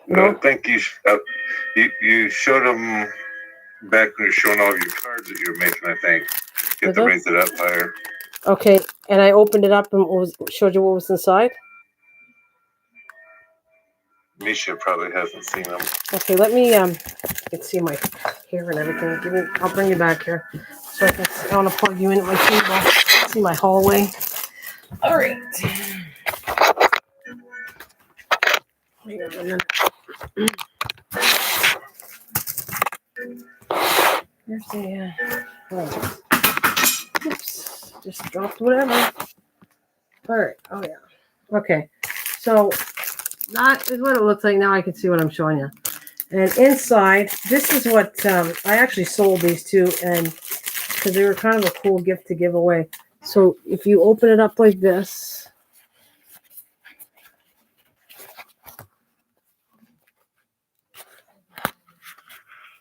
No? I think you showed them back when you're showing all of your cards that you were making, I think. You have to raise it up higher. Okay, and I opened it up and showed you what was inside. Misha probably hasn't seen them. Okay, let me you can see my hair and everything. I'll bring you back here so I want to plug you in at my table. See my hallway. All right. Hang on a minute. Here's the oh. Oops, just dropped whatever. All right. Oh yeah. Okay. So that is what it looks like now. I can see what I'm showing you. And inside, this is what I actually sold these two, and because they were kind of a cool gift to give away. So if you open it up like this,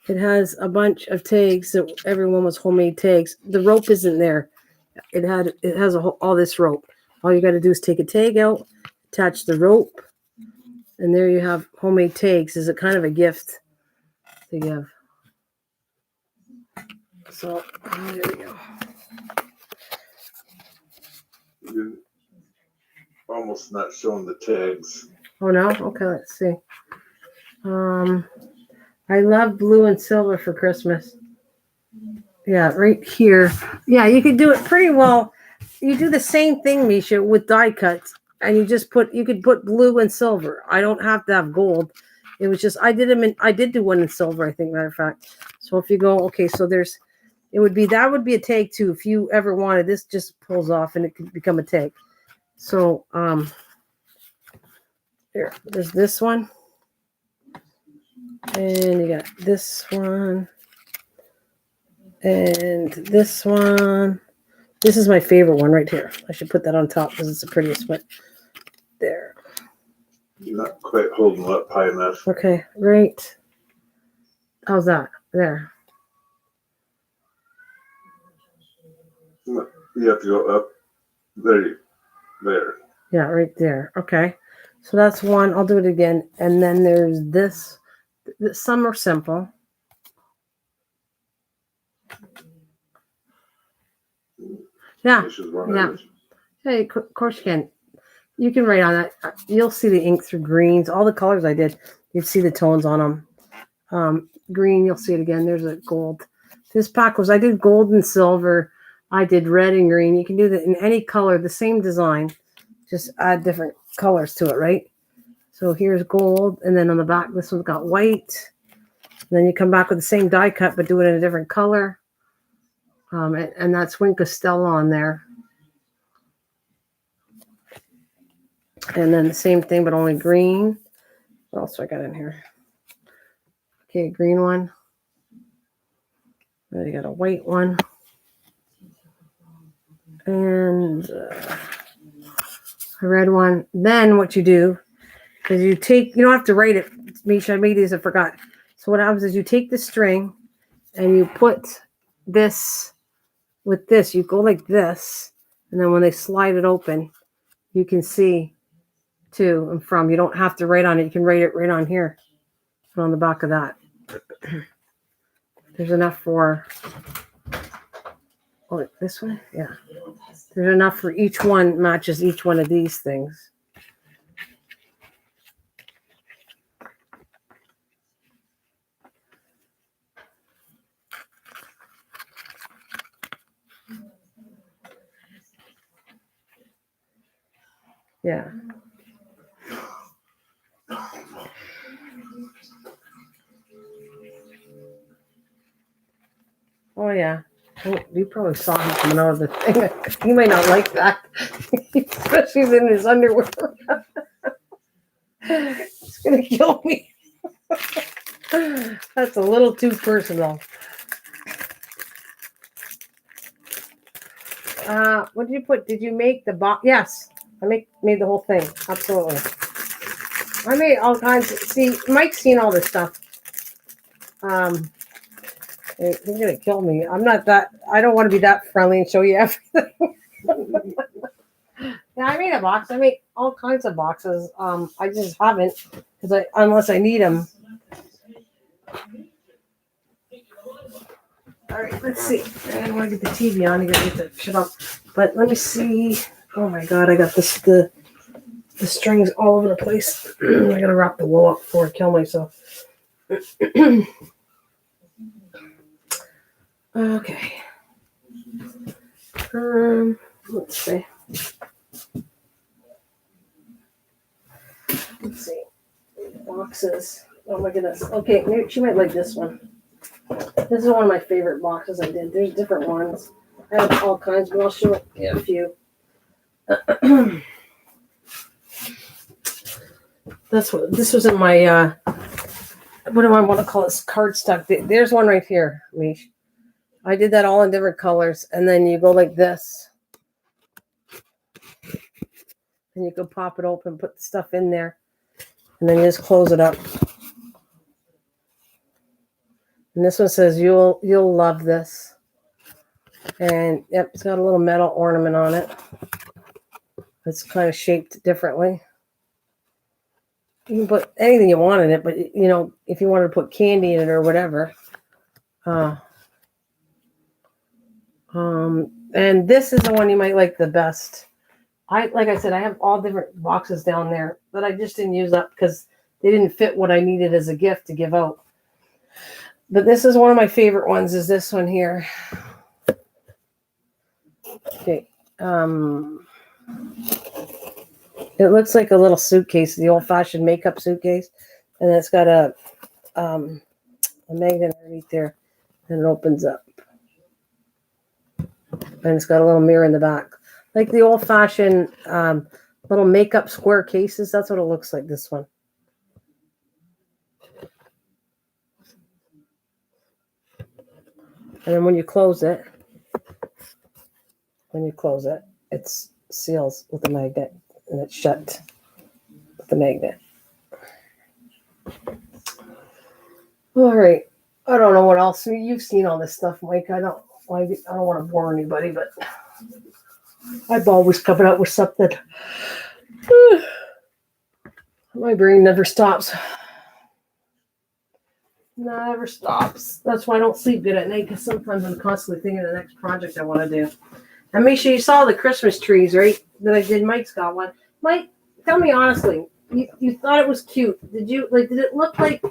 it has a bunch of tags that everyone was homemade tags. The rope isn't there. It has all this rope. All you got to do is take a tag out, attach the rope, and there you have homemade tags. Is it kind of a gift to give? So there we go. You're almost not showing the tags. Oh no? Okay, let's see. I love blue and silver for Christmas. Yeah, right here. Yeah, you could do it pretty well. You do the same thing, Misha, with die cuts, and you could put blue and silver. I don't have to have gold. It was just I did do one in silver, I think, matter of fact. So if you go, okay, so that would be a tag too. If you ever wanted, this just pulls off and it could become a tag. So there's this one. And you got this one. And this one. This is my favorite one right here. I should put that on top because it's the prettiest one. There. You're not quite holding up high enough. Okay, right. How's that? There. You have to go up. There. Yeah, right there. Okay. So that's one. I'll do it again. And then there's this. Some are simple. Yeah. Yeah. Hey, of course you can. You can write on that. You'll see the ink through greens. All the colors I did, you'd see the tones on them. Green, you'll see it again. There's a gold. This pack I did gold and silver. I did red and green. You can do that in any color, the same design. Just add different colors to it, right? So here's gold. And then on the back, this one's got white. And then you come back with the same die cut, but do it in a different color. And that's Wink Stella on there. And then the same thing, but only green. What else do I got in here? Okay, green one. Then you got a white one. And a red one. Then what you do is you don't have to write it. Misha, I made these, I forgot. So what happens is you take the string and you put this with this. You go like this. And then when they slide it open, you can see to and from. You don't have to write on it. You can write it right on here. On the back of that. There's enough for Oh, this way? Yeah. There's enough for each one, matches each one of these things. Yeah. Oh, yeah. Oh, you probably saw him coming out of the thing. You may not like that, especially in his underwear. It's going to kill me. That's a little too personal. What did you put? Did you make the box? Yes, I made the whole thing. Absolutely. I made all kinds. See, Mike's seen all this stuff. He's gonna kill me. I'm not that. I don't want to be that friendly and show you everything. Yeah, I made a box. I make all kinds of boxes. I just haven't because unless I need them. All right, let's see. I don't want to get the TV on. I gotta get the shit up. But let me see. Oh my god, I got the strings all over the place. I gotta wrap the wool up before I kill myself. Okay. Let's see. Let's see. Boxes. Oh my goodness. Okay, maybe she might like this one. This is one of my favorite boxes I did. There's different ones. I have all kinds, but I'll show you a few. This was in my what do I want to call this? Cardstock. There's one right here, Mish. I did that all in different colors, and then you go like this, and you can pop it open, put the stuff in there, and then you just close it up. And this one says you'll love this, and yep, it's got a little metal ornament on it. It's kind of shaped differently. You can put anything you want in it, but you know, if you wanted to put candy in it or whatever. And this is the one you might like the best. Like I said, I have all different boxes down there that I just didn't use up because they didn't fit what I needed as a gift to give out. But this is one of my favorite ones. Is this one here? Okay. It looks like a little suitcase, the old-fashioned makeup suitcase, and it's got a magnet underneath there, and it opens up, and it's got a little mirror in the back, like the old-fashioned little makeup square cases. That's what it looks like. This one. And then when you close it, it seals with a magnet, and it's shut with the magnet. All right. I don't know what else. You've seen all this stuff, Mike. I don't want to bore anybody, but I've always covered up with something. My brain never stops. Never stops. That's why I don't sleep good at night, because sometimes I'm constantly thinking of the next project I want to do. And make sure you saw the Christmas trees, right? That I did. Mike's got one. Mike, tell me honestly, you thought it was cute. Did it look like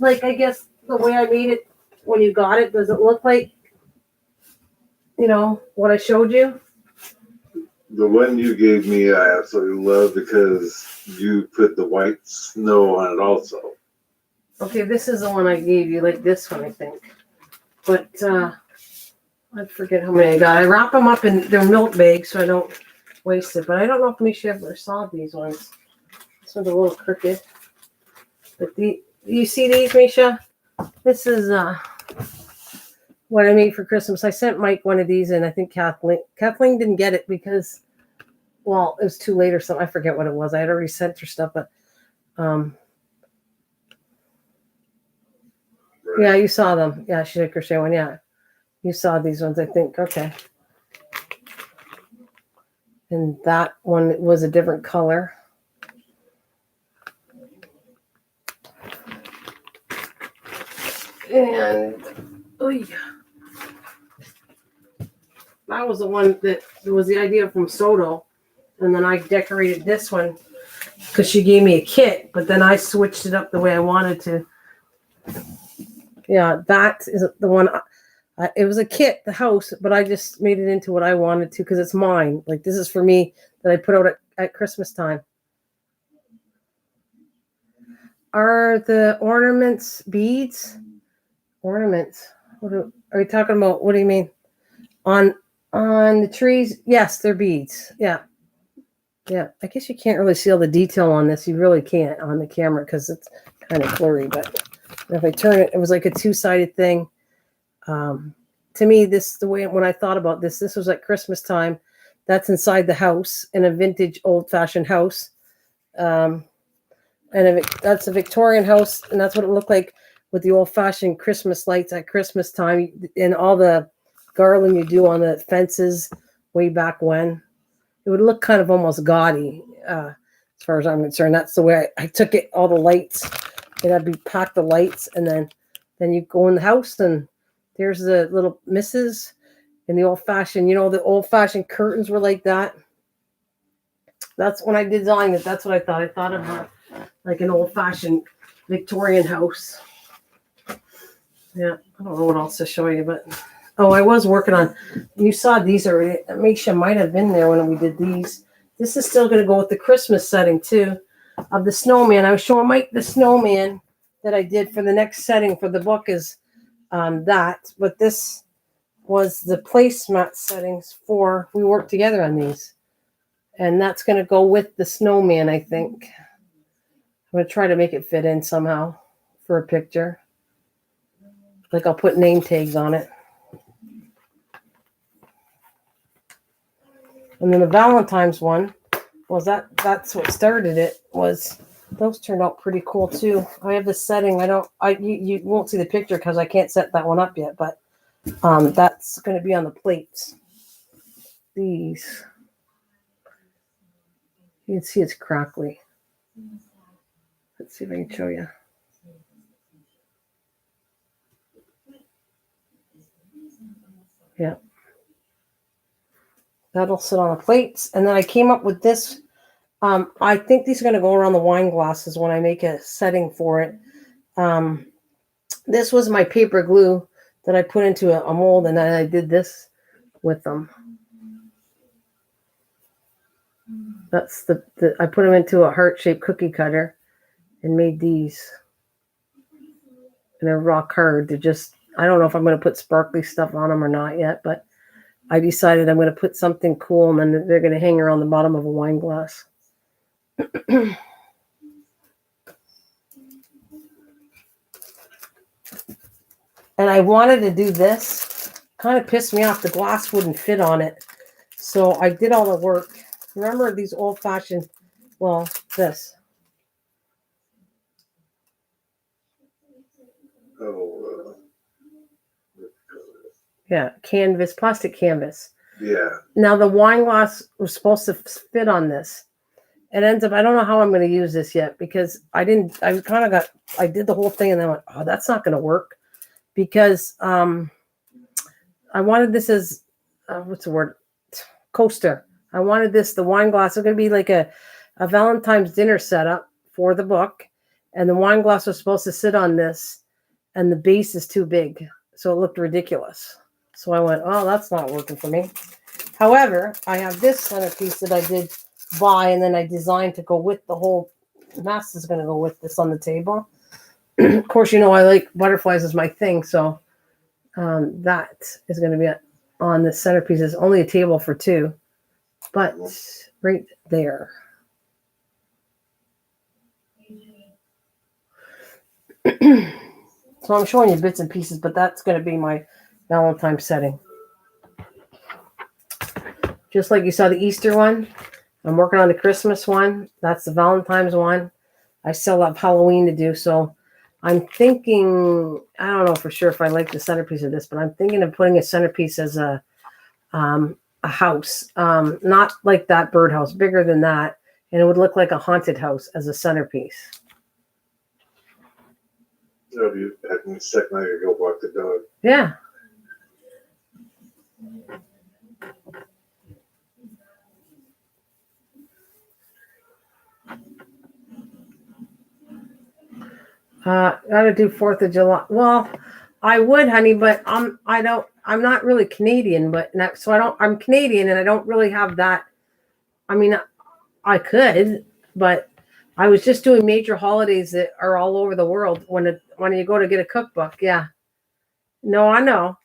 I guess the way I made it when you got it, does it look like, you know, what I showed you? The one you gave me, I absolutely love because you put the white snow on it also. Okay, this is the one I gave you, like this one, I think. But I forget how many I got. I wrap them up in their milk bags so I don't waste it. But I don't know if Misha ever saw these ones. This one's a little crooked. But you see these, Misha? This is what I made for Christmas. I sent Mike one of these, and I think Kathleen didn't get it because, well, it was too late or something. I forget what it was. I had already sent her stuff, but yeah, you saw them. Yeah, she did crochet one. Yeah, you saw these ones, I think. Okay. And that one was a different color. And oh yeah. That was the one that was the idea from Soto. And then I decorated this one because she gave me a kit, but then I switched it up the way I wanted to. Yeah, that is the one. It was a kit, the house, but I just made it into what I wanted to because it's mine. Like, this is for me that I put out at Christmas time. Are the ornaments beads? Ornaments. Are you talking about? What do you mean? On the trees? Yes, they're beads. Yeah. Yeah. I guess you can't really see all the detail on this. You really can't on the camera because it's kind of blurry. But if I turn it, it was like a two-sided thing. To me, this the way when I thought about this. This was at Christmas time. That's inside the house in a vintage, old-fashioned house. And that's a Victorian house, and that's what it looked like with the old-fashioned Christmas lights at Christmas time and all the garland you do on the fences way back when. It would look kind of almost gaudy, as far as I'm concerned. That's the way I took it. All the lights, it had to be packed the lights, and then you go in the house, and there's the little misses and the old-fashioned. You know, the old-fashioned curtains were like that. That's when I designed it. That's what I thought. I thought of like an old-fashioned Victorian house. Yeah, I don't know what else to show you, but I was working on. You saw these already. Misha might have been there when we did these. This is still going to go with the Christmas setting too, of the snowman. I was showing Mike the snowman that I did for the next setting for the book is that, but this was the placemat settings for. We worked together on these, and that's going to go with the snowman. I think. I'm going to try to make it fit in somehow for a picture. Like I'll put name tags on it. And then the Valentine's one was that's what started it. Was those turned out pretty cool too. I have the setting. You won't see the picture because I can't set that one up yet, but that's going to be on the plates. These. You can see it's crackly. Let's see if I can show you. Yeah. That'll sit on the plates. And then I came up with this. I think these are going to go around the wine glasses when I make a setting for it. This was my paper glue that I put into a mold, and then I did this with them. That's I put them into a heart-shaped cookie cutter and made these. And they're rock hard. They're just, I don't know if I'm going to put sparkly stuff on them or not yet, but I decided I'm going to put something cool, and then they're going to hang around the bottom of a wine glass. And I wanted to do this. Kind of pissed me off. The glass wouldn't fit on it. So I did all the work. Remember these old-fashioned, well, this. Yeah, canvas, plastic canvas. Yeah. Now the wine glass was supposed to fit on this. It ends up, I don't know how I'm going to use this yet because I did the whole thing and then I went, oh, that's not going to work because I wanted this as, what's the word? Coaster. I wanted this, the wine glass is going to be like a Valentine's dinner setup for the book. And the wine glass was supposed to sit on this and the base is too big. So it looked ridiculous. So I went, oh, that's not working for me. However, I have this centerpiece that I did buy and then I designed to go with the whole mess is going to go with this on the table. Of course, you know, I like butterflies as my thing. So that is going to be on the centerpiece. It's only a table for two, but right there. So I'm showing you bits and pieces, but that's going to be my Valentine's setting. Just like you saw the Easter one, I'm working on the Christmas one. That's the Valentine's one. I still have Halloween to do, so I'm thinking, I don't know for sure if I like the centerpiece of this, but I'm thinking of putting a centerpiece as a house, not like that birdhouse, bigger than that, and it would look like a haunted house as a centerpiece. It'll be back in a second. I gotta go walk the dog. Yeah. Gotta do 4th of July. Well, I would, honey, but I'm not really Canadian, but I'm Canadian and I don't really have that. I mean, I could, but I was just doing major holidays that are all over the world when you go to get a cookbook. Yeah. No, I know.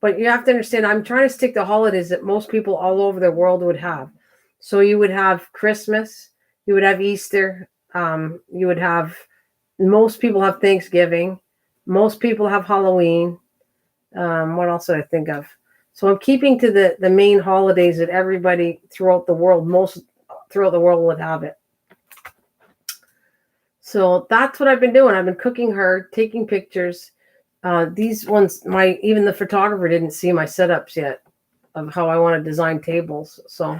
But you have to understand, I'm trying to stick to holidays that most people all over the world would have. So you would have Christmas, you would have Easter, you would have, most people have Thanksgiving, most people have Halloween. What else did I think of? So I'm keeping to the main holidays that everybody throughout the world, most throughout the world would have it. So that's what I've been doing. I've been cooking her, taking pictures. These ones, even the photographer didn't see my setups yet of how I want to design tables. So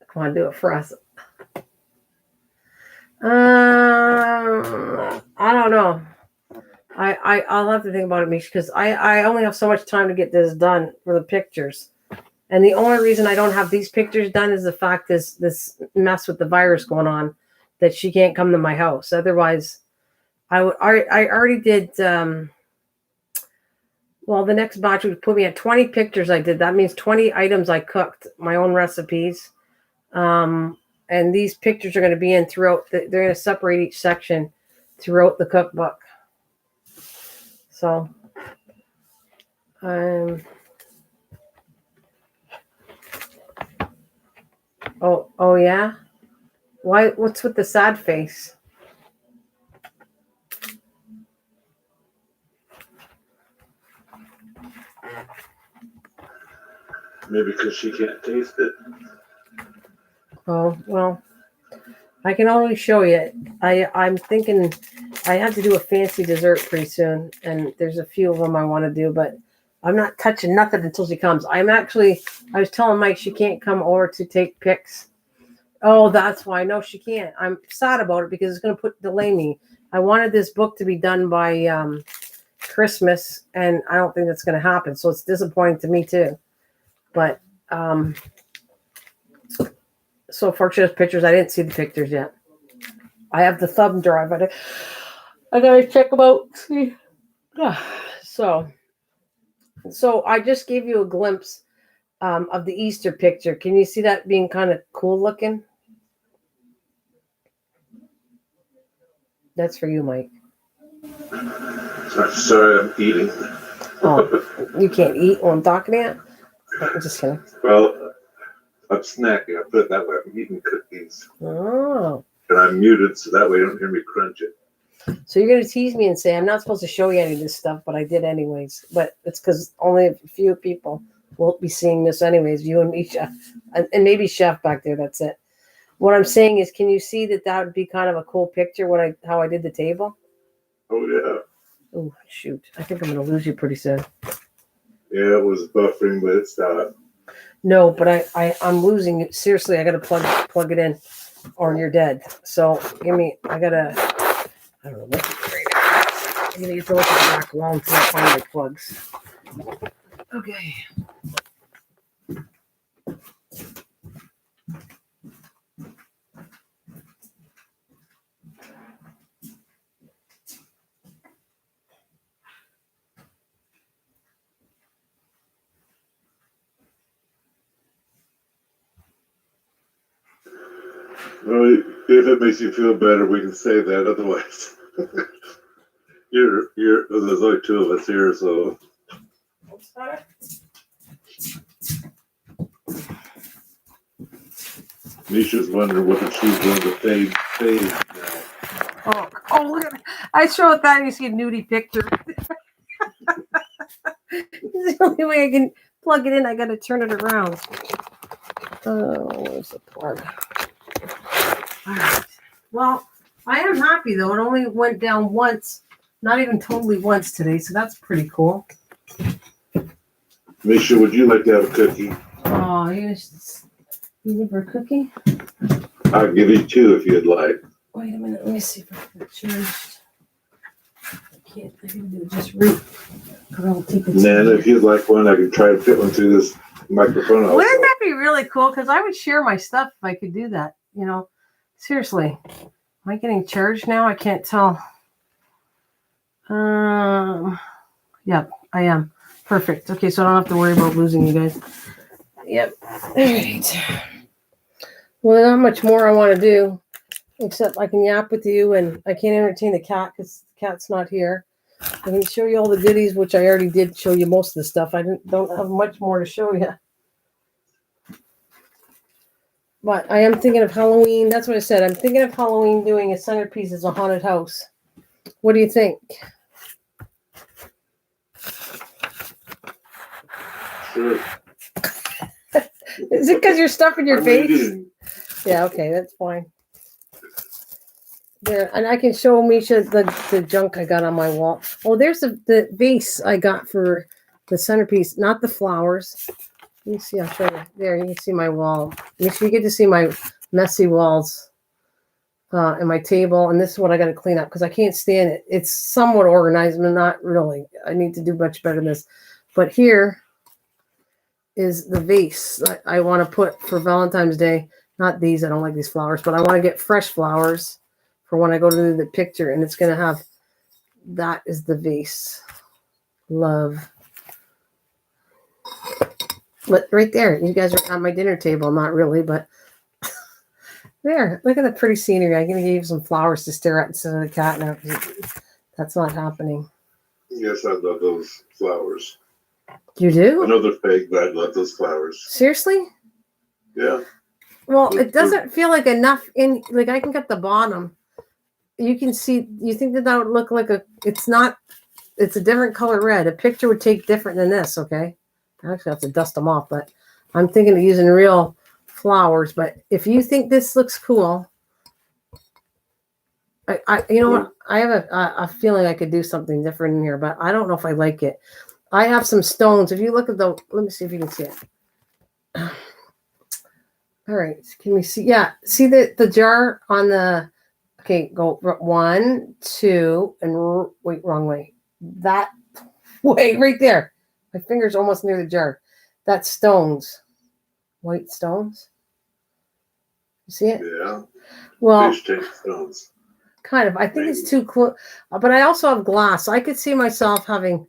come on, do it for us. I don't know. I'll have to think about it, Misha, because I only have so much time to get this done for the pictures. And the only reason I don't have these pictures done is the fact this mess with the virus going on, that she can't come to my house. Otherwise, I already did. Well, the next batch would put me at 20 pictures I did. That means 20 items I cooked, my own recipes. And these pictures are going to be in throughout. They're going to separate each section throughout the cookbook. So, oh yeah. Why? What's with the sad face? Maybe because she can't taste it. Oh, well, I can only show you. I'm thinking I have to do a fancy dessert pretty soon, and there's a few of them I want to do, but I'm not touching nothing until she comes. I was telling Mike she can't come over to take pics. Oh, that's why. No, she can't. I'm sad about it because it's going to delay me. I wanted this book to be done by Christmas, and I don't think that's going to happen. So it's disappointing to me too. But so far she has pictures. I didn't see the pictures yet. I have the thumb drive. I gotta check them out. See. So I just gave you a glimpse of the Easter picture. Can you see that being kind of cool looking? That's for you, Mike. Sorry, I'm eating. Oh, you can't eat while I'm talking to you? I'm just kidding. Well, I'm snacking. I put it that way. I'm eating cookies. Oh. And I'm muted, so that way you don't hear me crunching. So you're going to tease me and say, I'm not supposed to show you any of this stuff, but I did anyways. But it's because only a few people will be seeing this anyways. You and me, Chef. And maybe Chef back there. That's it. What I'm saying is, can you see that would be kind of a cool picture, how I did the table? Oh, yeah. Oh, shoot. I think I'm going to lose you pretty soon. Yeah, it was buffering, but it stopped. No, but I'm losing you. Seriously, I got to plug it in or you're dead. So I don't know what to do right now. I'm going to get to look at the back wall until I find my plugs. Okay. Well, if it makes you feel better, we can say that. Otherwise, there's only two of us here, so. Nisha's wondering whether she's going to fade now. Oh, look at it. I show it that and you see a nudie picture. This is the only way I can plug it in. I got to turn it around. Oh, where's the plug? All right. Well, I am happy though. It only went down once, not even totally once today, so that's pretty cool. Nisha, would you like to have a cookie? Oh, you need for a cookie? I'll give you two if you'd like. Wait a minute. Let me see if I can change. I can't. I can do it just right. I'll take it. Nana, if you'd like one, I can try to fit one through this microphone. Also. Wouldn't that be really cool? Because I would share my stuff if I could do that. Seriously. Am I getting charged now? I can't tell. Yep, I am. Perfect. Okay, so I don't have to worry about losing you guys. Yep. All right. Well, there's not much more I want to do, except I can yap with you, and I can't entertain the cat because the cat's not here. I can show you all the goodies, which I already did show you most of the stuff. I don't have much more to show you. But I am thinking of Halloween. That's what I said. I'm thinking of Halloween doing a centerpiece as a haunted house. What do you think? Sure. Is it because you're stuffing your face? Reading. Yeah, okay, that's fine. There, and I can show Misha the junk I got on my wall. Oh, there's the vase I got for the centerpiece, not the flowers. Let me see, I'll show you. There, you can see my wall. You get to see my messy walls and my table. And this is what I got to clean up because I can't stand it. It's somewhat organized, but not really. I need to do much better than this. But here is the vase I want to put for Valentine's Day. Not these. I don't like these flowers, but I want to get fresh flowers for when I go to do the picture. And it's going to have, that is the vase. Love. But right there, you guys are at my dinner table. Not really, but there. Look at the pretty scenery. I'm going to give you some flowers to stare at instead of the cat now. That's not happening. Yes, I love those flowers. You do? I know they're fake, but I love those flowers. Seriously? Yeah. Well, it doesn't feel like enough in, like I can get the bottom. You can see, you think that would look like it's not, it's a different color red. A picture would take different than this, okay? I actually have to dust them off, but I'm thinking of using real flowers. But if you think this looks cool, you know what? I have a feeling I could do something different in here, but I don't know if I like it. I have some stones. If you look at let me see if you can see it. All right. Can we see? Yeah. See the jar on the, okay, go 1, 2, and wait, wrong way. That way right there. My finger's almost near the jar. That's stones. White stones. You see it? Yeah. Well, fish-shaped stones. Kind of. I think it's too close. But I also have glass. So I could see myself having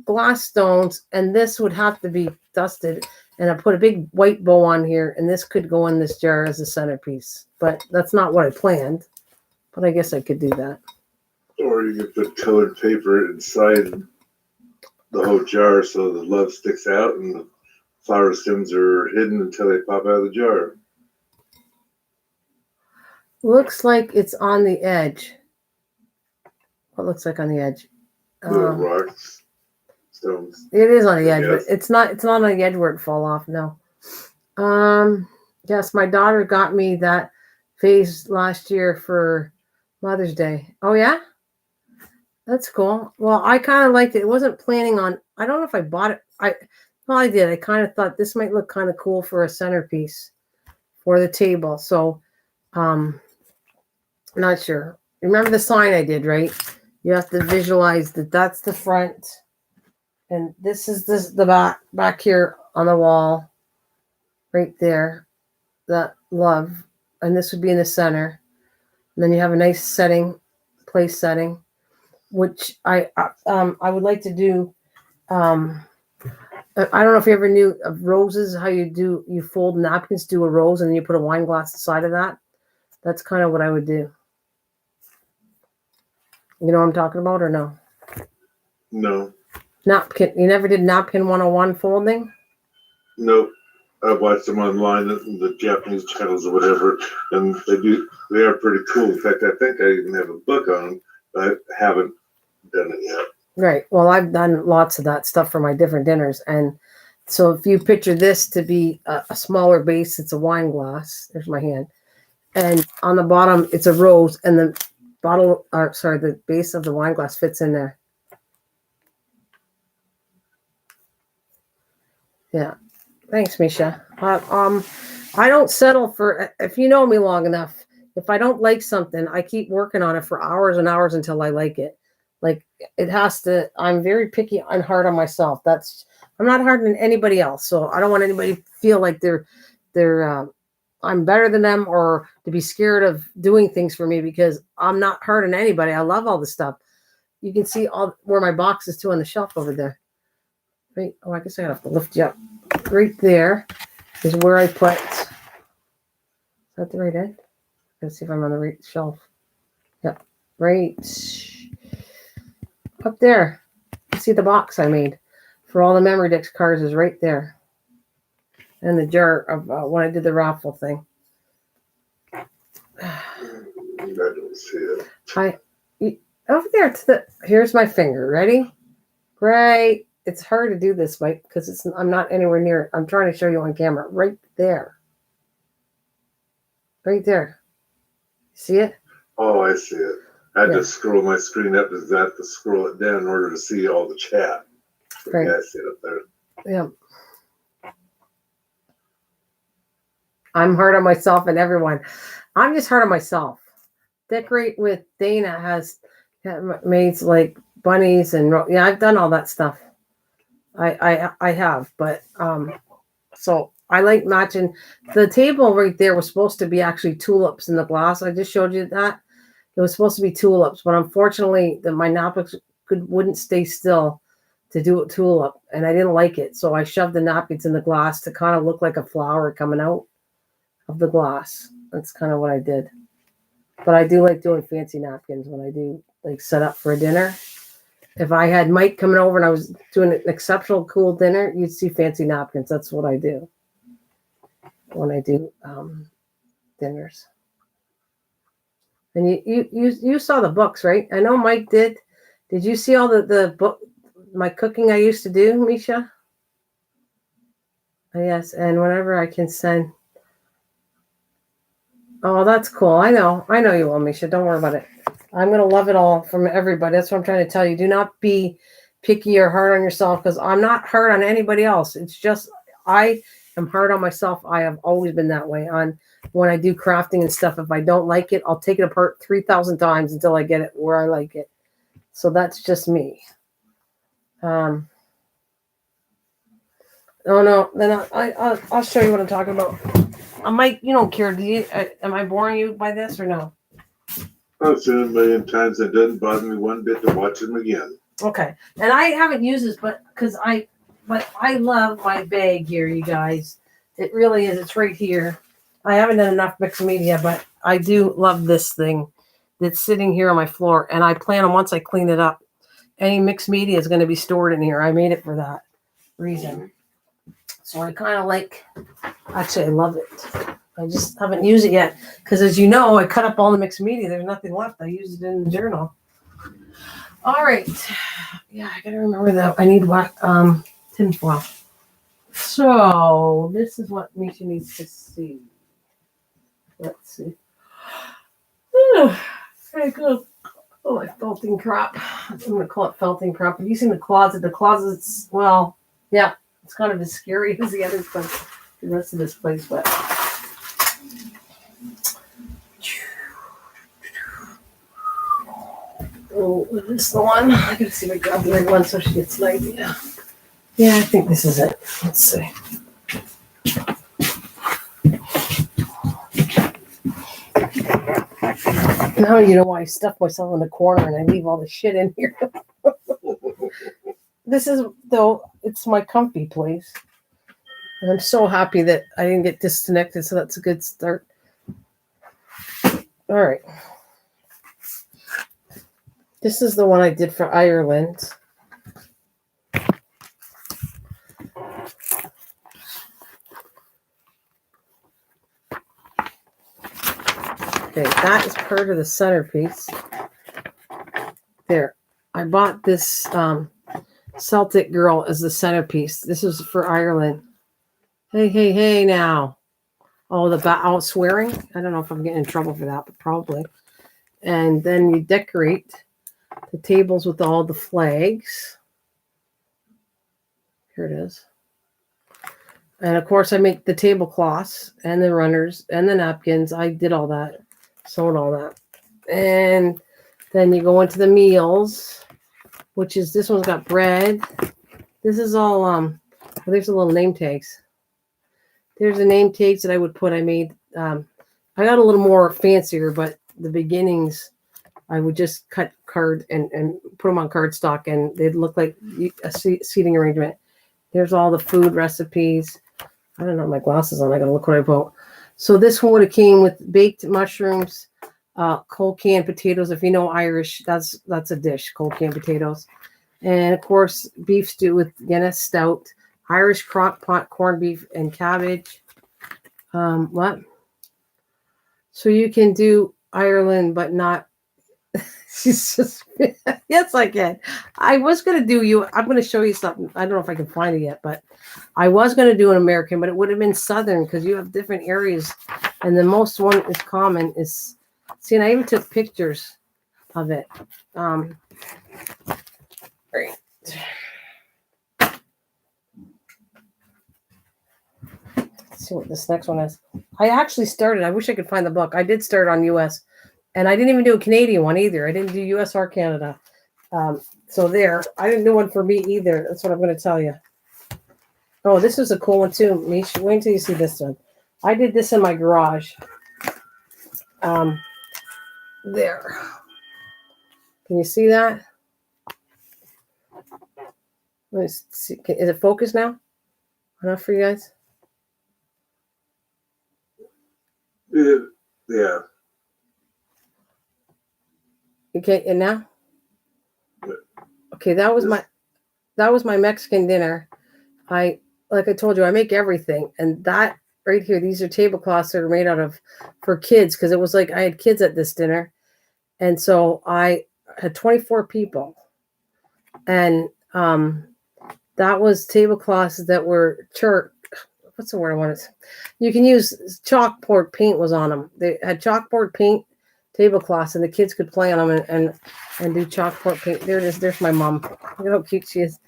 glass stones, and this would have to be dusted. And I put a big white bow on here, and this could go in this jar as a centerpiece. But that's not what I planned. But I guess I could do that. Or you could put colored paper inside the whole jar so the love sticks out and the flower stems are hidden until they pop out of the jar. Looks like it's on the edge. What looks like on the edge? Little rocks, stones. It is on the edge, but it's not on the edge where it fall off. No. Yes, my daughter got me that vase last year for Mother's Day. Oh yeah? That's cool. Well, I kind of liked it. It wasn't planning on, I don't know if I bought it. Well, I did. I kind of thought this might look kind of cool for a centerpiece for the table. So, not sure. Remember the sign I did, right? You have to visualize that that's the front. And this is the back here on the wall. Right there. That love. And this would be in the center. And then you have a nice setting, place setting, which I would like to do. I don't know if you ever knew of roses, how you fold napkins, do a rose, and then you put a wine glass inside of that. That's kind of what I would do. You know what I'm talking about or no? No. Napkin. You never did napkin 101 folding? Nope. I've watched them online, the Japanese channels or whatever, and they are pretty cool. In fact, I think I even have a book on them, but I haven't done it yet. Right. Well, I've done lots of that stuff for my different dinners. And so if you picture this to be a smaller base, it's a wine glass. There's my hand. And on the bottom, it's a rose. And the the base of the wine glass fits in there. Yeah. Thanks, Misha. I don't settle for, if you know me long enough, if I don't like something, I keep working on it for hours and hours until I like it. Like it has to, I'm very picky and hard on myself. I'm not hard on anybody else. So I don't want anybody to feel like they're I'm better than them or to be scared of doing things for me, because I'm not hurting anybody. I love all this stuff. You can see all where my box is too on the shelf over there. Right. Oh, I guess I have to lift you up. Right there is where I put. Is that the right end? Let's see if I'm on the right shelf. Yep. Right up there. You see the box I made for all the memory Dix cards is right there. And the jar of when I did the raffle thing. I don't see it. Over there to the. Here's my finger. Ready? Right. It's hard to do this, Mike, because I'm not anywhere near it. I'm trying to show you on camera. Right there. Right there. See it? Oh, I see it. I had to scroll my screen up because I have to scroll it down in order to see all the chat. Right. Yeah, I see it up there. Yeah. I'm hard on myself and everyone. I'm just hard on myself. Decorate with Dana has made like bunnies and yeah, I've done all that stuff. I have, but so I like matching. The table right there was supposed to be actually tulips in the glass. I just showed you that. It was supposed to be tulips, but unfortunately my napkins wouldn't stay still to do a tulip, and I didn't like it. So I shoved the napkins in the glass to kind of look like a flower coming out of the glass. That's kind of what I did. But I do like doing fancy napkins when I do like set up for a dinner. If I had Mike coming over and I was doing an exceptional cool dinner, you'd see fancy napkins. That's what I do when I do dinners. And you saw the books, right? I know Mike did. Did you see all the book, my cooking I used to do, Misha? Yes, and whenever I can send. Oh, that's cool. I know you will, Misha. Don't worry about it. I'm going to love it all from everybody. That's what I'm trying to tell you. Do not be picky or hard on yourself, because I'm not hard on anybody else. It's just I am hard on myself. I have always been that way. On when I do crafting and stuff, if I don't like it, I'll take it apart 3,000 times until I get it where I like it. So that's just me. Oh no, then I'll show you what I'm talking about. Mike, you don't care, do you? Am I boring you by this or no? I've seen it a million times. It doesn't bother me one bit to watch them again. Okay, and I haven't used this, but I love my bag here, you guys. It really is. It's right here. I haven't done enough mixed media, but I do love this thing that's sitting here on my floor, and I plan on once I clean it up, any mixed media is going to be stored in here. I made it for that reason. So I kind of like, actually, I love it. I just haven't used it yet because, as you know, I cut up all the mixed media. There's nothing left. I used it in the journal. All right. Yeah, I got to remember that. I need what? Tinfoil. So this is what Misha needs to see. Let's see. Very good. Oh, my felting crap. I'm going to call it felting crap. I'm using the closet. The closet's, well, yeah. It's kind of as scary as the other place, the rest of this place, but oh, is this the one? I gotta see if I grab the right one so she gets an idea. Yeah, I think this is it. Let's see. Now you know why I stuff myself in the corner and I leave all the shit in here. This is, though, it's my comfy place. And I'm so happy that I didn't get disconnected, so that's a good start. All right. This is the one I did for Ireland. Okay, that is part of the centerpiece. There. I bought this Celtic girl as the centerpiece. This is for Ireland. Hey now. Oh, swearing. I don't know if I'm getting in trouble for that, but probably. And then you decorate the tables with all the flags. Here it is. And of course, I make the tablecloths and the runners and the napkins. I did all that, sewed all that. And then you go into the meals, which is, this one's got bread. This is all, there's a little name tags. There's the name tags that I would put. I made I got a little more fancier, but the beginnings, I would just cut card and put them on cardstock, and they'd look like a seating arrangement. There's all the food recipes. I don't know my glasses on. I gotta look what I bought. So this one would have came with baked mushrooms, cold canned potatoes. If you know Irish, that's a dish, cold canned potatoes. And of course, beef stew with Guinness stout, Irish crock pot corned beef and cabbage. What? So you can do Ireland, but not. She's just yes, I can. I was gonna do you. I'm gonna show you something. I don't know if I can find it yet, but I was gonna do an American, but it would have been Southern because you have different areas, and the most one is common is. See, and I even took pictures of it. Right. Let's see what this next one is. I actually started. I wish I could find the book. I did start on U.S. And I didn't even do a Canadian one either. I didn't do U.S. or Canada. So there. I didn't do one for me either. That's what I'm going to tell you. Oh, this was a cool one too, Mish. Wait until you see this one. I did this in my garage. There. Can you see that? Let's see. Is it focused now? Enough for you guys? Yeah. Okay, and now? Okay, that was my Mexican dinner. Like I told you, I make everything. And that right here, these are tablecloths that are made out of for kids, because it was like I had kids at this dinner. And so I had 24 people. And that was tablecloths that were what's the word I wanted? You can use chalkboard paint was on them. They had chalkboard paint tablecloths, and the kids could play on them and do chalkboard paint. There it is. There's my mom. Look at how cute she is.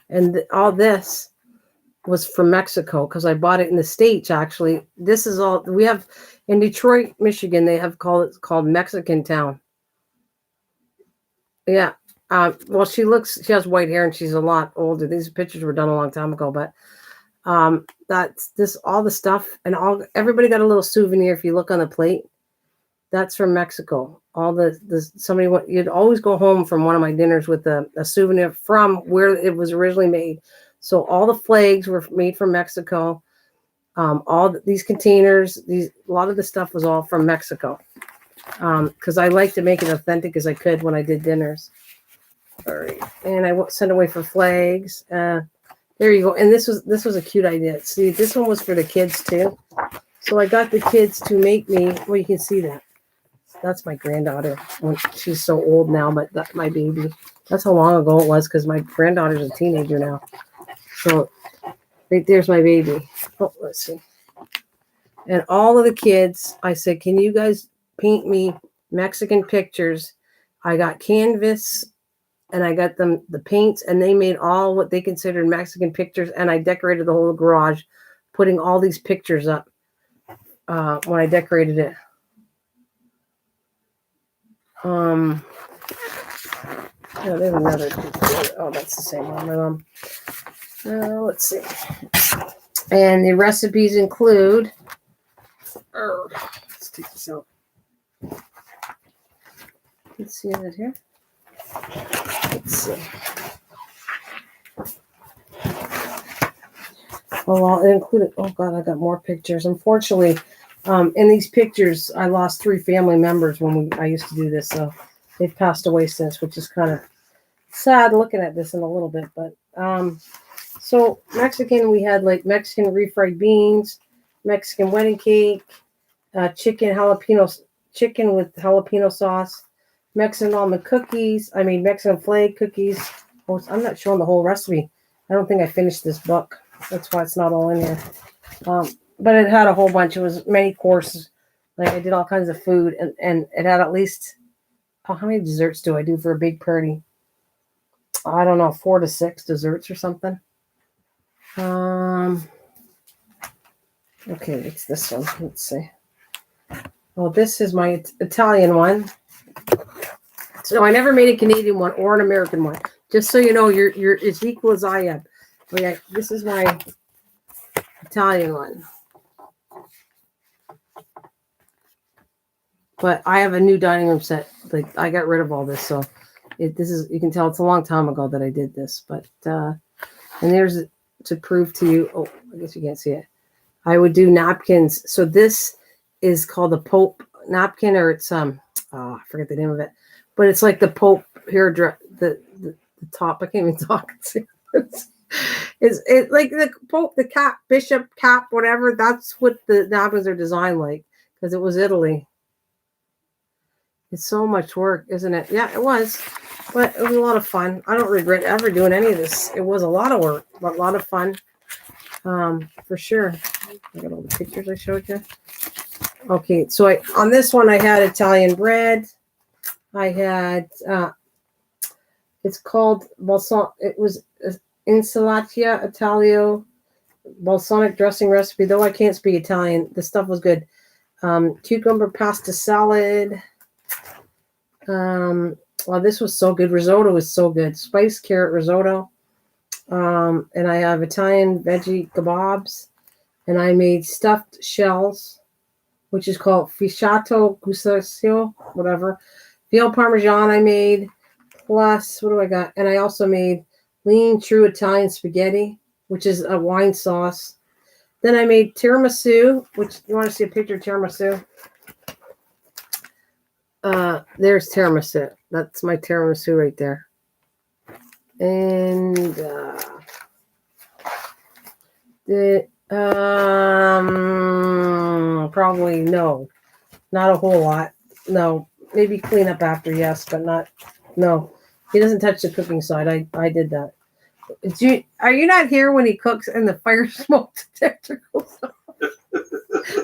And all this was from Mexico because I bought it in the States, actually. This is all we have in Detroit, Michigan. They have called Mexican Town. Yeah. Well, she has white hair and she's a lot older. These pictures were done a long time ago, but that's this all the stuff, and everybody got a little souvenir. If you look on the plate, that's from Mexico. All you'd always go home from one of my dinners with a souvenir from where it was originally made. So all the flags were made from Mexico. These containers, a lot of the stuff was all from Mexico. Because I like to make it authentic as I could when I did dinners. All right, and I sent away for flags. There you go. And this was a cute idea. See, this one was for the kids too. So I got the kids to make me. Well, you can see that. That's my granddaughter. She's so old now, but that's my baby. That's how long ago it was, because my granddaughter's a teenager now. So right there's my baby. Oh, let's see. And all of the kids, I said, can you guys paint me Mexican pictures? I got canvas and I got them the paints, and they made all what they considered Mexican pictures, and I decorated the whole garage, putting all these pictures up when I decorated it. Yeah, there's another picture. Oh, that's the same one. My mom. Let's see. And the recipes include. Let's take this out. Let's see it here. Let's see. Oh, well, it included. Oh God, I got more pictures. Unfortunately, in these pictures, I lost 3 family members when I used to do this. So they've passed away since, which is kind of sad looking at this in a little bit. But so Mexican, we had like Mexican refried beans, Mexican wedding cake, chicken with jalapeno sauce, Mexican almond cookies. I mean Mexican flag cookies. Oh, I'm not showing the whole recipe. I don't think I finished this book. That's why it's not all in here. But it had a whole bunch. It was many courses. Like I did all kinds of food, and it had at least, how many desserts do I do for a big party? I don't know, 4 to 6 desserts or something. Okay, it's this one. Let's see. Well, this is my Italian one. So I never made a Canadian one or an American one. Just so you know, you're as equal as I am. Okay, this is my Italian one. But I have a new dining room set. Like I got rid of all this, so this is, you can tell it's a long time ago that I did this. But and there's to prove to you. Oh, I guess you can't see it. I would do napkins. So this is called the Pope napkin, or it's I forget the name of it, but it's like the Pope here, the top. I can't even talk. It's like the Pope, the cap, bishop cap, whatever. That's what the napkins are designed like, because it was Italy. It's so much work, isn't it? Yeah, it was, but it was a lot of fun. I don't regret ever doing any of this. It was a lot of work, but a lot of fun, for sure. I got all the pictures I showed you. Okay, so on this one I had Italian bread. I had it's called balsam. It was insalata Italio balsamic dressing recipe. Though I can't speak Italian, the stuff was good. Cucumber pasta salad. Well, this was so good. Risotto was so good. Spiced carrot risotto. And I have Italian veggie kebabs. And I made stuffed shells, which is called fisciato guscio, whatever. Veal parmesan I made. Plus, what do I got? And I also made lean true Italian spaghetti, which is a wine sauce. Then I made tiramisu, which, you want to see a picture of tiramisu? There's tiramisu. That's my tiramisu right there. And probably no, not a whole lot. No, maybe clean up after, yes, but not. No, he doesn't touch the cooking side. I did that. Are you not here when he cooks and the fire smoke detector goes off?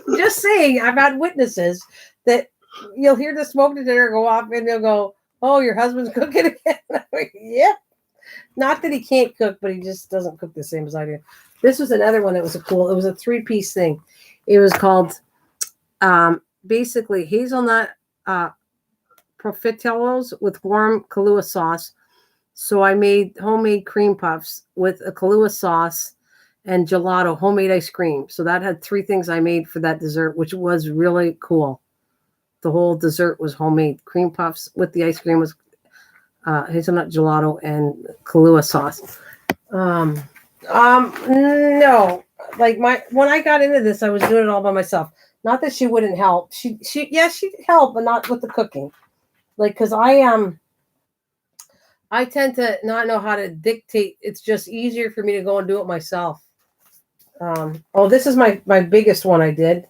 I'm just saying, I've had witnesses that you'll hear the smoke detector go off and they'll go, "Oh, your husband's cooking again." I'm like, yep. Not that he can't cook, but he just doesn't cook the same as I do. This was another one that was it was a 3-piece thing. It was called basically hazelnut profiteroles with warm Kahlua sauce. So I made homemade cream puffs with a Kahlua sauce and gelato, homemade ice cream. So that had 3 things I made for that dessert, which was really cool. The whole dessert was homemade. Cream puffs with the ice cream was hazelnut gelato and Kahlua sauce. No, like when I got into this, I was doing it all by myself. Not that she wouldn't help. She'd help, but not with the cooking. Like, because I tend to not know how to dictate. It's just easier for me to go and do it myself. This is my biggest one I did.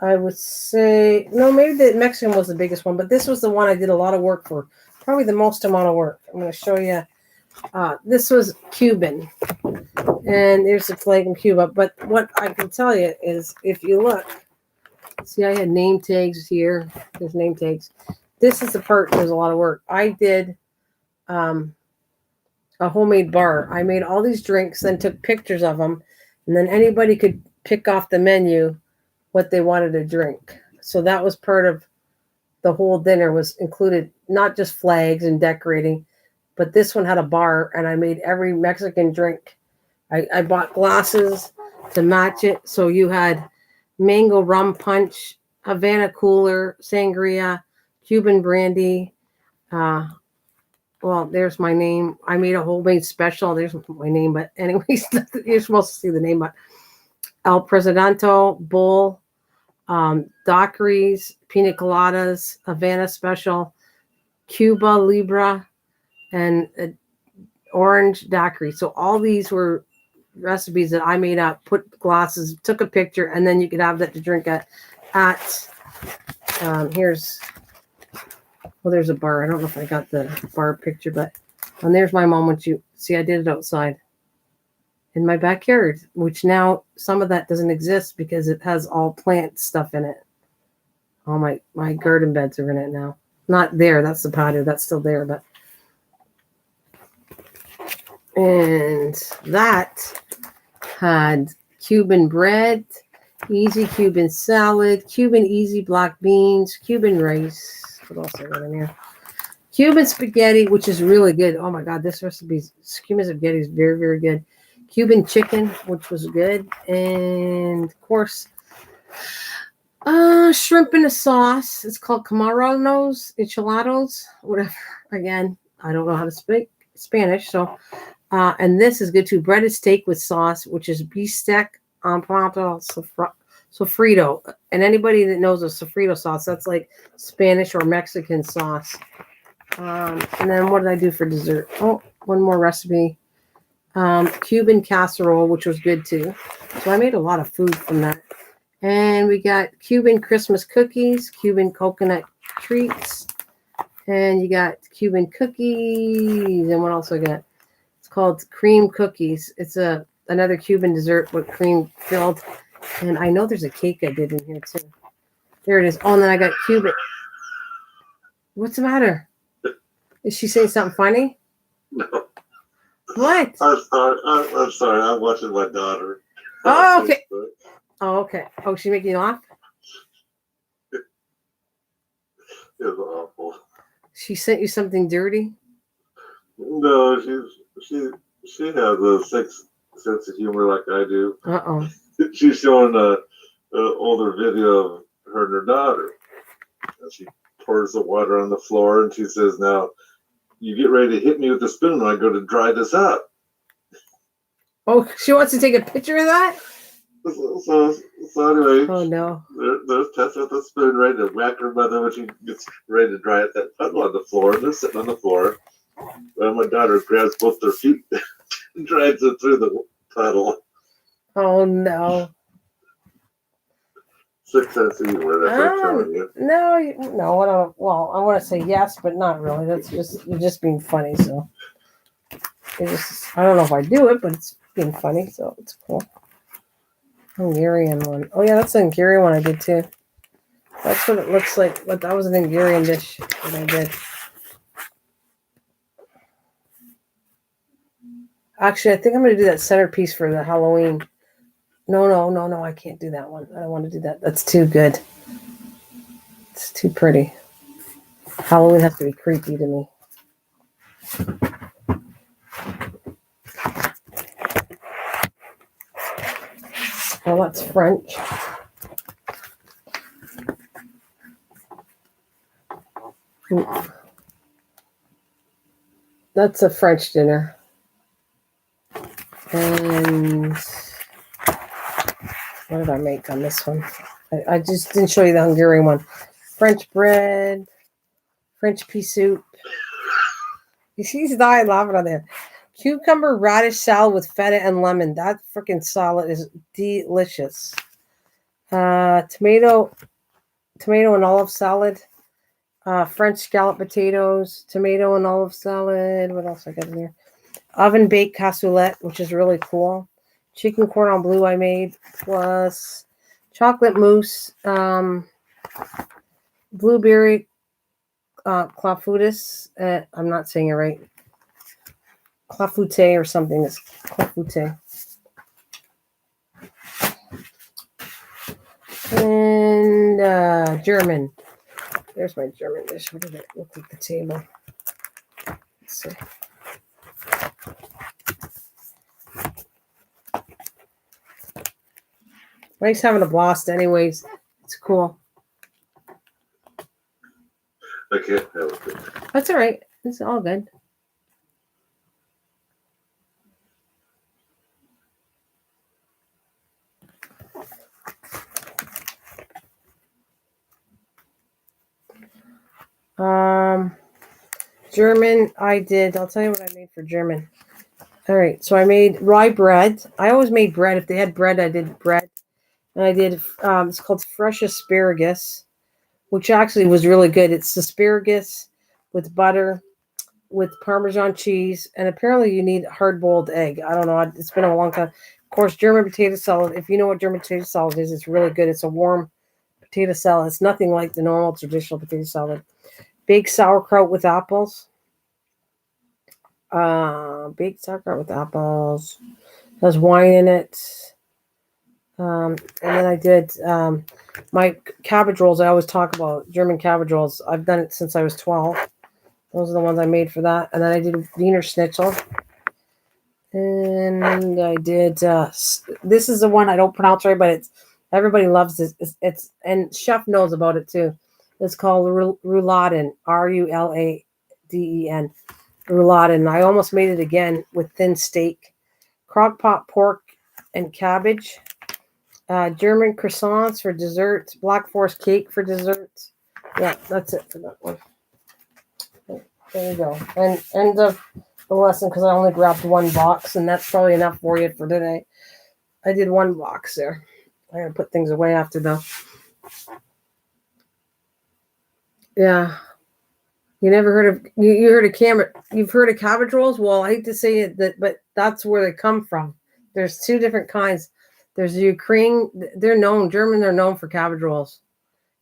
I would say, no, maybe the Mexican was the biggest one, but this was the one I did a lot of work for. Probably the most amount of work. I'm going to show you. This was Cuban. And there's the flag in Cuba. But what I can tell you is, if you look, see, I had name tags here. There's name tags. This is the part there's a lot of work. I did a homemade bar. I made all these drinks, then took pictures of them, and then anybody could pick off the menu what they wanted to drink. So that was part of the whole dinner, was included not just flags and decorating, but this one had a bar, and I made every Mexican drink. I bought glasses to match it. So you had mango rum punch, Havana cooler, sangria, Cuban brandy. Well, there's my name. I made a homemade special. There's my name, but anyways, you're supposed to see the name. But El Presidente Bull, daiquiris, pina coladas, Havana special, Cuba Libre, and orange daiquiri. So all these were recipes that I made up, put glasses, took a picture, and then you could have that to drink at there's a bar. I don't know if I got the bar picture, but and there's my mom. When you see, I did it outside in my backyard, which now some of that doesn't exist because it has all plant stuff in it. All my garden beds are in it now. Not there. That's the patio. That's still there, but and that had Cuban bread, easy Cuban salad, Cuban easy black beans, Cuban rice. What else I got in here? Cuban spaghetti, which is really good. Oh my God, this recipe, Cuban spaghetti is very, very good. Cuban chicken, which was good. And of course, shrimp in a sauce. It's called camarones, enchilados, whatever. Again, I don't know how to speak Spanish, so and this is good too. Breaded steak with sauce, which is bistec empanado sofrito. And anybody that knows a sofrito sauce, that's like Spanish or Mexican sauce. And then what did I do for dessert? Oh, one more recipe. Cuban casserole, which was good too. So I made a lot of food from that. And we got Cuban Christmas cookies, Cuban coconut treats, and you got Cuban cookies. And what else I got? It's called cream cookies. It's another Cuban dessert with cream filled. And I know there's a cake I did in here too. There it is. Oh, and then I got Cuban. What's the matter? Is she saying something funny? No. What? I'm sorry. I'm watching my daughter. Oh, okay. Oh, okay. Oh, she making you laugh? It's awful. She sent you something dirty? No, she has a sixth sense of humor like I do. Uh-oh. She's showing an older video of her and her daughter. And she pours the water on the floor and she says, "Now, you get ready to hit me with the spoon when I go to dry this up." Oh, she wants to take a picture of that? So anyway, oh no, there's Tessa with the spoon ready to whack her mother when she gets ready to dry up that puddle on the floor. And they're sitting on the floor. And my daughter grabs both their feet and drags them through the puddle. Oh no. Sixth sense of humor, that's what I'm telling you. No. Well, I want to say yes, but not really. That's you're just being funny. So I don't know if I do it, but it's being funny, so it's cool. Hungarian one. Oh yeah, that's the Hungarian one I did too. That's what it looks like. But that was an Hungarian dish that I did. Actually, I think I'm going to do that centerpiece for the Halloween. No, I can't do that one. I don't want to do that. That's too good. It's too pretty. Halloween has to be creepy to me. Oh, that's French. That's a French dinner. And what did I make on this one? I just didn't show you the Hungarian one. French bread, French pea soup. You see, he's dying laughing on there. Cucumber radish salad with feta and lemon. That freaking salad is delicious. Tomato and olive salad. French scallop potatoes. Tomato and olive salad. What else I got in there? Oven baked cassoulet, which is really cool. Chicken cordon bleu I made, plus chocolate mousse, blueberry clafoutis. I'm not saying it right. Clafouté or something. It's clafouté. And German. There's my German dish. What did it look like? The table. Let's see. Mike's having a blast anyways. It's cool. I can't help it. That's all right. It's all good. German, I'll tell you what I made for German. All right, so I made rye bread. I always made bread. If they had bread, I did bread. And I did, it's called fresh asparagus, which actually was really good. It's asparagus with butter, with Parmesan cheese, and apparently you need hard-boiled egg. I don't know. It's been a long time. Of course, German potato salad. If you know what German potato salad is, it's really good. It's a warm potato salad. It's nothing like the normal traditional potato salad. Baked sauerkraut with apples. Baked sauerkraut with apples. Has wine in it. And then I did my cabbage rolls. I always talk about German cabbage rolls. I've done it since I was 12. Those are the ones I made for that. And then I did Wiener Schnitzel. And I did, this is the one I don't pronounce right, but everybody loves this. It's and Chef knows about it too. It's called rouladen, Ruladen, rouladen. I almost made it again with thin steak, crock-pot pork and cabbage, German croissants for desserts, Black Forest cake for desserts. Yeah, that's it for that one. There you go. And end of the lesson because I only grabbed one box, and that's probably enough for you for today. I did one box there. I gotta put things away after though. Yeah. You never heard of you heard of you've heard of cabbage rolls? Well, I hate to say it but that's where they come from. There's two different kinds. There's Ukraine, they're known for cabbage rolls.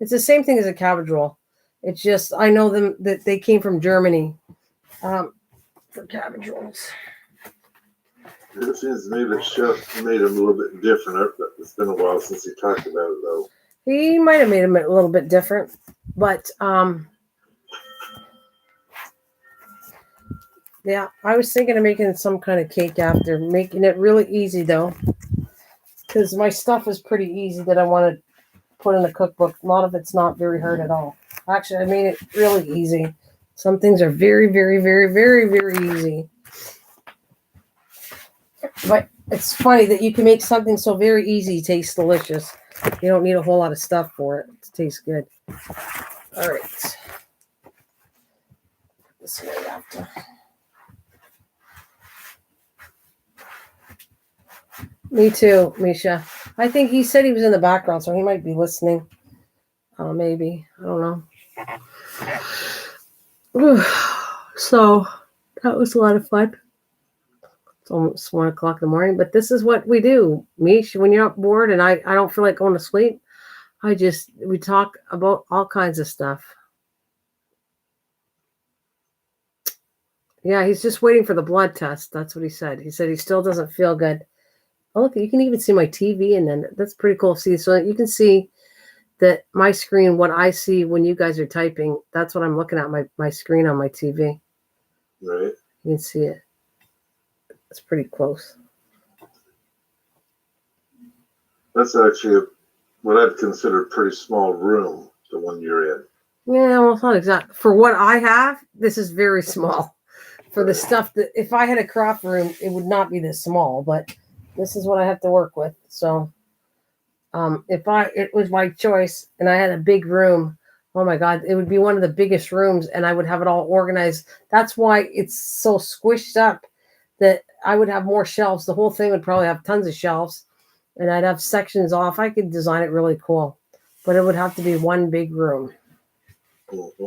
It's the same thing as a cabbage roll. It's just I know them that they came from Germany. For cabbage rolls. It seems to me that Chef made them a little bit different. It's been a while since he talked about it, though. He might have made them a little bit different, but yeah, I was thinking of making some kind of cake after, making it really easy though, because my stuff is pretty easy that I want to put in the cookbook. A lot of it's not very hard at all. Actually, I made it really easy. Some things are very, very, very, very, very easy. But it's funny that you can make something so very easy taste delicious. You don't need a whole lot of stuff for it to taste good. All right. This way after. Me too, Misha. I think he said he was in the background, so he might be listening. Maybe. I don't know. So that was a lot of fun. It's almost 1 o'clock in the morning, but this is what we do. Misha, when you're up bored and I don't feel like going to sleep, we talk about all kinds of stuff. Yeah, he's just waiting for the blood test. That's what he said. He said he still doesn't feel good. Oh, look, you can even see my TV, and then that's pretty cool to see. So you can see that my screen, what I see when you guys are typing, that's what I'm looking at, my screen on my TV. Right. You can see it. It's pretty close. That's actually what I'd consider a pretty small room, the one you're in. Yeah, well, it's not exact. For what I have, this is very small. For the stuff that, if I had a craft room, it would not be this small, but this is what I have to work with. So if it was my choice and I had a big room, oh my God, it would be one of the biggest rooms and I would have it all organized. That's why it's so squished up that I would have more shelves. The whole thing would probably have tons of shelves and I'd have sections off. I could design it really cool, but it would have to be one big room. Mm-hmm.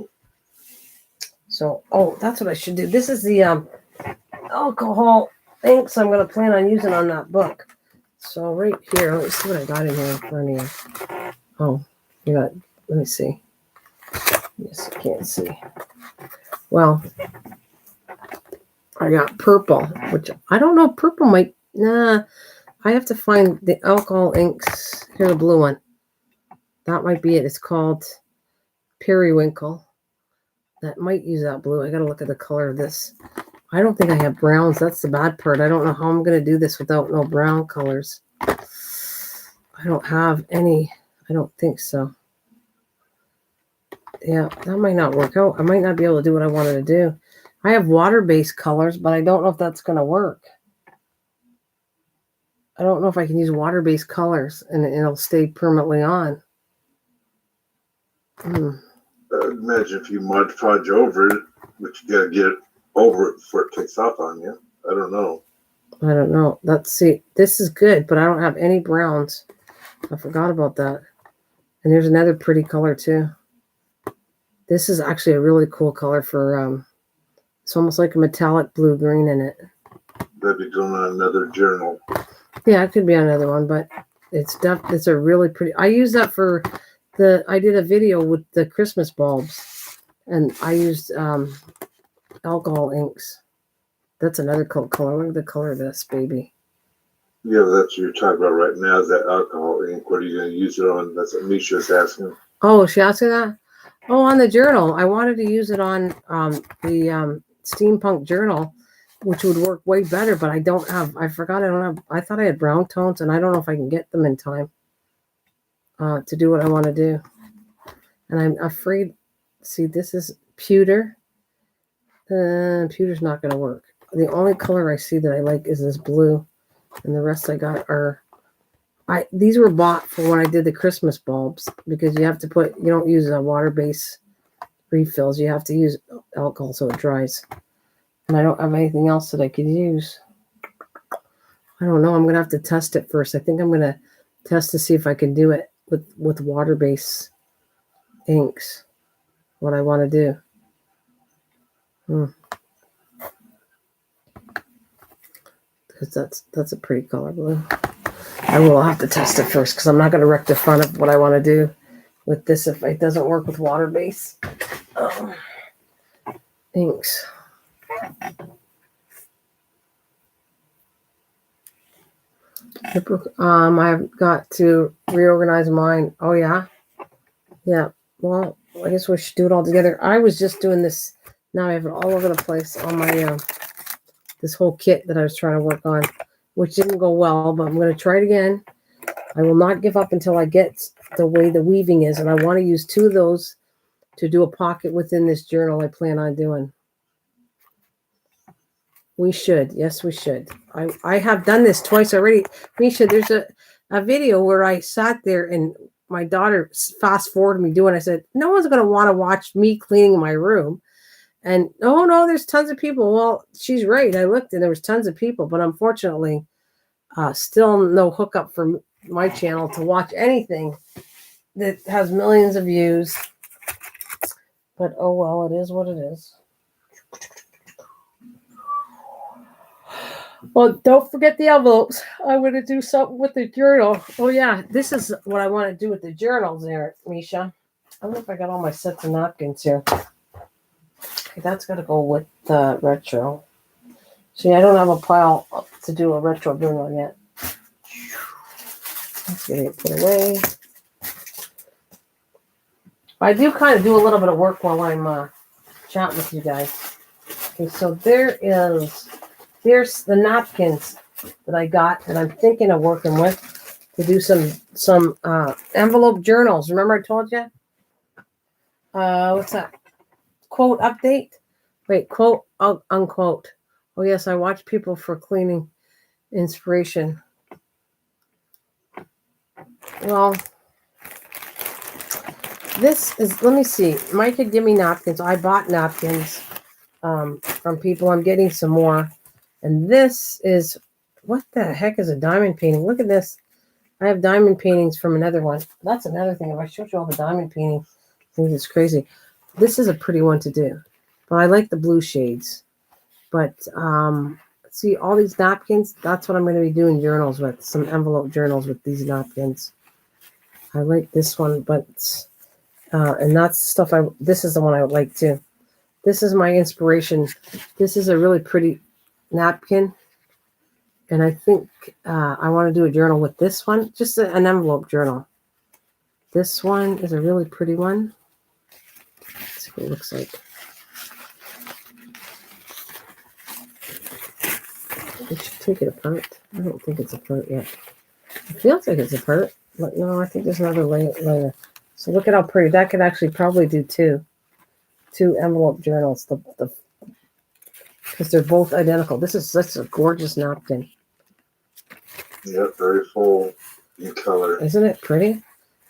So, that's what I should do. This is the alcohol inks I'm going to plan on using on that book. So right here, let me see what I got in here in front of you. Oh, let me see. Yes, I can't see. Well, I got purple, which I don't know. Purple might, I have to find the alcohol inks. Here's the blue one. That might be it. It's called Periwinkle. That might use that blue. I got to look at the color of this. I don't think I have browns. That's the bad part. I don't know how I'm going to do this without no brown colors. I don't have any. I don't think so. Yeah, that might not work out. I might not be able to do what I wanted to do. I have water-based colors, but I don't know if that's going to work. I don't know if I can use water-based colors and it'll stay permanently on. I'd imagine if you mud fudge over it, but you got to get it over it before it takes off on you. I don't know. Let's see. This is good, but I don't have any browns. I forgot about that. And there's another pretty color too. This is actually a really cool color for, it's almost like a metallic blue-green in it. That'd be going on another journal. Yeah, it could be another one, but it's a really pretty, I use that for I did a video with the Christmas bulbs and I used alcohol inks. That's another cool color. Look at the color of this, baby. Yeah, that's what you're talking about right now is that alcohol ink. What are you going to use it on? That's what Misha's asking. Oh, is she asking that? Oh, on the journal. I wanted to use it on the steampunk journal, which would work way better, but I don't have, I forgot I don't have, I thought I had brown tones, and I don't know if I can get them in time to do what I want to do. And I'm afraid, see, this is pewter. Pewter's not going to work. The only color I see that I like is this blue, and the rest I got are, these were bought for when I did the Christmas bulbs, because you have to put, you don't use a water-based refills. You have to use alcohol so it dries. And I don't have anything else that I could use. I don't know. I'm going to have to test it first. I think I'm going to test to see if I can do it with water-based inks, what I want to do. Because that's a pretty color blue. I will have to test it first, because I'm not going to wreck the front of what I want to do with this if it doesn't work with water-based inks. I've got to reorganize mine. Oh, yeah? Yeah. Well, I guess we should do it all together. I was just doing this. Now I have it all over the place on my, this whole kit that I was trying to work on, which didn't go well, but I'm going to try it again. I will not give up until I get the way the weaving is, and I want to use 2 of those to do a pocket within this journal I plan on doing. We should. Yes, we should. I have done this twice already. Misha, there's a video where I sat there and my daughter fast forwarded me doing it. I said, no one's going to want to watch me cleaning my room. And, oh, no, there's tons of people. Well, she's right. I looked and there was tons of people. But unfortunately, still no hookup for my channel to watch anything that has millions of views. But, oh, well, it is what it is. Well, don't forget the envelopes. I'm going to do something with the journal. Oh, yeah. This is what I want to do with the journals there, Misha. I don't know if I got all my sets of napkins here. Okay, that's got to go with the retro. See, I don't have a pile to do a retro journal yet. Let's get it put away. I do kind of do a little bit of work while I'm chatting with you guys. Okay, so there's the napkins that I got that I'm thinking of working with to do some envelope journals. Remember I told you? What's that? Quote update? Wait, quote, unquote. Oh, yes, I watch people for cleaning inspiration. Well, this is, let me see. Mike had given me napkins. I bought napkins from people. I'm getting some more. And this is, what the heck is a diamond painting? Look at this. I have diamond paintings from another one. That's another thing. If I showed you all the diamond paintings, I think it's crazy. This is a pretty one to do. But I like the blue shades. But see, all these napkins, that's what I'm going to be doing journals with. Some envelope journals with these napkins. I like this one, but and that's stuff this is the one I would like too. This is my inspiration. This is a really pretty napkin. And I think I want to do a journal with this one. Just an envelope journal. This one is a really pretty one. Let's see what it looks like. We should take it apart. I don't think it's apart yet. It feels like it's apart. But no, I think there's another layer. So look at how pretty. That could actually probably do two envelope journals. Because they're both identical. This is such a gorgeous napkin. Yep, very full in color. Isn't it pretty?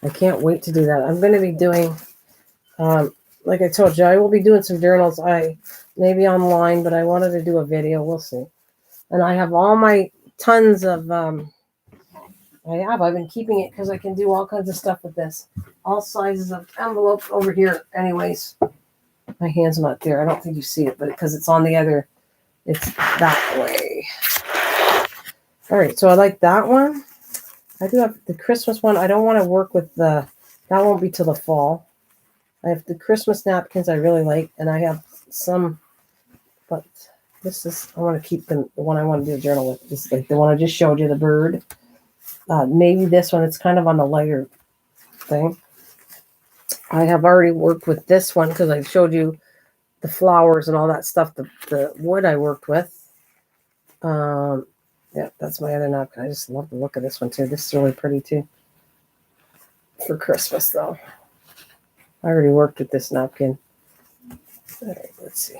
I can't wait to do that. I'm going to be doing, like I told you, I will be doing some journals. Maybe online, but I wanted to do a video. We'll see. And I have all my tons of, I've been keeping it because I can do all kinds of stuff with this. All sizes of envelopes over here. Anyways, my hand's not there. I don't think you see it, but because it's on the other, it's that way. All right, so I like that one. I do have the Christmas one. I don't want to work with that won't be till the fall. I have the Christmas napkins I really like, and I have some, but this is, I want to keep the one I want to do a journal with. This is like the one I just showed you, the bird. Maybe this one, it's kind of on the lighter thing. I have already worked with this one because I showed you the flowers and all that stuff, the wood I worked with. Yeah, that's my other napkin. I just love the look of this one too. This is really pretty too. For Christmas though. I already worked with this napkin. All right, let's see.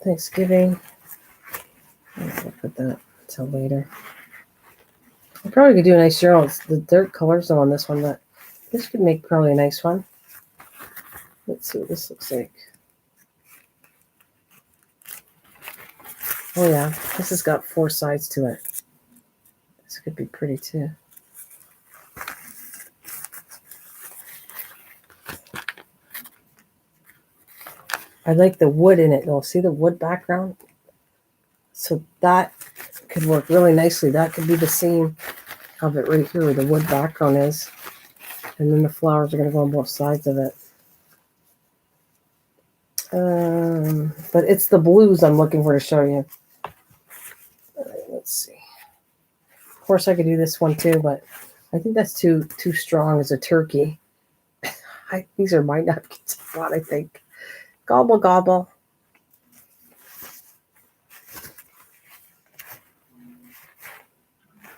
Thanksgiving. I'll put that until later. I probably could do a nice journal. It's the dirt colors though on this one, but this could make probably a nice one. Let's see what this looks like. Oh yeah, this has got 4 sides to it. This could be pretty too. I like the wood in it though. See the wood background? So that could work really nicely. That could be the seam of it right here where the wood background is. And then the flowers are going to go on both sides of it. But it's the blues I'm looking for to show you. All right, let's see. Of course, I could do this one too, but I think that's too strong as a turkey. These are my napkins I bought, I think. Gobble, gobble.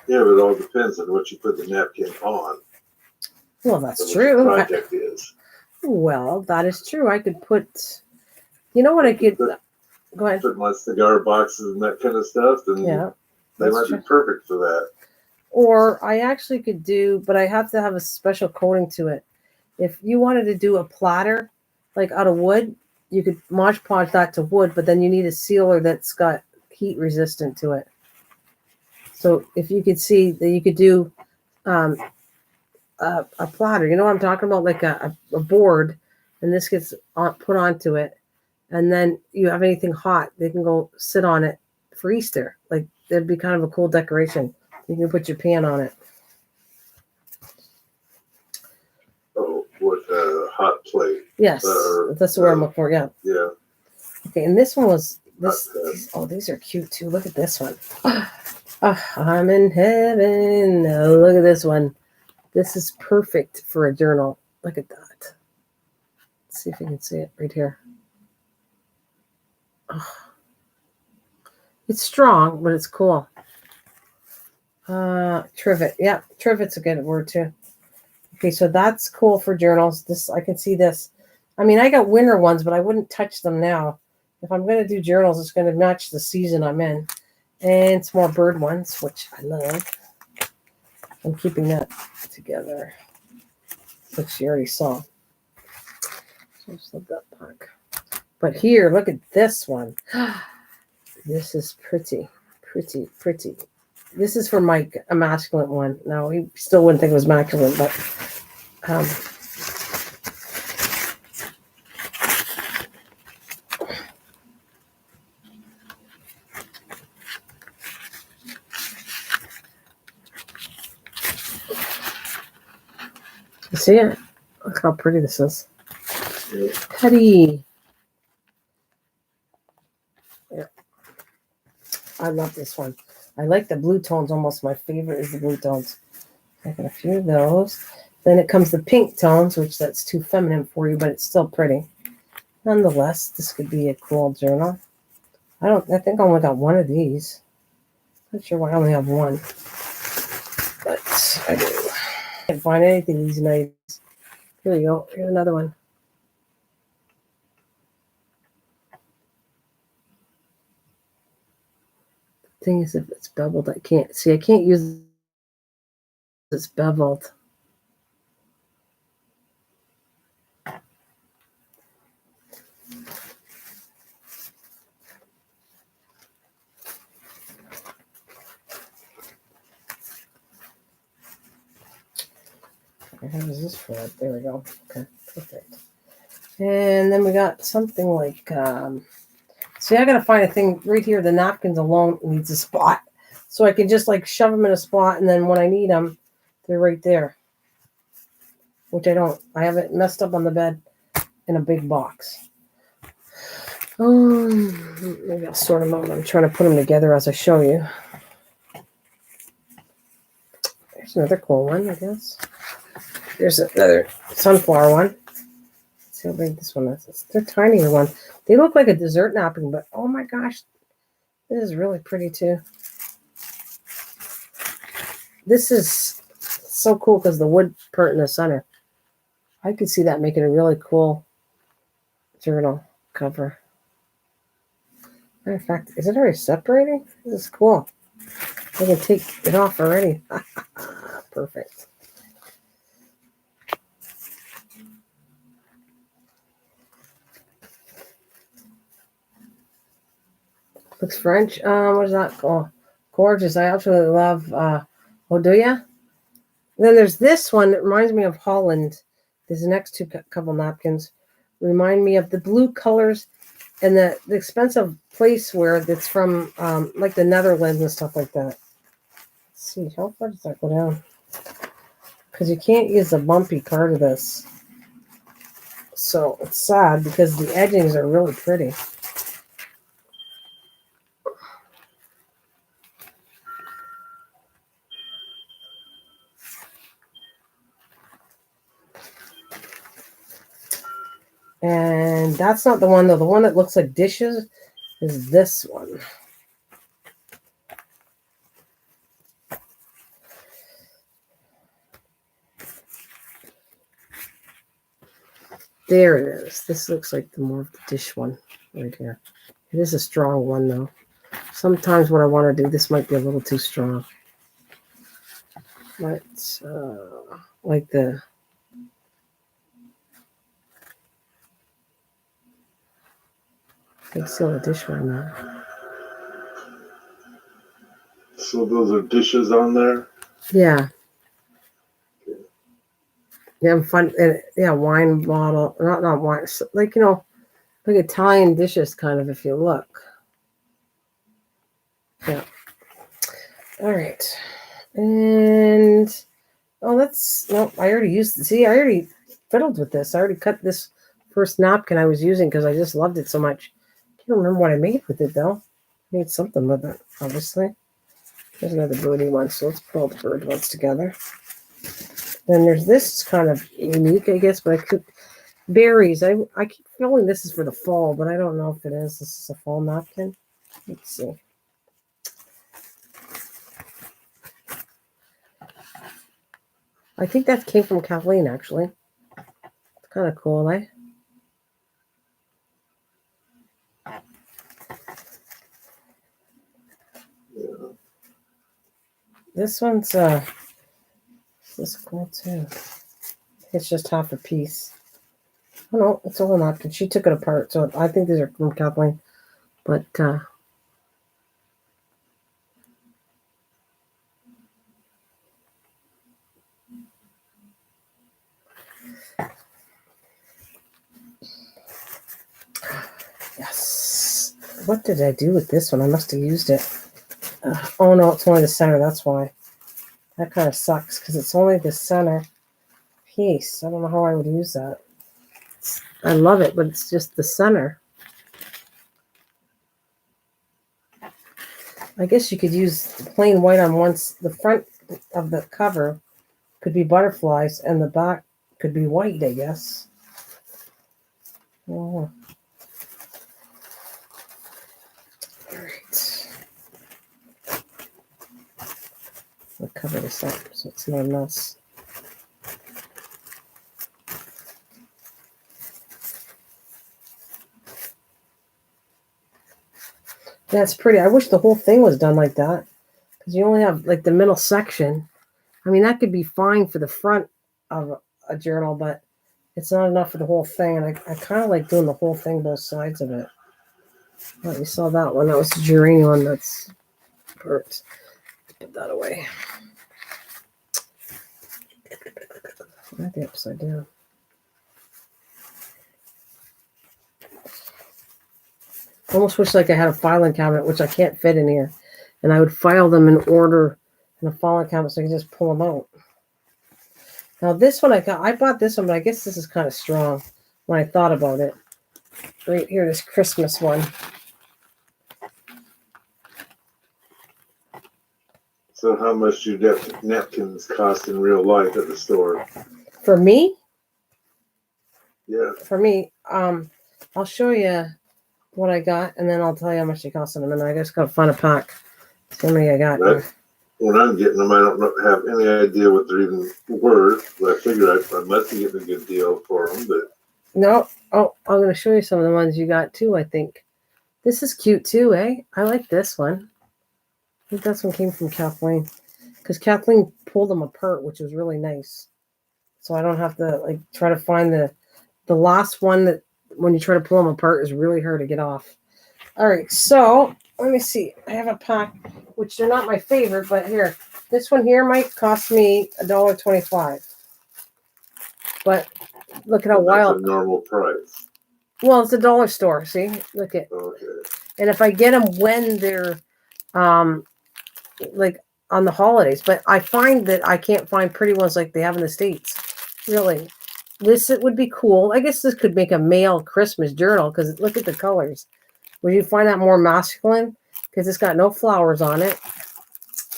Yeah, but it all depends on what you put the napkin on. Well, that's true. What the project is. Well, that is true. I could put, you know what I could, go ahead. Put my cigar boxes and that kind of stuff, and yeah, they might be perfect for that. Or I actually could do, but I have to have a special coating to it. If you wanted to do a platter, like out of wood, you could Mod Podge that to wood, but then you need a sealer that's got heat resistant to it. So if you could see that you could do a platter, you know what I'm talking about, like a board, and this gets put onto it, and then you have anything hot, they can go sit on it for Easter. Like that'd be kind of a cool decoration. You can put your pan on it. Oh, with a hot plate. Yes, that's what I'm looking for. Yeah. Yeah. Okay, and this one was this. Oh, these are cute too. Look at this one. I'm in heaven. Oh, look at this one. This is perfect for a journal. Look at that. Let's see if you can see it right here. Oh. It's strong, but it's cool. Trivet. Yeah, trivet's a good word too. Okay, so that's cool for journals. This I can see this. I mean, I got winter ones, but I wouldn't touch them now. If I'm going to do journals, it's going to match the season I'm in. And some more bird ones, which I love. I'm keeping that together, which you already saw. So just love that pack. But here, look at this one. This is pretty, pretty, pretty. This is for Mike, a masculine one. Now, he still wouldn't think it was masculine, but you see it? Look how pretty this is. Yeah. Petty. Yeah. I love this one. I like the blue tones almost. My favorite is the blue tones. I got a few of those. Then it comes the pink tones, which that's too feminine for you, but it's still pretty. Nonetheless, this could be a cool journal. I think I only got one of these. Not sure why I only have one. But I do. Can't find anything these nights. Here you go. Here's another one. The thing is, if it's beveled, I can't see. I can't use this beveled. How is this for? There we go. Okay, perfect. And then we got something like, see, I got to find a thing right here. The napkins alone needs a spot. So I can just like shove them in a spot, and then when I need them, they're right there. Which I don't. I have it messed up on the bed in a big box. Maybe I'll sort them out. I'm trying to put them together as I show you. There's another cool one, I guess. There's another sunflower one. Let's see how big this one is. It's the tinier one. They look like a dessert napkin, but oh my gosh, this is really pretty too. This is so cool because the wood part in the center. I could see that making a really cool journal cover. Matter of fact, is it already separating? This is cool. I can take it off already. Perfect. Looks French. What is that? Oh, gorgeous. I absolutely love oh, do ya? Then there's this one that reminds me of Holland. These next two couple napkins remind me of the blue colors and the expensive placeware that's from like the Netherlands and stuff like that. Let's see, how far does that go down? Because you can't use the bumpy part of this. So it's sad because the edgings are really pretty. And that's not the one though. The one that looks like dishes is this one. There it is. This looks like the more of the dish one right here. It is a strong one though. Sometimes what I want to do, this might be a little too strong. But like the big silver dish one now. So those are dishes on there? Yeah. Yeah, fun. Yeah, wine bottle. Not wine. Like, you know, like Italian dishes kind of, if you look. Yeah. All right. And, oh, that's, no, I already used, see, I already fiddled with this. I already cut this first napkin I was using because I just loved it so much. I can't remember what I made with it, though. I made something with it, obviously. There's another birdie one, so let's put all the bird ones together. Then there's this kind of unique, I guess, but I could, berries. I keep feeling this is for the fall, but I don't know if it is. This is a fall napkin. Let's see. I think that came from Kathleen, actually. It's kind of cool, eh? Yeah. This one's this is cool too. It's just half a piece. Oh no, it's a whole napkin. She took it apart, so I think these are from Kathleen. But yes. What did I do with this one? I must have used it. Oh no, it's only the center. That's why. That kind of sucks because it's only the center piece. I don't know how I would use that. I love it, but it's just the center. I guess you could use the plain white on the front of the cover could be butterflies and the back could be white, I guess. Oh. All right. I'll cover this up so it's not a mess. That's pretty. I wish the whole thing was done like that because you only have like the middle section. I mean, that could be fine for the front of a journal, but it's not enough for the whole thing. And I kind of like doing the whole thing, both sides of it. Oh, you saw that one. That was the geranium one. That's hurt. Put that away. Might be upside down. Almost wish like I had a filing cabinet, which I can't fit in here. And I would file them in order in a filing cabinet so I could just pull them out. Now this one I bought this one, but I guess this is kind of strong when I thought about it. Right here, this Christmas one. So how much do napkins cost in real life at the store? For me? Yeah. For me, I'll show you what I got, and then I'll tell you how much they cost in a minute. I just got to find a pack. See how many I got. When I'm getting them, I don't have any idea what they're even worth. But I figure I must be getting a good deal for them. But no, oh, I'm going to show you some of the ones you got too. I think this is cute too, eh? I like this one. I think this one came from Kathleen, because Kathleen pulled them apart, which was really nice. So I don't have to like try to find the last one that when you try to pull them apart is really hard to get off. All right, so let me see. I have a pack, which they're not my favorite, but here, this one here might cost me $1.25. But look at how wild. That's a normal price. Well, it's a dollar store. See, look at. Okay. And if I get them when they're, like on the holidays, but I find that I can't find pretty ones like they have in the States. Really, this it would be cool. I guess this could make a male Christmas journal because look at the colors. Would you find that more masculine? Because it's got no flowers on it.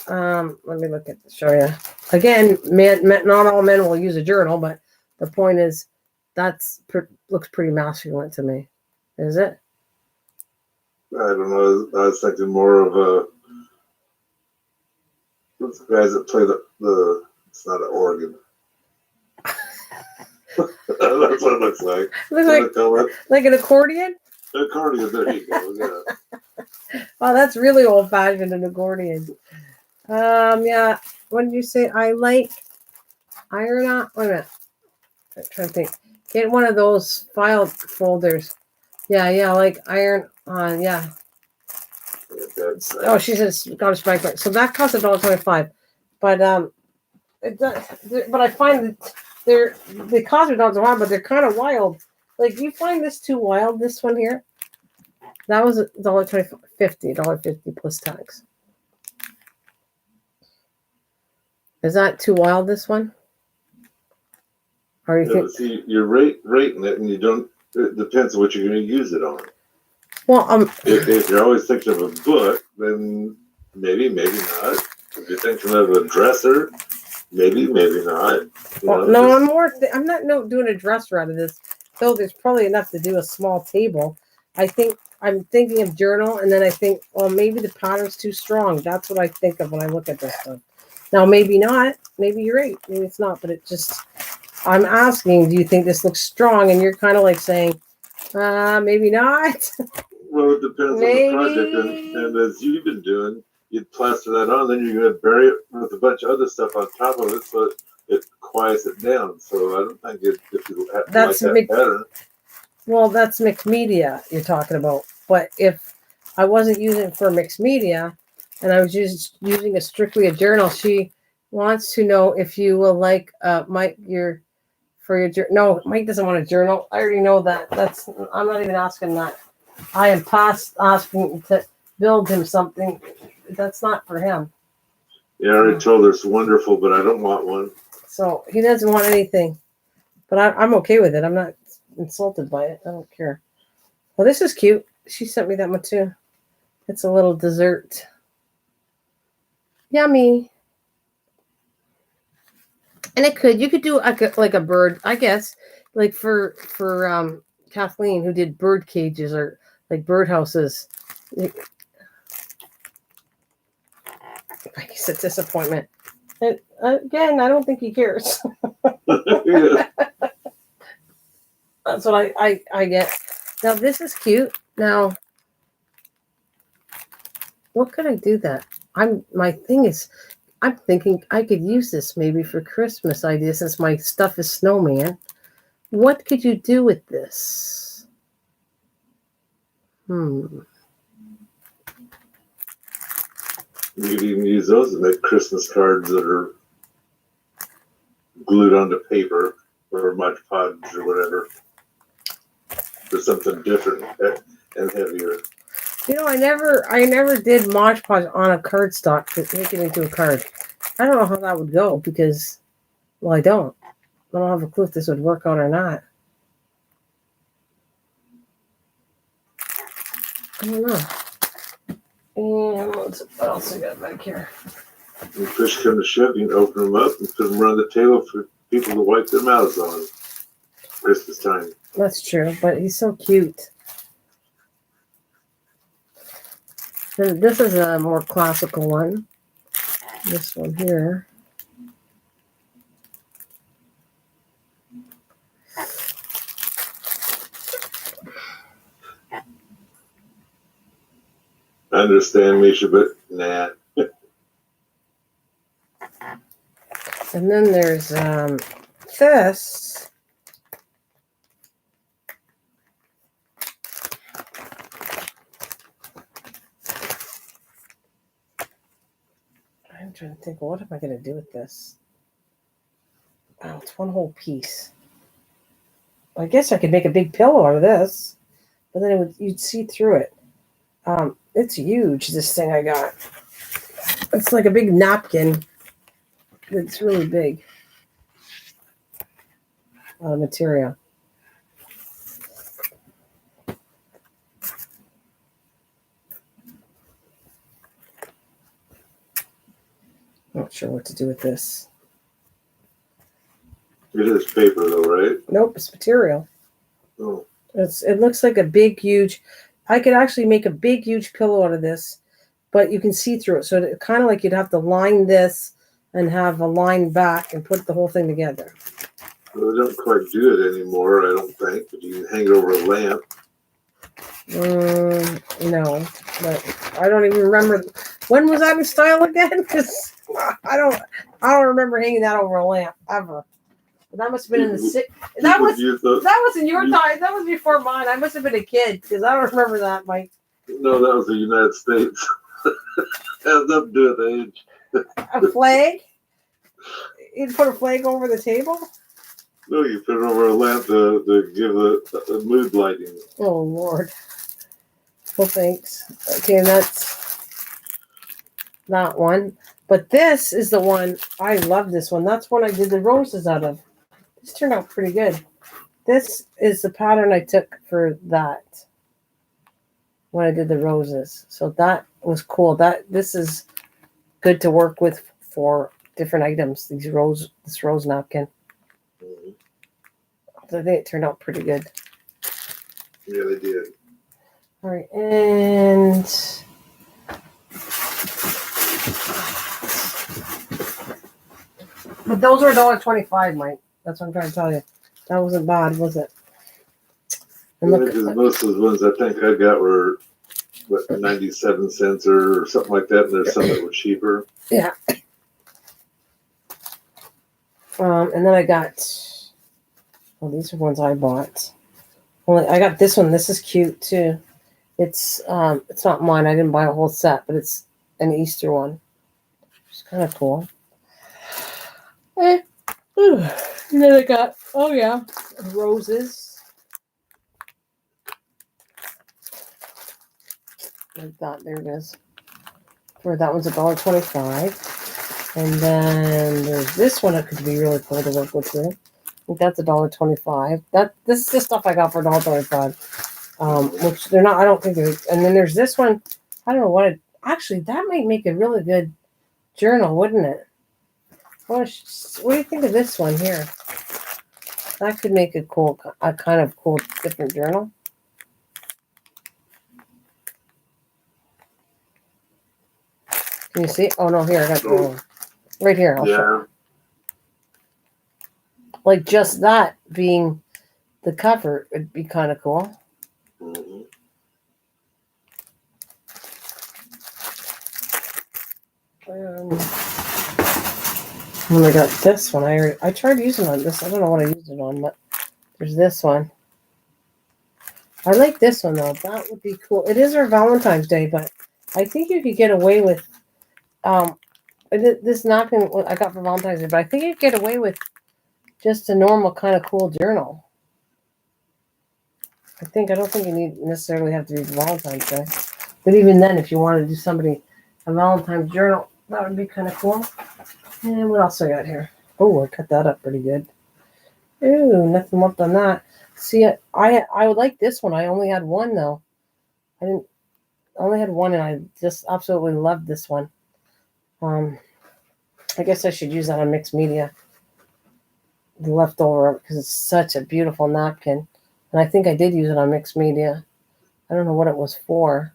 Let me look at show you again. Not all men will use a journal, but the point is looks pretty masculine to me. Is it? I don't know. I was thinking more of a what's the guys that play the it's not an organ. That's what it looks like. Like an accordion? Accordion, there you go. Yeah. Oh, that's really old fashioned, an accordion. Yeah. What did you say? I like iron on. Wait a minute. I'm trying to think. Get one of those file folders. Yeah, like iron on, yeah. Oh, she says got a spike right. So that costs $1.25. But it does, but I find that they cost $1.25, but they're kind of wild. Like, do you find this too wild, this one here? That was $1.50 plus tax. Is that too wild, this one? Or you think? See, you're rating it, and you don't. It depends on what you're going to use it on. Well, if you're always thinking of a book, then maybe not. If you're thinking of a dresser, maybe not. No, I'm not doing a dresser out of this. So there's probably enough to do a small table. I'm thinking of journal, and then I think, well, maybe the pattern's too strong. That's what I think of when I look at this stuff. Now, maybe not. Maybe you're right. Maybe it's not. But it just, I'm asking, do you think this looks strong? And you're kind of like saying, maybe not. Well, it depends on the project. And as you've been doing, you'd plaster that on, then you're going to bury it with a bunch of other stuff on top of it, so it quiets it down. So I don't think if you have that pattern. Well, that's mixed media you're talking about. But if I wasn't using it for mixed media, and I was just using strictly a journal, she wants to know if you will like Mike for your journal. No, Mike doesn't want a journal. I already know that. I'm not even asking that. I am past asking to build him something. That's not for him. Yeah, I already told her it's wonderful, but I don't want one. So he doesn't want anything. But I'm okay with it. I'm not insulted by it. I don't care. Well, this is cute. She sent me that one too. It's a little dessert. Yummy. And you could do like a bird, I guess, like for Kathleen, who did bird cages or like bird houses. I guess it's a disappointment. And again, I don't think he cares. That's what I get. Now this is cute. Now, what could I do that? My thing is, I'm thinking I could use this maybe for Christmas ideas since my stuff is snowman. What could you do with this? You could even use those to make Christmas cards that are glued onto paper or Mod Podge or whatever. For something different and heavier. You know, I never did Mod Podge on a cardstock to make it into a card. I don't know how that would go because, well, I don't have a clue if this would work out or not. I don't know. And what else I got back here? When push comes to shove, you can open them up and put them around the table for people to wipe their mouths on Christmas time. That's true, but he's so cute. This is a more classical one. This one here. I understand, Misha, but nah. And then there's this. I'm trying to think, what am I going to do with this? Oh, it's one whole piece. I guess I could make a big pillow out of this, but then you'd see through it. It's huge, this thing I got. It's like a big napkin. It's really big. A lot of material. Not sure what to do with this. It is paper, though, right? Nope, it's material. Oh. It looks like a big, huge. I could actually make a big, huge pillow out of this, but you can see through it. So it kind of like you'd have to line this and have a line back and put the whole thing together. Well, they don't quite do it anymore, I don't think. But you can hang it over a lamp. No, but I don't even remember. When was that in style again? Because I don't remember hanging that over a lamp ever. That must have been in the that was in your time. That was before mine. I must have been a kid because I don't remember that, Mike. No, that was the United States. Has nothing to do with age. A flag? You'd put a flag over the table? No, you put it over a lamp to give the mood lighting. Oh Lord. Well, thanks. Okay, that's that one. But this is the one I love. This one. That's one I did the roses out of. This turned out pretty good. This is the pattern I took for that when I did the roses. So that was cool. This is good to work with for different items. This rose napkin. Mm-hmm. So I think it turned out pretty good. Yeah, they did. All right, and but those were $1.25, Mike. That's what I'm trying to tell you. That wasn't bad, was it? And Yeah, look, because most of the ones I think I got were 97 cents or something like that, and there's some that were cheaper. Yeah. And then I got. Well, these are ones I bought. Well, I got this one. This is cute too. It's not mine. I didn't buy a whole set, but it's an Easter one. It's kind of cool. And then I got roses. Like that. There it is. For that one's $1.25. And then there's this one that could be really cool to work with too. I think that's $1.25. This is the stuff I got for $1.25. Which they're not. I don't think they're. And then there's this one. I don't know what. Actually, that might make a really good journal, wouldn't it? What do you think of this one here? That could make a kind of cool, different journal. Can you see? Oh no, here I got the one. Right here. I'll show you. Like just that being the cover would be kind of cool. Mm-hmm. And I got this one. I tried using on this. I don't know what I used it on, but there's this one. I like this one though. That would be cool. It is our Valentine's Day, but I think you could get away with this napkin I got for Valentine's Day, but I think you could get away with just a normal kind of cool journal. I don't think you necessarily have to be Valentine's Day. But even then, if you want to do somebody a Valentine's journal, that would be kind of cool. And what else I got here? Oh, I cut that up pretty good. Ooh, nothing left on that. See, I would like this one. I only had one though. I only had one, and I just absolutely loved this one. I guess I should use that on mixed media. the leftover because it's such a beautiful napkin. And I think I did use it on mixed media. I don't know what it was for,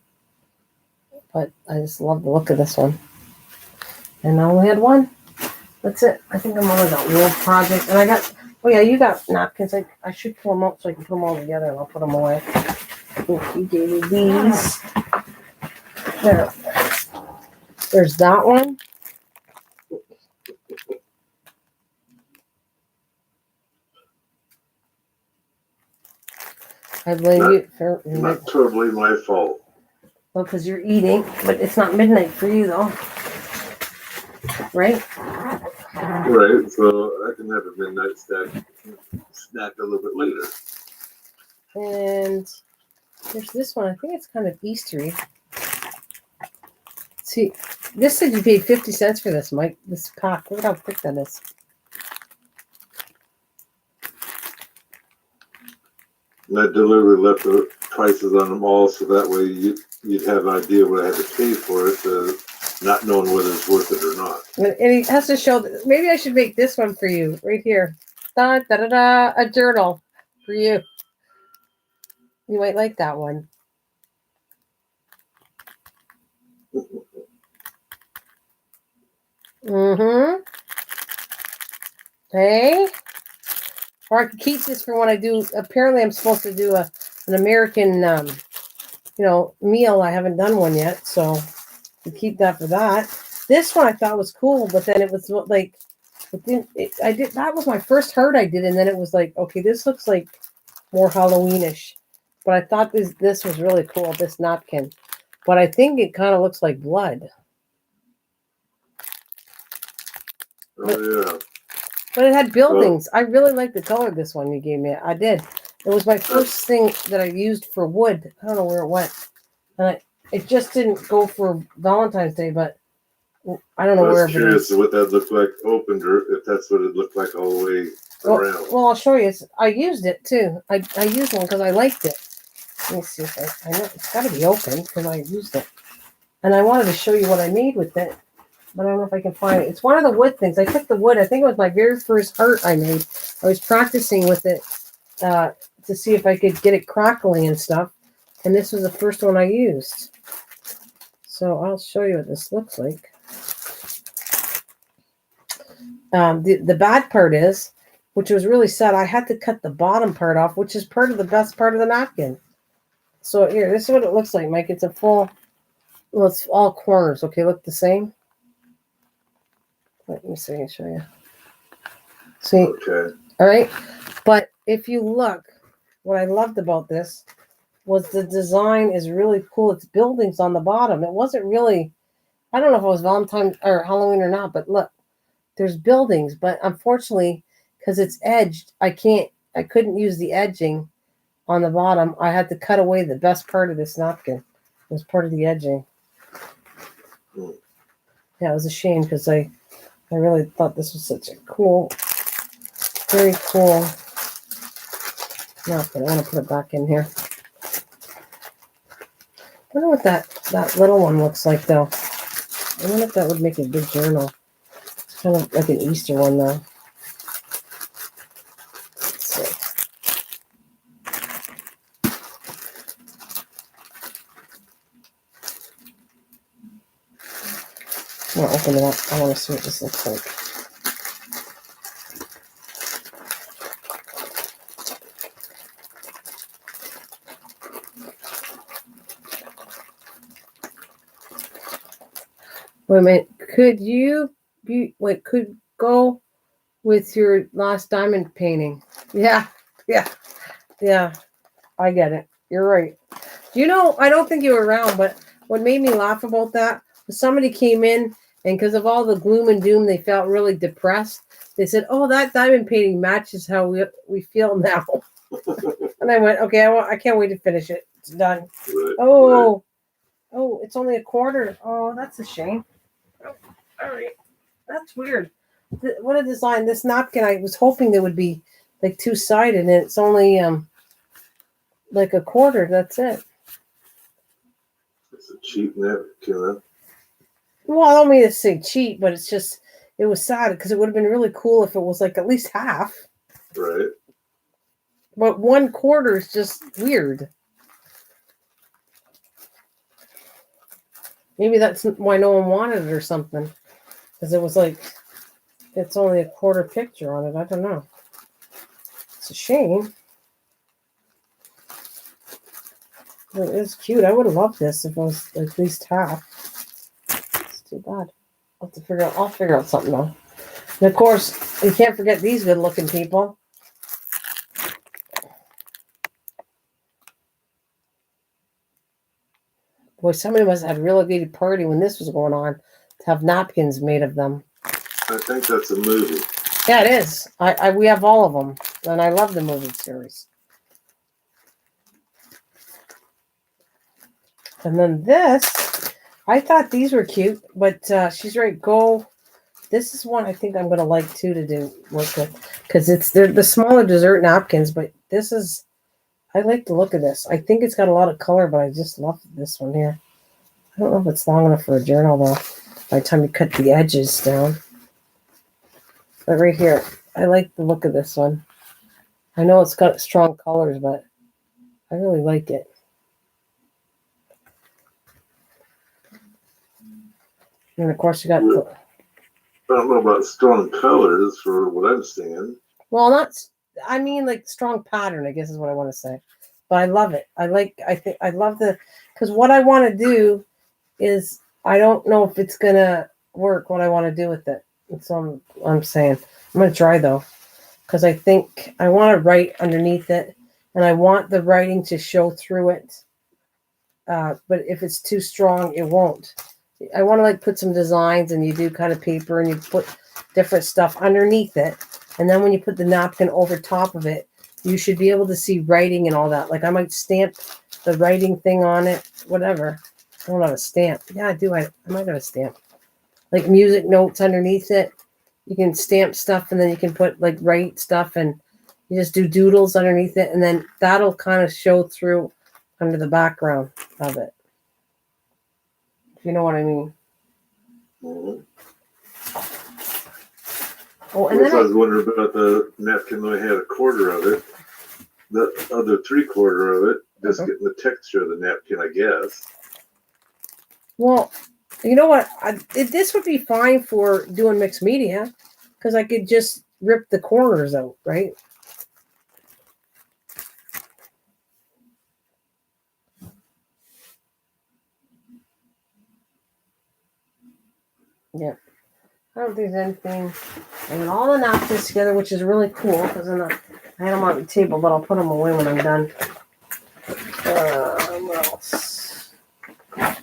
but I just love the look of this one. And I only had one. That's it. I think I'm only got one project. And I got, oh yeah, you got napkins. I should pull them out so I can put them all together and I'll put them away. I think you gave me these. There. There's that one. I blame you for not totally my fault. Well, because you're eating, but it's not midnight for you though, right? Right, so I can have a midnight snack a little bit later. And there's this one. I think it's kind of Eastery. See, this said you paid 50 cents for this, Mike. This pack. Look how thick that is. And I deliberately left the prices on them all so that way you'd have an idea what I had to pay for it, not knowing whether it's worth it or not. And he has to show that. Maybe I should make this one for you right here. Da da da da. A journal for you. You might like that one. Mm-hmm. Hey. Or I could keep this for when I do. Apparently, I'm supposed to do an American, meal. I haven't done one yet, so to keep that for that. This one I thought was cool, but then it was like, that was my first heart I did, and then it was like, okay, this looks like more Halloweenish. But I thought this was really cool, this napkin. But I think it kind of looks like blood. Oh, yeah. But it had buildings. I really like the color of this one you gave me. I did. It was my first thing that I used for wood. I don't know where it went. And it just didn't go for Valentine's Day, but I don't know where it is. I was curious what that looked like opened, or if that's what it looked like all the way around. Well, I'll show you. I used it too. I used one because I liked it. Let me see if I know. It's got to be open because I used it. And I wanted to show you what I made with it. But I don't know if I can find it. It's one of the wood things. I took the wood. I think it was my very first heart I made. I was practicing with it to see if I could get it crackling and stuff. And this was the first one I used. So I'll show you what this looks like. The bad part is, which was really sad, I had to cut the bottom part off, which is part of the best part of the napkin. So here, this is what it looks like, Mike. It's a full, well, it's all corners. Okay, look the same. Let me see, I'll show you. See, okay. All right. But if you look, what I loved about this was the design is really cool. It's buildings on the bottom. It wasn't really, I don't know if it was Valentine's or Halloween or not, but look, there's buildings. But unfortunately, because it's edged, I couldn't use the edging on the bottom. I had to cut away the best part of this napkin. It was part of the edging. Yeah, it was a shame because I really thought this was such a cool, very cool napkin. I want to put it back in here. I wonder what that little one looks like, though. I wonder if that would make a good journal. It's kind of like an Easter one, though. Let's see. I'm going to open it up. I want to see what this looks like. Wait a minute. Could go with your last diamond painting? Yeah. I get it. You're right. I don't think you were around, but what made me laugh about that was somebody came in, and because of all the gloom and doom, they felt really depressed. They said, "Oh, that diamond painting matches how we feel now." And I went, "Okay, I can't wait to finish it. It's done." Right, oh, it's only a quarter. Oh, that's a shame. All right, that's weird. What a design! This napkin, I was hoping it would be like two-sided, and it's only like a quarter. That's it. It's a cheap napkin. Well, I don't mean to say cheap, but it's just, it was sad because it would have been really cool if it was like at least half. Right. But 1/4 is just weird. Maybe that's why no one wanted it or something. Because it was like, it's only a 1/4 picture on it. I don't know. It's a shame. It is cute. I would have loved this if it was at least half. It's too bad. I'll figure out something though. And of course, you can't forget these good looking people. Boy, somebody must have had a really good party when this was going on to have napkins made of them. I think that's a movie. Yeah, it is. We have all of them, and I love the movie series. And then this, I thought these were cute, but she's right. This is one I think I'm going to like too to do work with because they're the smaller dessert napkins, but this is, I like the look of this. I think it's got a lot of color, but I just love this one here. I don't know if it's long enough for a journal though, by the time you cut the edges down. But right here, I like the look of this one. I know it's got strong colors, but I really like it. And of course, you got. I don't know about strong colors for what I'm seeing. Well, I mean, like strong pattern, I guess is what I want to say. But I love it. I love because what I want to do is, I don't know if it's going to work, what I want to do with it. That's all I'm saying. I'm going to try though, because I think I want to write underneath it, and I want the writing to show through it. But if it's too strong, it won't. I want to like put some designs, and you do kind of paper, and you put different stuff underneath it. And then when you put the napkin over top of it, you should be able to see writing and all that. Like I might stamp the writing thing on it, whatever. I don't have a stamp. Yeah, I do. I might have a stamp. Like music notes underneath it. You can stamp stuff, and then you can put like write stuff, and you just do doodles underneath it, and then that'll kind of show through under the background of it. If you know what I mean. Mm-hmm. Oh, and then I was wondering about the napkin when I had 1/4 of it. The other 3/4 of it, just getting the texture of the napkin, I guess. Well, you know what? This would be fine for doing mixed media, because I could just rip the corners out, right? Yeah. I don't think there's anything. I got all the napkins together, which is really cool because I had them on the table, but I'll put them away when I'm done. What else? I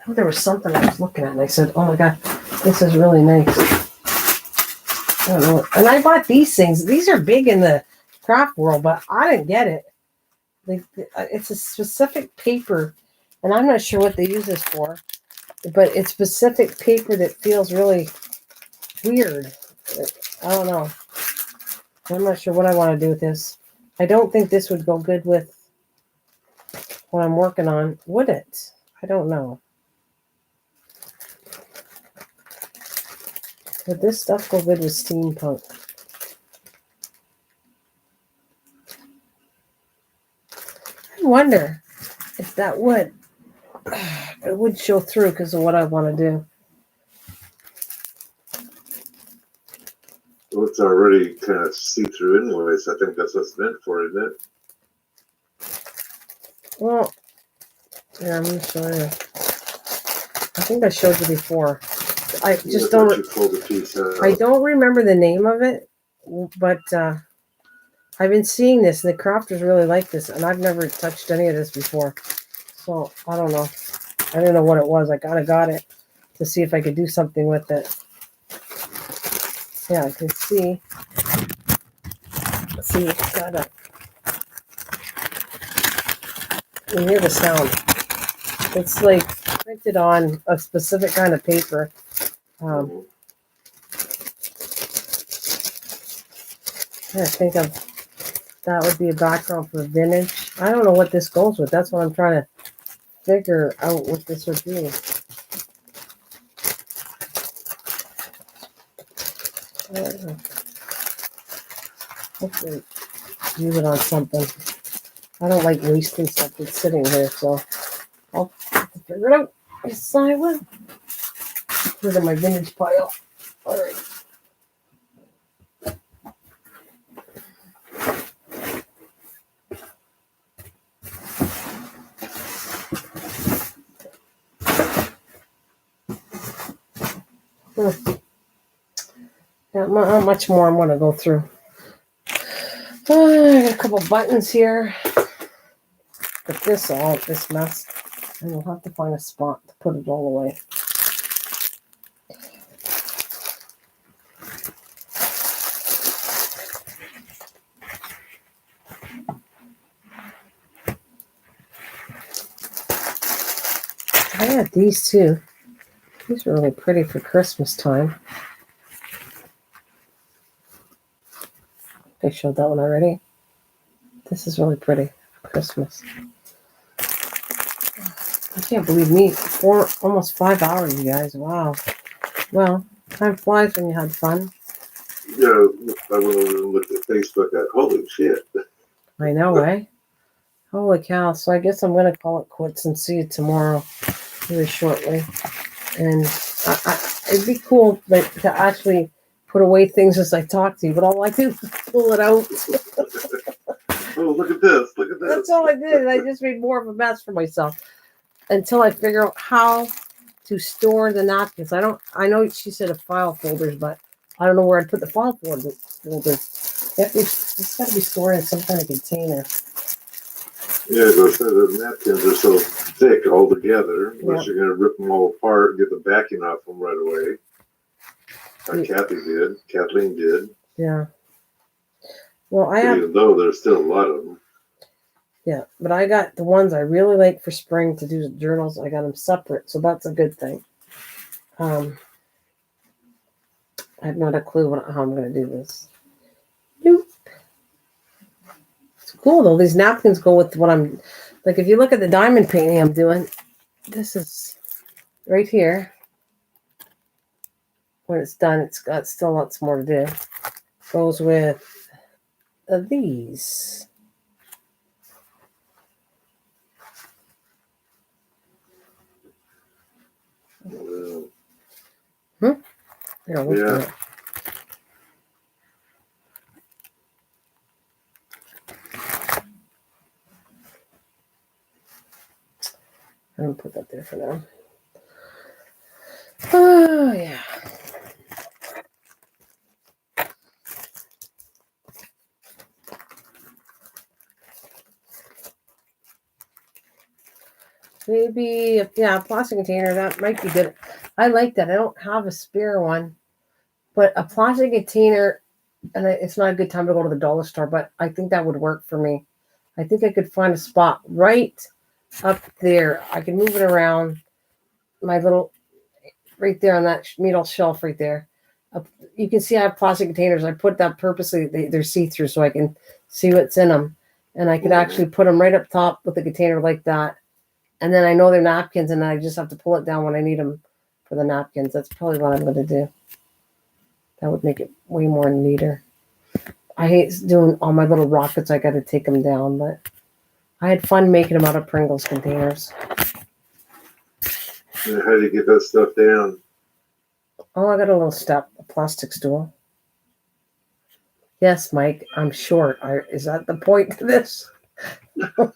know there was something I was looking at, and I said, "Oh my god, this is really nice." I don't know. And I bought these things. These are big in the craft world, but I didn't get it. It's a specific paper, and I'm not sure what they use this for. But it's specific paper that feels really weird. I don't know. I'm not sure what I want to do with this. I don't think this would go good with what I'm working on. Would it? I don't know. Would this stuff go good with steampunk? I wonder if that would. It would show through because of what I want to do. Well, it's already kind of see-through anyways. I think that's what it's meant for, isn't it? Well, yeah, I'm going to show you. I think I showed you before. I just don't. I don't remember the name of it, but I've been seeing this, and the crafters really like this, and I've never touched any of this before. So I don't know. I didn't know what it was. I kind of got it to see if I could do something with it. Yeah, I can see. Let's see, it's got a. You hear the sound. It's like printed on a specific kind of paper. I think of that would be a background for vintage. I don't know what this goes with. That's what I'm trying to figure out what this would be. Hopefully use it on something. I don't like wasting stuff that's sitting here, so I'll have to figure it out. Yes, I will. Put it in my vintage pile. All right. Not much more I'm going to go through. I got a couple buttons here. But this mess, and we'll have to find a spot to put it all away. I had these too. These are really pretty for Christmas time. I showed that one already. This is really pretty for Christmas. I can't believe me. Almost 5 hours, you guys. Wow. Well, time flies when you had fun. Yeah, I went over and looked at Facebook. Holy shit. I know, eh? Holy cow. So I guess I'm going to call it quits and see you tomorrow really shortly. And it'd be cool to actually put away things as I talk to you, but all I do is pull it out. Oh, look at this. Look at this. That's all I did. I just made more of a mess for myself until I figure out how to store the napkins. I know she said a file folders, but I don't know where I'd put the file folders. It's got to be stored in some kind of container. Yeah, because the napkins are so thick all together. Unless you're going to rip them all apart and get the backing off them right away. Like Kathleen did. Yeah. Well, even though there's still a lot of them. Yeah, but I got the ones I really like for spring to do journals. I got them separate, so that's a good thing. I have not a clue how I'm going to do this. Nope. It's cool, though. These napkins go with what I'm... Like, if you look at the diamond painting I'm doing, this is right here. When it's done, it's got still lots more to do. Goes with these. Yeah. I'm going to put that there for now. Oh, yeah. Maybe, a plastic container. That might be good. I like that. I don't have a spare one. But a plastic container, and it's not a good time to go to the dollar store, but I think that would work for me. I think I could find a spot right up there. I can move it around my little, right there on that middle shelf right there. You can see I have plastic containers. I put that purposely. They're see-through so I can see what's in them. And I could actually put them right up top with the container like that. And then I know they're napkins, and I just have to pull it down when I need them for the napkins. That's probably what I'm going to do. That would make it way more neater. I hate doing all my little rockets. I got to take them down, but I had fun making them out of Pringles containers. How do you get that stuff down? Oh, I got a little a plastic stool. Yes, Mike, I'm short. Is that the point to this? No,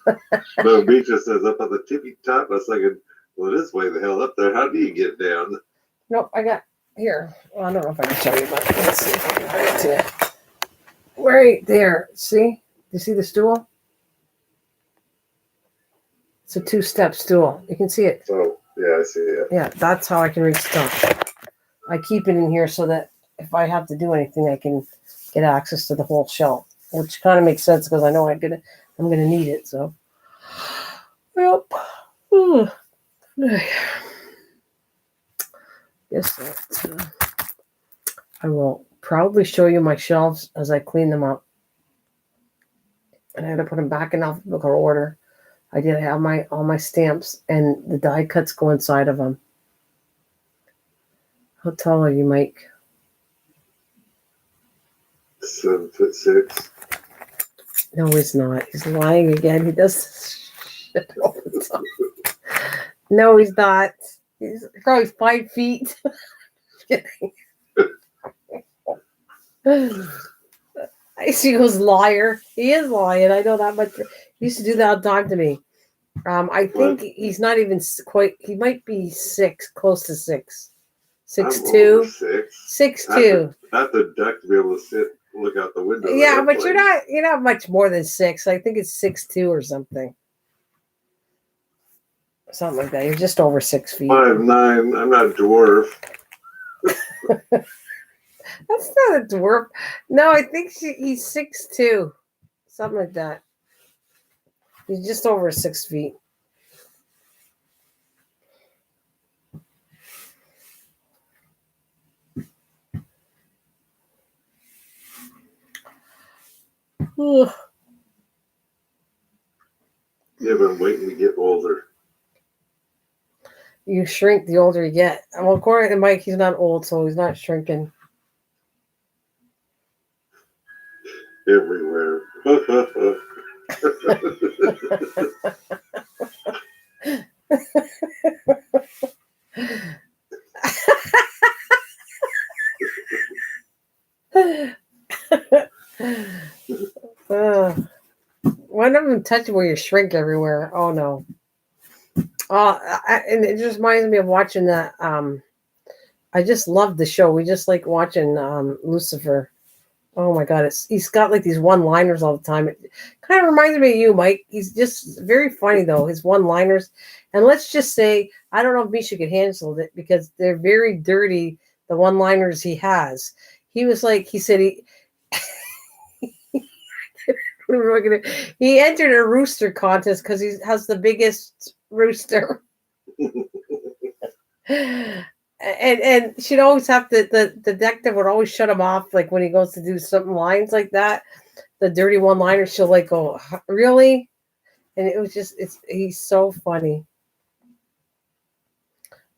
Beatrice says up at the tippy top. I was thinking, well, it is way the hell up there. How do you get down? Nope, I got here. Well, I don't know if I can show you, but let's see if I can bring it to you. Right there. See? Do you see the stool? It's a 2-step stool. You can see it. Oh, yeah, I see it. Yeah, that's how I can reach the top. I keep it in here so that if I have to do anything, I can get access to the whole shelf, which kind of makes sense because I know I'm gonna need it. So, yep. Guess that I will probably show you my shelves as I clean them up. And I had to put them back in alphabetical order. I did have all my stamps, and the die cuts go inside of them. How tall are you, Mike? 7'6". No, he's not. He's lying again. He does this shit all the time. No, he's not. He's probably 5 feet. I see he goes liar. He is lying. I know that much. He used to do that all the time to me. I think he's not even quite. He might be 6, close to 6. 6'2". 6'2". Not the duck to be able to sit, look out the window. Yeah, but you're not much more than 6. I think it's 6'2" or something. Something like that. You're just over 6 feet. 5'9". I'm not a dwarf. That's not a dwarf. No, I think he's 6'2". Something like that. He's just over 6 feet. Ugh. Yeah, but I'm waiting to get older. You shrink the older you get. Well, according to Mike, he's not old, so he's not shrinking. Everywhere. One of them touch where you shrink everywhere. Oh no. And it just reminds me of watching that. I just love the show. We just like watching Lucifer. Oh my God, he's got like these one-liners all the time. It kind of reminds me of you, Mike. He's just very funny though, his one-liners. And let's just say, I don't know if Misha could handle it because they're very dirty, the one-liners he has. He was like, he said he he entered a rooster contest because he has the biggest rooster. And she'd always have to, the detective would always shut him off, like when he goes to do something lines like that, the dirty one-liner, she'll like go, really? And it was just, he's so funny.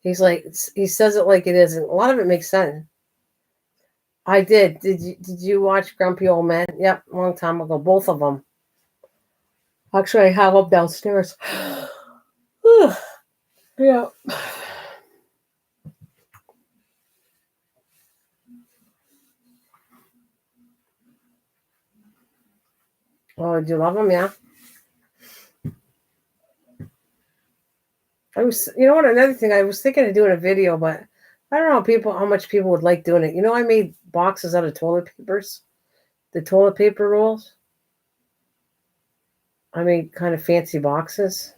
He's like, he says it like it is, and a lot of it makes sense. I did. Did you watch Grumpy Old Men? Yep, a long time ago, both of them. Actually, I have them downstairs. Yeah. Oh, do you love them? Yeah. You know what? Another thing, I was thinking of doing a video, but I don't know how much people would like doing it. You know, I made boxes out of toilet papers, the toilet paper rolls. I made kind of fancy boxes.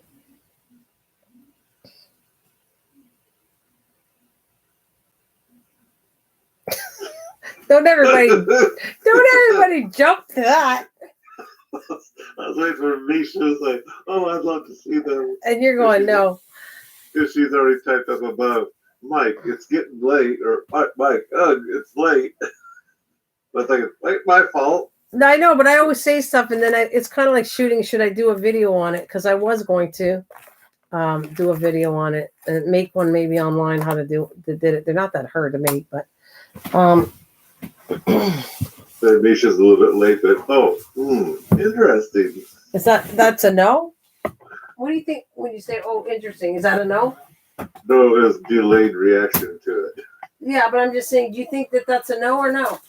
Don't everybody jump to that. I was waiting for Misha to say, "Oh, I'd love to see them." And you're going, no. Because she's already typed up above, Mike, it's getting late, or Mike, it's late. But I think it's my fault. No, I know, but I always say stuff, and then it's kind of like shooting. Should I do a video on it? Because I was going to do a video on it and make one maybe online how to do it. They're not that hard to make, but Misha's a little bit late, but interesting. Is that's a no? What do you think when you say, oh, interesting? Is that a no? No, it was delayed reaction to it. Yeah, but I'm just saying, do you think that's a no or no?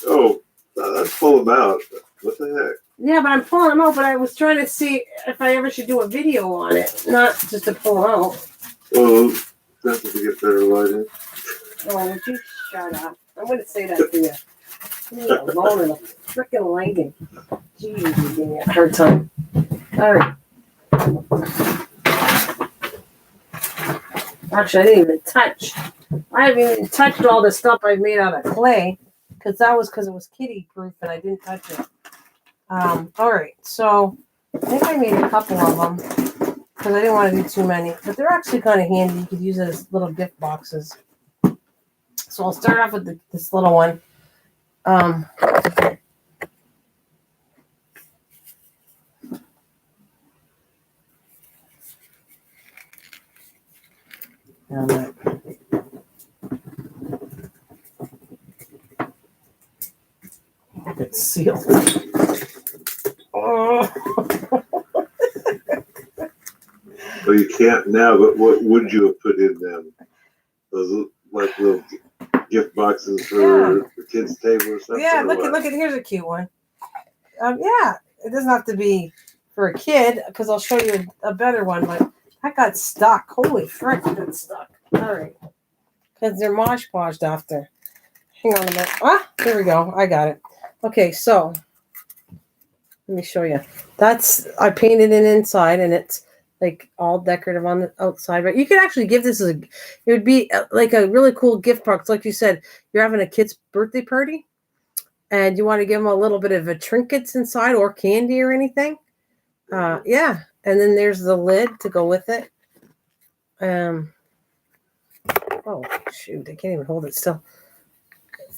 Oh, let's pull them out. What the heck? Yeah, but I'm pulling them out, but I was trying to see if I ever should do a video on it, not just to pull them out. Well, that's to get better lighting. Oh, would you shut up? I'm going to say that to you. Leave me alone in the freaking lighting. Jeez, you're giving me a hard time. All right. Actually, I didn't even touch. I haven't even touched all the stuff I made out of clay because it was kitty proof and I didn't touch it. All right, so I think I made a couple of them because I didn't want to do too many, but they're actually kind of handy. You could use it as little gift boxes. So I'll start off with this little one. It's sealed. Oh. you can't now, but what would you have put in them? Those like little gift boxes for the kids' table or something? Yeah, look at here's a cute one. Yeah, it doesn't have to be for a kid because I'll show you a better one. But that got stuck. Holy frick, it got stuck. All right, because they're mosh poshed after. Hang on a minute. Ah, there we go. I got it. Okay, so let me show you. I painted it inside, and it's like all decorative on the outside. But you could actually give this it would be like a really cool gift box. Like you said, you're having a kid's birthday party, and you want to give them a little bit of a trinkets inside or candy or anything. Yeah, and then there's the lid to go with it. Oh shoot, I can't even hold it still.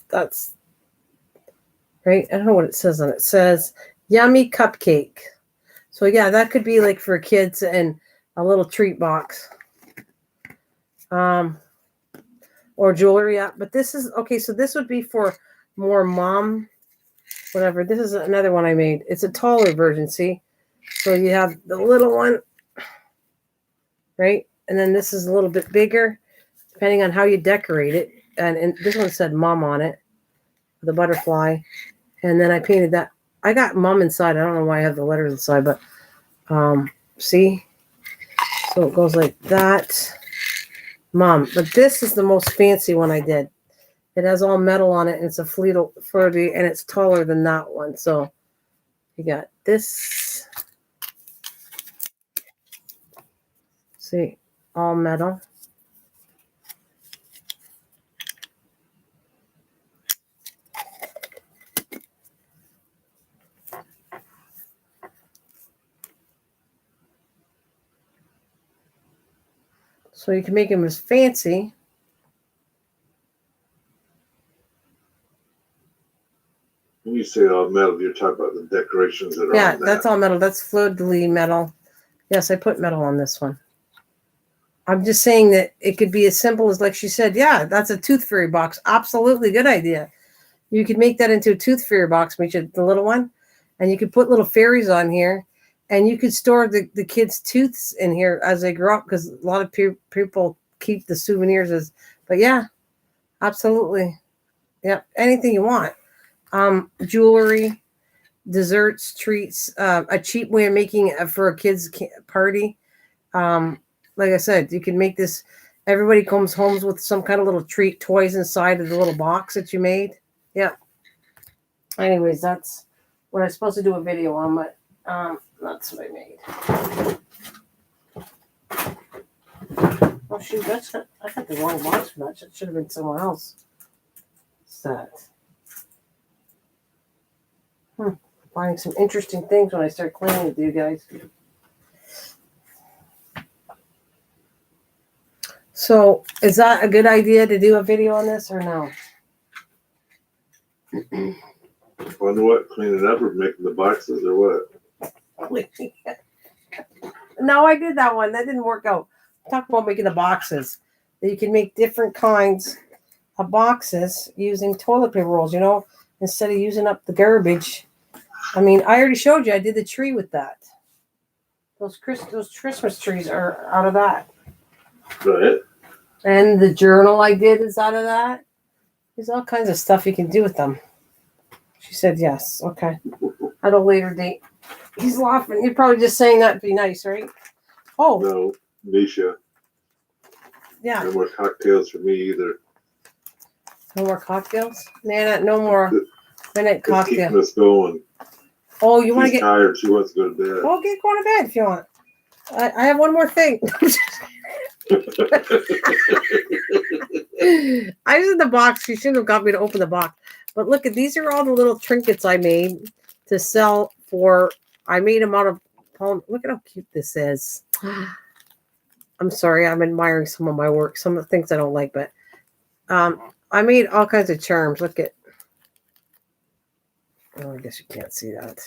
That's right. I don't know what it says on it. It says yummy cupcake. So yeah, that could be like for kids and a little treat box. Or jewelry. Yeah, but this is okay. So this would be for more mom, whatever. This is another one I made. It's a taller version. See, so you have the little one, right? And then this is a little bit bigger, depending on how you decorate it. And this one said mom on it, the butterfly. And then I painted that. I got mom inside. I don't know why I have the letters inside, but see? So it goes like that. Mom. But this is the most fancy one I did. It has all metal on it, and it's a fleetal furby, and it's taller than that one. So you got this. See, all metal. So you can make them as fancy. When you say all metal, you're talking about the decorations that are on that. That's all metal. That's fluidly metal. Yes, I put metal on this one. I'm just saying that it could be as simple as, like she said, yeah, that's a tooth fairy box. Absolutely good idea. You could make that into a tooth fairy box, make it the little one, and you could put little fairies on here, and you could store the kids' tooths in here as they grow up, because a lot of people keep the souvenirs as, but yeah, absolutely. Yeah, anything you want. Jewelry, desserts, treats, a cheap way of making it for a kid's party. Like I said, you can make this, everybody comes home with some kind of little treat, toys inside of the little box that you made. Yeah. Anyways, that's what I was supposed to do a video on, but that's what I made. Oh shoot, I got the wrong box for that. It should have been somewhere else. What's that? Finding some interesting things when I start cleaning with you guys. So, is that a good idea to do a video on this or no? Wonder what? Cleaning up or making the boxes or what? No, I did that one. That didn't work out. Talk about making the boxes. You can make different kinds of boxes using toilet paper rolls, instead of using up the garbage. I mean, I already showed you. I did the tree with that. Those Christmas trees are out of that. Right. And the journal I did is out of that. There's all kinds of stuff you can do with them. She said yes. Okay. At a later date. He's laughing. You're probably just saying that to be nice, right? Oh. No, Misha. Yeah. No more cocktails for me either. No more cocktails? Nana, no more minute cocktail. Keeping us going. Oh, you want to get tired. She wants to go to bed. Oh, go to bed if you want. I have one more thing. I was in the box. She shouldn't have got me to open the box. But look, these are all the little trinkets I made to sell for. I made them out of palm. Look at how cute this is. I'm sorry. I'm admiring some of my work. Some of the things I don't like, but I made all kinds of charms. Look at. Oh, I guess you can't see that.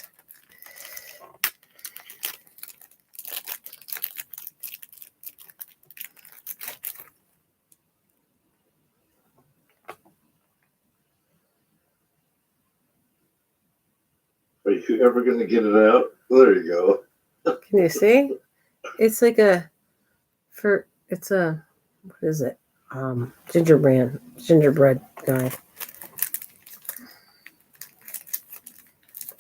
Are you ever going to get it out? There you go. Can you see? It's like a It's a, what is it? Gingerbread guy.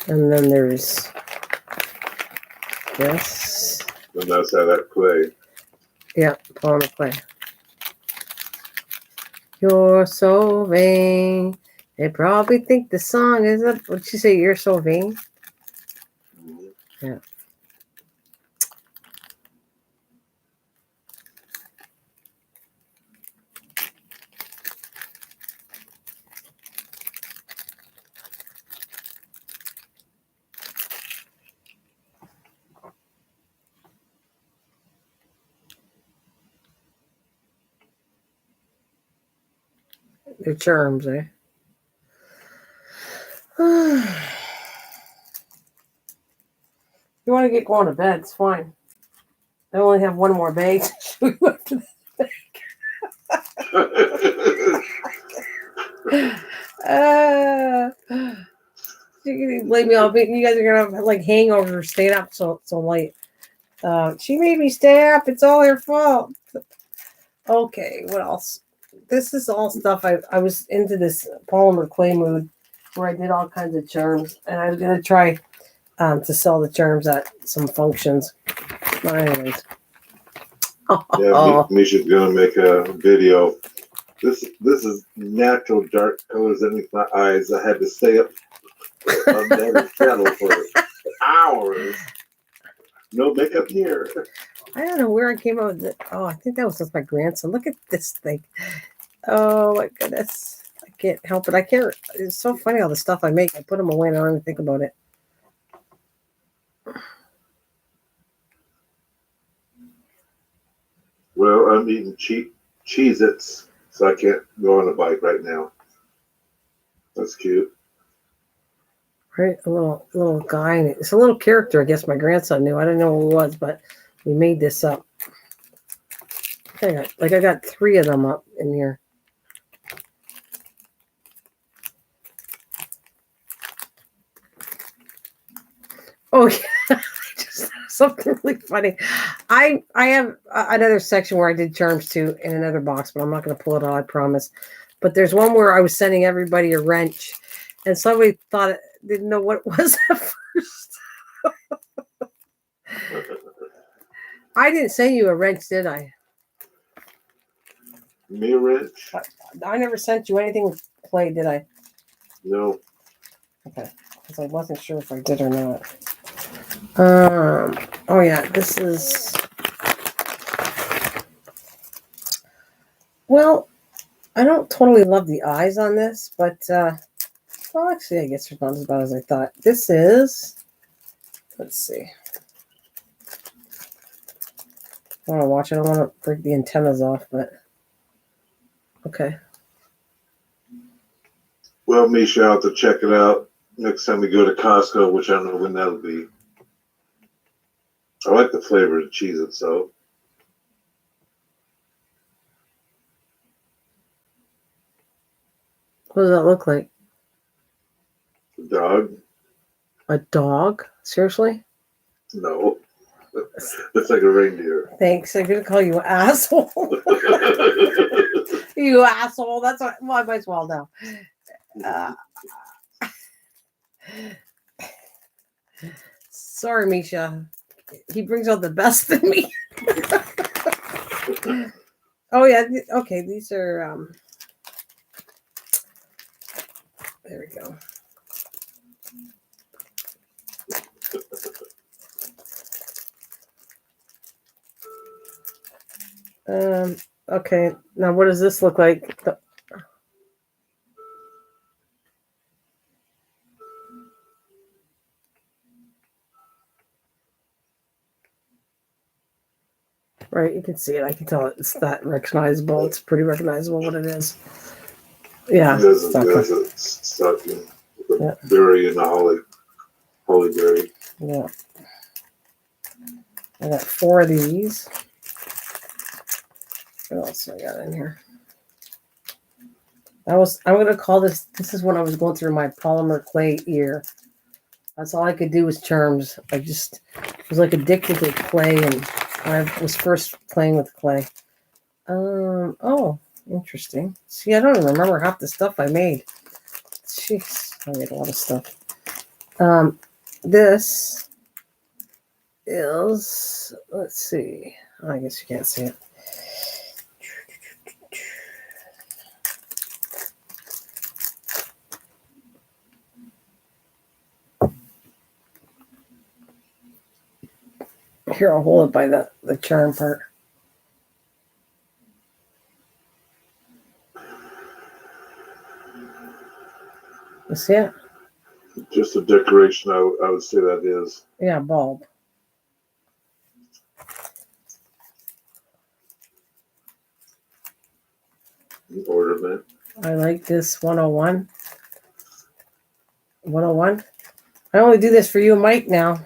And then there's this. And that's how that clay. Yeah, polymer clay. You're so vain. They probably think the song is up. What'd you say? You're so vain? Mm-hmm. Yeah. They're charms, eh? You want to get going to bed, it's fine. I only have one more bag to show you after that. You can blame me all. You guys are gonna have like hangovers staying up so late. She made me stay up. It's all her fault. Okay, what else? This is all stuff I was into this polymer clay mood where I did all kinds of charms, and I was gonna try to sell the charms at some functions. But anyways. Yeah, Misha's gonna make a video. This is natural dark colors underneath my eyes. I had to stay up under the shadow for hours. No makeup here. I don't know where I came up with it. Oh, I think that was with my grandson. Look at this thing. Oh my goodness. I can't help it. I can't. It's so funny all the stuff I make. I put them away and I don't even think about it. Well, I'm eating Cheez-Its, so I can't go on a bike right now. That's cute. Right? A little guy. It's a little character, I guess my grandson knew. I didn't know who it was, but we made this up. I got 3 of them up in here. Oh yeah, just something really funny. I have another section where I did charms too in another box, but I'm not going to pull it out, I promise. But there's one where I was sending everybody a wrench, and somebody didn't know what it was at first. I didn't send you a wrench, did I? Me a wrench? I never sent you anything with clay, did I? No. Okay, because I wasn't sure if I did or not. Oh yeah, this is. Well, I don't totally love the eyes on this, but well, actually, I guess it's not as bad as I thought. This is. Let's see. I want to watch it. I don't want to break the antennas off, but okay. Well, Misha, I'll have to check it out next time we go to Costco, which I don't know when that'll be. I like the flavor of the Cheez-Its, so. What does that look like? A dog? A dog? Seriously? No. It's like a reindeer. Thanks. I'm going to call you an asshole. You asshole. That's what. Well, I might as well now. Sorry, Misha. He brings out the best in me. Oh yeah. Okay. These are. There we go. Okay. Now, what does this look like? Right, you can see it. I can tell it's that recognizable. It's pretty recognizable what it is. Yeah. There's a stocking with a berry and a holly berry. Yeah. I got 4 of these. What else I got in here? I'm gonna call this is when I was going through my polymer clay year. That's all I could do was charms. I just was like addicted to clay and I was first playing with clay. Oh, interesting. See, I don't even remember half the stuff I made. Jeez, I made a lot of stuff. This is, let's see. I guess you can't see it. Here, I'll hold it by the charm part. You see it? Just a decoration, I would say that is. Yeah, bulb. Ornament. I like this 101. 101. I only do this for you and Mike now.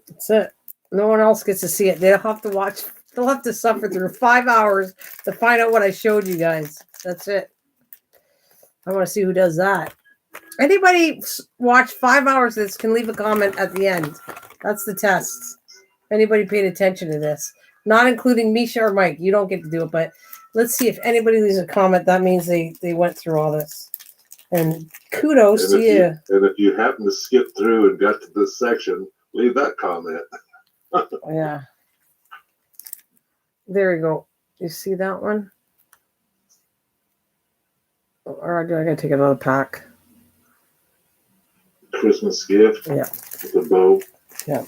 That's it. No one else gets to see it. They'll have to watch. They'll have to suffer through 5 hours to find out what I showed you guys. That's it. I want to see who does that. Anybody watch 5 hours of this can leave a comment at the end. That's the test. Anybody paid attention to this, not including Misha or Mike. You don't get to do it, but let's see if anybody leaves a comment. That means they went through all this. And kudos to you. And if you happen to skip through and got to this section, leave that comment. Yeah. There we go. You see that one? Or do I gotta take another pack? Christmas gift. Yeah. With a bow. Yeah.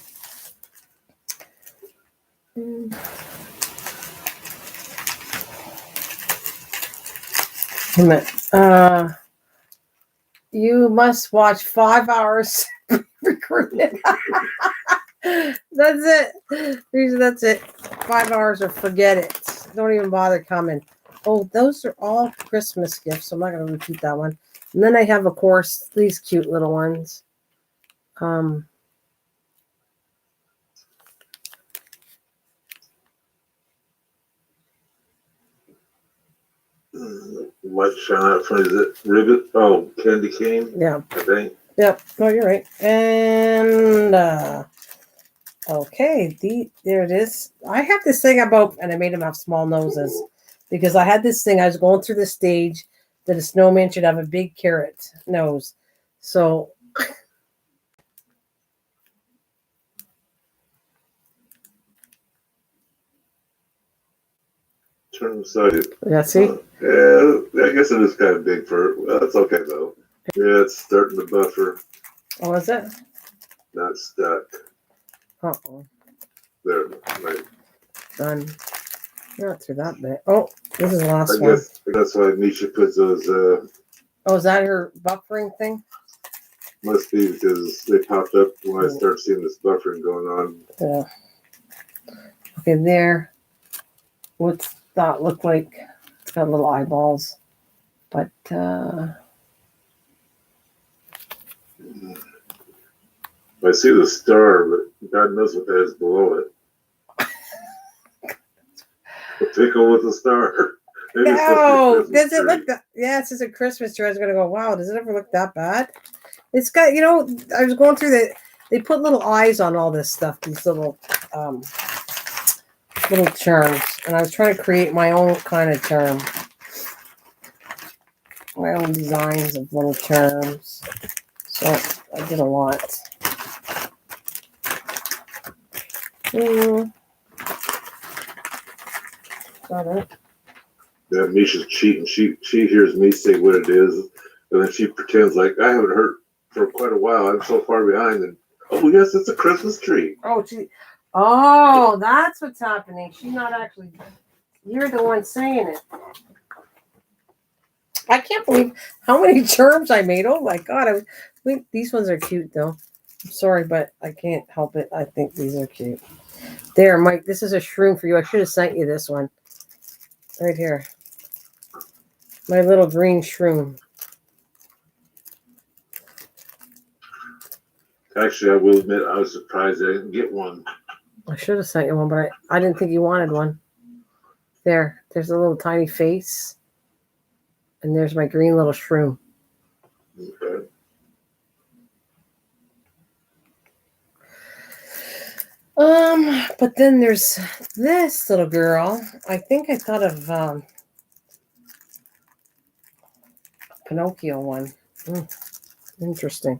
You must watch 5 hours recorded. That's it. That's it. 5 hours or forget it. Don't even bother coming. Oh, those are all Christmas gifts, so I'm not going to repeat that one. And then I have, of course, these cute little ones. Might shine out front. Is it ribbit? Oh, candy cane? Yeah. I think. Yep. No, you're right. And okay, there it is. I have this thing about, and I made them have small noses because I had this thing. I was going through the stage that a snowman should have a big carrot nose. So Turn them side. yeah, see? Yeah, I guess it is kind of big for. Well, that's okay though. Yeah, it's starting to buffer. Oh, is it? Not stuck. Uh-oh. There, right. Done. Not through that bit. Oh, this is the last I one. guess that's why Misha puts those. Oh, is that her buffering thing? Must be because they popped up when I start seeing this buffering going on. Yeah. Okay, there. What's that look like? It's got little eyeballs. But I see the star, but God knows what that is below it. A pickle with a star. no, does it look that? Yeah, it's just a Christmas tree. I was gonna go, wow, does it ever look that bad? It's got, I was going through they put little eyes on all this stuff, these little charms, and I was trying to create my own kind of charm, my own designs of little charms. So I did a lot. Got it. Yeah, Misha's cheating. She hears me say what it is, and then she pretends like I haven't heard for quite a while. I'm so far behind, and oh yes, it's a Christmas tree. Oh, that's what's happening. She's not actually. You're the one saying it. I can't believe how many charms I made. Oh my God! These ones are cute though. I'm sorry, but I can't help it. I think these are cute. There, Mike. This is a shroom for you. I should have sent you this one. Right here. My little green shroom. Actually, I will admit I was surprised I didn't get one. I should have sent you one, but I didn't think you wanted one. There's a little tiny face. And there's my green little shroom. Okay. But then there's this little girl. I think I thought of Pinocchio one. Interesting.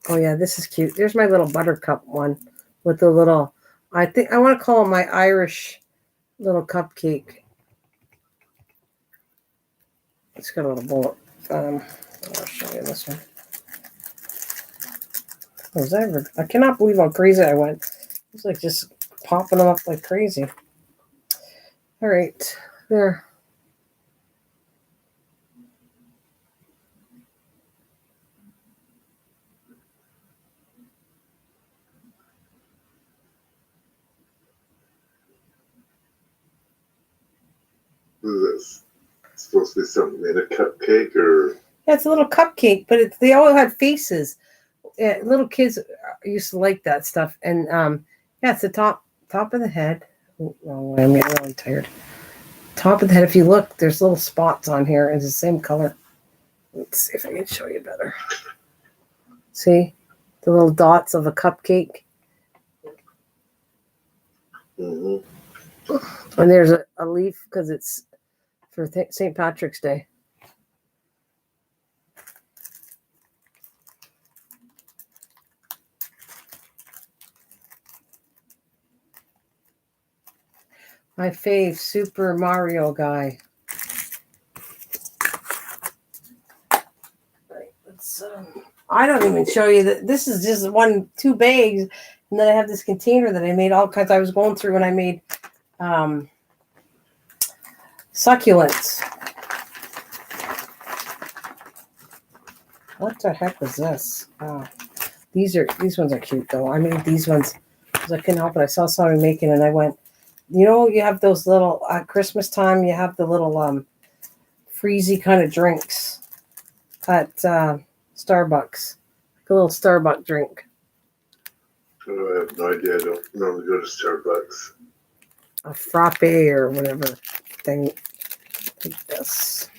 Oh yeah, this is cute. There's my little buttercup one with the little, I think I want to call it my Irish little cupcake. It's got a little bullet. I'll show you this one. I cannot believe how crazy I went. It's like just popping them up like crazy. All right, there. What is this? It's supposed to be something in a cupcake, or? Yeah, it's a little cupcake, but they all had faces. Little kids used to like that stuff, and yeah, it's the top of the head. Oh, I'm getting really tired. Top of the head. If you look, there's little spots on here. It's the same color. Let's see if I can show you better. See the little dots of a cupcake. Mm-hmm. And there's a leaf because it's for St. Patrick's Day. My fave, Super Mario guy. Right, let's. I don't even show you that. This is just two bags, and then I have this container that I made all kinds. I was going through when I made succulents. What the heck was this? These ones are cute though. I made these ones because I couldn't help it. I saw somebody making it, and I went. You have those little Christmas time. You have the little freezy kind of drinks at Starbucks, like a little Starbucks drink. Oh, I have no idea. I don't normally go to Starbucks. A frappe or whatever thing like this.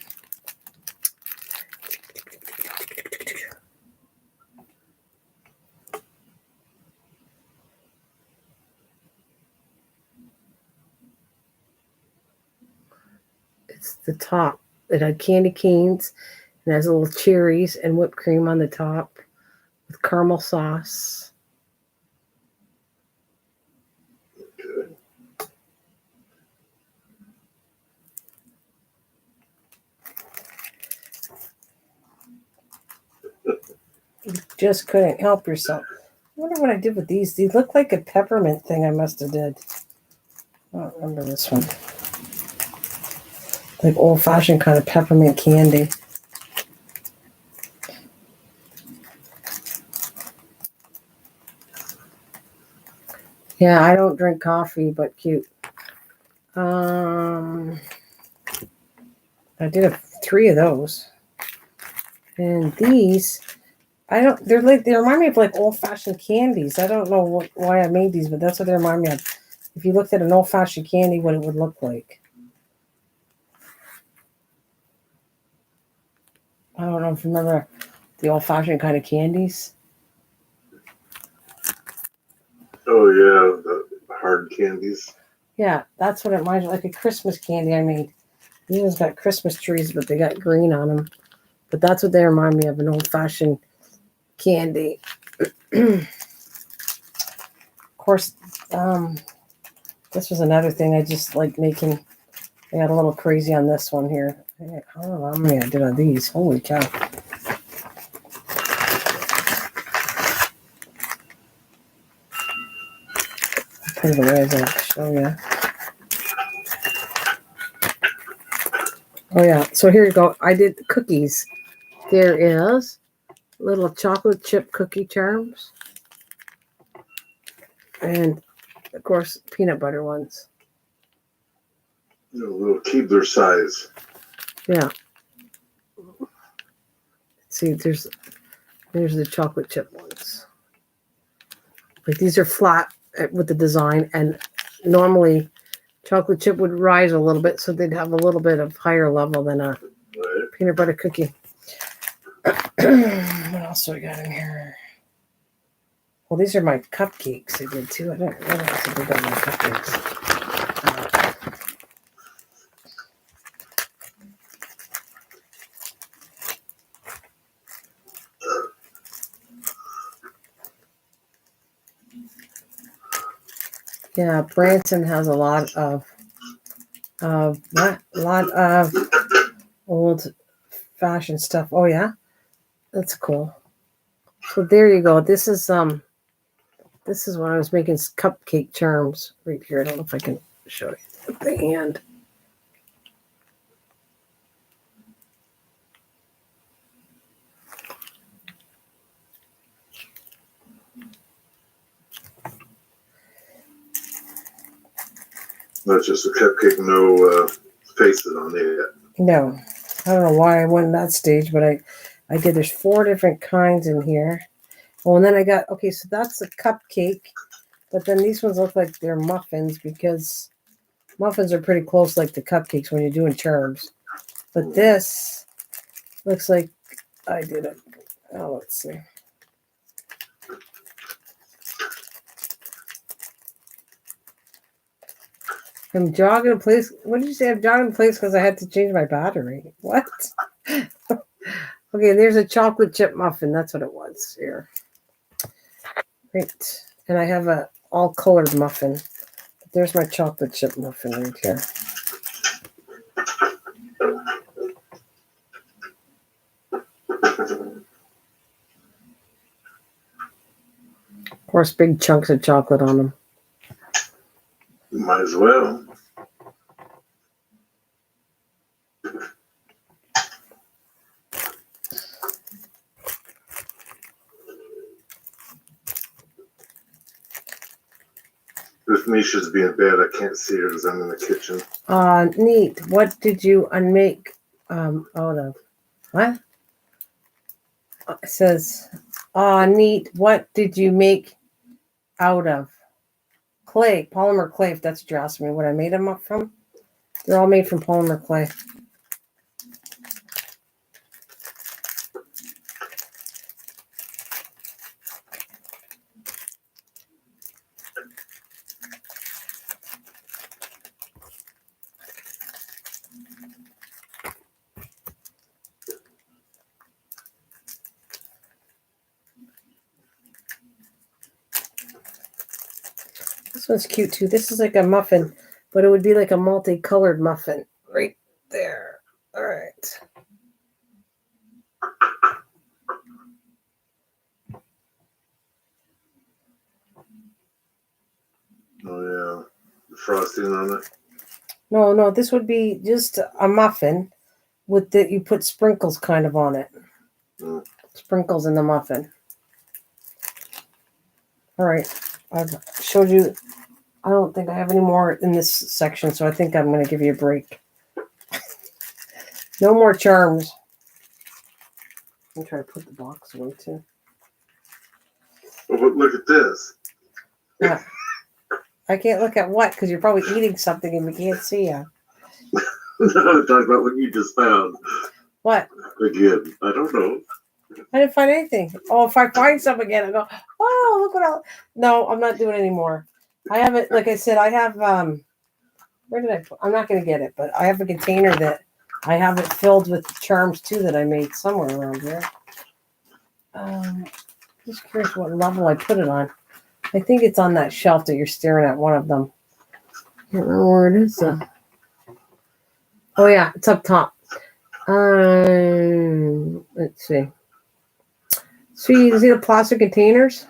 It's the top. It had candy canes and has little cherries and whipped cream on the top with caramel sauce. Okay. You just couldn't help yourself. I wonder what I did with these. These look like a peppermint thing I must have did. I don't remember this one. Like old-fashioned kind of peppermint candy. Yeah, I don't drink coffee, but cute. I did 3 of those. And these, they remind me of like old-fashioned candies. I don't know why I made these, but that's what they remind me of. If you looked at an old-fashioned candy, what it would look like. I don't know if you remember the old-fashioned kind of candies. Oh, yeah, the hard candies. Yeah, that's what it reminds me of, like a Christmas candy I made. These ones got Christmas trees, but they got green on them. But that's what they remind me of, an old-fashioned candy. Of course, this was another thing I just like making. I got a little crazy on this one here. I don't know how many I did on these. Holy cow. Put it away as I show you. Oh yeah, so here you go. I did cookies. There is little chocolate chip cookie charms. And of course, peanut butter ones. Little Keebler size. Yeah. See, there's the chocolate chip ones. Like these are flat with the design, and normally chocolate chip would rise a little bit, so they'd have a little bit of higher level than a peanut butter cookie. What else do I got in here? Well, these are my cupcakes I did too. I don't know what else I did on my cupcakes. Yeah, Branson has a lot of old fashioned stuff. Oh yeah, that's cool. So there you go. This is when I was making cupcake charms right here. I don't know if I can show you with the hand. That's just a cupcake, no faces on it. No, I don't know why I went in that stage, but I did. There's 4 different kinds in here. Oh, and then I got, okay, so that's a cupcake, but then these ones look like they're muffins because muffins are pretty close like the cupcakes when you're doing charms. But this looks like I did it. Oh, let's see. I'm jogging in place. What did you say? I'm jogging in place because I had to change my battery. What? Okay, there's a chocolate chip muffin. That's what it was here. Right. And I have a all colored muffin. There's my chocolate chip muffin right here. Of course, big chunks of chocolate on them. Might as well. If Misha's being bad, I can't see her because I'm in the kitchen. Neat. What did you unmake out of? What? It says, neat. What did you make out of? Clay, polymer clay, if that's what you're asking me. What I made them up from? They're all made from polymer clay. This one's cute too. This is like a muffin, but it would be like a multicolored muffin right there. All right. Oh, yeah. The frosting on it. No, this would be just a muffin with the, you put sprinkles kind of on it. Sprinkles in the muffin. All right. I've showed you. I don't think I have any more in this section, so I think I'm going to give you a break. No more charms. I'm trying to put the box away too. Oh, but look at this. Yeah. I can't look at what because you're probably eating something and we can't see you. Talk about what you just found. What? Again, I don't know. I didn't find anything. Oh, if I find some again, I go, oh, look what I... No, I'm not doing it anymore. I have it, like I said, I have, where did I put? I'm not going to get it, but I have a container that I have it filled with charms too that I made somewhere around here. Just curious what level I put it on. I think it's on that shelf that you're staring at, one of them. I can't remember where it is. Oh yeah, it's up top. Let's see. See, you see the plastic containers?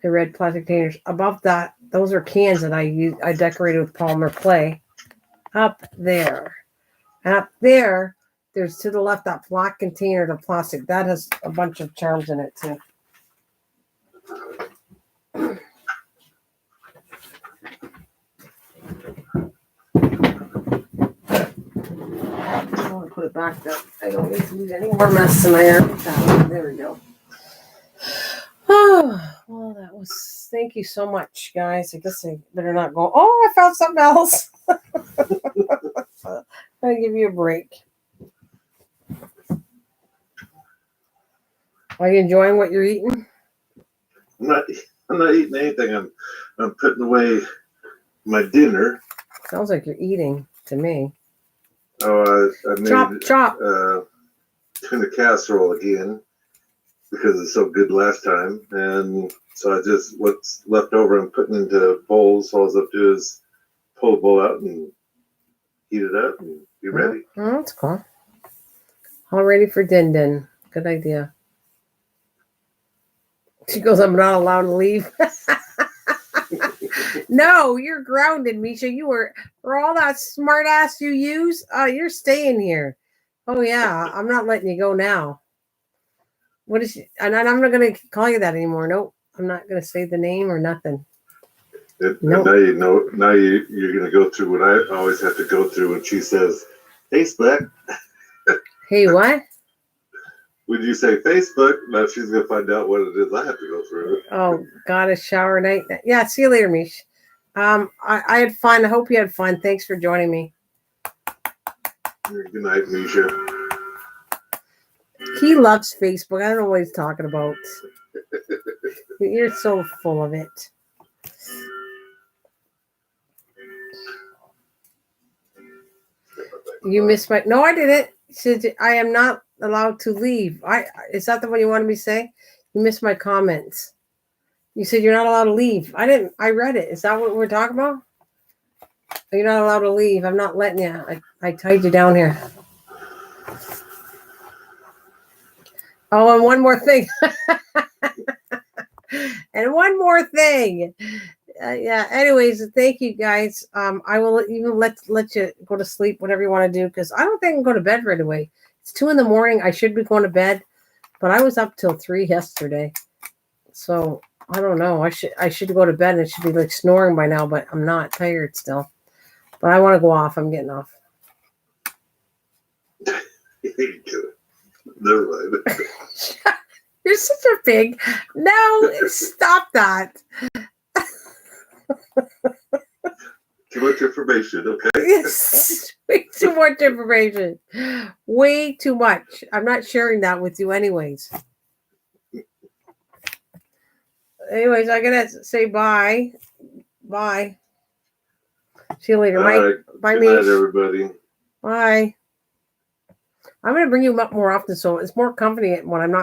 The red plastic containers. Above that, those are cans that I decorated with polymer clay. Up there. And up there, there's to the left that black container, the plastic. That has a bunch of charms in it too. I want to put it back there. I don't need to leave any more mess in there. There we go. Oh, well, that was, thank you so much, guys. I guess I better not go, oh, I found something else. I'll give you a break. Are you enjoying what you're eating? I'm not eating anything. I'm putting away my dinner. Sounds like you're eating to me. Oh, I made chop. Tuna casserole again because it's so good last time, and so I just what's left over I'm putting into bowls. All I have to do is pull the bowl out and heat it up and be ready. Oh, that's cool. All ready for Din Din. Good idea. She goes, I'm not allowed to leave. No, you're grounded, Misha. You were, for all that smart ass you use, you're staying here. Oh, yeah. I'm not letting you go now. What is she? And I'm not going to call you that anymore. Nope. I'm not going to say the name or nothing. Nope. Now you know. Now you're going to go through what I always have to go through when she says Facebook. Hey, what? When you say Facebook, now she's going to find out what it is I have to go through. Oh, got a shower night. Yeah, see you later, Mish. I had fun. I hope you had fun. Thanks for joining me. Good night, Misha. He loves Facebook. I don't know what he's talking about. You're so full of it. You missed my... No, I didn't. Said I am not allowed to leave. Is that the one you wanted me to say? You missed my comments. You said you're not allowed to leave. I didn't. I read it. Is that what we're talking about? You're not allowed to leave. I'm not letting you. I tied you down here. Oh, and one more thing. And one more thing. Yeah. Anyways, thank you guys. I will even let you go to sleep, whatever you want to do, because I don't think I can go to bed right away. It's 2 a.m. I should be going to bed, but I was up till 3 yesterday. So I don't know. I should go to bed and it should be like snoring by now, but I'm not tired still. But I want to go off. I'm getting off. Never mind. You're such a pig. No, stop that. Too much information, okay? Yes, way too much information. Way too much. I'm not sharing that with you anyways. Anyways, I gotta say bye. Bye. See you later, Mike. Right. Bye, Good night, Mish. everybody. Bye. I'm gonna bring you up more often, so it's more company when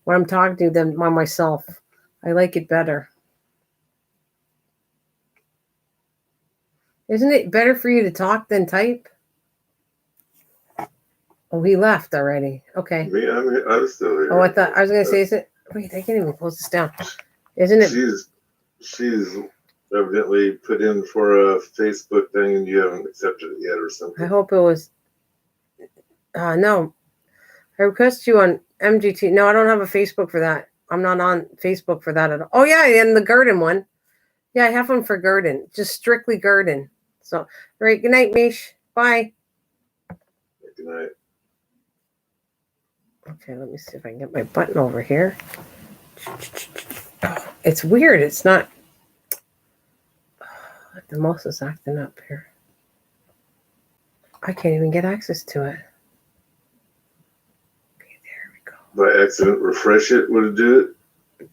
I'm talking to you than by myself. I like it better. Isn't it better for you to talk than type? Oh, he left already. Okay. Me, I'm still here. Oh, I was gonna say, is it? Wait, I can't even close this down. Isn't it? She's evidently put in for a Facebook thing and you haven't accepted it yet or something. I hope it was. No. I request you on MGT. No, I don't have a Facebook for that. I'm not on Facebook for that at all. Oh, yeah, and the garden one. Yeah, I have one for garden. Just strictly garden. So, all right. Good night, Mish. Bye. Good night. Okay, let me see if I can get my button over here. Oh, it's weird. It's not. The mouse is acting up here. I can't even get access to it. Okay, there we go. By accident, refresh it. Would it do it?